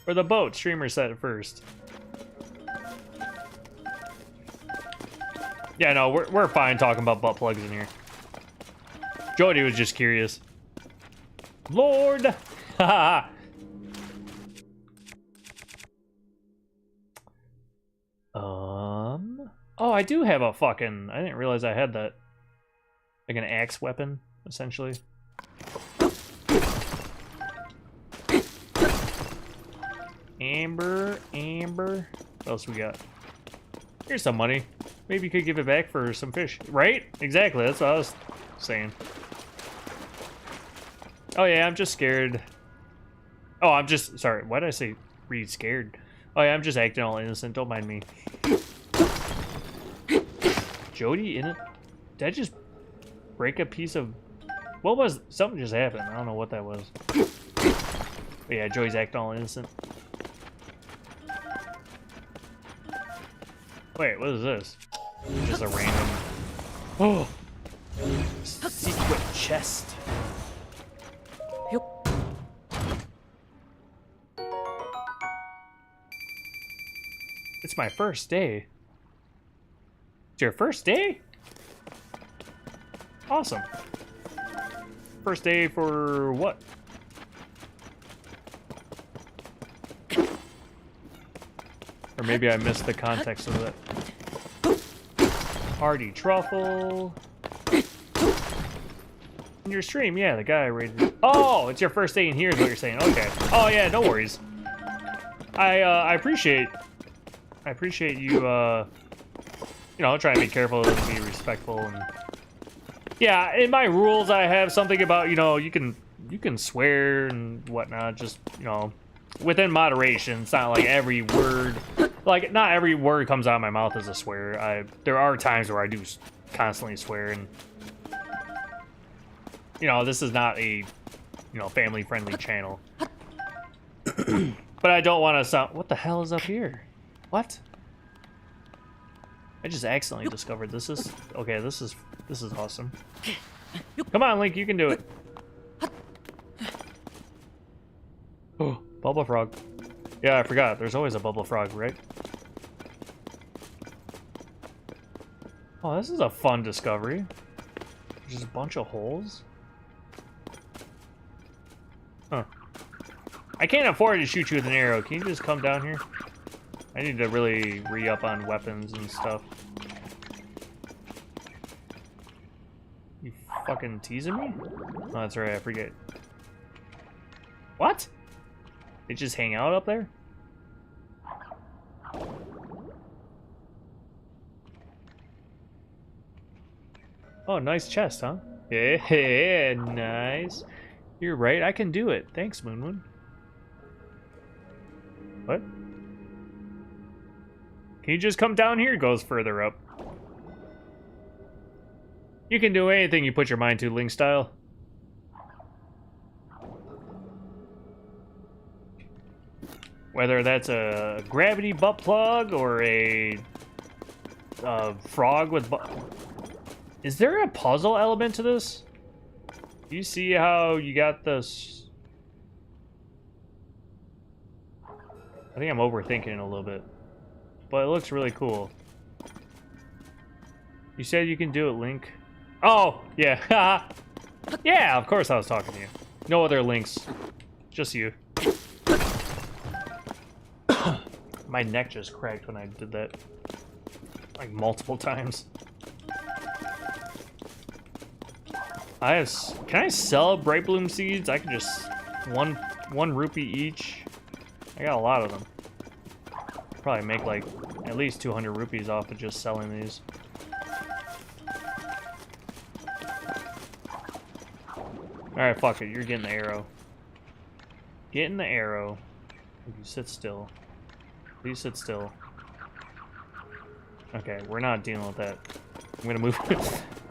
For the boat, streamer said it first. Yeah, no, we're fine talking about butt plugs in here. Jody was just curious. Lord! Haha! Oh, I do have a fucking... I didn't realize I had that. Like an axe weapon, essentially. Amber. What else we got? Here's some money. Maybe you could give it back for some fish. Right? Exactly, that's what I was saying. Oh yeah, I'm just scared. Oh, I'm just... Sorry, why did I say read scared? Oh yeah, I'm just acting all innocent, don't mind me. Jody in it? Did I just break a piece of... What was... Something just happened. I don't know what that was. But yeah, Jody's acting all innocent. Wait, what is this? Just a random... Oh! Secret chest. It's my first day. It's your first day? Awesome. First day for what? Or maybe I missed the context of that. Hardy truffle. In your stream, yeah, the guy rated. Oh, it's your first day in here is what you're saying. Okay. Oh yeah, no worries. I appreciate you you know, try and be careful and be respectful. And yeah, in my rules, I have something about, you know, you can swear and whatnot, just, you know, within moderation. It's not like every word, like not every word comes out of my mouth as a swear. There are times where I do constantly swear, and you know, this is not a, you know, family-friendly channel. But I don't want to sound. What the hell is up here? What? I just accidentally discovered this is okay. This is awesome. Come on, Link, you can do it. Oh, bubble frog. Yeah, I forgot. There's always a bubble frog, right? Oh, this is a fun discovery. Just a bunch of holes. Huh. I can't afford to shoot you with an arrow. Can you just come down here? I need to really re-up on weapons and stuff. You fucking teasing me? Oh, that's right, I forget. What? They just hang out up there? Oh, nice chest, huh? Yeah, nice. You're right, I can do it. Thanks, MoonMoon. What? Can you just come down here? It goes further up. You can do anything you put your mind to, Link style. Whether that's a gravity butt plug or a frog with butt... Is there a puzzle element to this? Do you see how you got this? I think I'm overthinking it a little bit. But it looks really cool. You said you can do it, Link. Oh, yeah. Yeah, of course I was talking to you. No other Links. Just you. My neck just cracked when I did that. Like multiple times. Can I sell Bright Bloom seeds? I can just one rupee each. I got a lot of them. Probably make like at least 200 rupees off of just selling these. Alright, fuck it. You're getting the arrow. Getting the arrow. If you sit still. Please sit still. Okay, we're not dealing with that. I'm gonna move.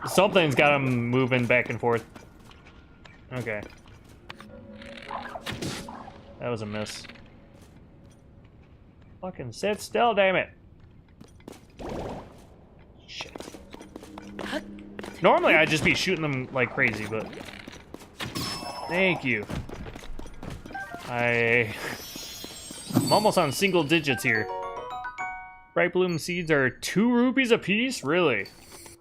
Something's got him moving back and forth. Okay. That was a miss. Fucking sit still, damn it. Shit. Normally I'd just be shooting them like crazy, but... Thank you. I'm almost on single digits here. Bright Bloom seeds are 2 rupees a piece? Really?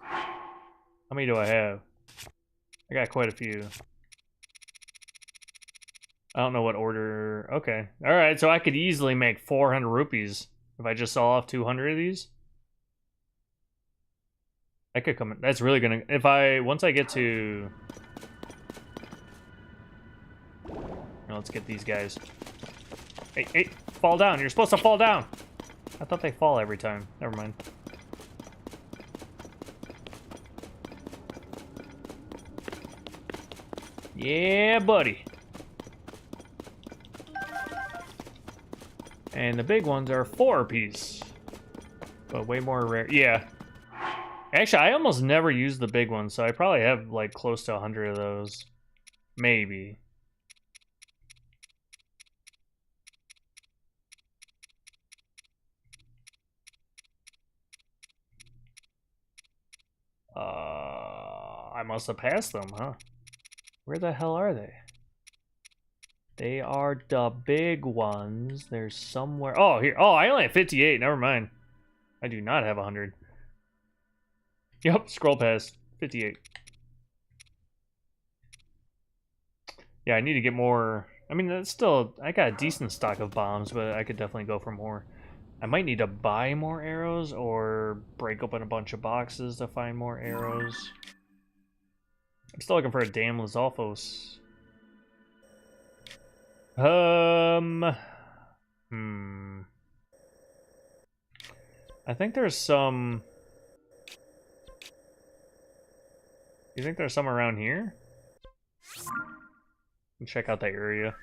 How many do I have? I got quite a few. I don't know what order. Okay. Alright, so I could easily make 400 rupees if I just sell off 200 of these. I could come in. That's really gonna... Once I get to... Let's get these guys. Hey, hey, fall down. You're supposed to fall down. I thought they fall every time. Never mind. Yeah, buddy. And the big ones are 4 apiece. But way more rare. Yeah. Actually, I almost never use the big ones, so I probably have like close to 100 of those. Maybe. I must have passed them, huh? Where the hell are they? They are the big ones. There's somewhere. Oh, here. Oh, I only have 58. Never mind. I do not have 100. Yep, scroll past. 58. Yeah, I need to get more. I mean, that's still... I got a decent stock of bombs, but I could definitely go for more. I might need to buy more arrows or break open a bunch of boxes to find more arrows. I'm still looking for a damn Lizalfos. I think there's some... You think there's some around here? Check out that area.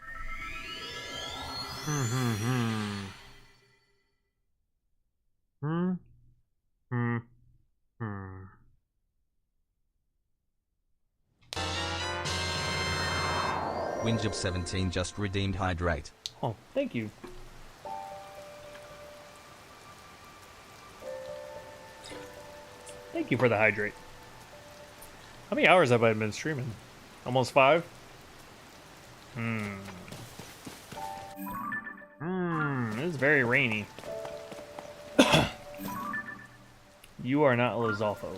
Winge of 17 just redeemed hydrate. Oh, thank you. Thank you for the hydrate. How many hours have I been streaming? Almost 5? It's very rainy. You are not Lizalfo.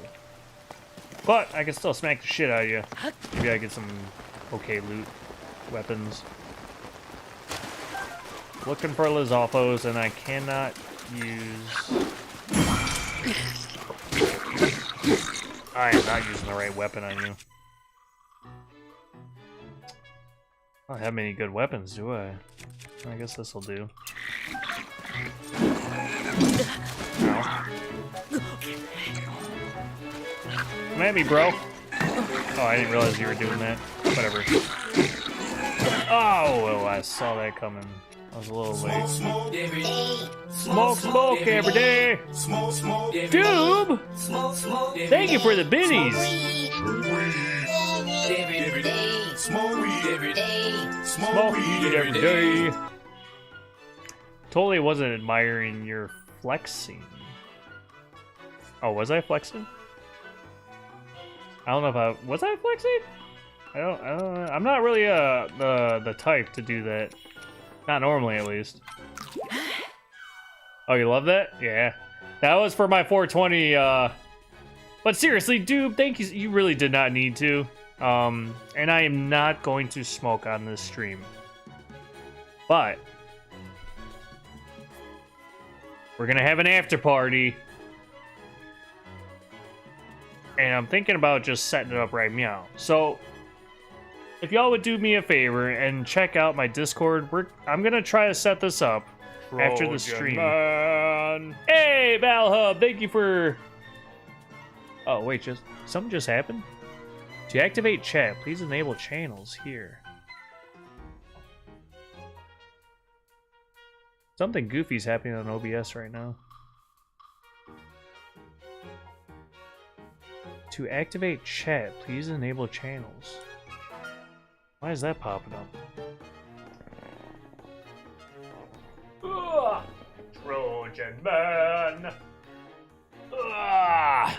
But I can still smack the shit out of you. Maybe I get some okay loot. Weapons. Looking for Lizalfos, and I cannot use... I am not using the right weapon on you. I don't have many good weapons, do I? I guess this will do. Ow. Come at me, bro. Oh, I didn't realize you were doing that. Whatever. Oh, well, I saw that coming. I was a little late. Smoke every day. Doob! Thank you for the biddies. Smoke weed every day. Totally wasn't admiring your flexing. Oh, was I flexing? I don't know if I was I flexing? I'm not really the type to do that. Not normally, at least. Oh, you love that? Yeah. That was for my 420, But seriously, dude, thank you. You really did not need to. And I am not going to smoke on this stream. But we're gonna have an after party. And I'm thinking about just setting it up right meow. So if y'all would do me a favor and check out my Discord, I'm gonna try to set this up after the stream. Man. Hey, Valhub, thank you for... Oh, wait, something just happened? To activate chat, please enable channels here. Something goofy's happening on OBS right now. To activate chat, please enable channels. Why is that popping up? Ugh! Trojan man! Ugh!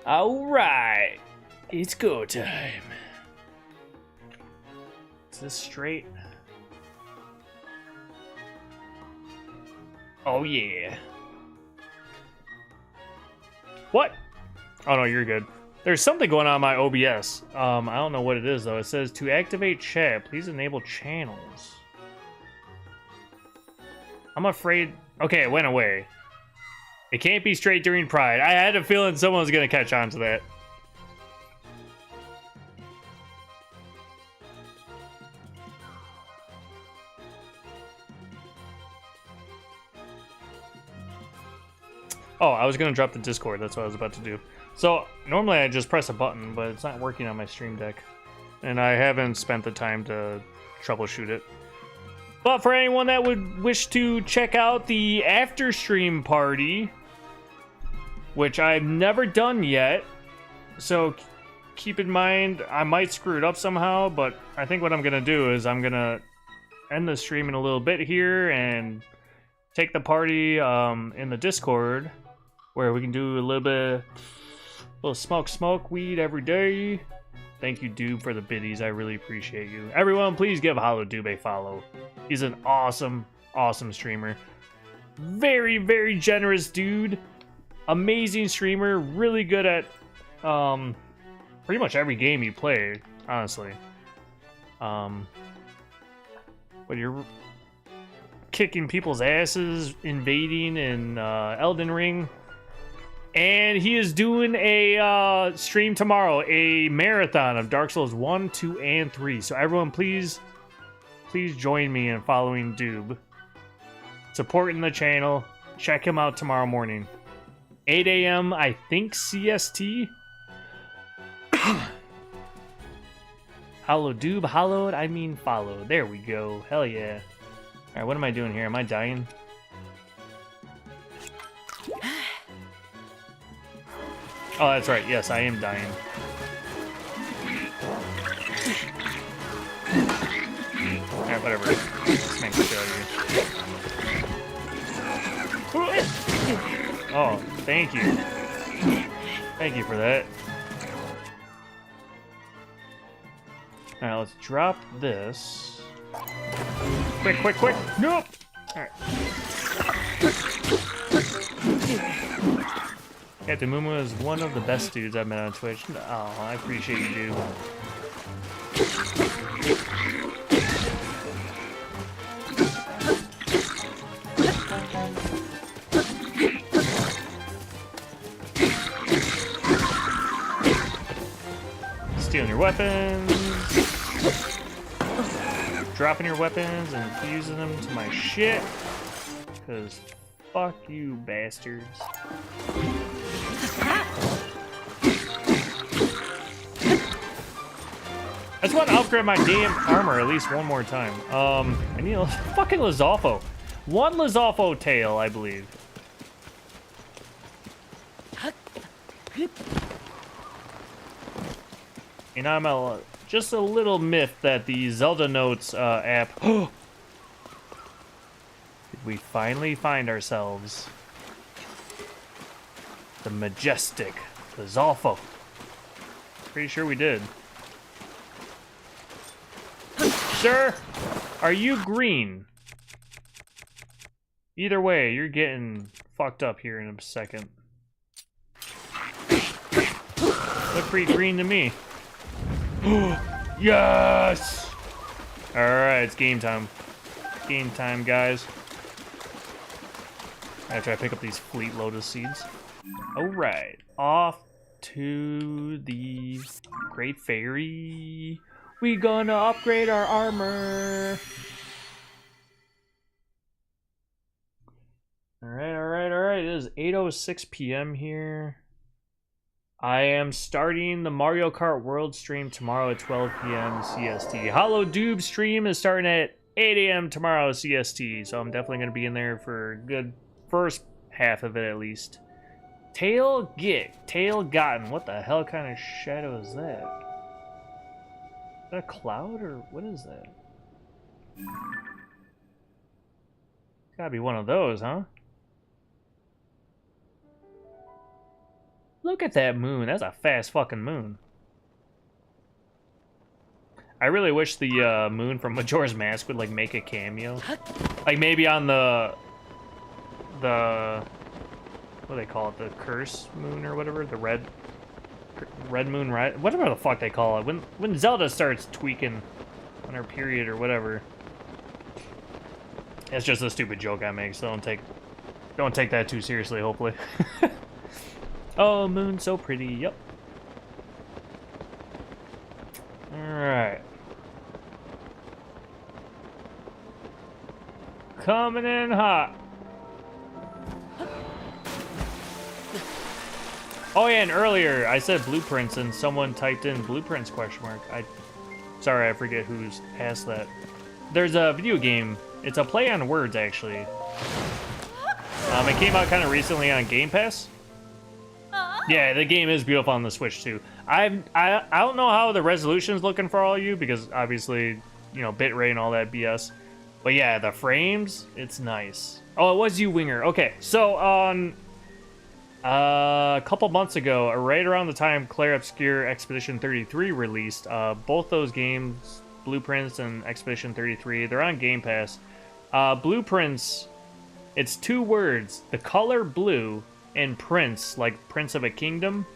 Alright! It's go time. Is this straight? Oh yeah. What? Oh no, you're good. There's something going on in my OBS. I don't know what it is though. It says to activate chat, please enable channels. I'm afraid. Okay, it went away. It can't be straight during Pride. I had a feeling someone was gonna catch on to that. Oh, I was gonna drop the Discord. That's what I was about to do. So normally I just press a button, but it's not working on my Stream Deck, and I haven't spent the time to troubleshoot it. But for anyone that would wish to check out the after stream party, which I've never done yet, so keep in mind I might screw it up somehow. But I think what I'm gonna do is I'm gonna end the stream in a little bit here and take the party in the Discord, where we can do a little smoke weed every day. Thank you, Doob, for the biddies. I really appreciate you. Everyone, please give Hollow Doob a follow. He's an awesome, awesome streamer. Very, very generous dude. Amazing streamer. Really good at pretty much every game you play, honestly. But you're kicking people's asses, invading in Elden Ring. And he is doing a stream tomorrow, a marathon of Dark Souls 1, 2, and 3. So everyone, please join me in following Doob, supporting the channel. Check him out tomorrow morning, 8 a.m. I think CST. Hollow doob, hollowed, I mean follow. There we go. Hell yeah. Alright, what am I doing here? Am I dying? Oh, that's right. Yes, I am dying. Alright, whatever. Smack the shit out of you. Oh, thank you. Thank you for that. Alright, let's drop this. Quick, quick, quick! Nope! Alright. CaptnMoonMoon is one of the best dudes I've met on Twitch. Oh, I appreciate you, dude. Stealing your weapons. Dropping your weapons and fusing them to my shit. Because fuck you, bastards. I just want to upgrade my damn armor at least one more time. I need a fucking Lizalfo. One Lizalfo tail, I believe. And I'm just a little myth that the Zelda Notes app. Did we finally find ourselves the majestic Lizalfo? Pretty sure we did. Sir, are you green? Either way, you're getting fucked up here in a second. Look pretty green to me. Yes! Alright, it's game time. Game time, guys. After I pick up these Fleet Lotus seeds. Alright, off to the Great Fairy. We gonna upgrade our armor. Alright, alright, alright. It is 8:06 p.m. here. I am starting the Mario Kart World stream tomorrow at 12 p.m. CST. Hollow Doob stream is starting at 8 a.m. tomorrow CST, so I'm definitely going to be in there for a good first half of it at least. Tail Gotten. What the hell kind of shadow is that? Is that a cloud or what is that? It's gotta be one of those, huh? Look at that moon. That's a fast fucking moon. I really wish the moon from Majora's Mask would like make a cameo. Like maybe on the what do they call it? The curse moon or whatever? The red moon, right? Whatever the fuck they call it. When Zelda starts tweaking on her period or whatever. It's just a stupid joke I make, so don't take that too seriously, hopefully. Oh, moon, so pretty. Yep. Alright. Coming in hot. Oh yeah, and earlier I said blueprints and someone typed in blueprints question mark. Sorry, I forget who's asked that. There's a video game. It's a play on words, actually. It came out kind of recently on Game Pass. Yeah, the game is beautiful on the Switch too. I don't know how the resolution's looking for all of you because obviously, you know, bitrate and all that BS. But yeah, the frames, it's nice. Oh, it was you, Winger. Okay, so on a couple months ago, right around the time Claire Obscure Expedition 33 released, both those games, Blueprints and Expedition 33, they're on Game Pass. Blueprints, it's two words, the color blue, and Prince, like Prince of a Kingdom.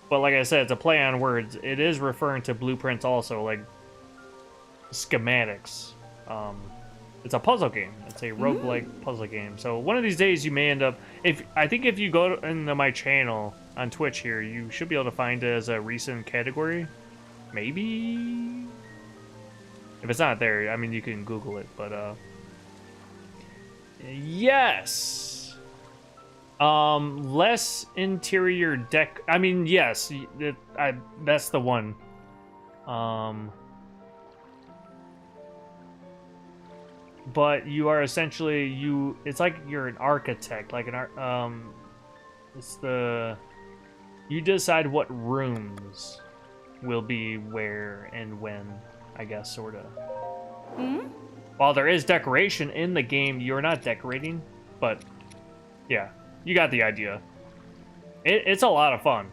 But like I said, it's a play on words. It is referring to blueprints also, like schematics. It's a puzzle game. It's a roguelike puzzle game. So one of these days you may end up... I think if you go into my channel on Twitch here, you should be able to find it as a recent category. Maybe? If it's not there, I mean, you can Google it, but... Yes! Less interior deck. I mean, yes, that's the one. But you are essentially it's like you're an architect, like you decide what rooms will be where and when, I guess, sort of. While there is decoration in the game, you're not decorating, but yeah, you got the idea. It's a lot of fun.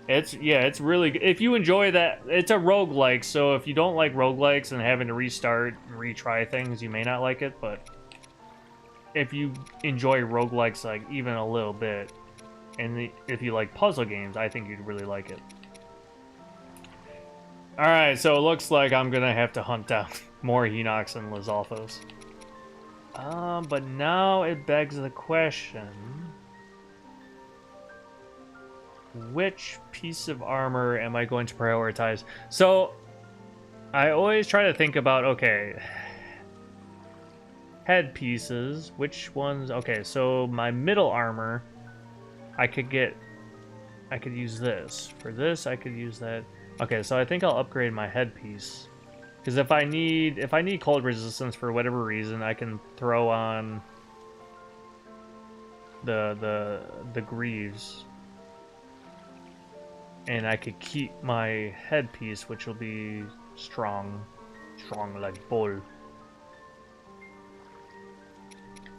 It's really good. If you enjoy that, it's a roguelike, so if you don't like roguelikes and having to restart and retry things, you may not like it, but if you enjoy roguelikes like even a little bit, and if you like puzzle games, I think you'd really like it. Alright, so it looks like I'm gonna have to hunt down more Hinox and Lizalfos. But now it begs the question... which piece of armor am I going to prioritize? So, I always try to think about, okay, head pieces, which ones? Okay, so my middle armor, I could use this. For this, I could use that. Okay, so I think I'll upgrade my headpiece. Because if I need cold resistance for whatever reason, I can throw on the greaves. And I could keep my headpiece, which will be strong like bull.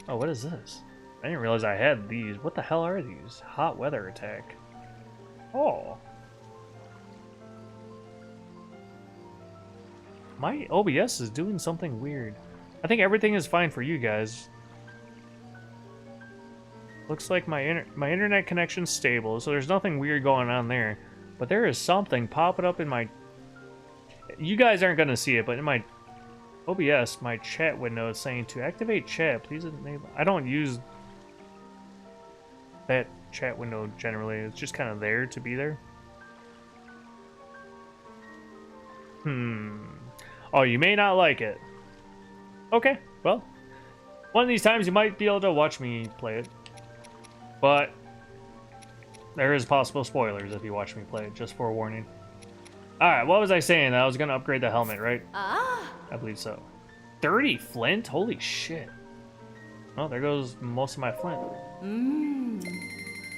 Oh, what is this? I didn't realize I had these. What the hell are these? Hot weather attack. Oh. My OBS is doing something weird. I think everything is fine for you guys. Looks like my internet connection's stable, so there's nothing weird going on there. But there is something popping up in my... You guys aren't going to see it, but in my OBS, my chat window is saying to activate chat, please enable... I don't use that chat window generally. It's just kind of there to be there. Oh, you may not like it. Okay, well. One of these times you might be able to watch me play it. But there is possible spoilers if you watch me play it, just forewarning. Alright, what was I saying? I was going to upgrade the helmet, right? I believe so. 30 flint? Holy shit. Oh, there goes most of my flint.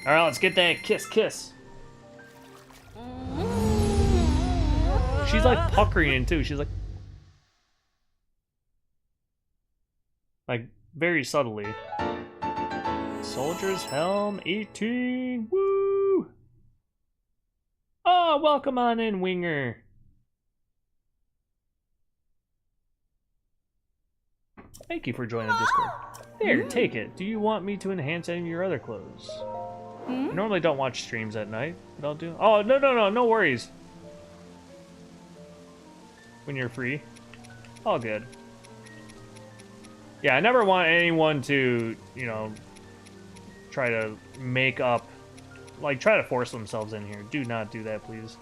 Alright, let's get that kiss. She's like puckering too. She's like very subtly. Soldier's Helm 18. Woo! Oh, welcome on in, Winger. Thank you for joining the Discord. There, take it. Do you want me to enhance any of your other clothes? I normally don't watch streams at night, but I'll do... Oh, no worries. When you're free. All good. Yeah, I never want anyone to, you know... try to make up, like, try to force themselves in here. Do not do that, please.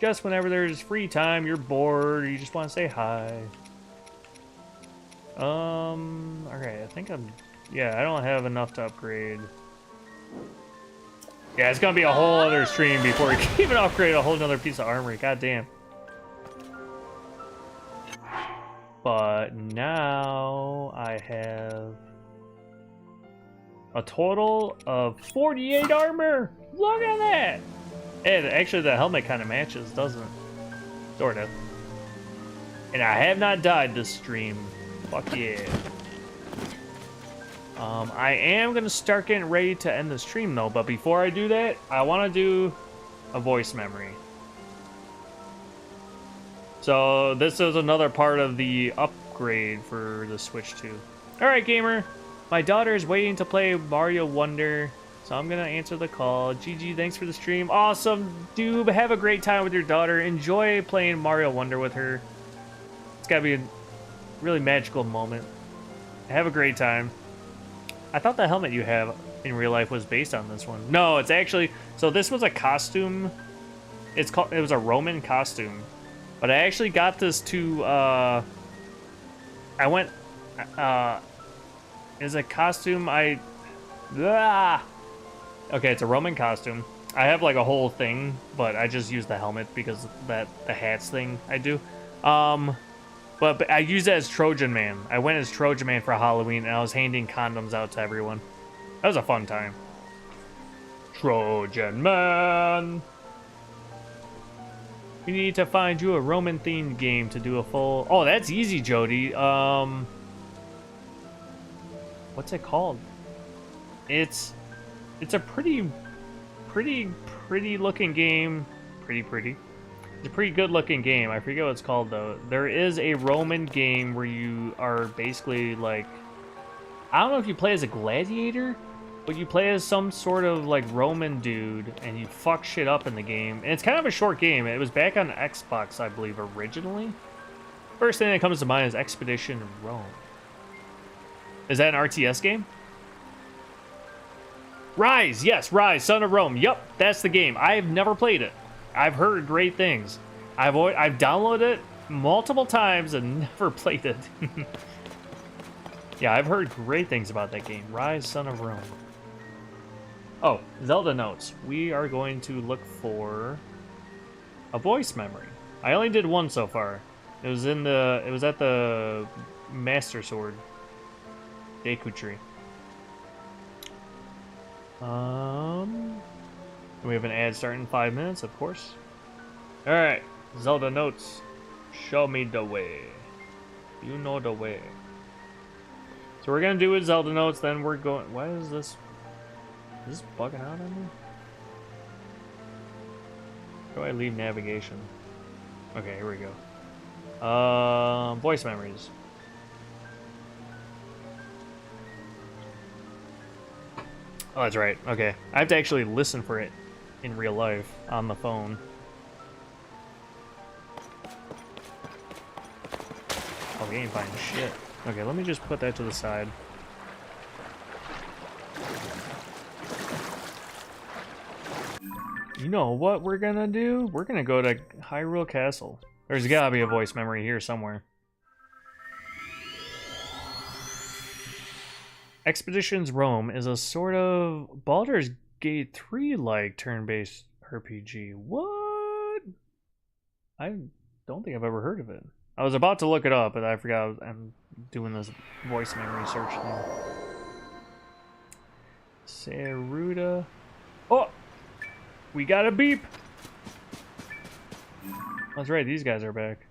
Just whenever there's free time, you're bored, or you just want to say hi. Okay, I think yeah, I don't have enough to upgrade. Yeah, it's gonna be a whole other stream before we can even upgrade a whole nother piece of armor. God damn. But now I have a total of 48 armor! Look at that! And actually the helmet kind of matches, doesn't it? Sort of. And I have not died this stream. Fuck yeah. I am going to start getting ready to end the stream though, but before I do that, I want to do a voice memory. So this is another part of the upgrade for the Switch 2. Alright, gamer. My daughter is waiting to play Mario Wonder, so I'm going to answer the call. GG, thanks for the stream. Awesome, dude. Have a great time with your daughter. Enjoy playing Mario Wonder with her. It's got to be a really magical moment. Have a great time. I thought the helmet you have in real life was based on this one. No, it's actually... So this was a costume. It was a Roman costume. But I actually got this to... I went... is a costume Ah! Okay, it's a Roman costume. I have like a whole thing, but I just use the helmet because the hats thing I do. But I use it as Trojan Man. I went as Trojan Man for Halloween, and I was handing condoms out to everyone. That was a fun time. Trojan Man! We need to find you a Roman-themed game to do a full... Oh, that's easy, Jody. What's it called? It's a pretty looking game. Pretty. It's a pretty good looking game. I forget what it's called though. There is a Roman game where you are basically like, I don't know if you play as a gladiator, but you play as some sort of like Roman dude and you fuck shit up in the game. And it's kind of a short game. It was back on Xbox, I believe, originally. First thing that comes to mind is Expedition Rome. Is that an RTS game? Rise, yes, Rise, Son of Rome. Yup, that's the game. I've never played it. I've heard great things. I've downloaded it multiple times and never played it. Yeah, I've heard great things about that game. Rise, Son of Rome. Oh, Zelda notes. We are going to look for a voice memory. I only did one so far. It was at the Master Sword Deku Tree. We have an ad starting in 5 minutes, of course. Alright, Zelda notes. Show me the way. You know the way. So we're gonna do with Zelda notes, then we're going... Why is this... Is this bugging out on me? How do I leave navigation? Okay, here we go. Voice memories. Oh, that's right. Okay. I have to actually listen for it in real life on the phone. Oh, we ain't finding shit. Okay, let me just put that to the side. You know what we're gonna do? We're gonna go to Hyrule Castle. There's gotta be a voice memory here somewhere. Expeditions Rome is a sort of Baldur's Gate 3-like turn-based RPG. What? I don't think I've ever heard of it. I was about to look it up, but I forgot I'm doing this voice memory search thing. Saruda. Oh! We got a beep! That's right, these guys are back.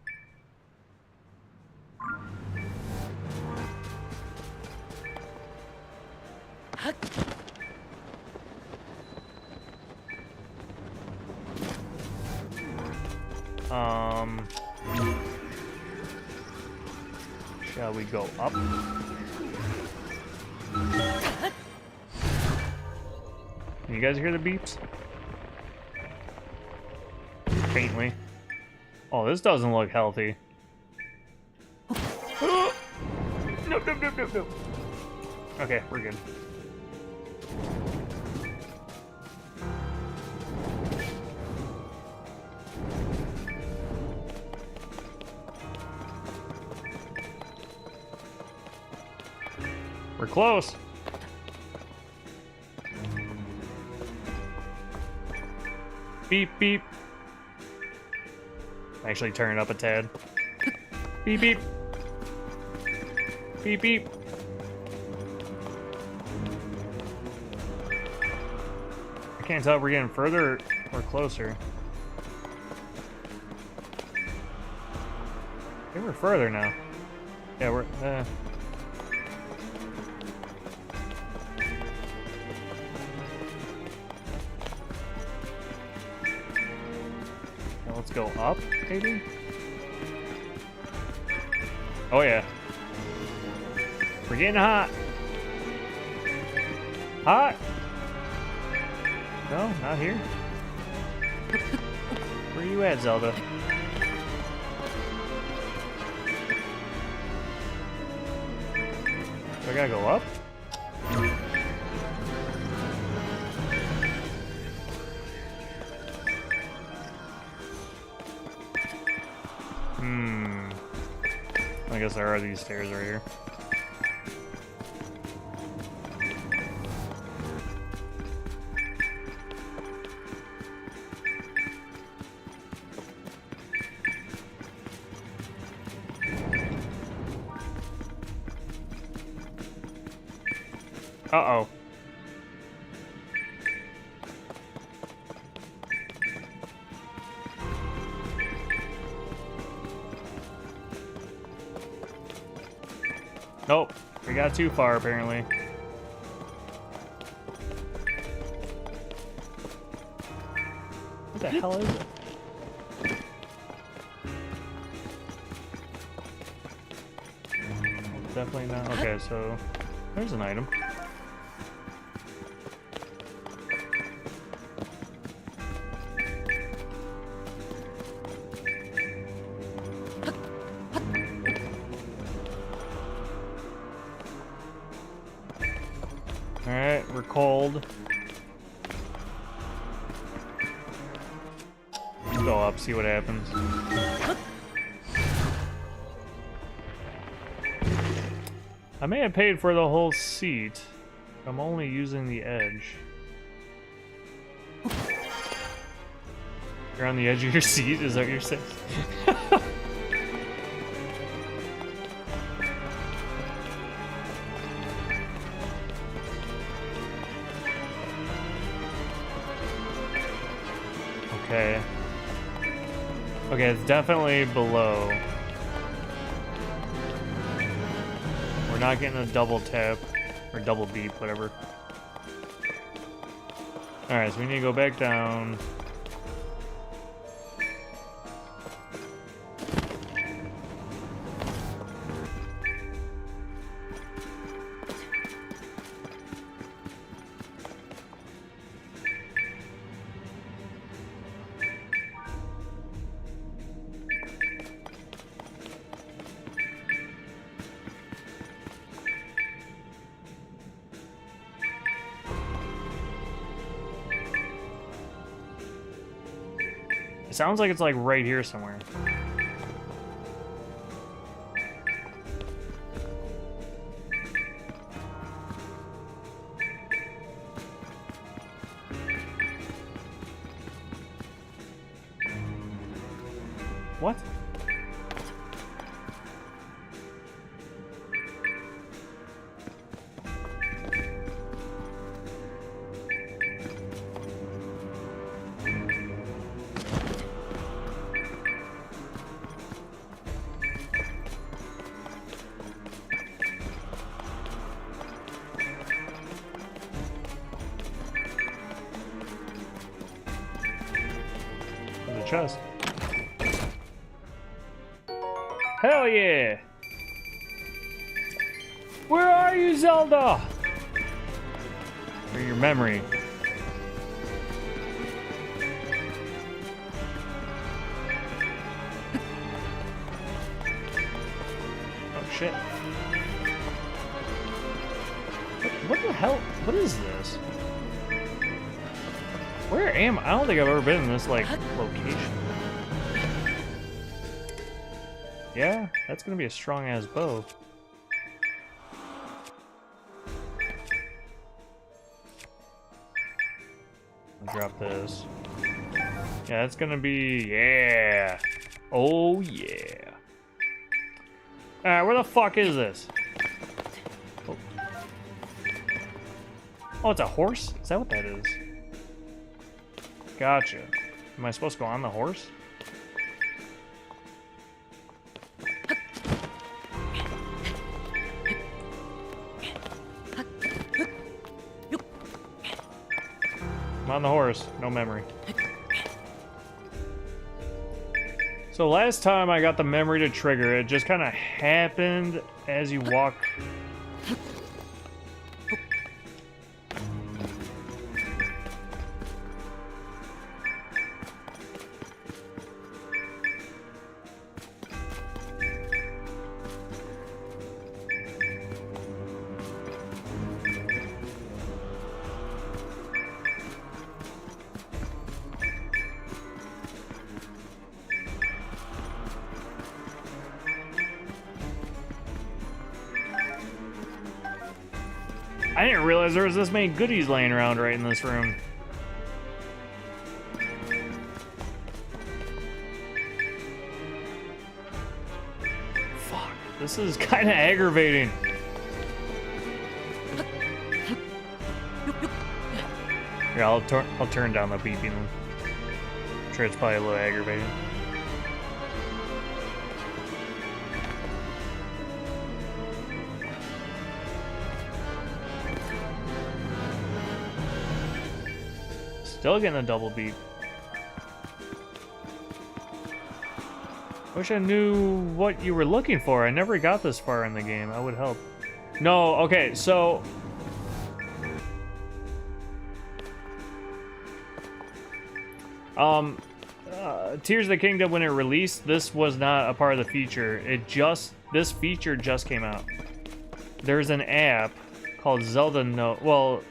Shall we go up? Can you guys hear the beeps? Faintly. Oh, this doesn't look healthy. Oh! Nope. Okay, we're good. We're close. Beep, beep. Actually turn it up a tad. Beep, beep. Beep, beep. I can't tell if we're getting further or closer. I think we're further now. Yeah, we're... Let's go up, maybe? Oh yeah. We're getting hot. Hot? No, not here. Where you at, Zelda? Do I gotta go up? I guess there are these stairs right here. Uh-oh. Nope. We got too far, apparently. What the hell is it? Definitely not. Okay, so there's an item. Alright, we're cold. Go up, see what happens. I may have paid for the whole seat. I'm only using the edge. You're on the edge of your seat? Is that what you're saying? Okay. Okay, it's definitely below. We're not getting a double tap or double beep, whatever. Alright, so we need to go back down. It sounds like it's like right here somewhere. What? Chest. Hell yeah! Where are you, Zelda? Or your memory? Oh shit. What the hell? What is this? Where am I? I don't think I've ever been in this, like, location. Yeah, that's gonna be a strong-ass bow. I'll drop this. Yeah, that's gonna be... yeah! Oh, yeah! Alright, where the fuck is this? Oh. Oh, it's a horse? Is that what that is? Gotcha. Am I supposed to go on the horse? I'm on the horse. No memory. So last time I got the memory to trigger, it just kind of happened as you walk. I didn't realize there was this many goodies laying around right in this room. Fuck, this is kind of aggravating. Yeah, I'll turn down the beeping. I'm sure it's probably a little aggravating. Still getting a double beep. Wish I knew what you were looking for. I never got this far in the game. I would help. No, okay, so... Tears of the Kingdom, when it released, this was not a part of the feature. This feature just came out. There's an app called Zelda Note. Well,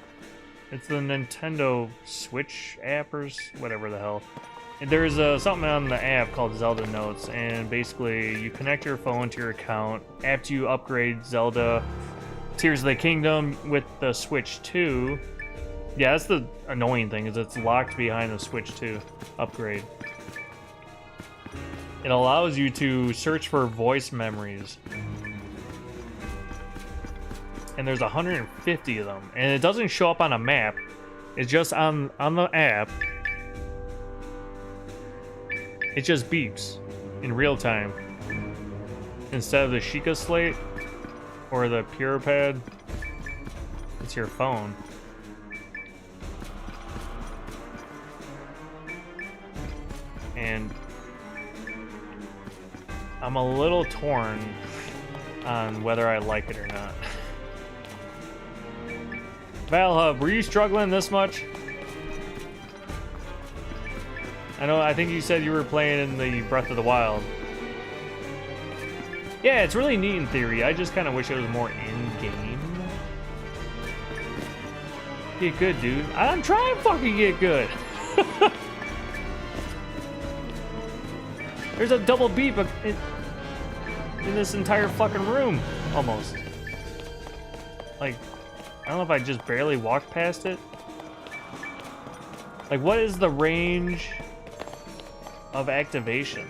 it's the Nintendo Switch app or whatever the hell. There's something on the app called Zelda Notes, and basically you connect your phone to your account after you upgrade Zelda Tears of the Kingdom with the Switch 2. Yeah, that's the annoying thing, is it's locked behind the Switch 2 upgrade. It allows you to search for voice memories. And there's 150 of them. And it doesn't show up on a map. It's just on the app. It just beeps in real time. Instead of the Sheikah Slate or the Pure Pad, it's your phone. And I'm a little torn on whether I like it or not. Valhub, were you struggling this much? I think you said you were playing in the Breath of the Wild. Yeah, it's really neat in theory. I just kind of wish it was more in-game. Get good, dude. I'm trying to fucking get good. There's a double beep in this entire fucking room, almost. Like, I don't know if I just barely walked past it. Like, what is the range of activation?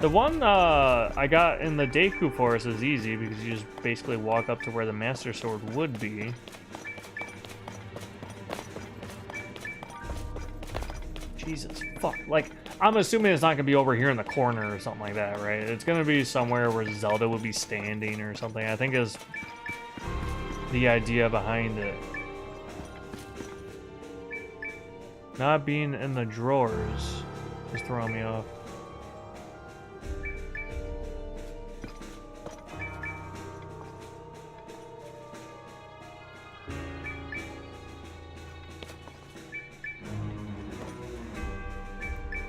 The one I got in the Deku Forest is easy because you just basically walk up to where the Master Sword would be. Jesus, fuck. Like, I'm assuming it's not gonna be over here in the corner or something like that, right? It's gonna be somewhere where Zelda would be standing or something. I think is the idea behind it. Not being in the drawers is throwing me off.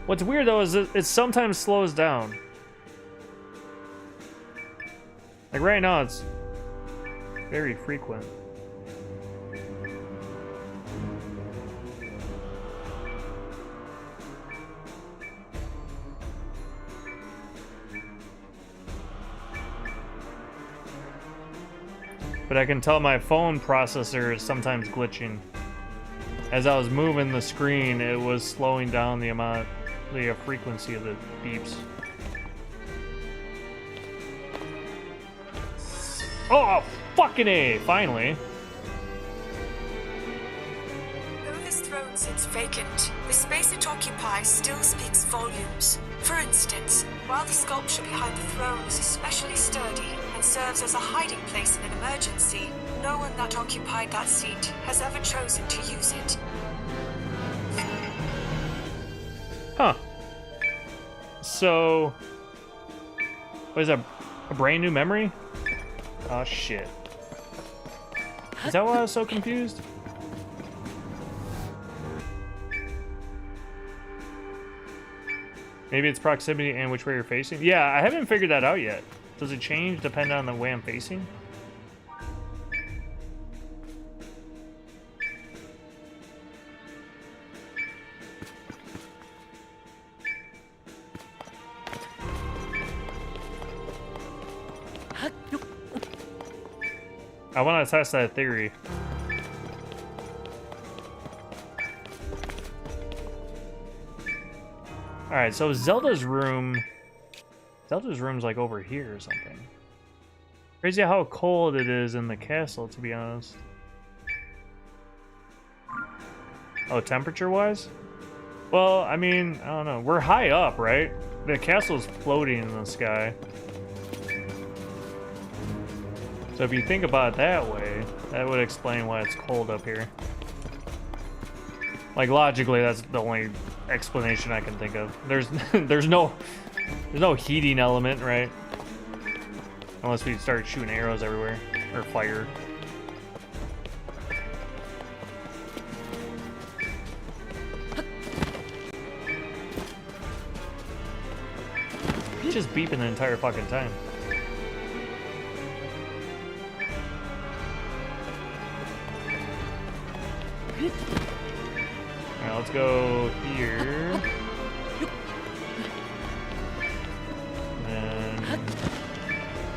What's weird though is it sometimes slows down. Like right now it's very frequent. But I can tell my phone processor is sometimes glitching. As I was moving the screen, it was slowing down the frequency of the beeps. Oh, fucking A, finally. Though this throne sits vacant, the space it occupies still speaks volumes. For instance, while the sculpture behind the throne is especially sturdy and serves as a hiding place in an emergency, no one that occupied that seat has ever chosen to use it. Huh. So, what is that? A brand new memory? Oh shit. Is that why I was so confused? Maybe it's proximity and which way you're facing? Yeah, I haven't figured that out yet. Does it change depending on the way I'm facing? I want to test that theory. Alright, so Zelda's room's like over here or something. Crazy how cold it is in the castle, to be honest. Oh, temperature-wise? Well, I mean, I don't know. We're high up, right? The castle's floating in the sky. So if you think about it that way, that would explain why it's cold up here. Like, logically, that's the only explanation I can think of. There's no heating element, right? Unless we start shooting arrows everywhere. Or fire. He's just beeping the entire fucking time. Alright, let's go here. And then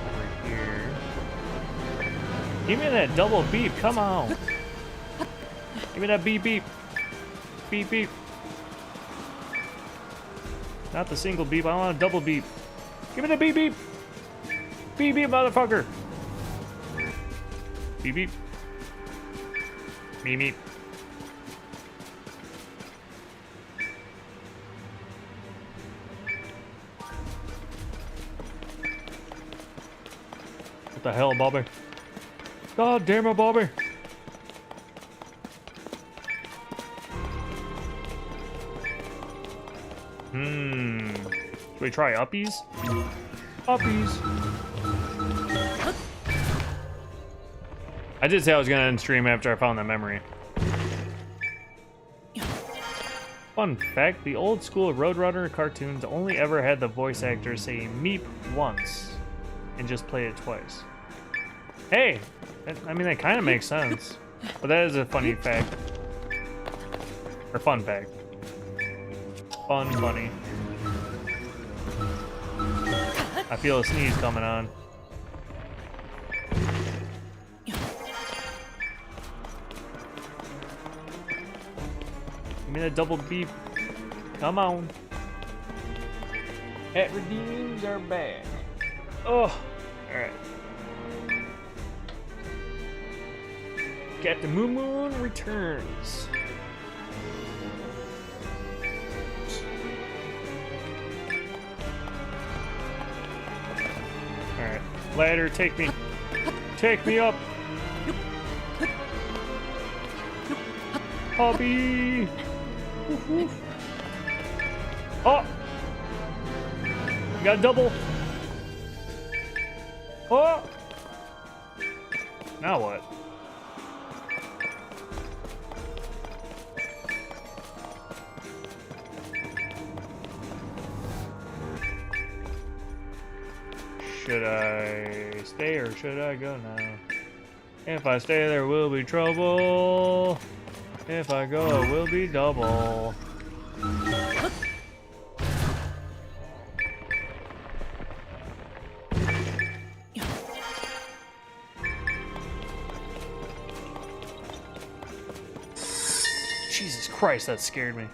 over here. Give me that double beep, come on. Give me that beep beep. Beep beep. Not the single beep, I want a double beep. Give me the beep beep. Beep beep, motherfucker. Beep beep. Beep beep. What the hell, Bobby? God damn it, Bobby. Should we try uppies? Uppies. I did say I was gonna end stream after I found that memory. Fun fact, the old school Roadrunner cartoons only ever had the voice actor say meep once and just play it twice. Hey! I mean, that kind of makes sense. But that is a funny fact. Or fun fact. Fun, funny. I feel a sneeze coming on. Give me that double beep. Come on. Hat redeems are back. Oh, alright. CaptnMoonMoon returns. Alright. Ladder, take me. Take me up. Hobby. Oh! You got double. Oh! Now what? Should I stay or should I go now? If I stay, there will be trouble. If I go, it will be double. Jesus Christ, that scared me.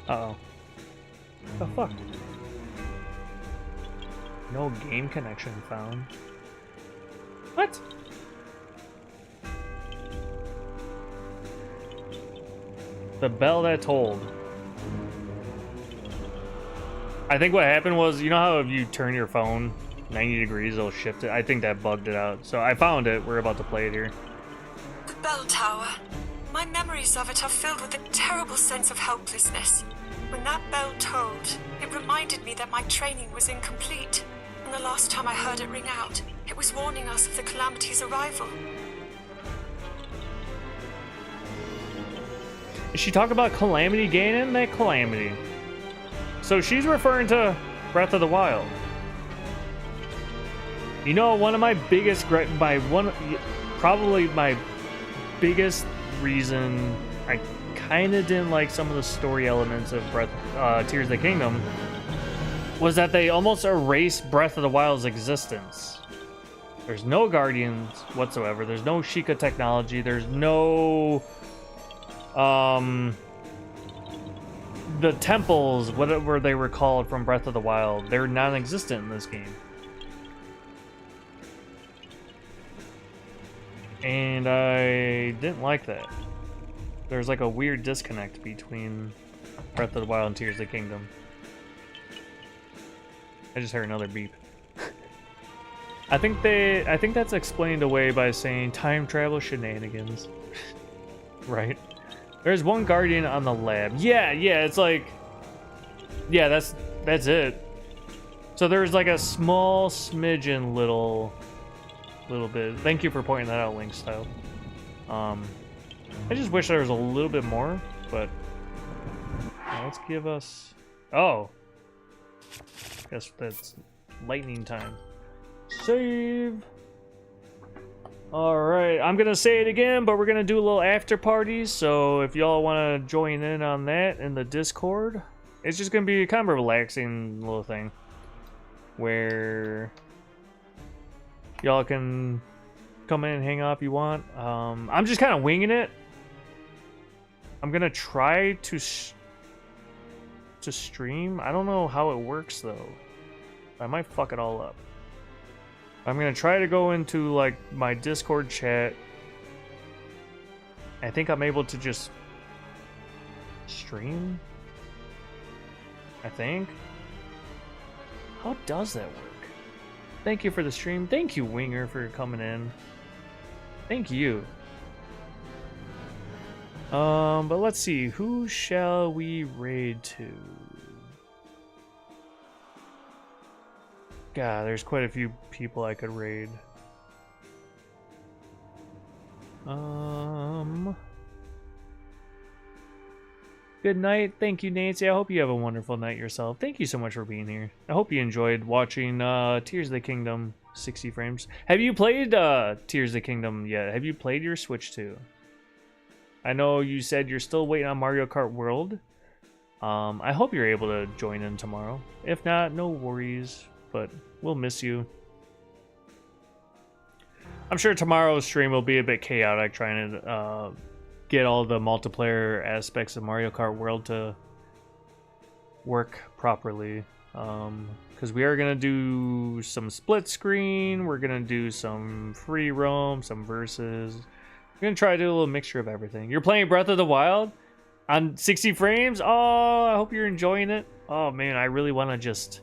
Uh-oh. The fuck? No game connection found. What? The bell that tolled. I think what happened was, you know how if you turn your phone 90 degrees, it'll shift it? I think that bugged it out. So I found it. We're about to play it here. The bell tower. My memories of it are filled with a terrible sense of helplessness. When that bell tolled, it reminded me that my training was incomplete. And the last time I heard it ring out, it was warning us of the calamity's arrival. Is she talking about Calamity Ganon? That Calamity. So she's referring to Breath of the Wild. You know, one of my biggest, probably my biggest reason I kind of didn't like some of the story elements of Tears of the Kingdom was that they almost erased Breath of the Wild's existence. There's no Guardians whatsoever. There's no Sheikah technology. There's no the temples, whatever they were called from Breath of the Wild, they're non-existent in this game. And I didn't like that. There's like a weird disconnect between Breath of the Wild and Tears of the Kingdom. I just heard another beep. I think that's explained away by saying time travel shenanigans. Right? There's one guardian on the lab. Yeah, it's like, yeah, that's it. So there's like a small smidgen little bit. Thank you for pointing that out, Link Style. I just wish there was a little bit more, but let's give us. Oh, guess that's lightning time. Save. Alright, I'm gonna say it again, but we're gonna do a little after party, so if y'all wanna join in on that in the Discord, it's just gonna be kind of a relaxing little thing where y'all can come in and hang out if you want. I'm just kind of winging it. I'm gonna try to stream. I don't know how it works though. I might fuck it all up. I'm gonna try to go into like my Discord chat. I think I'm able to just stream. I think. How does that work? Thank you for the stream. Thank you, Winger, for coming in. Thank you. But let's see. Who shall we raid to? God, there's quite a few people I could raid. Good night. Thank you, Nancy. I hope you have a wonderful night yourself. Thank you so much for being here. I hope you enjoyed watching Tears of the Kingdom 60 frames. Have you played Tears of the Kingdom yet? Have you played your Switch 2? I know you said you're still waiting on Mario Kart World. I hope you're able to join in tomorrow. If not, no worries. But we'll miss you. I'm sure tomorrow's stream will be a bit chaotic trying to get all the multiplayer aspects of Mario Kart World to work properly. Because we are going to do some split screen, we're going to do some free roam, some versus. We're going to try to do a little mixture of everything. You're playing Breath of the Wild on 60 frames? Oh, I hope you're enjoying it. Oh man, I really want to just...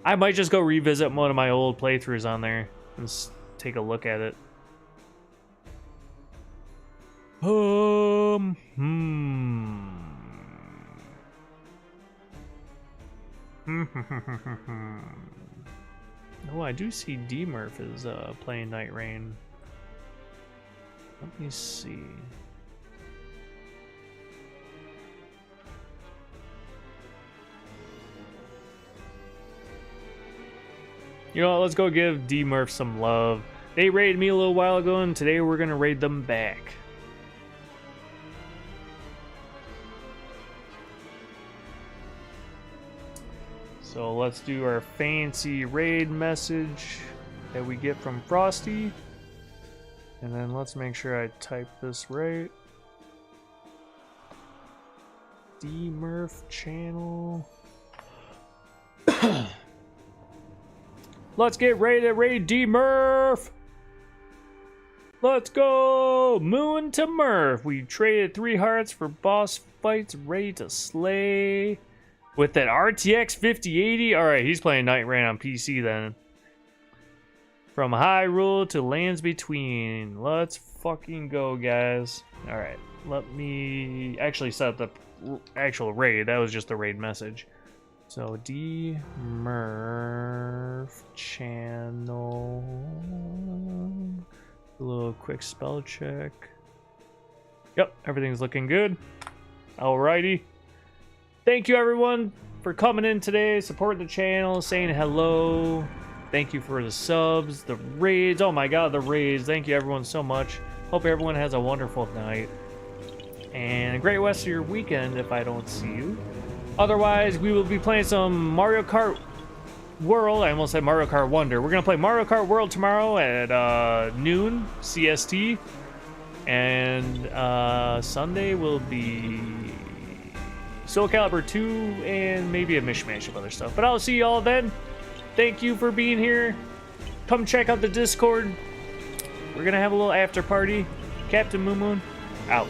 I might just go revisit one of my old playthroughs on there and take a look at it. Oh, I do see D-Murph is playing Night Rain. Let me see. You know what, let's go give D-Murph some love. They raided me a little while ago, and today we're gonna raid them back. So let's do our fancy raid message that we get from Frosty. And then let's make sure I type this right. D-Murph channel. Let's get ready to raid D-Murph! Let's go! Moon to Murph! We traded 3 hearts for boss fights ready to slay. With that RTX 5080? Alright, he's playing Night Rain on PC then. From Hyrule to Lands Between. Let's fucking go, guys. Alright, let me actually set up the actual raid. That was just the raid message. So D-Murph channel. A little quick spell check. Yep, everything's looking good. Alrighty. Thank you everyone for coming in today, supporting the channel, saying hello. Thank you for the subs, the raids. Oh my god, the raids. Thank you everyone so much. Hope everyone has a wonderful night. And a great rest of your weekend if I don't see you. Otherwise, we will be playing some Mario Kart World. I almost said Mario Kart Wonder. We're going to play Mario Kart World tomorrow at noon CST. And Sunday will be Soul Calibur 2, and maybe a mishmash of other stuff. But I'll see y'all then. Thank you for being here. Come check out the Discord. We're gonna have a little after party. CaptnMoonMoon, out.